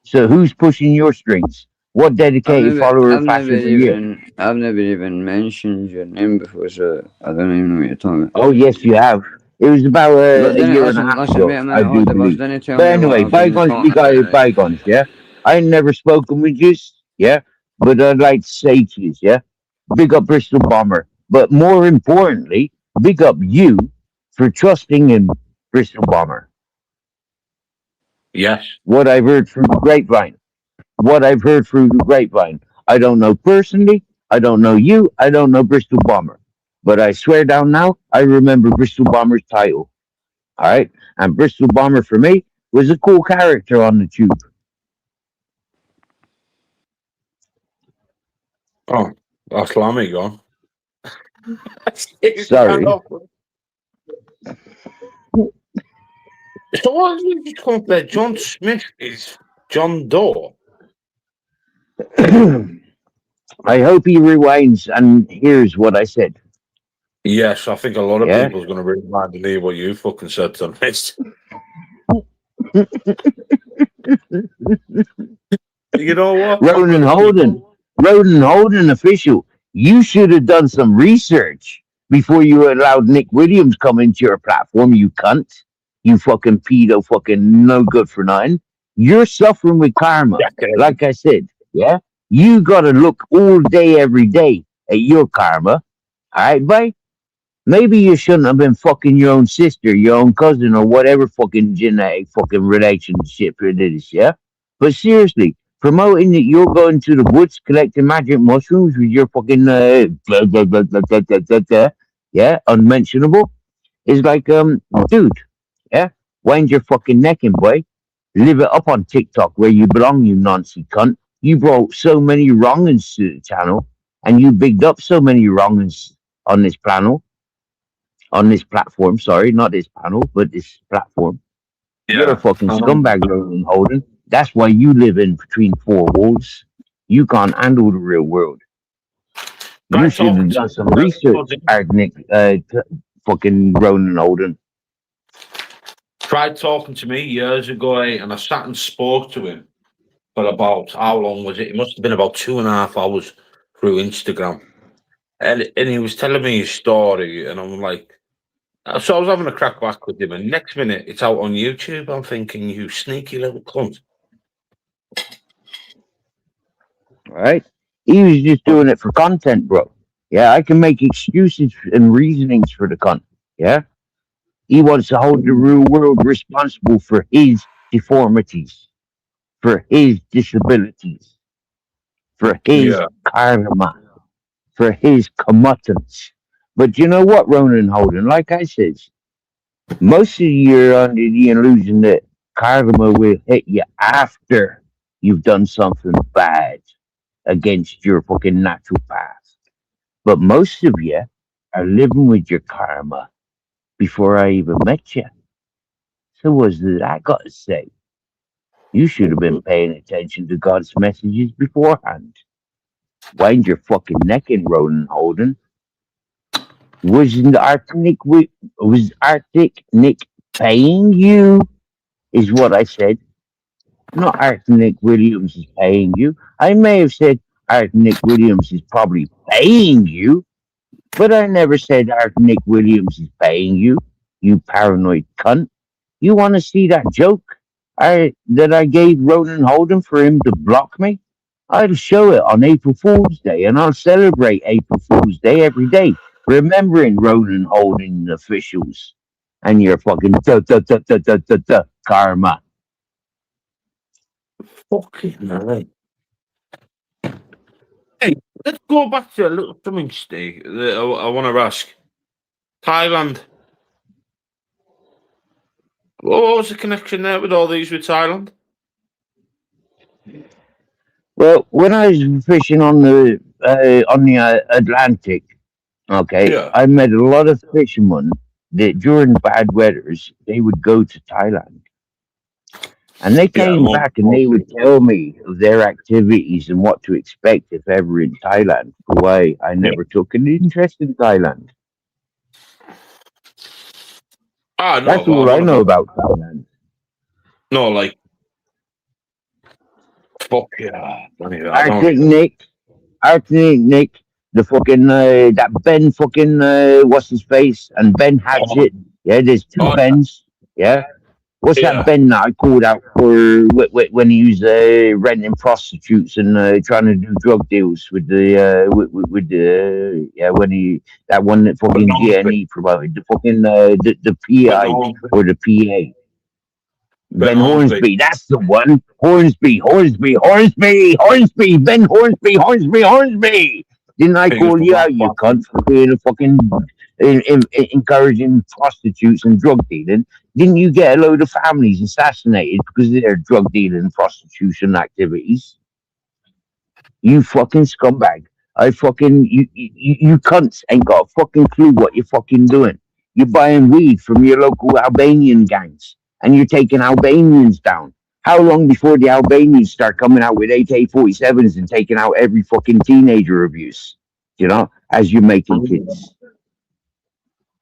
[SPEAKER 8] So who's pushing your strings? What dedicated follower of fashion are you?
[SPEAKER 9] I've never even mentioned your name before, so I don't even know what you're talking about.
[SPEAKER 8] Oh, yes, you have. It was about a year and a half ago, I do believe. But anyway, bygones be bygones, yeah? I ain't never spoken with you, yeah? But I'd like to say to you, yeah? Big up Bristol Bomber. But more importantly, big up you for trusting in Bristol Bomber.
[SPEAKER 2] Yes.
[SPEAKER 8] What I've heard through the grapevine. What I've heard through the grapevine. I don't know personally. I don't know you. I don't know Bristol Bomber. But I swear down now, I remember Bristol Bomber's title. All right? And Bristol Bomber for me was a cool character on the tube.
[SPEAKER 2] Oh, that's Lammy gone.
[SPEAKER 8] Sorry.
[SPEAKER 2] So what did you just come there? John Smith is John Doe.
[SPEAKER 8] I hope he rewinds and hears what I said.
[SPEAKER 2] Yes, I think a lot of
[SPEAKER 8] Yeah?
[SPEAKER 2] people's going to really mind to hear what you fucking said to this. You know what?
[SPEAKER 8] Ronan Holden official, you should have done some research before you allowed Nick Williams come into your platform, you cunt. You fucking pedo, fucking no good for nothing. You're suffering with karma. Like I said, yeah? You gotta look all day, every day at your karma. Alright, bye? Maybe you shouldn't have been fucking your own sister, your own cousin, or whatever fucking genetic fucking relationship it is, yeah? But seriously, promoting that you're going to the woods collecting magic mushrooms with your fucking blah, blah, blah, blah, blah, blah, blah, blah, yeah, unmentionable, is like, dude, yeah, wind your fucking neck in, boy. Live it up on TikTok where you belong, you nonsense cunt. You brought so many wrongins to the channel, and you bigged up so many wrongins on this panel. On this platform, sorry, not this panel, but this platform. You're a fucking scumbag, Ronan Holden. That's why you live in between four walls. You can't handle the real world. You should have done some research, Nick, fucking Ronan Holden.
[SPEAKER 2] Tried talking to me years ago, and I sat and spoke to him for about, how long was it? It must have been about 2.5 hours through Instagram. And he was telling me his story, and I'm like, so I was having a crack back with him, and next minute it's out on YouTube. I'm thinking, you sneaky little cunt.
[SPEAKER 8] Right? He was just doing it for content, bro. Yeah, I can make excuses and reasonings for the cunt. Yeah? He wants to hold the real world responsible for his deformities, for his disabilities, for his karma, for his comeuppance. But you know what, Ronan Holden? Like I said, most of you are under the illusion that karma will hit you after you've done something bad against your fucking natural path. But most of you are living with your karma before I even met you. So what's that got to say? You should have been paying attention to God's messages beforehand. Wind your fucking neck in, Ronan Holden. Was Arctic Nick paying you? Is what I said. Not Arctic Nick Williams is paying you. I may have said Arctic Nick Williams is probably paying you, but I never said Arctic Nick Williams is paying you. You paranoid cunt. You want to see that joke that I gave Ronan Holden for him to block me? I'll show it on April Fool's Day, and I'll celebrate April Fool's Day every day, remembering Ronan Holden officials and your fucking karma.
[SPEAKER 2] Fucking right. Hey, let's go back to a little something, Steve, that I want to ask. Thailand. What was the connection there with all these with Thailand?
[SPEAKER 8] Well, when I was fishing on the Atlantic, okay,
[SPEAKER 2] Yeah.
[SPEAKER 8] I met a lot of fishermen that during bad weathers they would go to Thailand, and they came back and they would tell me of their activities and what to expect if ever in Thailand. Why I never took an interest in Thailand.
[SPEAKER 2] Ah, no,
[SPEAKER 8] That's all I know about Thailand.
[SPEAKER 2] No, like, fuck yeah.
[SPEAKER 8] Arctic Nick, the fucking that Ben fucking what's his face and Ben Hadget. Yeah, there's two Bens. Yeah, what's that Ben that I called out for when he was renting prostitutes and trying to do drug deals with the with the when he that one that fucking GNE promoted the fucking the PI or the PA. Ben Hornsby, that's the one. Hornsby. Ben Hornsby. Didn't I
[SPEAKER 2] Fingers
[SPEAKER 8] call
[SPEAKER 2] for
[SPEAKER 8] you
[SPEAKER 2] my
[SPEAKER 8] out, you
[SPEAKER 2] fuck.
[SPEAKER 8] cunt, for being a fucking encouraging prostitutes and drug dealing? Didn't you get a load of families assassinated because of their drug dealing and prostitution activities? You fucking scumbag. You cunts ain't got a fucking clue what you're fucking doing. You're buying weed from your local Albanian gangs and you're taking Albanians down. How long before the Albanians start coming out with AK-47s and taking out every fucking teenager abuse? You know, as you're making kids.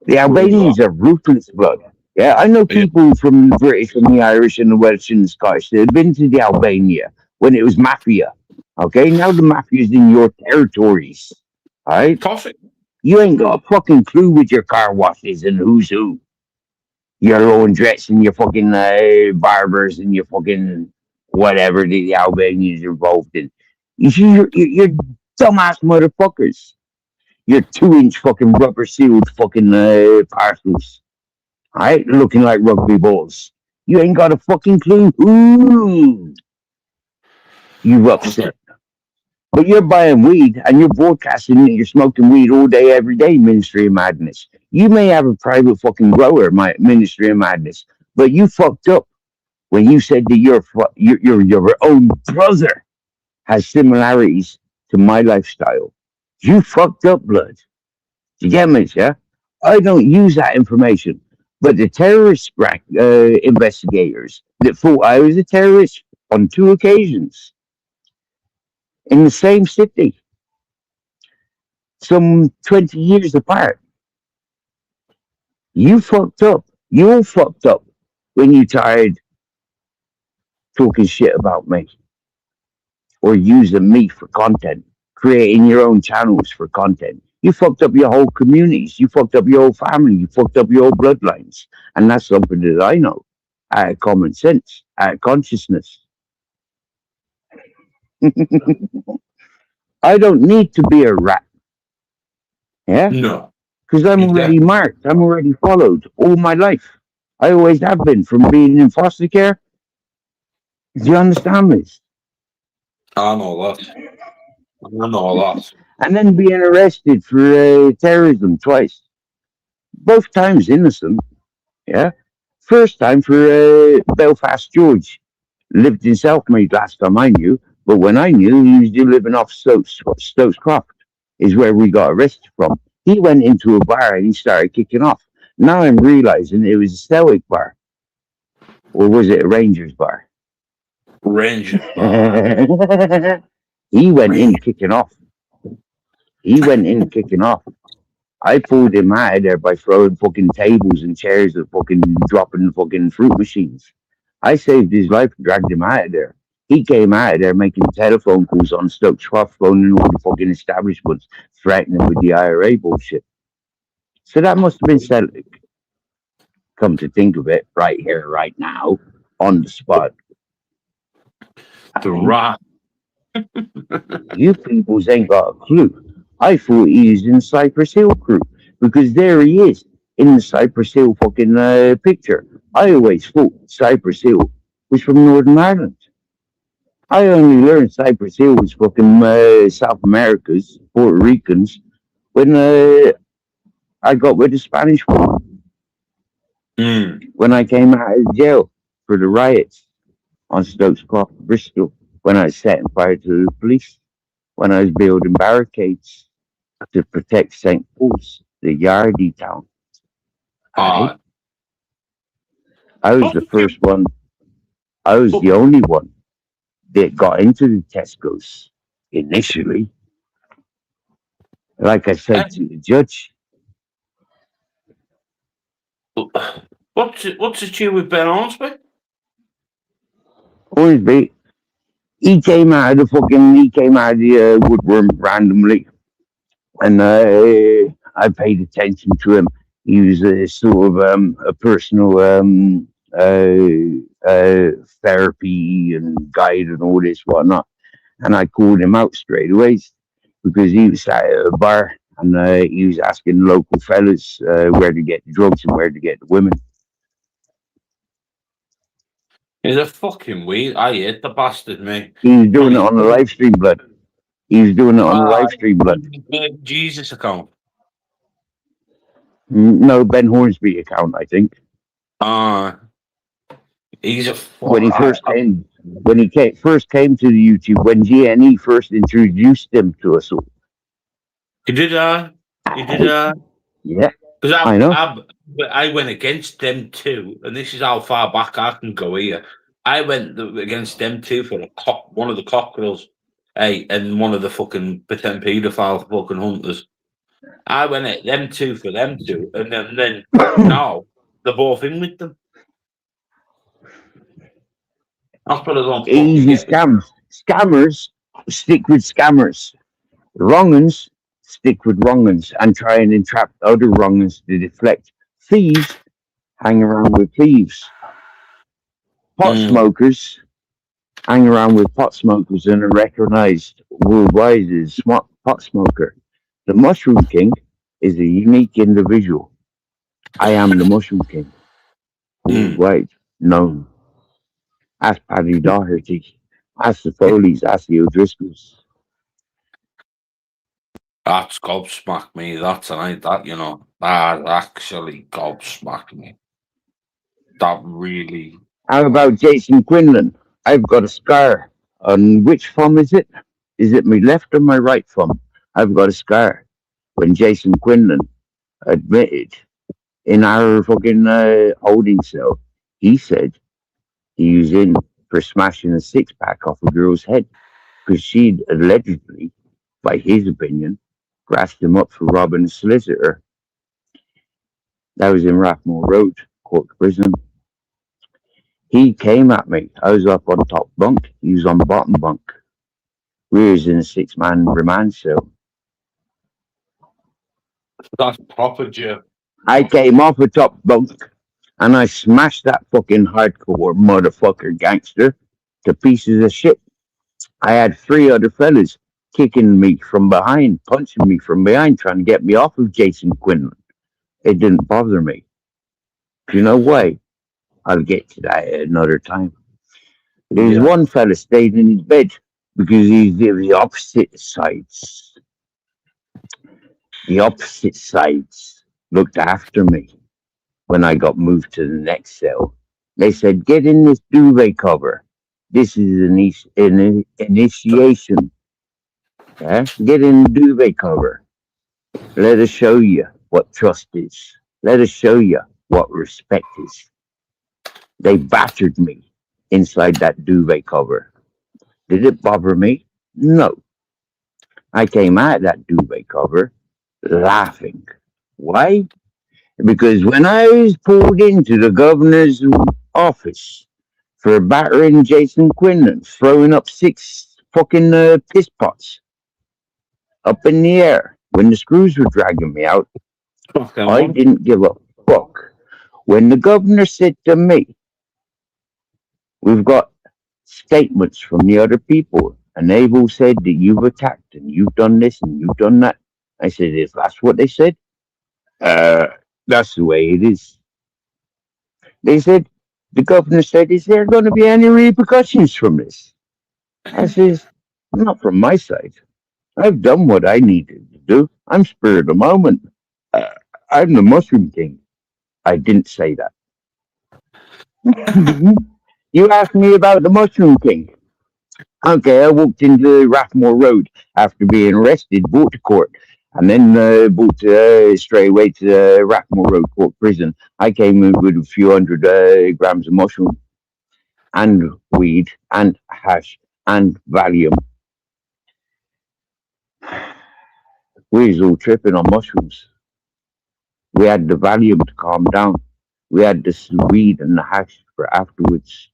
[SPEAKER 8] The Albanians are ruthless blood. Yeah, I know
[SPEAKER 2] Yeah.
[SPEAKER 8] people from the British and the Irish and the Welsh and the Scottish that have been to the Albania when it was mafia. Okay, now the mafia's in your territories. Alright?
[SPEAKER 2] Coffee.
[SPEAKER 8] You ain't got a fucking clue with your car washes and who's who. Your laundrettes and your fucking barbers and your fucking whatever the Albanians are involved in. You see, you're dumbass motherfuckers. You're 2-inch fucking rubber sealed fucking parcels. Alright? Looking like rugby balls. You ain't got a fucking clue. Ooh. You upset. But you're buying weed and you're broadcasting that you're smoking weed all day, every day, Ministry of Madness. You may have a private fucking grower, my Ministry of Madness, but you fucked up when you said that your own brother has similarities to my lifestyle. You fucked up, blood. Do you get me, yeah? I don't use that information. But the terrorist investigators that thought I was a terrorist on 2 occasions in the same city, some 20 years apart. You fucked up. You all fucked up when you tried talking shit about me or using me for content, creating your own channels for content. You fucked up your whole communities. You fucked up your whole family. You fucked up your whole bloodlines. And that's something that I know out of common sense, out of consciousness. I don't need to be a rat. Yeah?
[SPEAKER 2] No.
[SPEAKER 8] Because I'm already
[SPEAKER 2] Exactly.
[SPEAKER 8] marked. I'm already followed all my life. I always have been from being in foster care. Do you understand this?
[SPEAKER 2] I know a lot. I know a lot.
[SPEAKER 8] And then being arrested for terrorism twice. Both times innocent. Yeah. First time for Belfast George. Lived in Selfmead last time I knew. But when I knew, he was living off Stokes Croft, is where we got arrested from. He went into a bar and he started kicking off. Now I'm realizing it was a Celtic bar. Or was it a Rangers bar?
[SPEAKER 2] Rangers.
[SPEAKER 8] He went in kicking off. He went in kicking off. I pulled him out of there by throwing fucking tables and chairs and fucking dropping fucking fruit machines. I saved his life and dragged him out of there. He came out of there making telephone calls on Stokes Croft, phoning all the fucking establishments, threatening with the IRA bullshit. So that must have been Celtic. Come to think of it, right here, right now, on the spot.
[SPEAKER 2] The rat.
[SPEAKER 8] You peoples ain't got a clue. I thought he was in Cypress Hill crew because there he is in the Cypress Hill fucking picture. I always thought Cypress Hill was from Northern Ireland. I only learned Cypress Hill was fucking South America's, Puerto Ricans, when I got with the Spanish woman. When I came out of jail for the riots on Stokes Croft, Bristol, when I was setting fire to the police, when I was building barricades to protect St. Paul's, the Yardie town. I was the first one. I was the only one that got into the Tesco's initially. Like I said to the judge.
[SPEAKER 2] What's the deal with Ben Hornsby?
[SPEAKER 8] Hornsby, he came out of the woodworm randomly, and I paid attention to him. He was a sort of a personal therapy and guide and all this whatnot. And I called him out straight away because he was sat at a bar and he was asking local fellas where to get the drugs and where to get the women.
[SPEAKER 2] He's a fucking weed. I hate the bastard, mate.
[SPEAKER 8] He's doing it on the live stream, blood. He's doing it on the live stream, blood.
[SPEAKER 2] Jesus account.
[SPEAKER 8] No, Ben Hornsby account, I think.
[SPEAKER 2] He's a
[SPEAKER 8] When he first came, first came to the YouTube, when GNE first introduced him to us all.
[SPEAKER 2] He did that. He did that.
[SPEAKER 8] Yeah,
[SPEAKER 2] Because
[SPEAKER 8] I know.
[SPEAKER 2] I went against them too, and this is how far back I can go here. I went against them too for one of the cockerels, hey, and one of the fucking pretend paedophile fucking hunters. I went at them two for them two, and then now they're both in with them. That's what I don't
[SPEAKER 8] Easy scams. Scammers stick with scammers. Wrong'uns stick with wrong'uns and try and entrap other wrong'uns to deflect. Thieves hang around with thieves. Pot smokers hang around with pot smokers and are recognized worldwide as smart pot smoker. The Mushroom King is a unique individual. I am the Mushroom King. Worldwide known. Ask Paddy Doherty. Ask the Foleys. Ask the O'Driscolls.
[SPEAKER 2] That's gobsmacked me. That you know, that actually gobsmacked me. That really.
[SPEAKER 8] How about Jason Quinlan? I've got a scar. On which thumb is it? Is it my left or my right thumb? I've got a scar. When Jason Quinlan admitted in our fucking holding cell, he said he was in for smashing a six-pack off a girl's head because she'd allegedly, by his opinion, grasped him up for robbing a solicitor. That was in Rathmore Road, Cork Prison. He came at me. I was up on top bunk. He was on the bottom bunk. We was in a six-man remand cell.
[SPEAKER 2] That's proper, Joe.
[SPEAKER 8] I came off the top bunk and I smashed that fucking hardcore motherfucker gangster to pieces of shit. I had three other fellas kicking me from behind, punching me from behind, trying to get me off of Jason Quinlan. It didn't bother me. Do you know why? I'll get to that at another time. There's one fella stayed in his bed because he's the opposite sides. The opposite sides looked after me when I got moved to the next cell. They said, get in this duvet cover. This is an initiation. Yeah? Get in the duvet cover. Let us show you what trust is. Let us show you what respect is. They battered me inside that duvet cover. Did it bother me? No. I came out of that duvet cover laughing. Why? Because when I was pulled into the governor's office for battering Jason Quinlan, throwing up 6 fucking piss pots up in the air when the screws were dragging me out, I didn't give a fuck. When the governor said to me, we've got statements from the other people, and they've all said that you've attacked and you've done this and you've done that. I said, if that's what they said, that's the way it is. They said, the governor said, is there going to be any repercussions from this? I says, not from my side. I've done what I needed to do. I'm spur of the moment. I'm the Mushroom King. I didn't say that. You asked me about the Mushroom King. Okay, I walked into Rathmore Road after being arrested, brought to court, and then brought straight away to Rathmore Road Court Prison. I came in with a few hundred grams of mushroom and weed and hash and Valium. We was all tripping on mushrooms. We had the Valium to calm down. We had the weed and the hash for afterwards.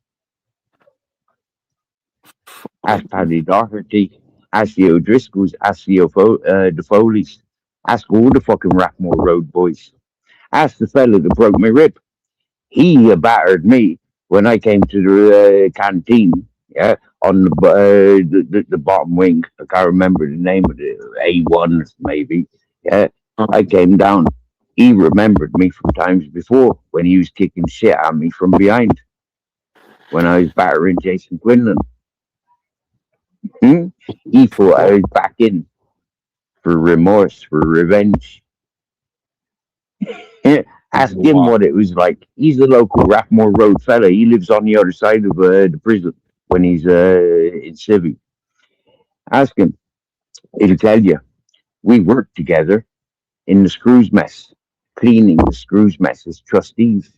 [SPEAKER 8] Ask Paddy Doherty, ask the O'Driscolls, ask the Foleys, ask all the fucking Rathmore Road boys. Ask the fella that broke my rib. He battered me when I came to the canteen, yeah, on the bottom wing. I can't remember the name of it, A1 maybe, yeah. I came down. He remembered me from times before when he was kicking shit at me from behind. when I was battering Jason Quinlan. He thought I was back in for remorse, for revenge. Ask him what it was like. He's a local Rathmore Road fella. He lives on the other side of the prison when he's in Civvy. Ask him. He'll tell you. We worked together in the screws mess, cleaning the screws mess as trustees.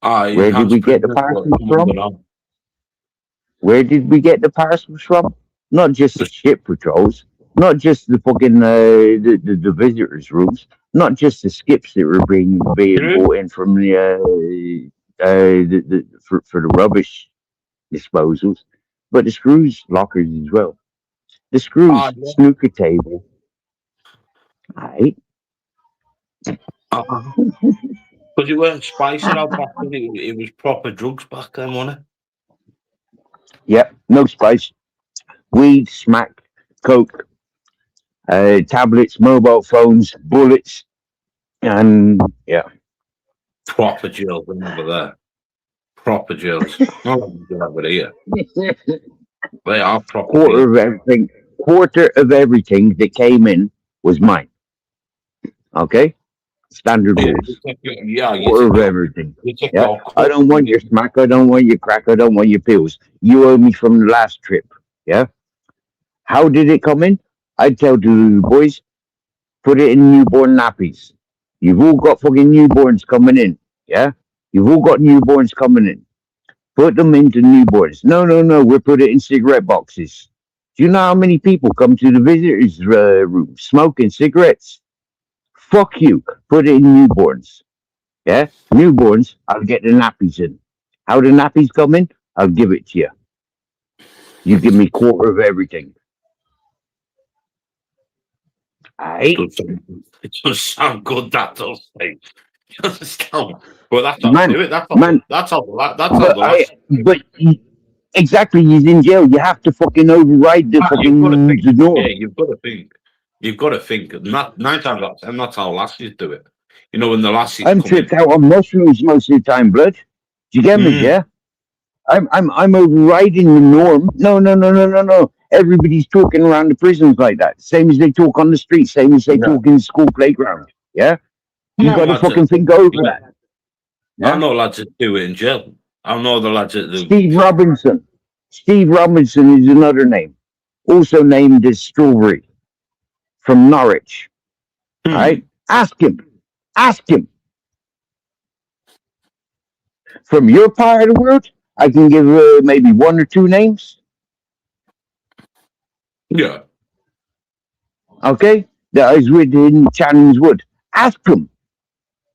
[SPEAKER 8] Where did we get the parcels from? Where did we get the parcels from? Not just the ship patrols, not just the fucking the visitors' rooms, not just the skips that were being brought in from for the rubbish disposals, but the screws lockers as well. The screws snooker table. Aye.
[SPEAKER 2] Because it weren't spicing out back then, it was proper drugs back then, wasn't it?
[SPEAKER 8] Yep, no spice. Weed, smack, coke, tablets, mobile phones, bullets, and yeah.
[SPEAKER 2] Proper jails, remember that? Proper jails. Not like you have it here. They are proper jails.
[SPEAKER 8] Quarter of everything that came in was mine. Okay? Standard rules. Quarter of everything. Yeah? I don't want your smack, I don't want your crack, I don't want your pills. You owe me from the last trip. Yeah? How did it come in? I'd tell the boys, put it in newborn nappies. You've all got fucking newborns coming in. Yeah? You've all got newborns coming in. Put them into newborns. No, we'll put it in cigarette boxes. Do you know how many people come to the visitors' room smoking cigarettes? Fuck you. Put it in newborns. Yeah? Newborns, I'll get the nappies in. How the nappies come in? I'll give it to you. You give me quarter of everything. Aye.
[SPEAKER 2] It does sound good, that does. It does sound. Well, that's how to do it. That's how the last.
[SPEAKER 8] But exactly, he's in jail. You have to fucking override the fucking the norm.
[SPEAKER 2] Yeah, you've got to think. You've got to think. 9 times out of 10, that's how lassies do it. You know, when the lassies.
[SPEAKER 8] I'm tripped out on mushrooms most of the time, blood. Do you get me? Yeah. I'm overriding the norm. No. Everybody's talking around the prisons like that. Same as they talk on the street. Same as they talk in the school playground. Yeah. You got to fucking think over that.
[SPEAKER 2] Yeah? I know lads that do it in jail. I know the lads that do.
[SPEAKER 8] Steve Robinson. Steve Robinson is another name. Also named as Strawberry. From Norwich. All right? Ask him. From your part of the world, I can give maybe 1 or 2 names.
[SPEAKER 2] Yeah.
[SPEAKER 8] Okay? That I was with in Channings Wood. Ask him.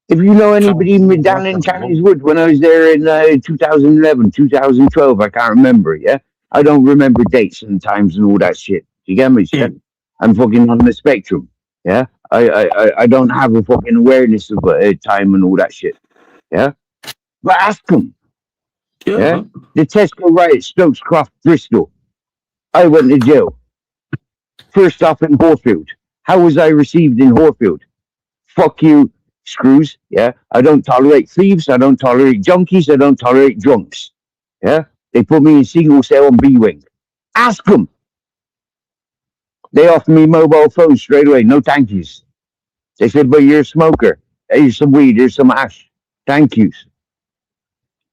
[SPEAKER 8] If you know anybody down in Channings Wood when I was there in 2011, 2012, I can't remember, yeah? I don't remember dates and times and all that shit. You get me? Yeah? I'm fucking on the spectrum, yeah? I don't have a fucking awareness of time and all that shit, yeah? But ask him. Yeah? The Tesco riot, Stokes Croft, Bristol. I went to jail. First off in Horfield. How was I received in Horfield? Fuck you, screws. Yeah? I don't tolerate thieves. I don't tolerate junkies. I don't tolerate drunks. Yeah? They put me in single cell on B-Wing. Ask them. They offered me mobile phones straight away. No thank yous. They said, but you're a smoker. Here's some weed. Here's some ash. Thank yous.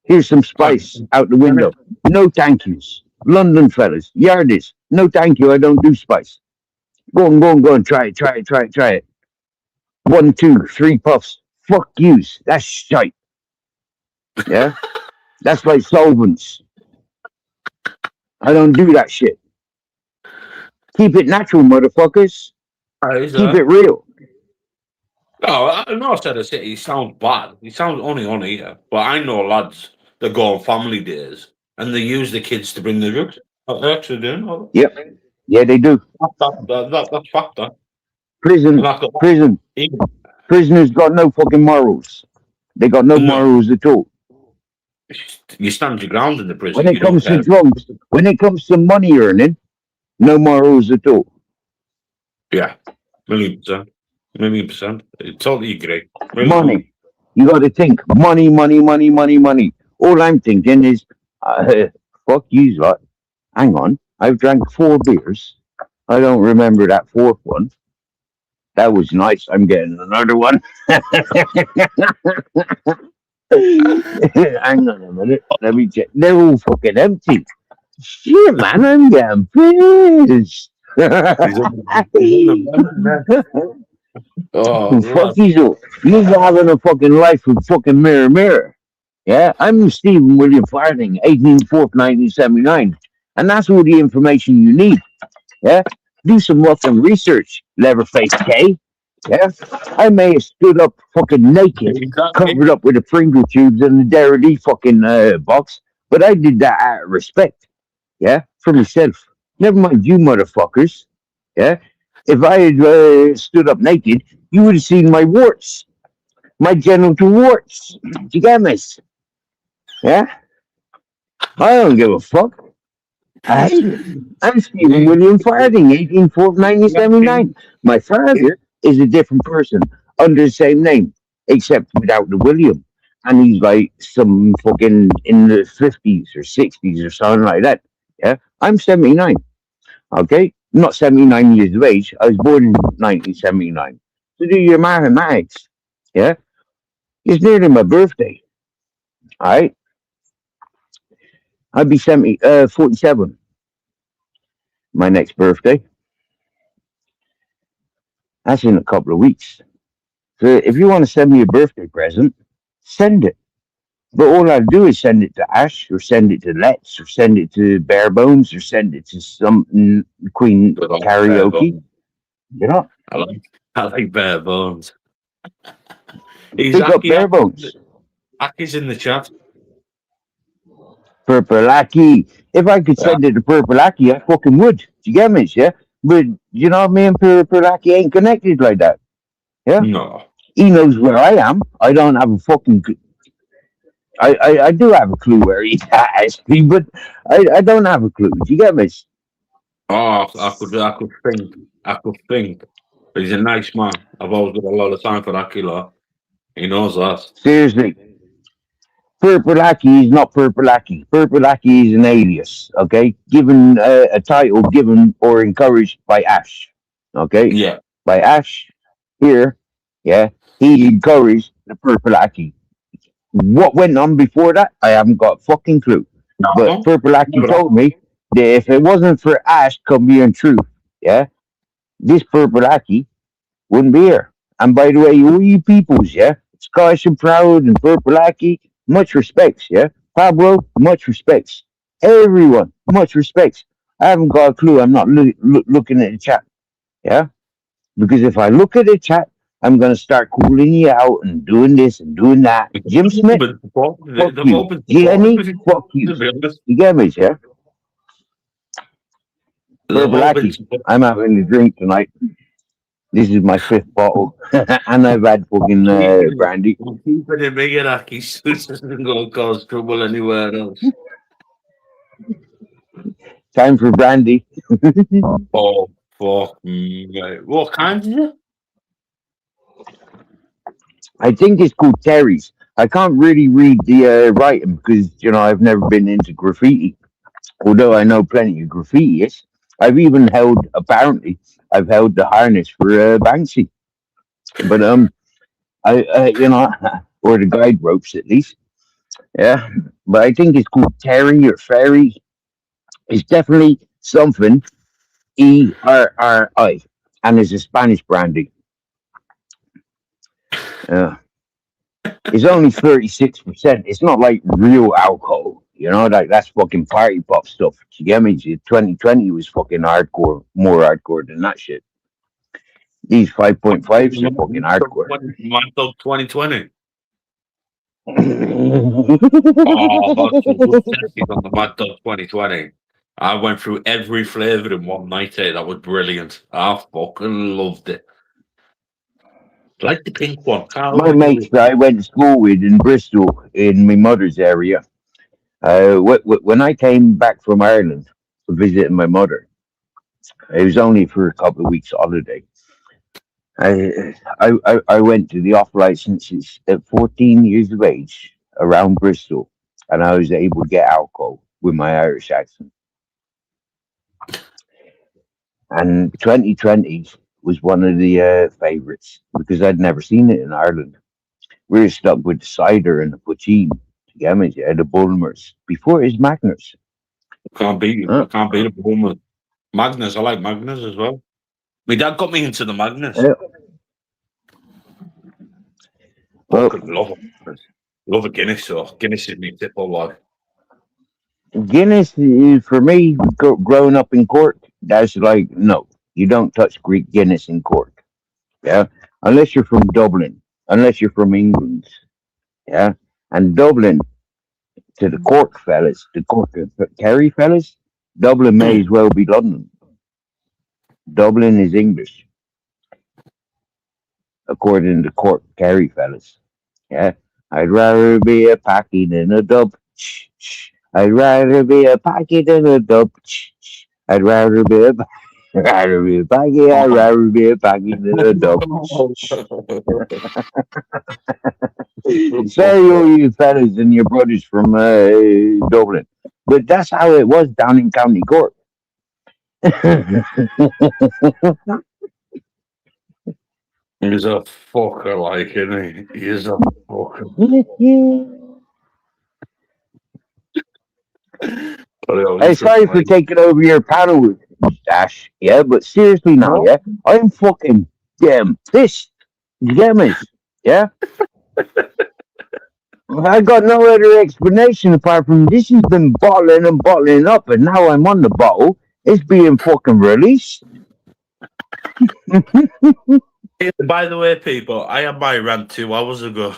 [SPEAKER 8] Here's some spice out the window. No thank yous. London fellas, yardies. No thank you. I don't do spice. Go on. Try it. 1, 2, 3 puffs. Fuck yous. That's shite. Yeah? That's like solvents. I don't do that shit. Keep it natural, motherfuckers. Keep it real.
[SPEAKER 2] No, I know I said he sounds bad. He sounds only on here. But I know lads that go on family days and they use the kids to bring the drugs. They actually do.
[SPEAKER 8] Yep. Yeah, they do.
[SPEAKER 2] That's fact, that.
[SPEAKER 8] Prison. Prisoners got no fucking morals. They got no morals at all.
[SPEAKER 2] You stand your ground in the prison.
[SPEAKER 8] When it comes to drugs, when it comes to money earning, no morals at all.
[SPEAKER 2] Yeah, 1,000,000%. 1,000,000%. I totally agree.
[SPEAKER 8] Money. You got to think money. All I'm thinking is Uh, fuck you lot. Hang on. I've drank 4 beers. I don't remember that fourth one. That was nice. I'm getting another one. Hang on a minute. Let me check. They're all fucking empty. Shit, man, I'm getting pissed.
[SPEAKER 2] He's on the run, man. Oh,
[SPEAKER 8] Fuck
[SPEAKER 2] lad.
[SPEAKER 8] you all. You're having a fucking life with fucking mirror, mirror. Yeah, I'm Stephen William Farthing, 18th 1979. And that's all the information you need. Yeah, do some fucking research, Leatherface K. Yeah, I may have stood up fucking naked,
[SPEAKER 2] Exactly.
[SPEAKER 8] covered up with the Pringle tubes and the Dairy fucking box, but I did that out of respect. Yeah, for myself. Never mind you motherfuckers. Yeah, if I had stood up naked, you would have seen my warts, my genital warts. Do you get me? Yeah, I don't give a fuck. I'm Stephen William Farthing, 18th 1979. My father is a different person under the same name, except without the William. And he's like some fucking in the 50s or 60s or something like that. Yeah, I'm 79. Okay, I'm not 79 years of age. I was born in 1979. So do your mathematics. Yeah, it's nearly my birthday. All right, I'll be 47 my next birthday. That's in a couple of weeks. So if you want to send me a birthday present, send it. But all I do is send it to Ash, or send it to Let's, or send it to Bare Bones, or send it to some Queen
[SPEAKER 2] Good old bare
[SPEAKER 8] Karaoke.
[SPEAKER 2] bones.
[SPEAKER 8] You know,
[SPEAKER 2] I like bare bones. He's
[SPEAKER 8] pick up Bare Bones.
[SPEAKER 2] Aki's in the chat.
[SPEAKER 8] Purple Aki. If I could
[SPEAKER 2] Yeah.
[SPEAKER 8] send it to Purple Aki, I fucking would. Do you get me? Yeah. But you know, me and Purple Aki ain't connected like that. Yeah.
[SPEAKER 2] No.
[SPEAKER 8] He knows where I am. I don't have a fucking. I do have a clue where he's at, actually, but I don't have a clue. Do you get me?
[SPEAKER 2] Oh, I could think. He's a nice man. I've always got a lot of time for Aki, lot. He knows that.
[SPEAKER 8] Seriously. Purple Aki is not Purple Aki. Purple Aki is an alias, okay? Given a title given or encouraged by Ash, okay?
[SPEAKER 2] Yeah.
[SPEAKER 8] By Ash here, yeah, he encouraged the Purple Aki. What went on before that, I haven't got a fucking clue. But
[SPEAKER 2] No.
[SPEAKER 8] Purple Aki
[SPEAKER 2] No,
[SPEAKER 8] told me that if it wasn't for Ash coming and truth, yeah, this Purple Aki wouldn't be here. And by the way, all you peoples, yeah, Scottish and Proud and Purple Aki, much respects, yeah. Pablo, much respects. Everyone, much respects. I haven't got a clue. I'm not looking at the chat, yeah. Because if I look at the chat, I'm gonna start calling you out and doing this and doing that. Jim Smith, fuck
[SPEAKER 2] they've
[SPEAKER 8] you.
[SPEAKER 2] all been
[SPEAKER 8] Jenny,
[SPEAKER 2] supportive.
[SPEAKER 8] fuck you.
[SPEAKER 2] To be honest.
[SPEAKER 8] You get me, yeah?
[SPEAKER 2] They've
[SPEAKER 8] Purple
[SPEAKER 2] all been
[SPEAKER 8] Aki,
[SPEAKER 2] supportive.
[SPEAKER 8] I'm having a drink tonight. This is my 5th bottle, and I've had fucking brandy.
[SPEAKER 2] I'm keeping him here, Aki, so it doesn't go cause trouble anywhere else.
[SPEAKER 8] Time for brandy.
[SPEAKER 2] Oh, fuck me. Right. What kind is it?
[SPEAKER 8] I think it's called Terry's. I can't really read the writing because I've never been into graffiti. Although I know plenty of graffitiists. Apparently I've held the harness for Banksy. But or the guide ropes at least. Yeah, but I think it's called Terry or Ferry. It's definitely something ERRI, and it's a Spanish brandy. Yeah. It's only 36%. It's not like real alcohol, like that's fucking party pop stuff. You get me? 2020 was fucking hardcore, more hardcore than that shit. These 5.5s are fucking hardcore.
[SPEAKER 2] Month of 2020. Oh, that's a good testing on the Mad Dog 2020. I went through every flavour in one night. That was brilliant. I fucking loved it. Like the pink one.
[SPEAKER 8] My mates that I went to school with in Bristol, in my mother's area, when I came back from Ireland visiting my mother, it was only for a couple of weeks holiday. I went to the off licenses at 14 years of age around Bristol, and I was able to get alcohol with my Irish accent. And 2020 was one of the favourites because I'd never seen it in Ireland. We were stuck with the cider and the poutine, yeah, the Bulmers, before it was Magners.
[SPEAKER 2] Can't beat you.
[SPEAKER 8] Huh?
[SPEAKER 2] Can't beat a Bournemouth. Magnus, I like Magnus as well. My dad got me into the Magnus.
[SPEAKER 8] Uh, well,
[SPEAKER 2] Fucking love it. Love a Guinness, though. Guinness is my tip of life.
[SPEAKER 8] Guinness, for me, growing up in Cork, that's like, no, you don't touch Greek Guinness in Cork, yeah? Unless you're from Dublin, unless you're from England, yeah? And Dublin, to the Cork fellas, the Cork Kerry fellas, Dublin may as well be London. Dublin is English, according to Cork Kerry fellas, yeah? I'd rather be a packy than a dub. I'd rather be a packy than a dub. I'd rather be a rather be a packy. I'd rather be a packy than a dub. Sorry, all you fellas and your brothers from Dublin, but that's how it was down in County Cork.
[SPEAKER 2] He's a fucker, like, isn't he? He's a fucker.
[SPEAKER 8] Hey, sorry for taking over your panel, Ash. Yeah, but seriously now, yeah, I'm fucking damn pissed. You get me? Yeah. I got no other explanation apart from this has been bottling and bottling up, and now I'm on the bottle. It's being fucking released.
[SPEAKER 2] By the way, people, I had my rant 2 hours ago.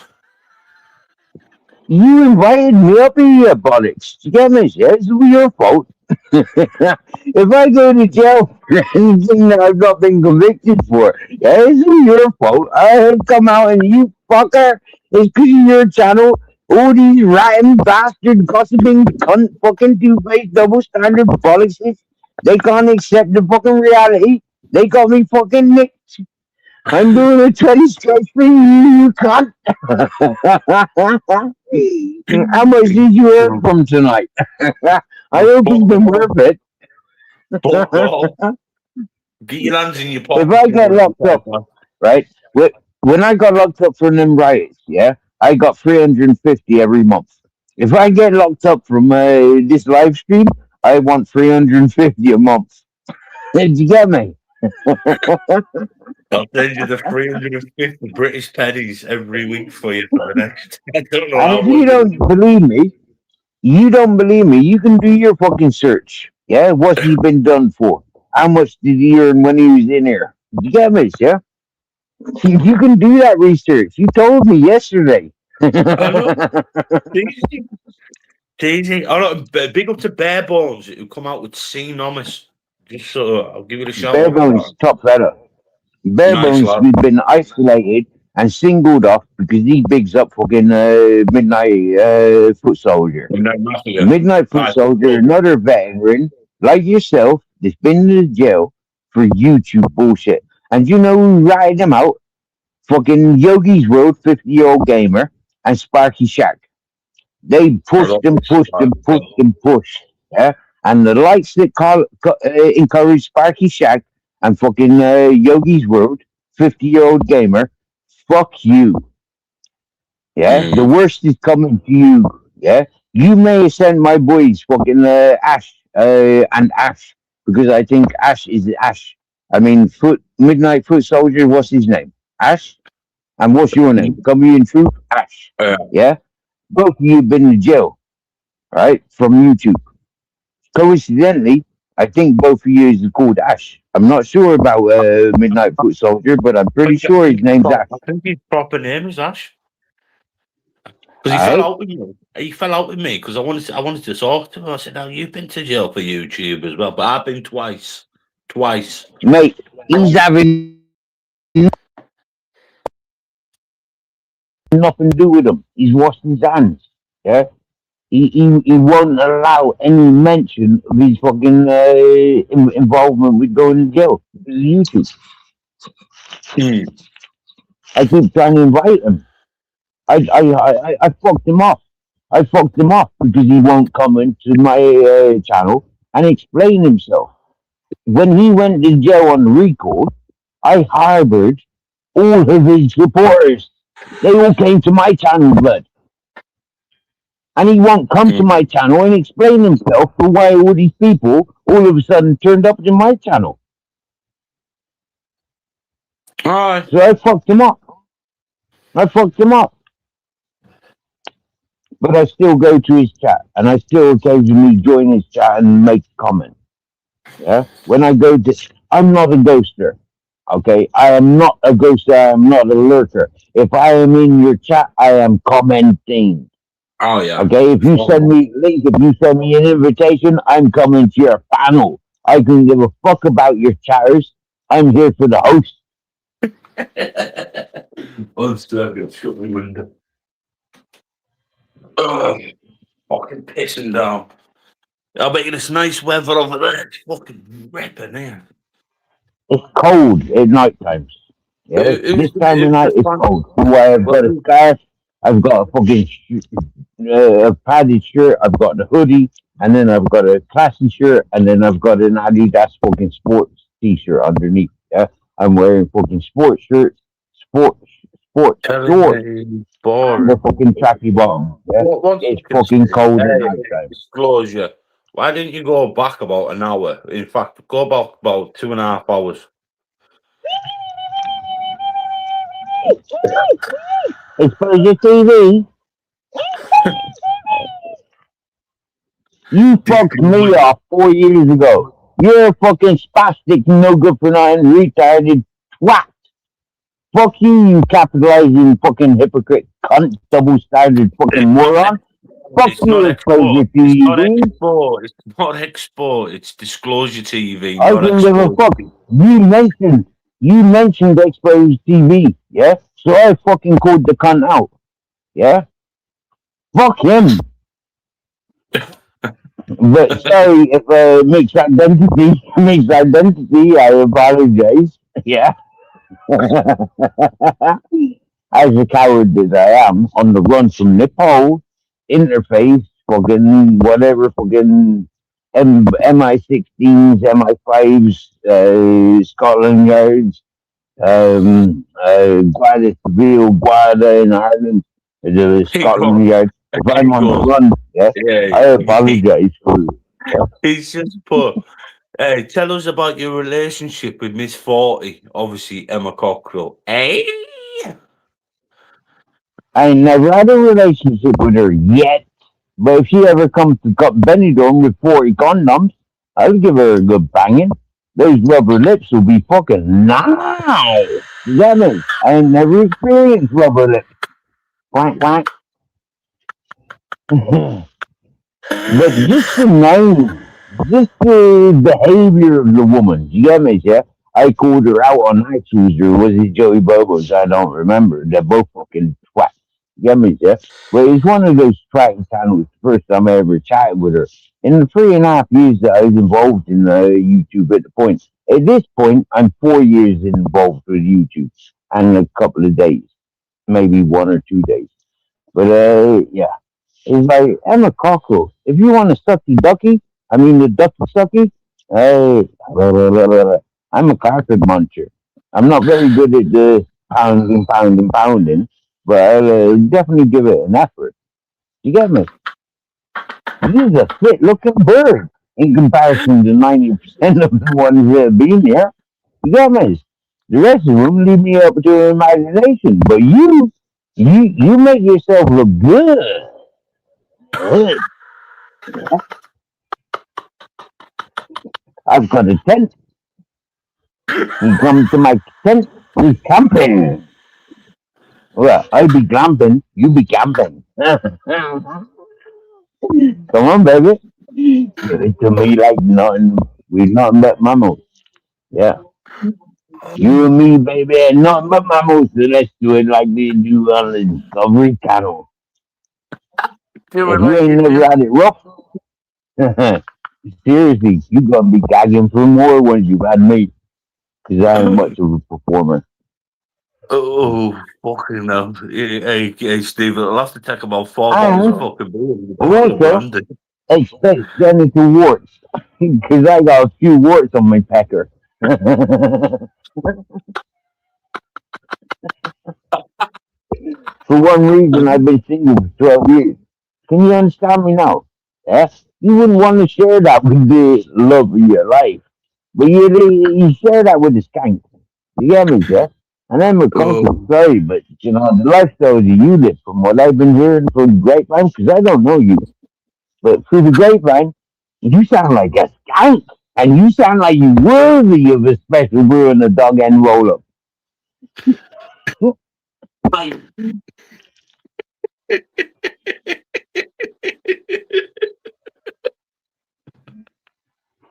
[SPEAKER 8] You invited me up here, bollocks. You get me? Yeah, it's your fault. If I go to jail for anything that I've not been convicted for, yeah, it's your fault. I have come out and you fucker, it's because of your channel. All these ratting bastard gossiping cunt fucking two-faced double standard bollocks. They can't accept the fucking reality. They got me fucking nicked. I'm doing a 20 stretch for you cunt. How much did you earn from tonight? I hope it's been worth it.
[SPEAKER 2] Get your hands in your pocket.
[SPEAKER 8] If I get locked up, right? When I got locked up from them riots, yeah, I got 350 every month. If I get locked up from this live stream, I want 350 a month. Did you get me?
[SPEAKER 2] I'll send you the 350 British pennies every week for you for the next. I don't know
[SPEAKER 8] And
[SPEAKER 2] how
[SPEAKER 8] if you don't believe me, you can do your fucking search. Yeah, what's he been done for? How much did he earn when he was in here? You get me, yeah? You can do that research. You told me yesterday.
[SPEAKER 2] I know. Easy. I know. Big up to Bare Bones who come out with C Nomis. Just so I'll give it a shout.
[SPEAKER 8] Bare Bones, top fella. Bare
[SPEAKER 2] Nice
[SPEAKER 8] Bones,
[SPEAKER 2] lad.
[SPEAKER 8] we've been isolated and singled off because he bigs up fucking Midnight Foot Soldier. Midnight Foot Soldier, another veteran like yourself that's been in jail for YouTube bullshit. And you know who ratted him out? Fucking Yogi's World, 50-year-old gamer, and Sparky Shack. They pushed and pushed and pushed and pushed. Yeah? And the likes that encourage Sparky Shack and fucking Yogi's World, 50-year-old gamer, fuck you. Yeah? The worst is coming to you. Yeah? You may send my boys fucking Ash and Ash, because I think Ash is Ash. I mean, Midnight Foot Soldier, what's his name? Ash? And what's your name? Come in truth? Ash. Yeah? Both of you been in jail, right? From YouTube. Coincidentally, I think both of you is called Ash. I'm not sure about Midnight Foot Soldier, but I'm pretty sure his name's Ash.
[SPEAKER 2] I think his proper name is Ash. Because he fell out with me. He fell out with me because I wanted to talk to him. I said, "Now you've been to jail for YouTube as well, but I've been twice. Twice,
[SPEAKER 8] mate. He's having nothing to do with them. He's washed his hands. Yeah, he won't allow any mention of his fucking involvement with going to jail because of YouTube. I keep trying to invite him. I fucked him off. I fucked him off because he won't come into my channel and explain himself. When he went to jail on record, I harbored all of his supporters. They all came to my channel, blood. And he won't come to my channel and explain himself for why all these people all of a sudden turned up to my channel.
[SPEAKER 2] Aye.
[SPEAKER 8] So I fucked him up. I fucked him up. But I still go to his chat and I still occasionally join his chat and make comments. Yeah. When I go to, I'm not a ghoster. Okay. I am not a ghoster. I am not a lurker. If I am in your chat, I am commenting.
[SPEAKER 2] Oh yeah.
[SPEAKER 8] Okay. If you send me a link, if you send me an invitation, I'm coming to your panel. I can give a fuck about your chatters. I'm here for the host.
[SPEAKER 2] I'm struggling. Shut the window. Ugh, fucking pissing down. I bet it's nice weather over there. It's fucking ripping here.
[SPEAKER 8] It's cold at night times. Yeah, this time of night it's cold. So I've got a scarf, I've got a fucking a padded shirt, I've got the hoodie, and then I've got a classy shirt, and then I've got an Adidas fucking sports t-shirt underneath. Yeah, I'm wearing fucking sports shirts, sports shorts, and the fucking tracky bottom. Yeah, it's fucking cold at night time.
[SPEAKER 2] Disclosure. Why didn't you go back about an hour? In fact, go back about 2.5 hours.
[SPEAKER 8] Exposure TV. You fucked me off 4 years ago. You're a fucking spastic, no good for nothing, retarded twat. Fuck you, you capitalizing fucking hypocrite, cunt, double standard fucking moron. Fuck you, Exposure TV.
[SPEAKER 2] It's not Expo. It's not Expo. It's Disclosure TV.
[SPEAKER 8] I can give a fuck. You mentioned Exposure TV, yeah? So I fucking called the cunt out, yeah? Fuck him. But sorry if mixed identity, I apologize. Yeah. As a coward as I am, on the run from Nepal, interface, fucking whatever, fucking MI16s, MI5s, Scotland Yards, Guarda in Ireland, the Scotland Yard. If I'm on the run, yeah, I apologize for it. Yeah.
[SPEAKER 2] He's just put, hey, tell us about your relationship with Miss 40, obviously Emma Cockrell. Hey?
[SPEAKER 8] I never had a relationship with her yet, but if she ever comes to cut Benidorm with 40 condoms, I'll give her a good banging. Those rubber lips will be fucking nice. You get me? I ain't never experienced rubber lips. Quack, quack. But just the name, just the behavior of the woman, you get me, yeah? I called her out on iTunes, or was it Joey Bobo's? I don't remember. They're both fucking twats. You get me, yeah? But it's one of those tracking channels, the first time I ever chatted with her. In the 3.5 years that I was involved in YouTube at this point, I'm 4 years involved with YouTube and a couple of days, maybe 1 or 2 days. But yeah. It's like, Emma Cockrell, if you want a sucky ducky, I mean the ducky sucky, hey, I'm a carpet muncher. I'm not very good at the pounding, but I'll definitely give it an effort. You get me? This is a fit looking bird in comparison to 90% of the ones that have been here. You get me? The rest of them leave me up to imagination, but you make yourself look good. Good. Yeah. I've got a tent. You come to my tent, we camping. Well, I be glamping, you be camping. Come on, baby. Give it to me like nothing. We've nothing but mammals. Yeah. You and me, baby, ain't nothing but mammals. So let's do it like they do on the Discovery Channel. If you ain't never had it rough, seriously, you gonna be gagging for more once you've had me, because I am much of a performer.
[SPEAKER 2] Oh, fucking hell. Hey, Steve, it'll have to take about 4 bottles of
[SPEAKER 8] And
[SPEAKER 2] fucking beer and a bottle of
[SPEAKER 8] also
[SPEAKER 2] brandy.
[SPEAKER 8] expect genital warts because I got a few warts on my pecker. For one reason, I've been single for 12 years. Can you understand me now? Yes? You wouldn't want to share that with the love of your life, but you share that with the skank. You get me, Jeff? And I'm a conscious,
[SPEAKER 2] Oh,
[SPEAKER 8] sorry, but you know, the lifestyle that you live from what I've been hearing from the grapevine, because I don't know you, but through the grapevine, you sound like a skank. And you sound like you're worthy of a special brew and a dog and roll up.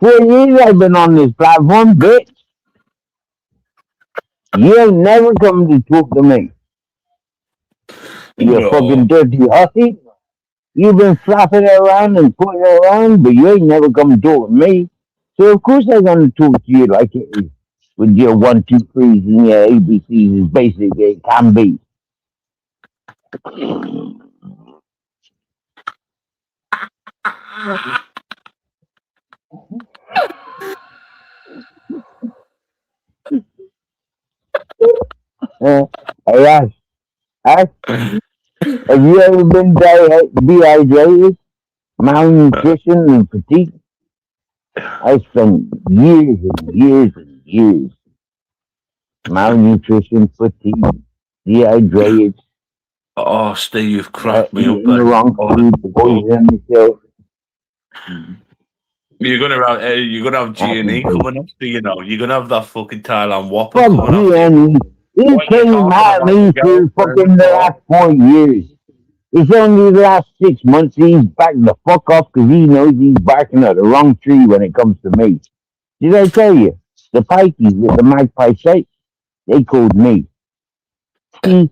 [SPEAKER 8] For years I've been on this platform, bitch. You ain't never come to talk to me. You fucking
[SPEAKER 2] no.
[SPEAKER 8] dirty hussy. You've been flapping around and putting around, but you ain't never come to talk to me. So of course I'm gonna talk to you like it is. With your 1, 2, 3s and your ABCs as basic as it can be. Hey Ash, have you ever been dehydrated, malnutrition, and fatigue? I spent years and years and years malnutrition, fatigue, dehydrated,
[SPEAKER 2] Oh, Steve, you've cracked me up
[SPEAKER 8] eating the
[SPEAKER 2] then.
[SPEAKER 8] wrong food,
[SPEAKER 2] Oh,
[SPEAKER 8] poisoning myself.
[SPEAKER 2] you're gonna have G and E coming after you know. You're gonna have that fucking Thailand Whopper
[SPEAKER 8] Fuck
[SPEAKER 2] coming
[SPEAKER 8] you,
[SPEAKER 2] after you.
[SPEAKER 8] Annie. You
[SPEAKER 2] What you
[SPEAKER 8] came
[SPEAKER 2] talking
[SPEAKER 8] at
[SPEAKER 2] about the
[SPEAKER 8] me for
[SPEAKER 2] girlfriend
[SPEAKER 8] fucking the
[SPEAKER 2] for?
[SPEAKER 8] last 4 years. It's only the last 6 months he's backed the fuck off because he knows he's barking at the wrong tree when it comes to me. Did I tell you? The Pikeys at the Magpie site, they called me Teak.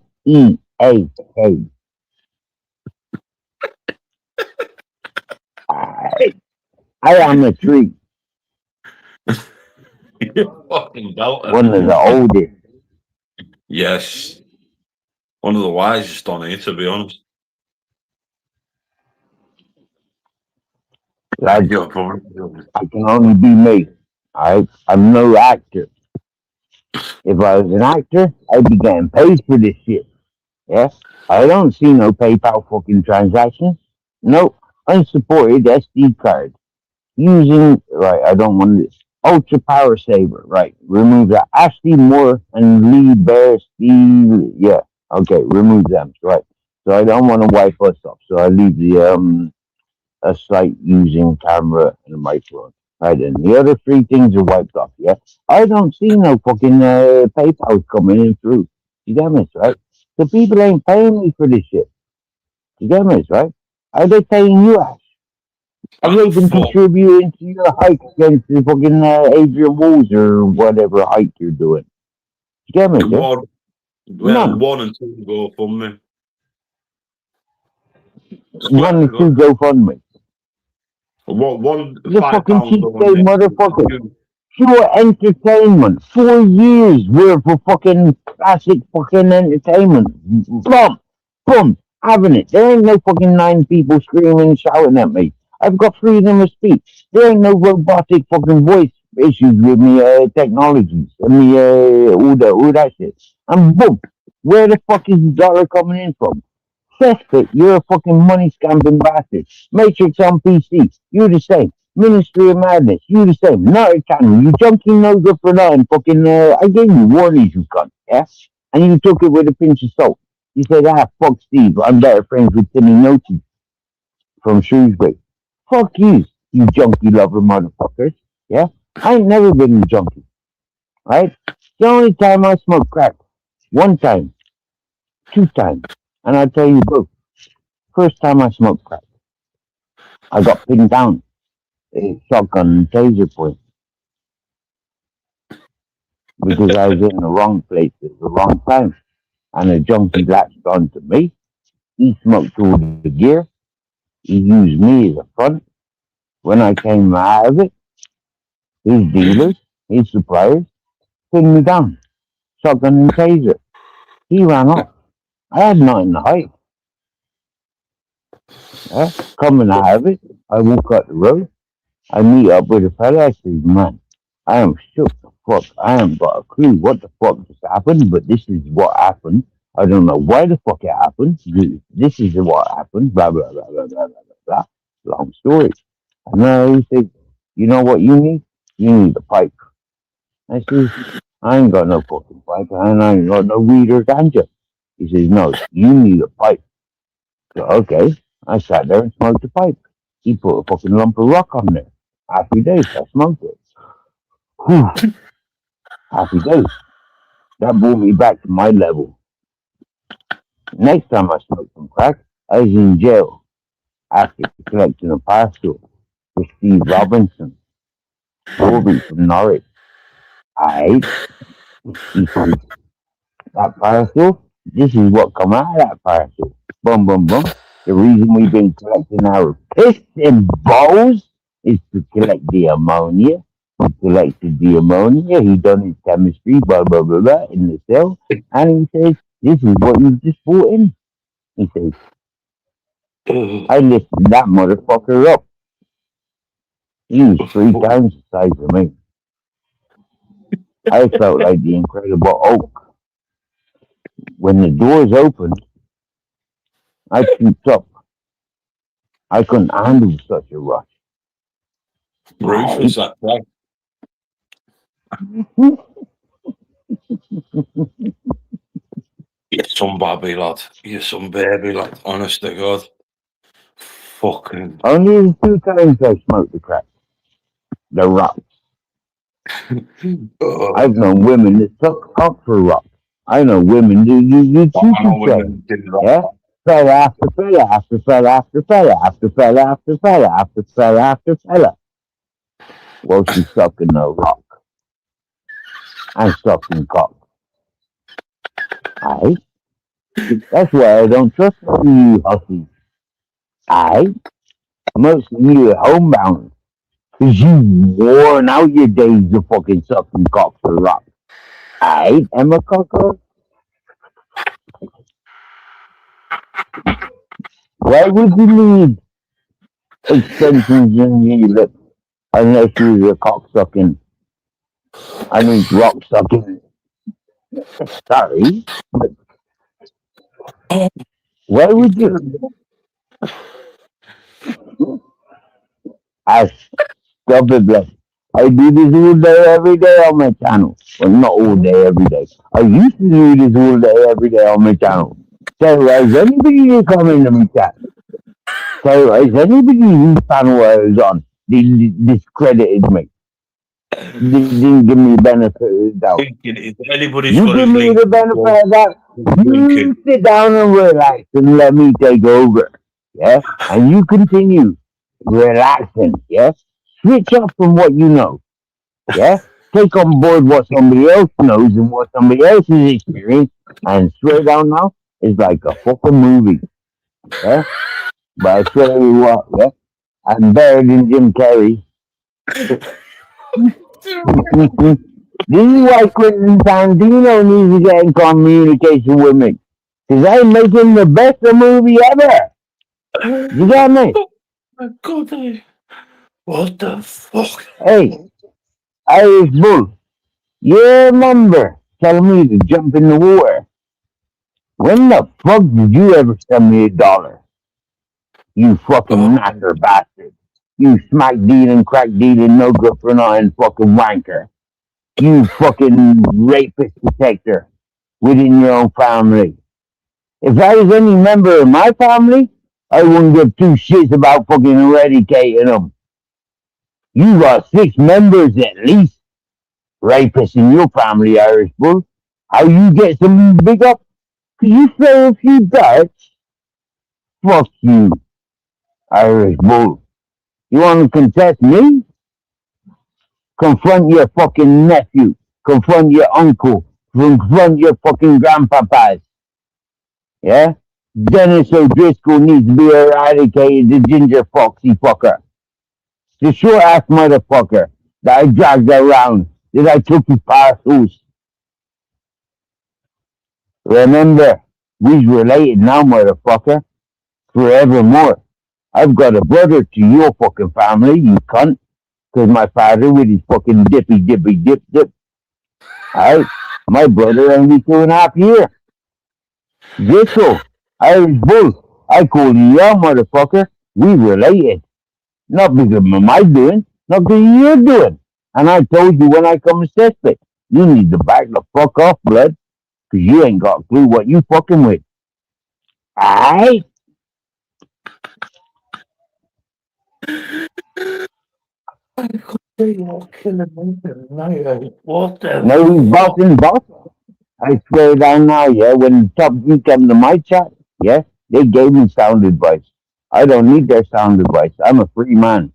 [SPEAKER 8] I, I am a tree,
[SPEAKER 2] You fucking belter.
[SPEAKER 8] one of the oldest.
[SPEAKER 2] Yes, one of the wisest on here, to be honest.
[SPEAKER 8] Lads,
[SPEAKER 2] You're probably.
[SPEAKER 8] I can only be me. I'm no actor. If I was an actor, I'd be getting paid for this shit. Yeah? I don't see no PayPal fucking transactions. No unsupported SD card. Using, right, I don't want this. Ultra Power Saver, right. Remove that. Ashley Moore and Lee Bear Steve. Yeah, okay, remove them. Right. So I don't want to wipe us up. So I leave a site using camera and a microphone. Right, and the other three things are wiped off. Yeah, I don't see no fucking PayPal coming in through. You get me, right? The people ain't paying me for this shit. You get me, right? Are they paying you, Ash? Have
[SPEAKER 2] Ah,
[SPEAKER 8] they been
[SPEAKER 2] fuck.
[SPEAKER 8] contributing to your hike against the fucking Adrian Walls or whatever hike you're doing? You get me, yeah?
[SPEAKER 2] One, well,
[SPEAKER 8] None.
[SPEAKER 2] 1 and 2 go for me. Swear
[SPEAKER 8] One or
[SPEAKER 2] to
[SPEAKER 8] two
[SPEAKER 2] God.
[SPEAKER 8] GoFundMe.
[SPEAKER 2] One
[SPEAKER 8] You
[SPEAKER 2] £5
[SPEAKER 8] fucking cheapskate
[SPEAKER 2] donation.
[SPEAKER 8] motherfucker. Pure entertainment. 4 years worth of fucking classic fucking entertainment. Boom, boom, having it. There ain't no fucking 9 people screaming, shouting at me. I've got freedom of speech. There ain't no robotic fucking voice issues with me technologies and me all that shit. And boom, where the fuck is the dollar coming in from? Cesspit, you're a fucking money scamping bastard. Matrix on PC, you the same. Ministry of Madness, you the same. Nutter Cannon, you junkie no good for nothing. Fucking, I gave you warnings, you cunt, yeah? And you took it with a pinch of salt. You said, fuck Steve, I'm better friends with Timmy Nochi from Shrewsbury. Fuck you junkie lover motherfuckers, yeah? I ain't never been a junkie, right? The only time I smoked crack, 1 time, 2 times, and I'll tell you both. First time I smoked crack, I got pinned down, a shotgun and taser point, because I was in the wrong place at the wrong time. And a junkie latched onto me. He smoked all the gear. He used me as a front. When I came out of it, his dealers, his suppliers, pinned me down, shotgun and taser. He ran off. I had nothing to hide. Yeah? Coming out of it, I walk out the road. I meet up with a fella. I say, man, I am shook the fuck. I haven't got a clue what the fuck just happened, but this is what happened. I don't know why the fuck it happened. This is what happened. Blah, blah, blah, blah, blah, blah, blah, blah. Long story. And then he said, you know what you need? You need a pipe. I says, I ain't got no fucking pipe, and I ain't got no weed or ganja. He says, no, you need a pipe. So, okay. I sat there and smoked the pipe. He put a fucking lump of rock on there. Happy days, I smoked it. Whew, happy days. That brought me back to my level. Next time I smoked some crack, I was in jail after collecting a parcel with Steve Robinson, Corby from Norwich. I, he says, that parcel, this is what come out of that parcel. Bum, bum, bum. The reason we've been collecting our piss and balls is to collect the ammonia. He collected the ammonia. He done his chemistry, blah, blah, blah, blah, in the cell. And he says, this is what you just brought in. He says, I lifted that motherfucker up. He was 3 times the size of me. I felt like the Incredible Hulk. When the doors opened, I trooped up. I couldn't handle such a rush.
[SPEAKER 6] Ruthless, that guy. You're some babby lad. You're some baby lad. Honest to God. Fucking.
[SPEAKER 8] Only the 2 times I smoked the crack. The rock. I've known women that suck cock for rock. I know women do cheeky train. Yeah? Fella after fella after fella after fella after fella after fella after fella after fella. Well, she's sucking the rock. And sucking cock. Aye? That's why I don't trust you hussies. Aye? Most of you are homebound. Because you worn out your days of fucking sucking cock for rock. Aye, Emma Cocker? Why would you need extensions in your lips unless you're a cocksucking? I mean, rock sucking. Sorry, but why would you? I stop it, bless. I do this all day, every day on my channel. Well, not all day, every day. I used to do this all day, every day on my channel. Terrorize anybody who come into my chat. Terrorize anybody whose panel I was on. They discredited me. They didn't give me the benefit of the doubt.
[SPEAKER 2] If anybody's
[SPEAKER 8] You
[SPEAKER 2] got
[SPEAKER 8] give
[SPEAKER 2] his
[SPEAKER 8] me
[SPEAKER 2] link,
[SPEAKER 8] the benefit of that. You sit down and relax and let me take over. Yeah? And you continue relaxing. Yeah? Switch up from what you know. Yeah? Take on board what somebody else knows and what somebody else has experienced. And swear down now, it's like a fucking movie. Yeah? But I tell you what, yeah? I'm better than Jim Carrey. This is why Quentin Tarantino needs to get in communication with me. Because I'm making the best movie ever. You got me?
[SPEAKER 2] God, what the fuck?
[SPEAKER 8] Hey, Irish Bull, you remember telling me to jump in the water. When the fuck did you ever send me $1? You fucking knacker bastard. You smack dealing, crack dealing, no good for nothing fucking wanker. You fucking rapist protector within your own family. If I was any member of my family, I wouldn't give 2 shits about fucking eradicating them. You got 6 members at least. Rapists in your family, Irish Bull. How you get some big up? Could you throw a few darts? Fuck you, Irish Bull. You want to contest me? Confront your fucking nephew. Confront your uncle. Confront your fucking grandpapas. Yeah? Dennis O'Driscoll needs to be eradicated, the ginger foxy fucker. The short ass motherfucker that I dragged around, that I took his parcels. Remember, we's related now, motherfucker. Forevermore. I've got a brother to your fucking family, you cunt. Cause my father with his fucking dippy dip. Alright? My brother only 2.5 years. Gitzel, Irish Bull. I call you young motherfucker. We related. Not because of my doing, not because of your doing. And I told you when I come assess it, you need to back the fuck off, blood. Cause you ain't got a clue what you fucking with. Alright?
[SPEAKER 2] What
[SPEAKER 8] No, he's
[SPEAKER 2] the fuck?
[SPEAKER 8] bossing boss. I swear down now, yeah, when Top G came to my chat, yeah, they gave me sound advice. I don't need their sound advice. I'm a free man.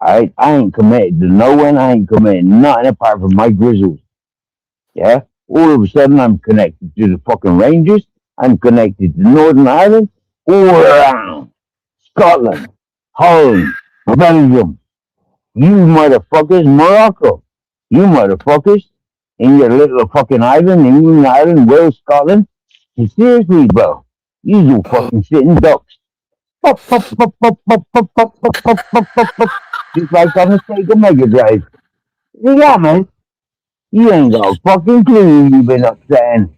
[SPEAKER 8] I ain't committed to no one. I ain't committed nothing apart from my grizzles. Yeah? All of a sudden, I'm connected to the fucking Rangers. I'm connected to Northern Ireland. All around. Scotland. Holland. Belgium. You motherfuckers, Morocco. You motherfuckers. In your little fucking island, England, Ireland, Wales, Scotland. And seriously, bro. You fucking sitting ducks. Pop, pop, pop, pop, pop, pop, pop, pop, pop, pop, pop, pop. Just like on the Sega Mega Drive. Yeah, man. You ain't got a fucking clue you've been upsetting.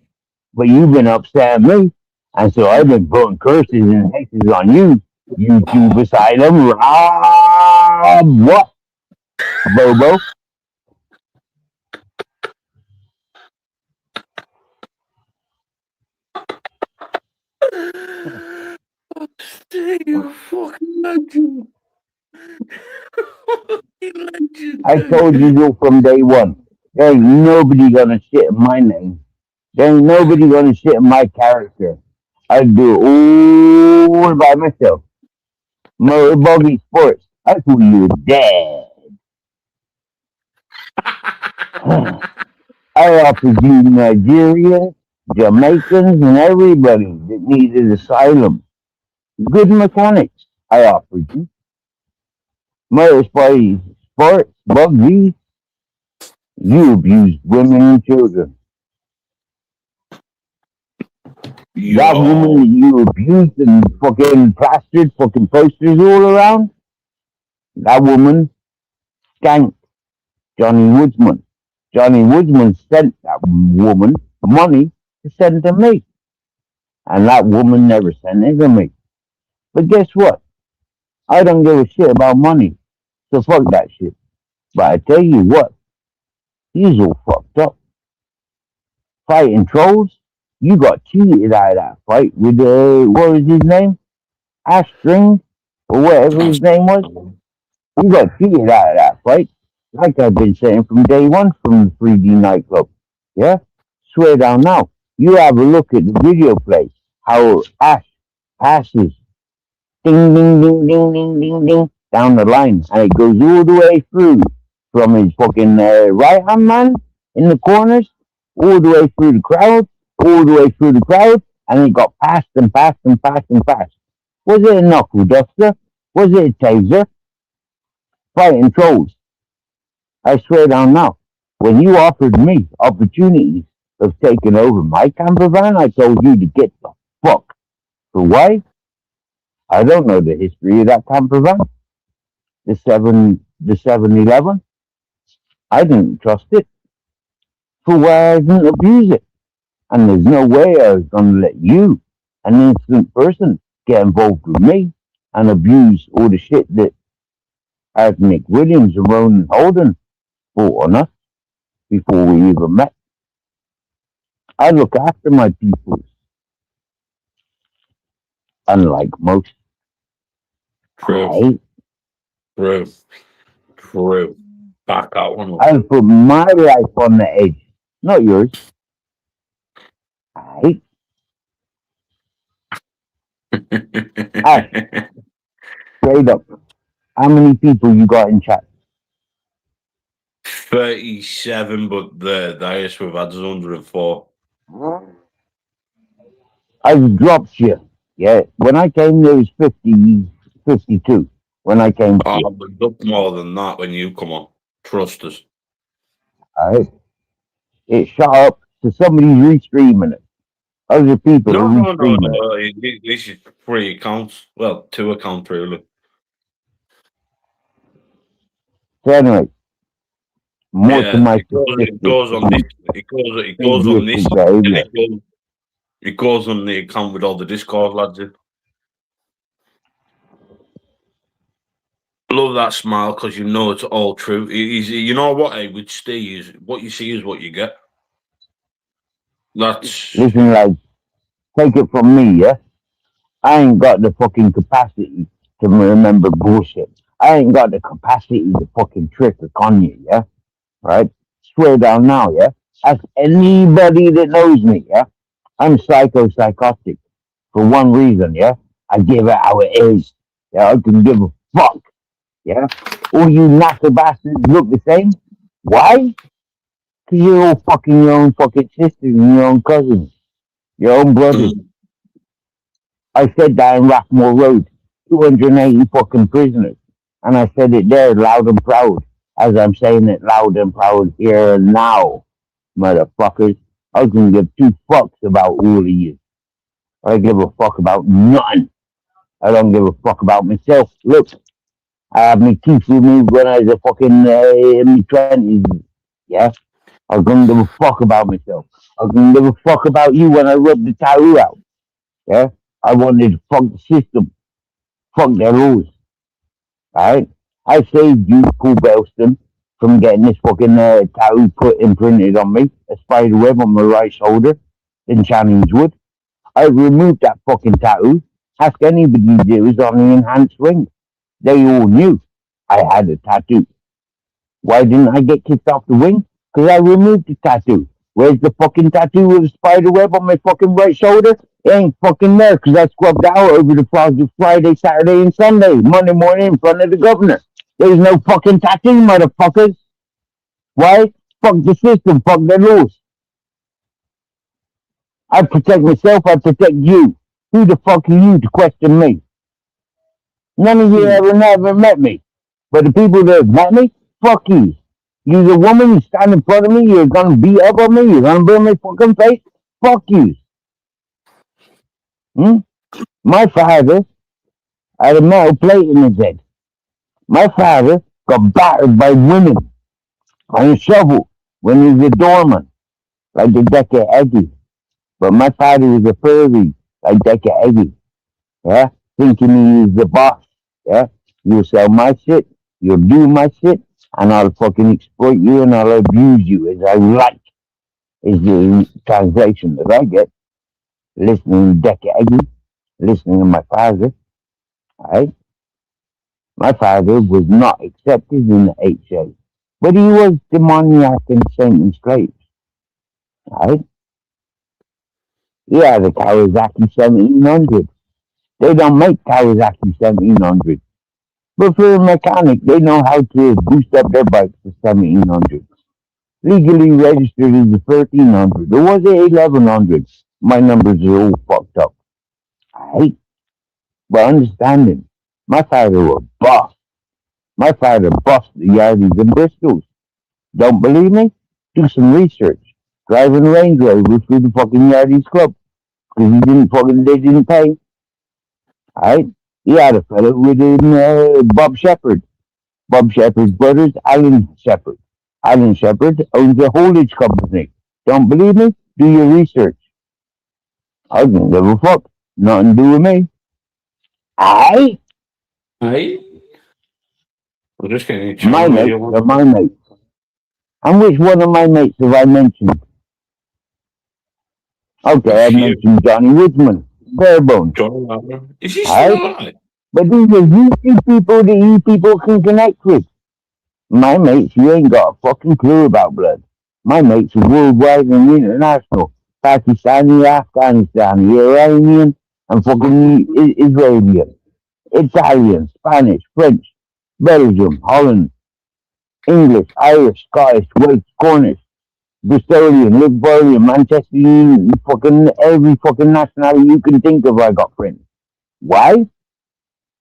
[SPEAKER 8] But you've been upsetting me. And so I've been putting curses and hexes on you. YouTube Asylum. Rob. What? Bobo.
[SPEAKER 2] You fucking legend. Fucking
[SPEAKER 8] I
[SPEAKER 2] legend,
[SPEAKER 8] told you so from day one. There ain't nobody gonna shit in my name. There ain't nobody gonna shit in my character. I do it all by myself. Motor buggy sports. I call you dad. I offered you Nigerians, Jamaicans, and everybody that needed asylum. Good mechanics. I offered you. Motorsport, sports, buggy. You abused women and children. That woman
[SPEAKER 2] Yo.
[SPEAKER 8] that you abused and fucking plastered fucking posters all around, that woman skanked Johnny Woodsman. Johnny Woodsman sent that woman money to send to me. And that woman never sent it to me. But guess what? I don't give a shit about money. So fuck that shit. But I tell you what, he's all fucked up. Fighting trolls, you got cheated out of that fight with, what was his name? Ashstring? Or whatever his name was. You got cheated out of that fight. Like I've been saying from day one from the 3D nightclub. Yeah? Swear down now. You have a look at the video play. How Ash passes ding, ding, ding, ding, ding, ding, ding down the line. And it goes all the way through from his fucking right hand man in the corners, all the way through the crowd, all the way through the crowd. And it got passed and passed and passed and passed. Was it a knuckle duster? Was it a taser? Fighting trolls. I swear down now, when you offered me opportunities of taking over my camper van, I told you to get the fuck. For why? I don't know the history of that camper van. The 711. I didn't trust it. For why I didn't abuse it. And there's no way I was gonna let you, an innocent person, get involved with me and abuse all the shit that Nick Williams and Ronan Holden brought on us before we even met. I look after my people, unlike most.
[SPEAKER 2] True.
[SPEAKER 8] I
[SPEAKER 2] True. True. Back that one
[SPEAKER 8] I
[SPEAKER 2] up.
[SPEAKER 8] put my life on the edge, not yours. I Ash, straight up. How many people you got in chat?
[SPEAKER 2] 37, but the highest we've had is 104.
[SPEAKER 8] I've dropped you. Yeah. When I came there was 50, 52. When I came to
[SPEAKER 2] Oh,
[SPEAKER 8] you.
[SPEAKER 2] we've got more than that when you come on. Trust us.
[SPEAKER 8] Alright. It shot up to somebody's restreaming it. Other people
[SPEAKER 2] No,
[SPEAKER 8] are
[SPEAKER 2] no, no,
[SPEAKER 8] restreaming.
[SPEAKER 2] no. This is 3 accounts. Well, 2 accounts really.
[SPEAKER 8] So anyway, more to
[SPEAKER 2] Yeah,
[SPEAKER 8] my
[SPEAKER 2] it
[SPEAKER 8] statistics
[SPEAKER 2] goes on this. It goes on this.
[SPEAKER 8] atheistic
[SPEAKER 2] And
[SPEAKER 8] behavior.
[SPEAKER 2] it goes on the account with all the Discord lads in. Love that smile because you know it's all true. You know what, with Steve, what you see is what you get. That's
[SPEAKER 8] Listen, like, take it from me, yeah? I ain't got the fucking capacity to remember bullshit. I ain't got the capacity to fucking trick or con you, yeah? Right? Swear down now, yeah? Ask anybody that knows me, yeah? I'm psychotic for one reason, yeah? I give it how it is. Yeah, I can give a fuck, yeah? All you NASA bastards look the same. Why? Because you're all fucking your own fucking sisters and your own cousins, your own brothers. I said that in Rockmore Road, 280 fucking prisoners. And I said it there loud and proud, as I'm saying it loud and proud here and now, motherfuckers. I can give two fucks about all of you. I don't give a fuck about nothing. I don't give a fuck about myself. Look, I had my teeth removed when I was a fucking in my 20s. Yeah? I couldn't give a fuck about myself. I couldn't give a fuck about you when I rubbed the tattoo out. Yeah? I wanted to fuck the system. Fuck their rules. Alright? I saved you, Paul Belston, from getting this fucking tattoo put imprinted on me, a spider web on my right shoulder in Channings Wood. I removed that fucking tattoo. Ask anybody that was on the enhanced ring. They all knew I had a tattoo. Why didn't I get kicked off the wing? Because I removed the tattoo. Where's the fucking tattoo with a spider web on my fucking right shoulder? It ain't fucking there because I scrubbed out over the Friday, Saturday, and Sunday, Monday morning in front of the governor. There's no fucking tattoo, motherfuckers. Why? Fuck the system, fuck the rules. I protect myself, I protect you. Who the fuck are you to question me? None of you ever never met me. But the people that have met me, fuck you. You're the woman, you stand in front of me, you're gonna beat up on me, you're gonna burn my fucking face. Fuck you. Hmm? My father had a metal plate in his head. My father got battered by women on a shovel when he was a doorman, like the Decker Eggy. But my father was a furry, like Decker Eggy. Yeah? Thinking he was the boss. Yeah? You'll sell my shit, you'll do my shit, and I'll fucking exploit you and I'll abuse you as I like, is the translation that I get. Listening to Decker Eggy, listening to my father. Right? My father was not accepted in the HA, but he was demoniac and Satan slaves. Right? He had a Kawasaki 1700. They don't make Kawasaki 1700. But for a mechanic, they know how to boost up their bikes to 1700. Legally registered as a 1300. Or was it 1100? My numbers are all fucked up. Right? But understanding, my father was boss. My father bossed the Yardies and Bristols. Don't believe me? Do some research. Driving a Range Rover through the fucking Yardies Club. Because they didn't pay. Right? He had a fellow with him, Bob Shepard. Bob Shepard's brothers, Alan Shepard. Alan Shepard owns a haulage company. Don't believe me? Do your research. I don't give a fuck. Nothing to do with me. Aye?
[SPEAKER 2] Hey, we're just getting each
[SPEAKER 8] My
[SPEAKER 2] channel
[SPEAKER 8] mates
[SPEAKER 2] here.
[SPEAKER 8] are my mates. And which one of my mates have I mentioned? Okay, I
[SPEAKER 2] Few.
[SPEAKER 8] mentioned Johnny Woodman. Barebones.
[SPEAKER 2] John Ladner. Is he
[SPEAKER 8] Aye?
[SPEAKER 2] still alive?
[SPEAKER 8] But these are YouTube people that you people can connect with. My mates, you ain't got a fucking clue about blood. My mates are worldwide and international. Pakistani, Afghanistani, Iranian, and fucking Israeli, Italian, Spanish, French, Belgium, Holland, English, Irish, Scottish, Welsh, Cornish, Bristolian, Ligurian, Manchesterian, fucking every fucking nationality you can think of, I got friends. Why?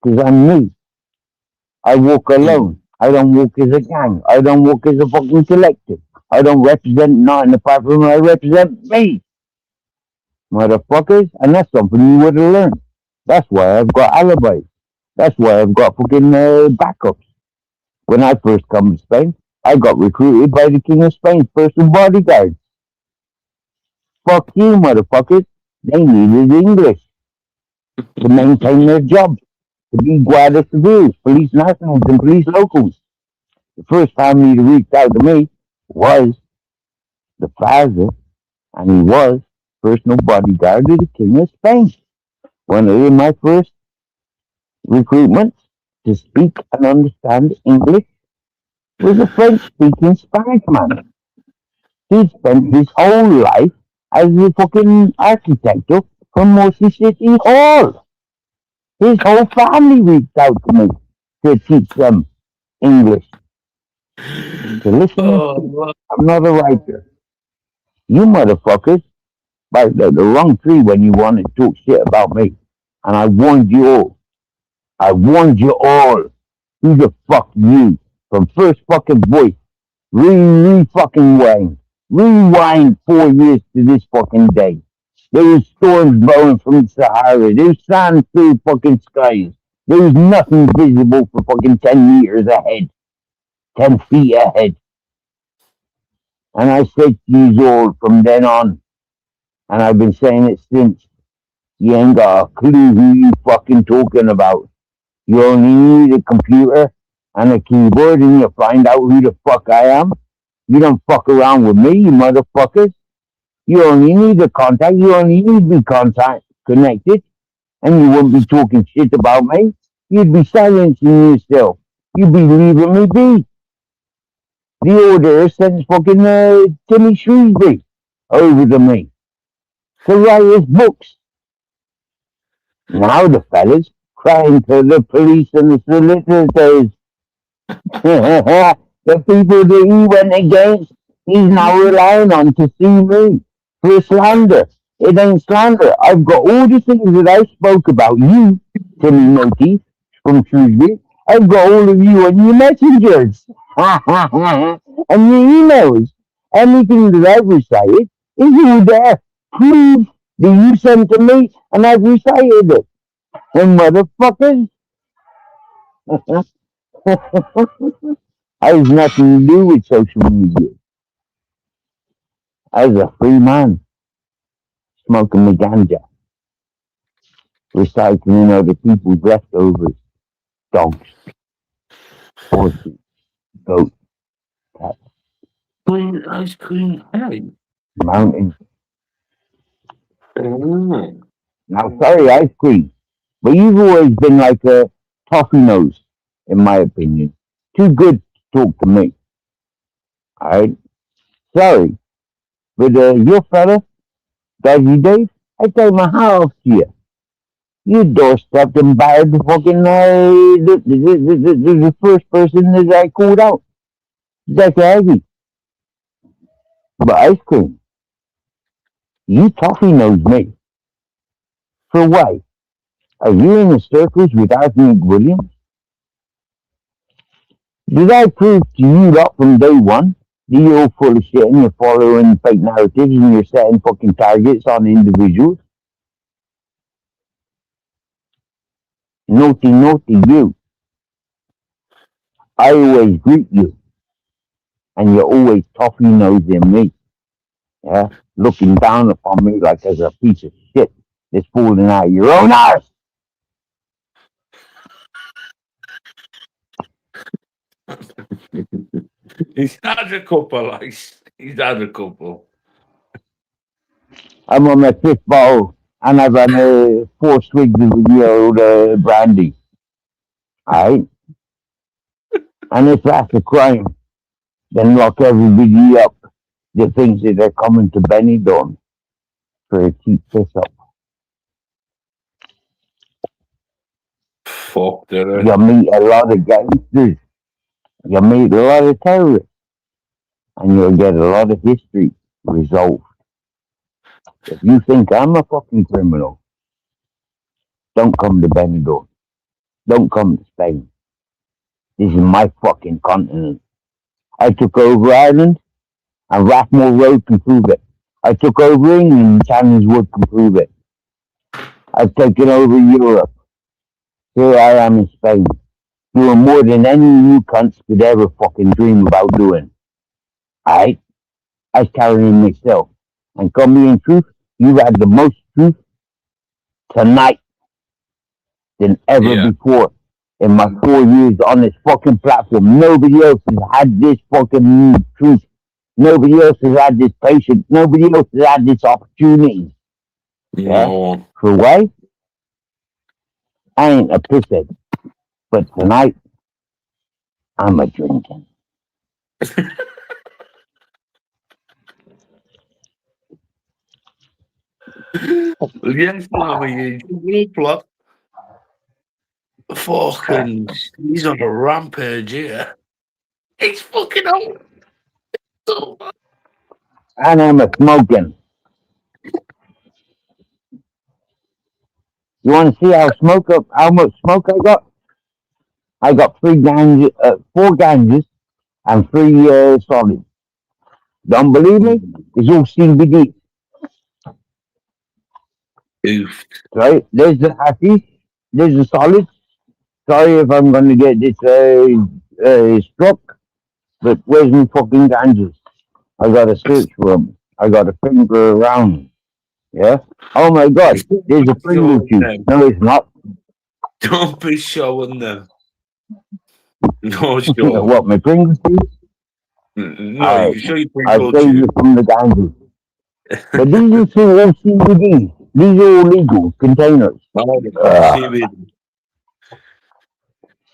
[SPEAKER 8] Because I'm me. I walk alone. I don't walk as a gang. I don't walk as a fucking collective. I don't represent nothing apart from I represent me. motherfuckers, and that's something you would have learned. That's why I've got alibis. That's why I've got fucking backups. When I first come to Spain, I got recruited by the King of Spain's personal bodyguard. Fuck you, motherfuckers. They needed English to maintain their jobs, to be guardia civils, police nationals, and police locals. The first family to reach out to me was the father, and he was personal bodyguard of the King of Spain. One of my first recruitments to speak and understand English was a French-speaking Spanish man. He'd spent his whole life as a fucking architect from Morsey City Hall. His whole family reached out to me to teach them English. So listen,
[SPEAKER 2] Oh,
[SPEAKER 8] I'm not a writer. You motherfuckers barked at the wrong tree when you wanted to talk shit about me. And I warned you all. I warned you all. Who the fuck you? From first fucking voice. Fucking wind. Rewind 4 years to this fucking day. There was storms blowing from the Sahara. There was sand filled fucking skies. There was nothing visible for fucking 10 meters ahead. 10 feet ahead. And I said to you all from then on, and I've been saying it since, you ain't got a clue who you fucking talking about. You only need a computer and a keyboard and you find out who the fuck I am. You don't fuck around with me, you motherfuckers. You only need a contact, you only need to be connected, and you wouldn't be talking shit about me. You'd be silencing yourself. You'd be leaving me be. The order sends fucking Timmy Shrewsbury over to me to write his books. Now the fellas crying to the police and the solicitors. The people that he went against, he's now relying on to see me for slander. It ain't slander. I've got all the things that I spoke about you, Timmy Monkey from Shrewsbury. I've got all of you on your messengers and your emails. Anything that I've recited is all there. Proof that you sent to me and I've recited it. And motherfuckers, has nothing to do with social media. I was a free man, smoking the ganja, recycling other people's leftovers, dogs, horses, goats, cats,
[SPEAKER 2] clean ice cream. Hey.
[SPEAKER 8] mountains.
[SPEAKER 2] Oh.
[SPEAKER 8] Now, sorry, ice cream, but you've always been like a toffee nose, in my opinion. Too good to talk to me. Alright? Sorry, but your fella, Dodgy Dave, I take my hat off to you. You doorstepped and battered the fucking the first person that I called out. That's Aggie. But ice cream, you toffee knows me. For what? Are you in the circles with Anthony Williams? Did I prove to you lot from day one that you're all full of shit and you're following fake narratives and you're setting fucking targets on individuals? Naughty, naughty you. I always greet you, and you're always toffee nosing me. Yeah, looking down upon me like there's a piece of shit that's falling out of your own ass.
[SPEAKER 2] He's had a couple, he's had a couple.
[SPEAKER 8] I'm on my fifth bottle, and I've had 4 swigs of the old brandy. Alright? And if that's a crime, then lock everybody up that thinks that they're coming to Benidorm for a cheap piss up.
[SPEAKER 2] Fuck, did it?
[SPEAKER 8] You meet a lot of gangsters, you meet a lot of terrorists, and you'll get a lot of history resolved. If you think I'm a fucking criminal, don't come to Benidorm. Don't come to Spain. This is my fucking continent. I took over Ireland, and Rathmore Road can prove it. I took over England, Tanners would can prove it. I've taken over Europe. Here I am in Spain, doing more than any you cunts could ever fucking dream about doing. Alright? I was carrying myself. And come me in truth, you've had the most truth tonight than ever
[SPEAKER 2] Yeah.
[SPEAKER 8] before. In my 4 years on this fucking platform, nobody else has had this fucking truth. Nobody else has had this patience. Nobody else has had this opportunity. Yeah?
[SPEAKER 2] No.
[SPEAKER 8] For why? I ain't a pisshead. But tonight, I'm a drinking.
[SPEAKER 2] Yes, no, you plot. Fucking, he's on a rampage here. He's fucking on.
[SPEAKER 8] And I'm a smoking. You want to see how much smoke I got? I got 4 ganges and 3 solids. Don't believe me? It's all CBD.
[SPEAKER 2] Oof.
[SPEAKER 8] Right? There's the hashish. There's the solids. Sorry if I'm going to get this struck, but where's my fucking ganges? I got to search for them. I got to finger around. Yeah? Oh my god, there's a Pringle
[SPEAKER 2] Showing
[SPEAKER 8] juice.
[SPEAKER 2] them.
[SPEAKER 8] No, it's not.
[SPEAKER 2] Don't be showing them. No,
[SPEAKER 8] What,
[SPEAKER 2] show.
[SPEAKER 8] my Pringle juice?
[SPEAKER 2] No, you
[SPEAKER 8] Alright,
[SPEAKER 2] can show your
[SPEAKER 8] I'll
[SPEAKER 2] Pringle
[SPEAKER 8] save you
[SPEAKER 2] juice.
[SPEAKER 8] from the ganges. But these are still all CBD. These are all legal containers.
[SPEAKER 2] CBD.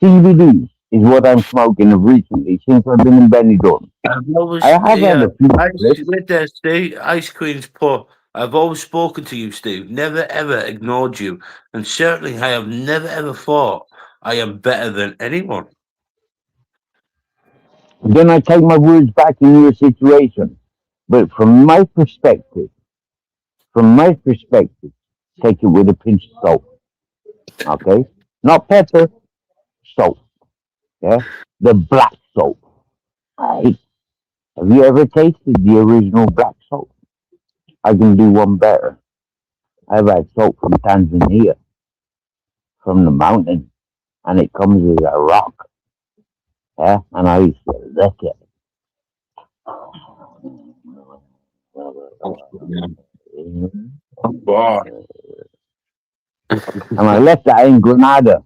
[SPEAKER 8] CBD is what I'm smoking of recently since I've been in Benidorm.
[SPEAKER 2] I've always,
[SPEAKER 8] I have had
[SPEAKER 2] yeah,
[SPEAKER 8] a few
[SPEAKER 2] Ice,
[SPEAKER 8] splits.
[SPEAKER 2] with that, Steve, Ice Queen's put, I've always spoken to you, Steve, never ever ignored you, and certainly I have never ever thought I am better than anyone.
[SPEAKER 8] Then I take my words back in your situation. But from my perspective, take it with a pinch of salt. Okay? Not pepper, salt. Yeah? The black salt. Right? Have you ever tasted the original black salt? I can do one better. I've had salt from Tanzania, from the mountain, and it comes as a rock. Yeah? And I used to lick it.
[SPEAKER 2] Boy.
[SPEAKER 8] And I left that in Granada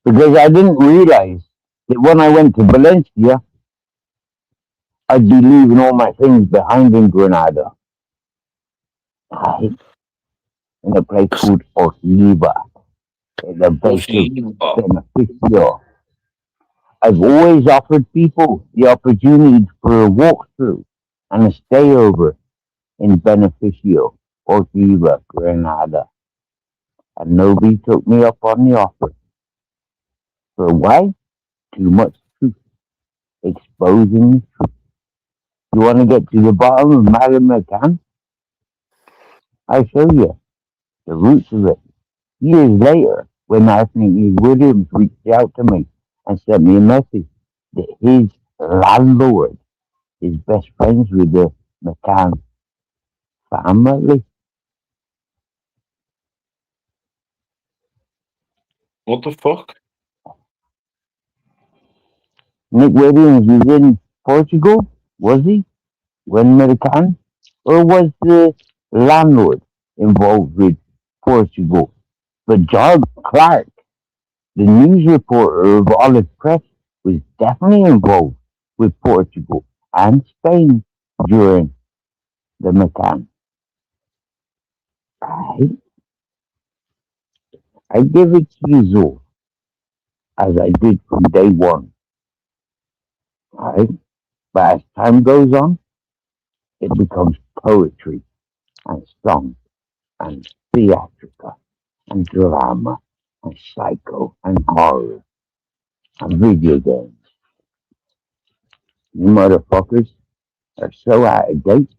[SPEAKER 8] because I didn't realize that when I went to Valencia, I'd be leaving all my things behind in Granada. Right? In a place called Oliva, in the base of Beneficio. I've always offered people the opportunity for a walkthrough and a stay over in Beneficio, Oliva, Granada. And nobody took me up on the offer. For why? Too much truth. Exposing the truth. You want to get to the bottom of Madame McCann? I'll show you the roots of it. Years later, when Anthony Williams reached out to me and sent me a message that his landlord is best friends with the McCann family.
[SPEAKER 2] What the fuck?
[SPEAKER 8] Nick Williams was in Portugal, was he? When McCann? Or was the landlord involved with Portugal? But John Clark, the news reporter of Olive Press, was definitely involved with Portugal and Spain during the McCann. I give it to you, Zor, as I did from day one. Right? But as time goes on, it becomes poetry and song and theatrical and drama and psycho and horror and video games. You motherfuckers are so out of date,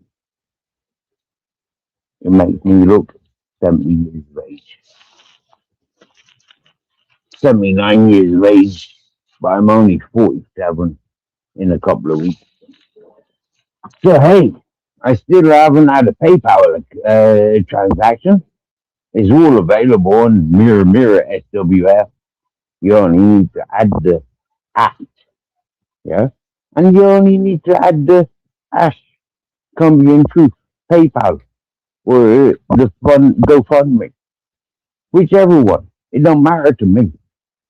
[SPEAKER 8] it makes me look 70 years of age. 79 years of age, but I'm only 47 in a couple of weeks. So hey, I still haven't had a PayPal transaction. It's all available on Mirror SWF. You only need to add the at, yeah, and you only need to add the hash Comedy in Truth PayPal or the fund GoFundMe, whichever one. It don't matter to me.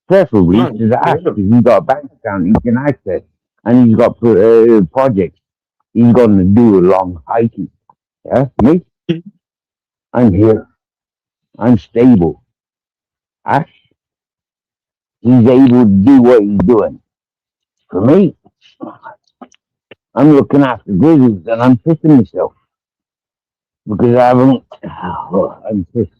[SPEAKER 8] Preferably
[SPEAKER 2] Man,
[SPEAKER 8] to the Ash
[SPEAKER 2] yeah.
[SPEAKER 8] because he's got a bank account he can access and he's got projects he's going to do along hiking. Yeah, me, I'm here. I'm stable. Ash, he's able to do what he's doing. For me, I'm looking after grizzlies and I'm pissing myself because I haven't. I'm pissed.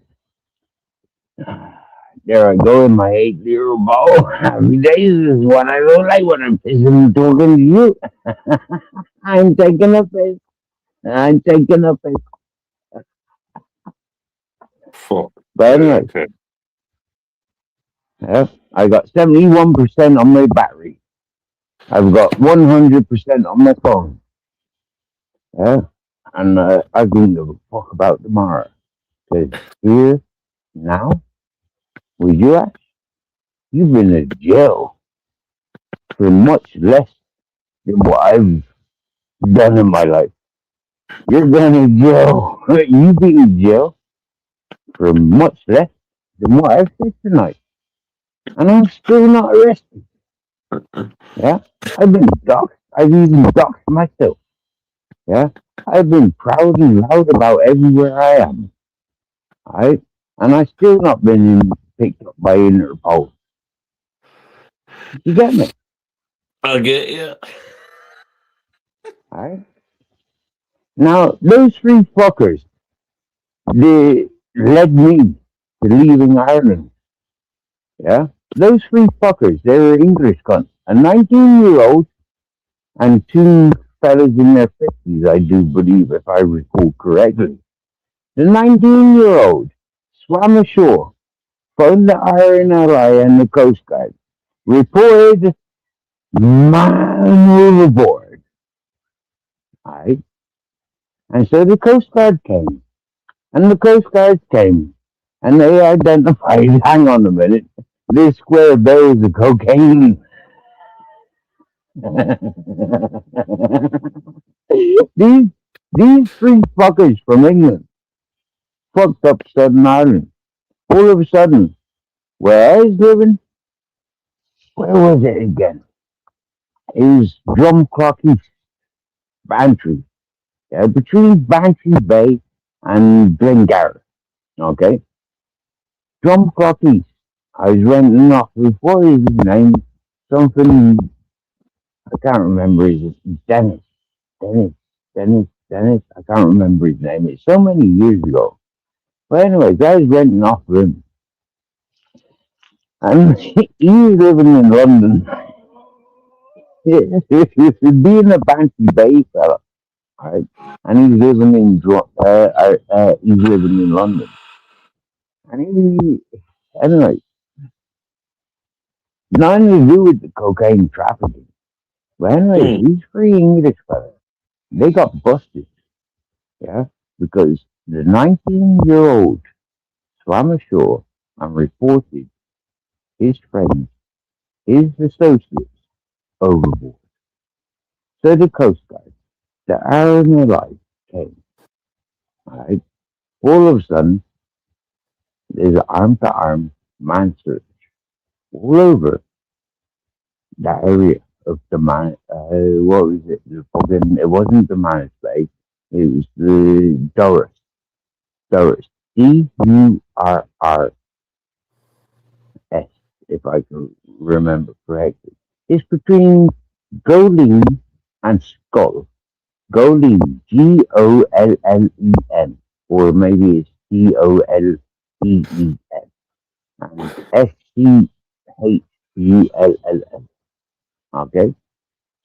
[SPEAKER 8] There I go in my 8-year ball. Happy days is what I look like when I'm pissing and talking to you. I'm taking a piss. I'm taking a piss.
[SPEAKER 2] Fuck.
[SPEAKER 8] But
[SPEAKER 2] Yeah,
[SPEAKER 8] anyway,
[SPEAKER 2] okay.
[SPEAKER 8] yeah, I got 71% on my battery. I've got 100% on my phone. Yeah, and I don't give a fuck about tomorrow. Because here, now, with you, Ash, you've been in jail for much less than what I've done in my life. You're going to jail. You be in jail for much less than what I've said tonight. And I'm still not arrested. Yeah? I've been doxxed. I've even doxxed myself. Yeah? I've been proud and loud about everywhere I am. Alright? And I still not been picked up by Interpol. You get me?
[SPEAKER 2] I get you.
[SPEAKER 8] Alright? Now, those three fuckers, they led me to leaving Ireland. Yeah? Those three fuckers, they're English cunts. A 19-year-old and two fellas in their 50s, I do believe, if I recall correctly. The 19-year-old swam ashore, phoned the RNLI and the Coast Guard, reported man overboard. Right? And so the Coast Guard came, and the Coast Guard came, and they identified, hang on a minute, this square barrels of cocaine. these these three fuckers from England fucked up Southern Ireland. All of a sudden, where I was living, where was it again? It was Drumcrocky, Bantry. Yeah, between Bantry Bay and Glengarry. Okay? Drumcrocky. I was renting off with what is his name? Something I can't remember his Dennis. Dennis. Dennis. I can't remember his name. It's so many years ago. But anyways, I was renting off of him. And he was living in London. Being a Bantry Bay fella, right? And he's living in he's living in London. And anyway, nothing to do with the cocaine trafficking. But anyway,
[SPEAKER 2] Hmm.
[SPEAKER 8] these three English fellas, they got busted, yeah, because the 19-year-old swam ashore and reported his friends, his associates, overboard. So the Coast Guard, the RNLI came, right? All of a sudden, there's an arm-to-arm man search all over that area of the man. What was it? It wasn't the Manus Bay. It was the Doris. Doris. Durrs, if I can remember correctly. It's between Goleen and Skull. Goleen, Gollen, or maybe it's Golleen, and Schullen. Okay,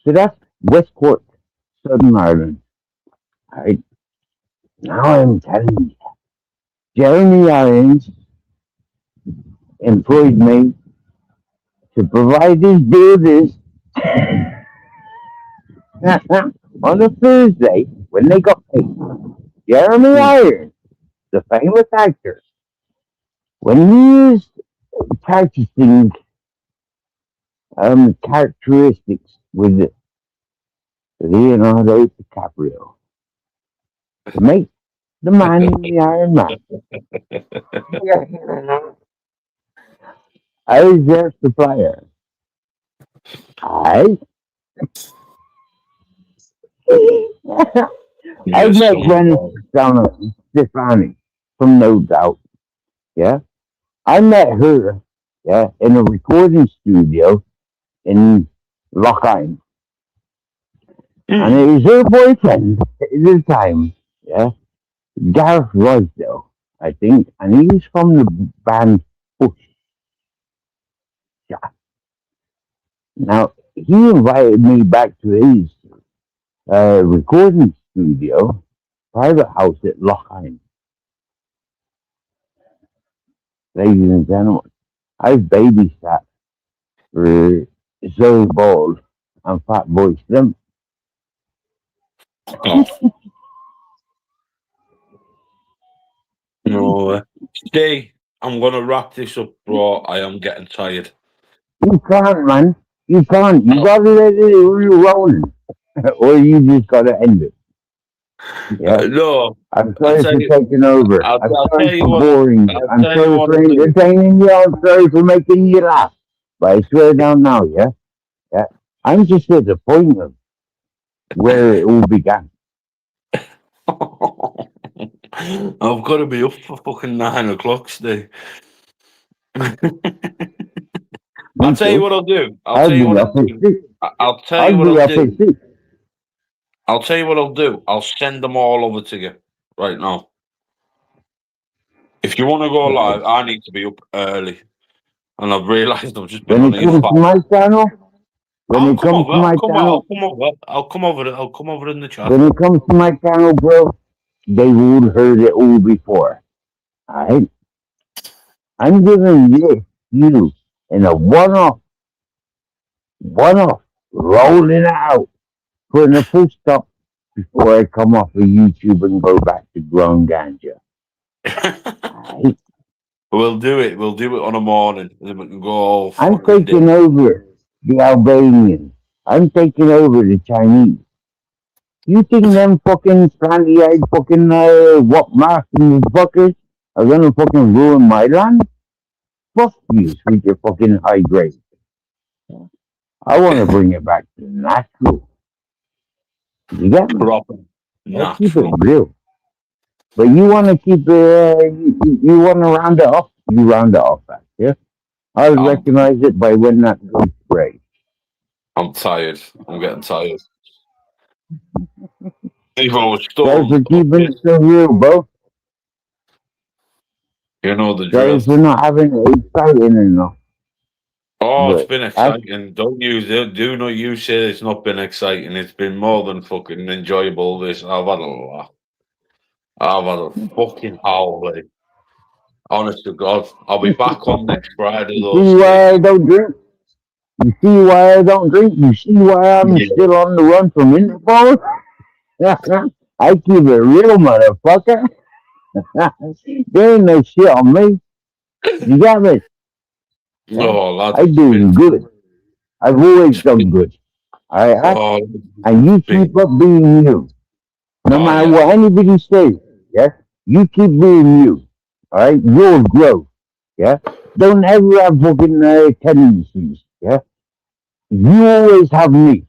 [SPEAKER 8] so that's West Cork, Southern Ireland. Right now, I'm telling you, Jeremy Irons employed me to provide his builders on a Thursday when they got paid. Jeremy Irons, the famous actor, when he is practicing characteristics with Leonardo DiCaprio to make the man in the Iron Man. I was their supplier. I I
[SPEAKER 2] Yes,
[SPEAKER 8] met
[SPEAKER 2] son.
[SPEAKER 8] Gwen Stefani from No Doubt. Yeah, I met her. Yeah, in a recording studio in Lochheim, and it was her boyfriend at the time. Yeah, Gareth Rosdale, I think, and he was from the band Push. Now he invited me back to his recording studio, private house at Lochheim. Ladies and gentlemen, I've babysat for Zoe Ball and Fat Boy Slim.
[SPEAKER 2] Oh, no. Stay. I'm going to wrap this up, bro. I am getting tired.
[SPEAKER 8] You can't, man. You can't. You
[SPEAKER 2] Oh,
[SPEAKER 8] gotta let it rolling, or you just gotta end it. Yeah.
[SPEAKER 2] no,
[SPEAKER 8] I'm
[SPEAKER 2] I'll
[SPEAKER 8] sorry
[SPEAKER 2] tell
[SPEAKER 8] for
[SPEAKER 2] you.
[SPEAKER 8] taking over. I'm
[SPEAKER 2] I'll
[SPEAKER 8] sorry
[SPEAKER 2] tell you
[SPEAKER 8] for
[SPEAKER 2] what.
[SPEAKER 8] boring you.
[SPEAKER 2] I'll
[SPEAKER 8] I'm
[SPEAKER 2] tell you
[SPEAKER 8] sorry
[SPEAKER 2] what
[SPEAKER 8] for
[SPEAKER 2] I'll do.
[SPEAKER 8] entertaining you. I'm sorry for making you laugh. But I swear down now, yeah, yeah. I'm just at the point of where it all began.
[SPEAKER 2] I've got to be up for fucking 9 o'clock, Steve. I'll
[SPEAKER 8] Me
[SPEAKER 2] tell you
[SPEAKER 8] too.
[SPEAKER 2] what I'll do. I'll
[SPEAKER 8] I'll
[SPEAKER 2] tell you
[SPEAKER 8] be
[SPEAKER 2] what
[SPEAKER 8] up
[SPEAKER 2] I'll
[SPEAKER 8] at
[SPEAKER 2] do.
[SPEAKER 8] 6.
[SPEAKER 2] I'll tell you
[SPEAKER 8] I'll
[SPEAKER 2] what
[SPEAKER 8] be
[SPEAKER 2] I'll
[SPEAKER 8] up at
[SPEAKER 2] do.
[SPEAKER 8] 6.
[SPEAKER 2] I'll tell you what I'll do. I'll send them all over to you right now. If you want to go
[SPEAKER 8] Right.
[SPEAKER 2] live, I need to be up early. And I've realised I've just been
[SPEAKER 8] When
[SPEAKER 2] on
[SPEAKER 8] it
[SPEAKER 2] here
[SPEAKER 8] comes to
[SPEAKER 2] 5.
[SPEAKER 8] my channel, when
[SPEAKER 2] I'll
[SPEAKER 8] it
[SPEAKER 2] come
[SPEAKER 8] comes
[SPEAKER 2] over.
[SPEAKER 8] to
[SPEAKER 2] I'll
[SPEAKER 8] my
[SPEAKER 2] come. I'll
[SPEAKER 8] channel,
[SPEAKER 2] come over. I'll come over. I'll come over in the chat.
[SPEAKER 8] when it comes to my channel, bro, they would heard it all before. Alright? I'm giving this you in a one off, rolling it out, putting a full stop before I come off of YouTube and go back to grown ganja. Alright?
[SPEAKER 2] We'll do it. We'll do it on a morning, and then we can go all
[SPEAKER 8] I'm
[SPEAKER 2] fucking day.
[SPEAKER 8] taking over the Albanians. I'm taking over the Chinese. You think them fucking slanty-eyed fucking what Martin fuckers are gonna fucking ruin my land? Fuck you with your fucking high grade. I want to bring it back to natural. You get me?
[SPEAKER 2] Proper
[SPEAKER 8] I keep it
[SPEAKER 2] natural.
[SPEAKER 8] real. But you want to keep you want to round it off. You round it off back, yeah? I'll
[SPEAKER 2] I'm
[SPEAKER 8] recognize it by when that goes gray.
[SPEAKER 2] I'm tired. I'm getting tired. If I was
[SPEAKER 8] Sorry
[SPEAKER 2] stoned,
[SPEAKER 8] for keeping
[SPEAKER 2] okay.
[SPEAKER 8] it so real, bro.
[SPEAKER 2] You know the
[SPEAKER 8] Sorry
[SPEAKER 2] drill.
[SPEAKER 8] for not having it exciting enough.
[SPEAKER 2] Oh, it's
[SPEAKER 8] But
[SPEAKER 2] been
[SPEAKER 8] that's
[SPEAKER 2] exciting. Don't use it. Do not you say it's not been exciting. It's been more than fucking enjoyable. This I've had a laugh. I've had a fucking howling. Honest to God, I'll be back on next Friday
[SPEAKER 8] you
[SPEAKER 2] though,
[SPEAKER 8] see
[SPEAKER 2] Steve.
[SPEAKER 8] why I don't drink. You see why I don't drink. You see why I'm
[SPEAKER 2] Yeah.
[SPEAKER 8] still on the run from Interpol. I keep it real, motherfucker. There ain't no shit on me. You got me? Yeah?
[SPEAKER 2] Oh, lad,
[SPEAKER 8] I do good. I've always
[SPEAKER 2] it's
[SPEAKER 8] done
[SPEAKER 2] been,
[SPEAKER 8] good. Alright?
[SPEAKER 2] oh,
[SPEAKER 8] And you
[SPEAKER 2] it's
[SPEAKER 8] keep
[SPEAKER 2] been,
[SPEAKER 8] up being you. No
[SPEAKER 2] oh
[SPEAKER 8] matter
[SPEAKER 2] yeah.
[SPEAKER 8] what anybody says. Yeah? You keep being you. Alright? You'll grow. Yeah? Don't ever have fucking tendencies. Yeah? You always have me.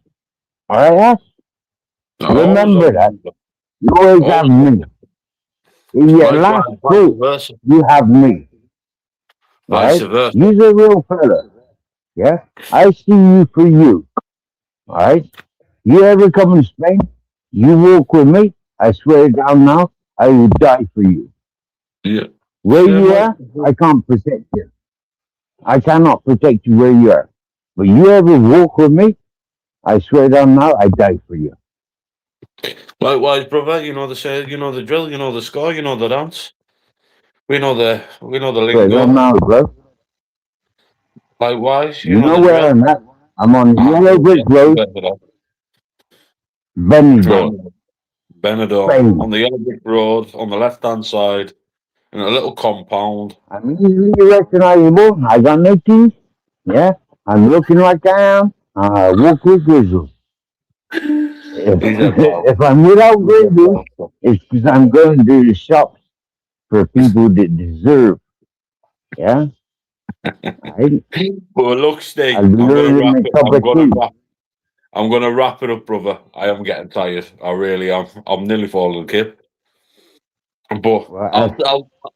[SPEAKER 8] Alright?
[SPEAKER 2] I always
[SPEAKER 8] Remember
[SPEAKER 2] have,
[SPEAKER 8] that. You always have
[SPEAKER 2] always
[SPEAKER 8] me.
[SPEAKER 2] have.
[SPEAKER 8] In your last
[SPEAKER 2] Likewise, vice
[SPEAKER 8] quote,
[SPEAKER 2] versa.
[SPEAKER 8] you have me.
[SPEAKER 2] Vice
[SPEAKER 8] Alright?
[SPEAKER 2] versa.
[SPEAKER 8] You're a real fella. Yeah? I see you for you. Alright? You ever come to Spain? You walk with me. I swear down now, I will die for you.
[SPEAKER 2] Yeah.
[SPEAKER 8] Where
[SPEAKER 2] Yeah,
[SPEAKER 8] you
[SPEAKER 2] mate.
[SPEAKER 8] are, I can't protect you. I cannot protect you where you are. But you ever walk with me, I swear down now, I die for you.
[SPEAKER 2] Likewise, brother. You know the say. You know the drill. You know the score. You know the dance. We know the
[SPEAKER 8] Swear down
[SPEAKER 2] lingo.
[SPEAKER 8] now, bro.
[SPEAKER 2] Likewise, you
[SPEAKER 8] You
[SPEAKER 2] know
[SPEAKER 8] know
[SPEAKER 2] the
[SPEAKER 8] where
[SPEAKER 2] drill.
[SPEAKER 8] I'm at. I'm on
[SPEAKER 2] Ah,
[SPEAKER 8] Yellow
[SPEAKER 2] good,
[SPEAKER 8] Brick
[SPEAKER 2] yeah.
[SPEAKER 8] Road,
[SPEAKER 2] Better.
[SPEAKER 8] Benidorm.
[SPEAKER 2] Benidorm,
[SPEAKER 8] Spain.
[SPEAKER 2] on the yellow brick road, on the left-hand side, in a little compound.
[SPEAKER 8] I'm easily recognizable. I got no teeth. Yeah, I'm looking like I am. I walk with grizzles.
[SPEAKER 2] He's a bell.
[SPEAKER 8] If I'm without
[SPEAKER 2] He's a
[SPEAKER 8] grizzles,
[SPEAKER 2] bell.
[SPEAKER 8] it's because I'm going to the shops for people that deserve. Yeah, I
[SPEAKER 2] But look,
[SPEAKER 8] I
[SPEAKER 2] Steve, I'm gonna
[SPEAKER 8] learned
[SPEAKER 2] wrap
[SPEAKER 8] my
[SPEAKER 2] it.
[SPEAKER 8] cup of tea.
[SPEAKER 2] I'm gonna wrap it up, brother. I am getting tired. I really am. I'm nearly falling asleep. But
[SPEAKER 8] Well,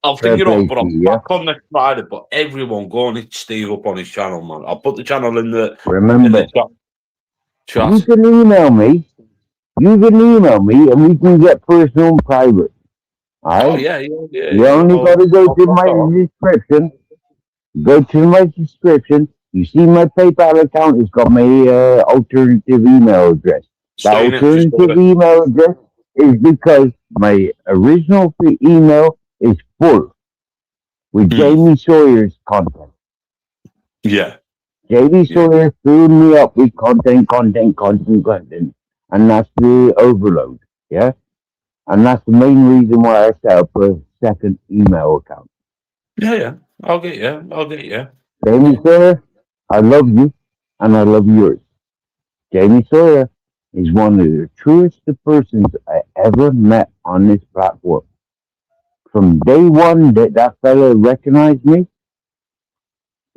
[SPEAKER 2] I'll
[SPEAKER 8] fair
[SPEAKER 2] think it off.
[SPEAKER 8] play
[SPEAKER 2] But
[SPEAKER 8] to
[SPEAKER 2] I'm
[SPEAKER 8] you. Yeah.
[SPEAKER 2] back on next Friday. But everyone, go and hit Steve up on his channel, man. I'll put the channel in the
[SPEAKER 8] Remember,
[SPEAKER 2] chat.
[SPEAKER 8] you can email me. You can email me, and we can get personal and private. All
[SPEAKER 2] Oh
[SPEAKER 8] right.
[SPEAKER 2] yeah.
[SPEAKER 8] You only got to go
[SPEAKER 2] I'll
[SPEAKER 8] to
[SPEAKER 2] pass
[SPEAKER 8] my
[SPEAKER 2] that on.
[SPEAKER 8] description. Go to my description. You see my PayPal account. It's got my alternative email address. The
[SPEAKER 2] Stay in it. Just got
[SPEAKER 8] alternative
[SPEAKER 2] it.
[SPEAKER 8] email address is because my original email is full with
[SPEAKER 2] Mm.
[SPEAKER 8] Jamie Sawyer's content.
[SPEAKER 2] Yeah.
[SPEAKER 8] Jamie
[SPEAKER 2] Yeah.
[SPEAKER 8] Sawyer filled me up with content, and that's the overload. Yeah, and that's the main reason why I set up a second email account.
[SPEAKER 2] Yeah. I'll get you. I'll get you.
[SPEAKER 8] Jamie Sawyer, I love you, and I love yours. Jamie Sawyer is one of the truest persons I ever met on this platform. From day one that fella recognized me,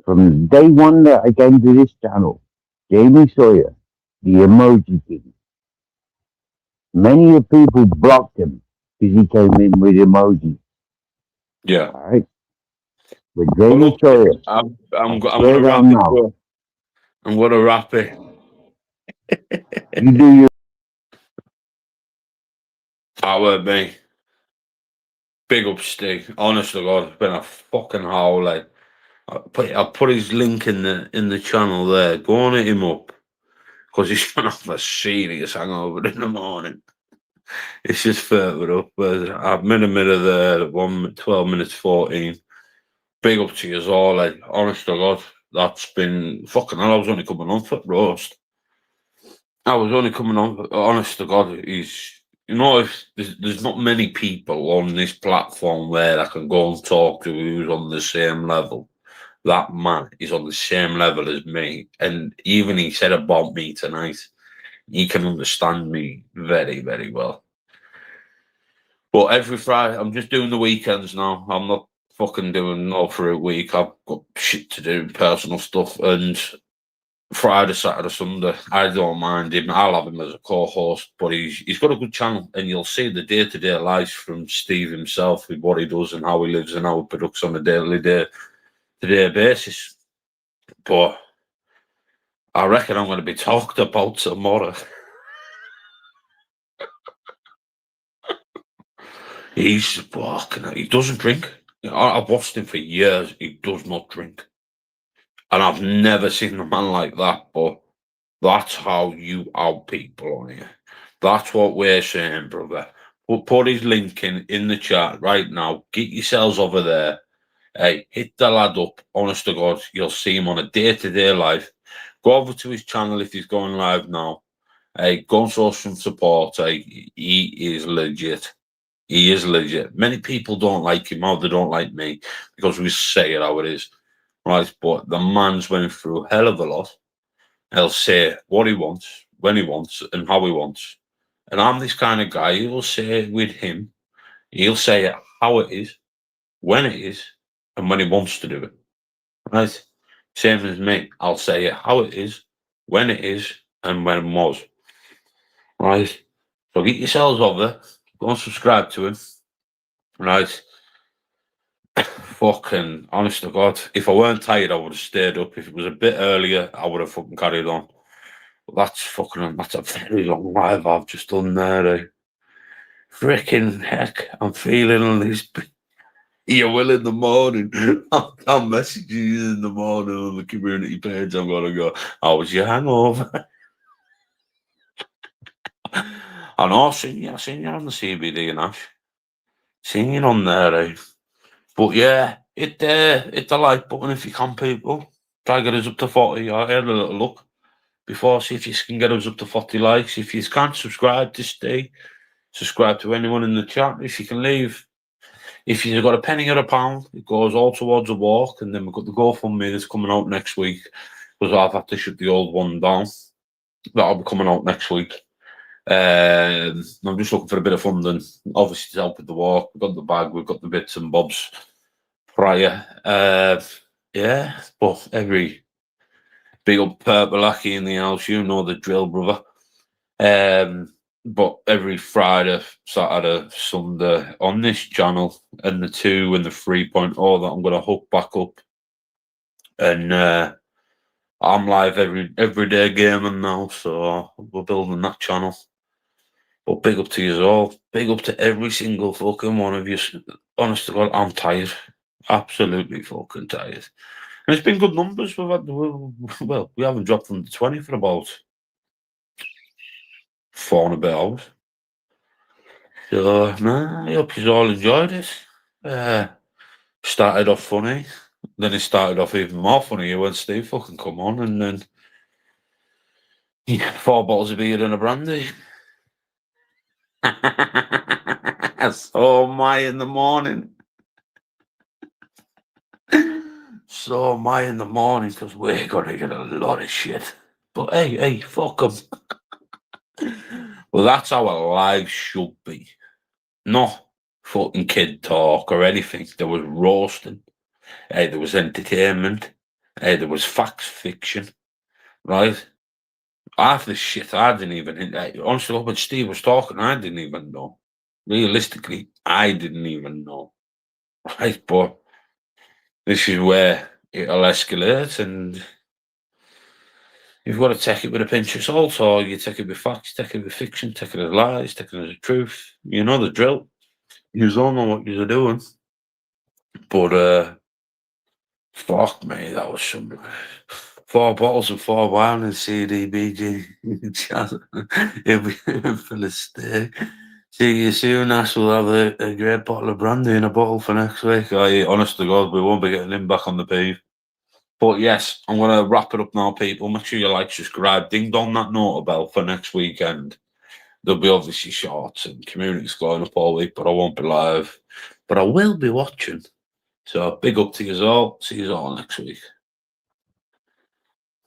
[SPEAKER 8] from day one that I came to this channel, Jamie Sawyer, the emoji king. Many of people blocked him because he came in with emojis.
[SPEAKER 2] Yeah.
[SPEAKER 8] All right, with
[SPEAKER 2] But
[SPEAKER 8] Jamie
[SPEAKER 2] look,
[SPEAKER 8] Sawyer,
[SPEAKER 2] I'm
[SPEAKER 8] I
[SPEAKER 2] gonna
[SPEAKER 8] swear
[SPEAKER 2] wrap
[SPEAKER 8] down
[SPEAKER 2] it,
[SPEAKER 8] now,
[SPEAKER 2] bro. I'm gonna wrap it.
[SPEAKER 8] you do your.
[SPEAKER 2] That were me. Big up, Steve. Honest to God, it's been a fucking howl. Like, I'll put his link in the channel there. Go on hit him up because he's gonna have a serious hangover in the morning. It's just further up. But I've made a minute there. 12 minutes 14. Big up to you all. Like, honest to God, that's been fucking hell. I was only coming on for roast. I was only coming on. Honest to God, if there's not many people on this platform where I can go and talk to who's on the same level. That man is on the same level as me, and even he said about me tonight, he can understand me very, very well. But every Friday, I'm just doing the weekends now. I'm not fucking doing all through a week. I've got shit to do, personal stuff, and Friday, Saturday, Sunday. I don't mind him. I'll have him as a co-host, but he's got a good channel, and you'll see the day-to-day lives from Steve himself with what he does and how he lives and how he products on a day-to-day basis. But I reckon I'm going to be talked about tomorrow. He's fucking. He doesn't drink. I've watched him for years. He does not drink, and I've never seen a man like that. But that's how you out people on here. That's what we're saying, brother. Put his link in the chat right now. Get yourselves over there. Hey, hit the lad up. Honest to God, you'll see him on a day-to-day life. Go over to his channel if he's going live now. Hey, go and show some support. Hey, he is legit. He is legit. Many people don't like him, or they don't like me, because we say it how it is. Right? But the man's went through a hell of a lot. He'll say what he wants, when he wants, and how he wants. And I'm this kind of guy. He will say it with him. He'll say it how it is, when it is, and when he wants to do it. Right? Same as me. I'll say it how it is, when it is, and when it was. Right? So get yourselves over. Go and subscribe to him. Right? Fucking honest to God. If I weren't tired, I would have stayed up. If it was a bit earlier, I would have fucking carried on. That's a very long live I've just done there. Freaking heck, I'm feeling this. You will in the morning. I'll message you in the morning on the community page. I'm gonna go, how was your hangover? I know, I've seen you on the CBD and Ash. Seen you on there, But yeah, hit the like button if you can, people. Try to get us up to 40. I had a little look before, see if you can get us up to 40 likes. If you can't subscribe to stay, subscribe to anyone in the chat. If you can leave, if you've got a penny or a pound, it goes all towards a walk. And then we've got the GoFundMe that's coming out next week, because I've had to shut the old one down. That'll be coming out next week. I'm just looking for a bit of funding, obviously, to help with the walk. We've got the bag, we've got the bits and bobs prior. Yeah, but every big up Purple Lucky in the house, you know the drill, brother. But every Friday, Saturday, Sunday on this channel, and the 2 and the 3.0 that I'm going to hook back up, and I'm live every day gaming now, so we're building that channel. But big up to you all. Big up to every single fucking one of you. Honest to God, I'm tired. Absolutely fucking tired. And it's been good numbers. We've had, well, we haven't dropped under 20 for about 4 and a bit hours. So, man, I hope you all enjoyed it. Started off funny. Then it started off even more funny when Steve fucking come on, and then 4 bottles of beer and a brandy. So am I in the morning. So am I in the morning, because we're gonna get a lot of shit. But hey, fuck them. Well, that's how a live should be. Not fucking kid talk or anything. There was roasting. Hey, there was entertainment. Hey, there was facts fiction. Right? Half the shit I didn't even. Honestly, when Steve was talking, I didn't even know. Realistically, I didn't even know. Right, but this is where it'll escalate, and you've got to take it with a pinch of salt, or you take it with facts, take it with fiction, take it as lies, take it as the truth. You know the drill. You all know what you're doing. But fuck me, that was some 4 bottles of 4 wine and CDBG. For the steak. See you soon, Ash. We'll have a great bottle of brandy and a bottle for next week. Honest to God, we won't be getting him back on the peeve. But yes, I'm going to wrap it up now, people. Make sure you like, subscribe, ding dong that note bell for next weekend. There'll be obviously shorts and communities going up all week, but I won't be live. But I will be watching. So big up to you all. See you all next week.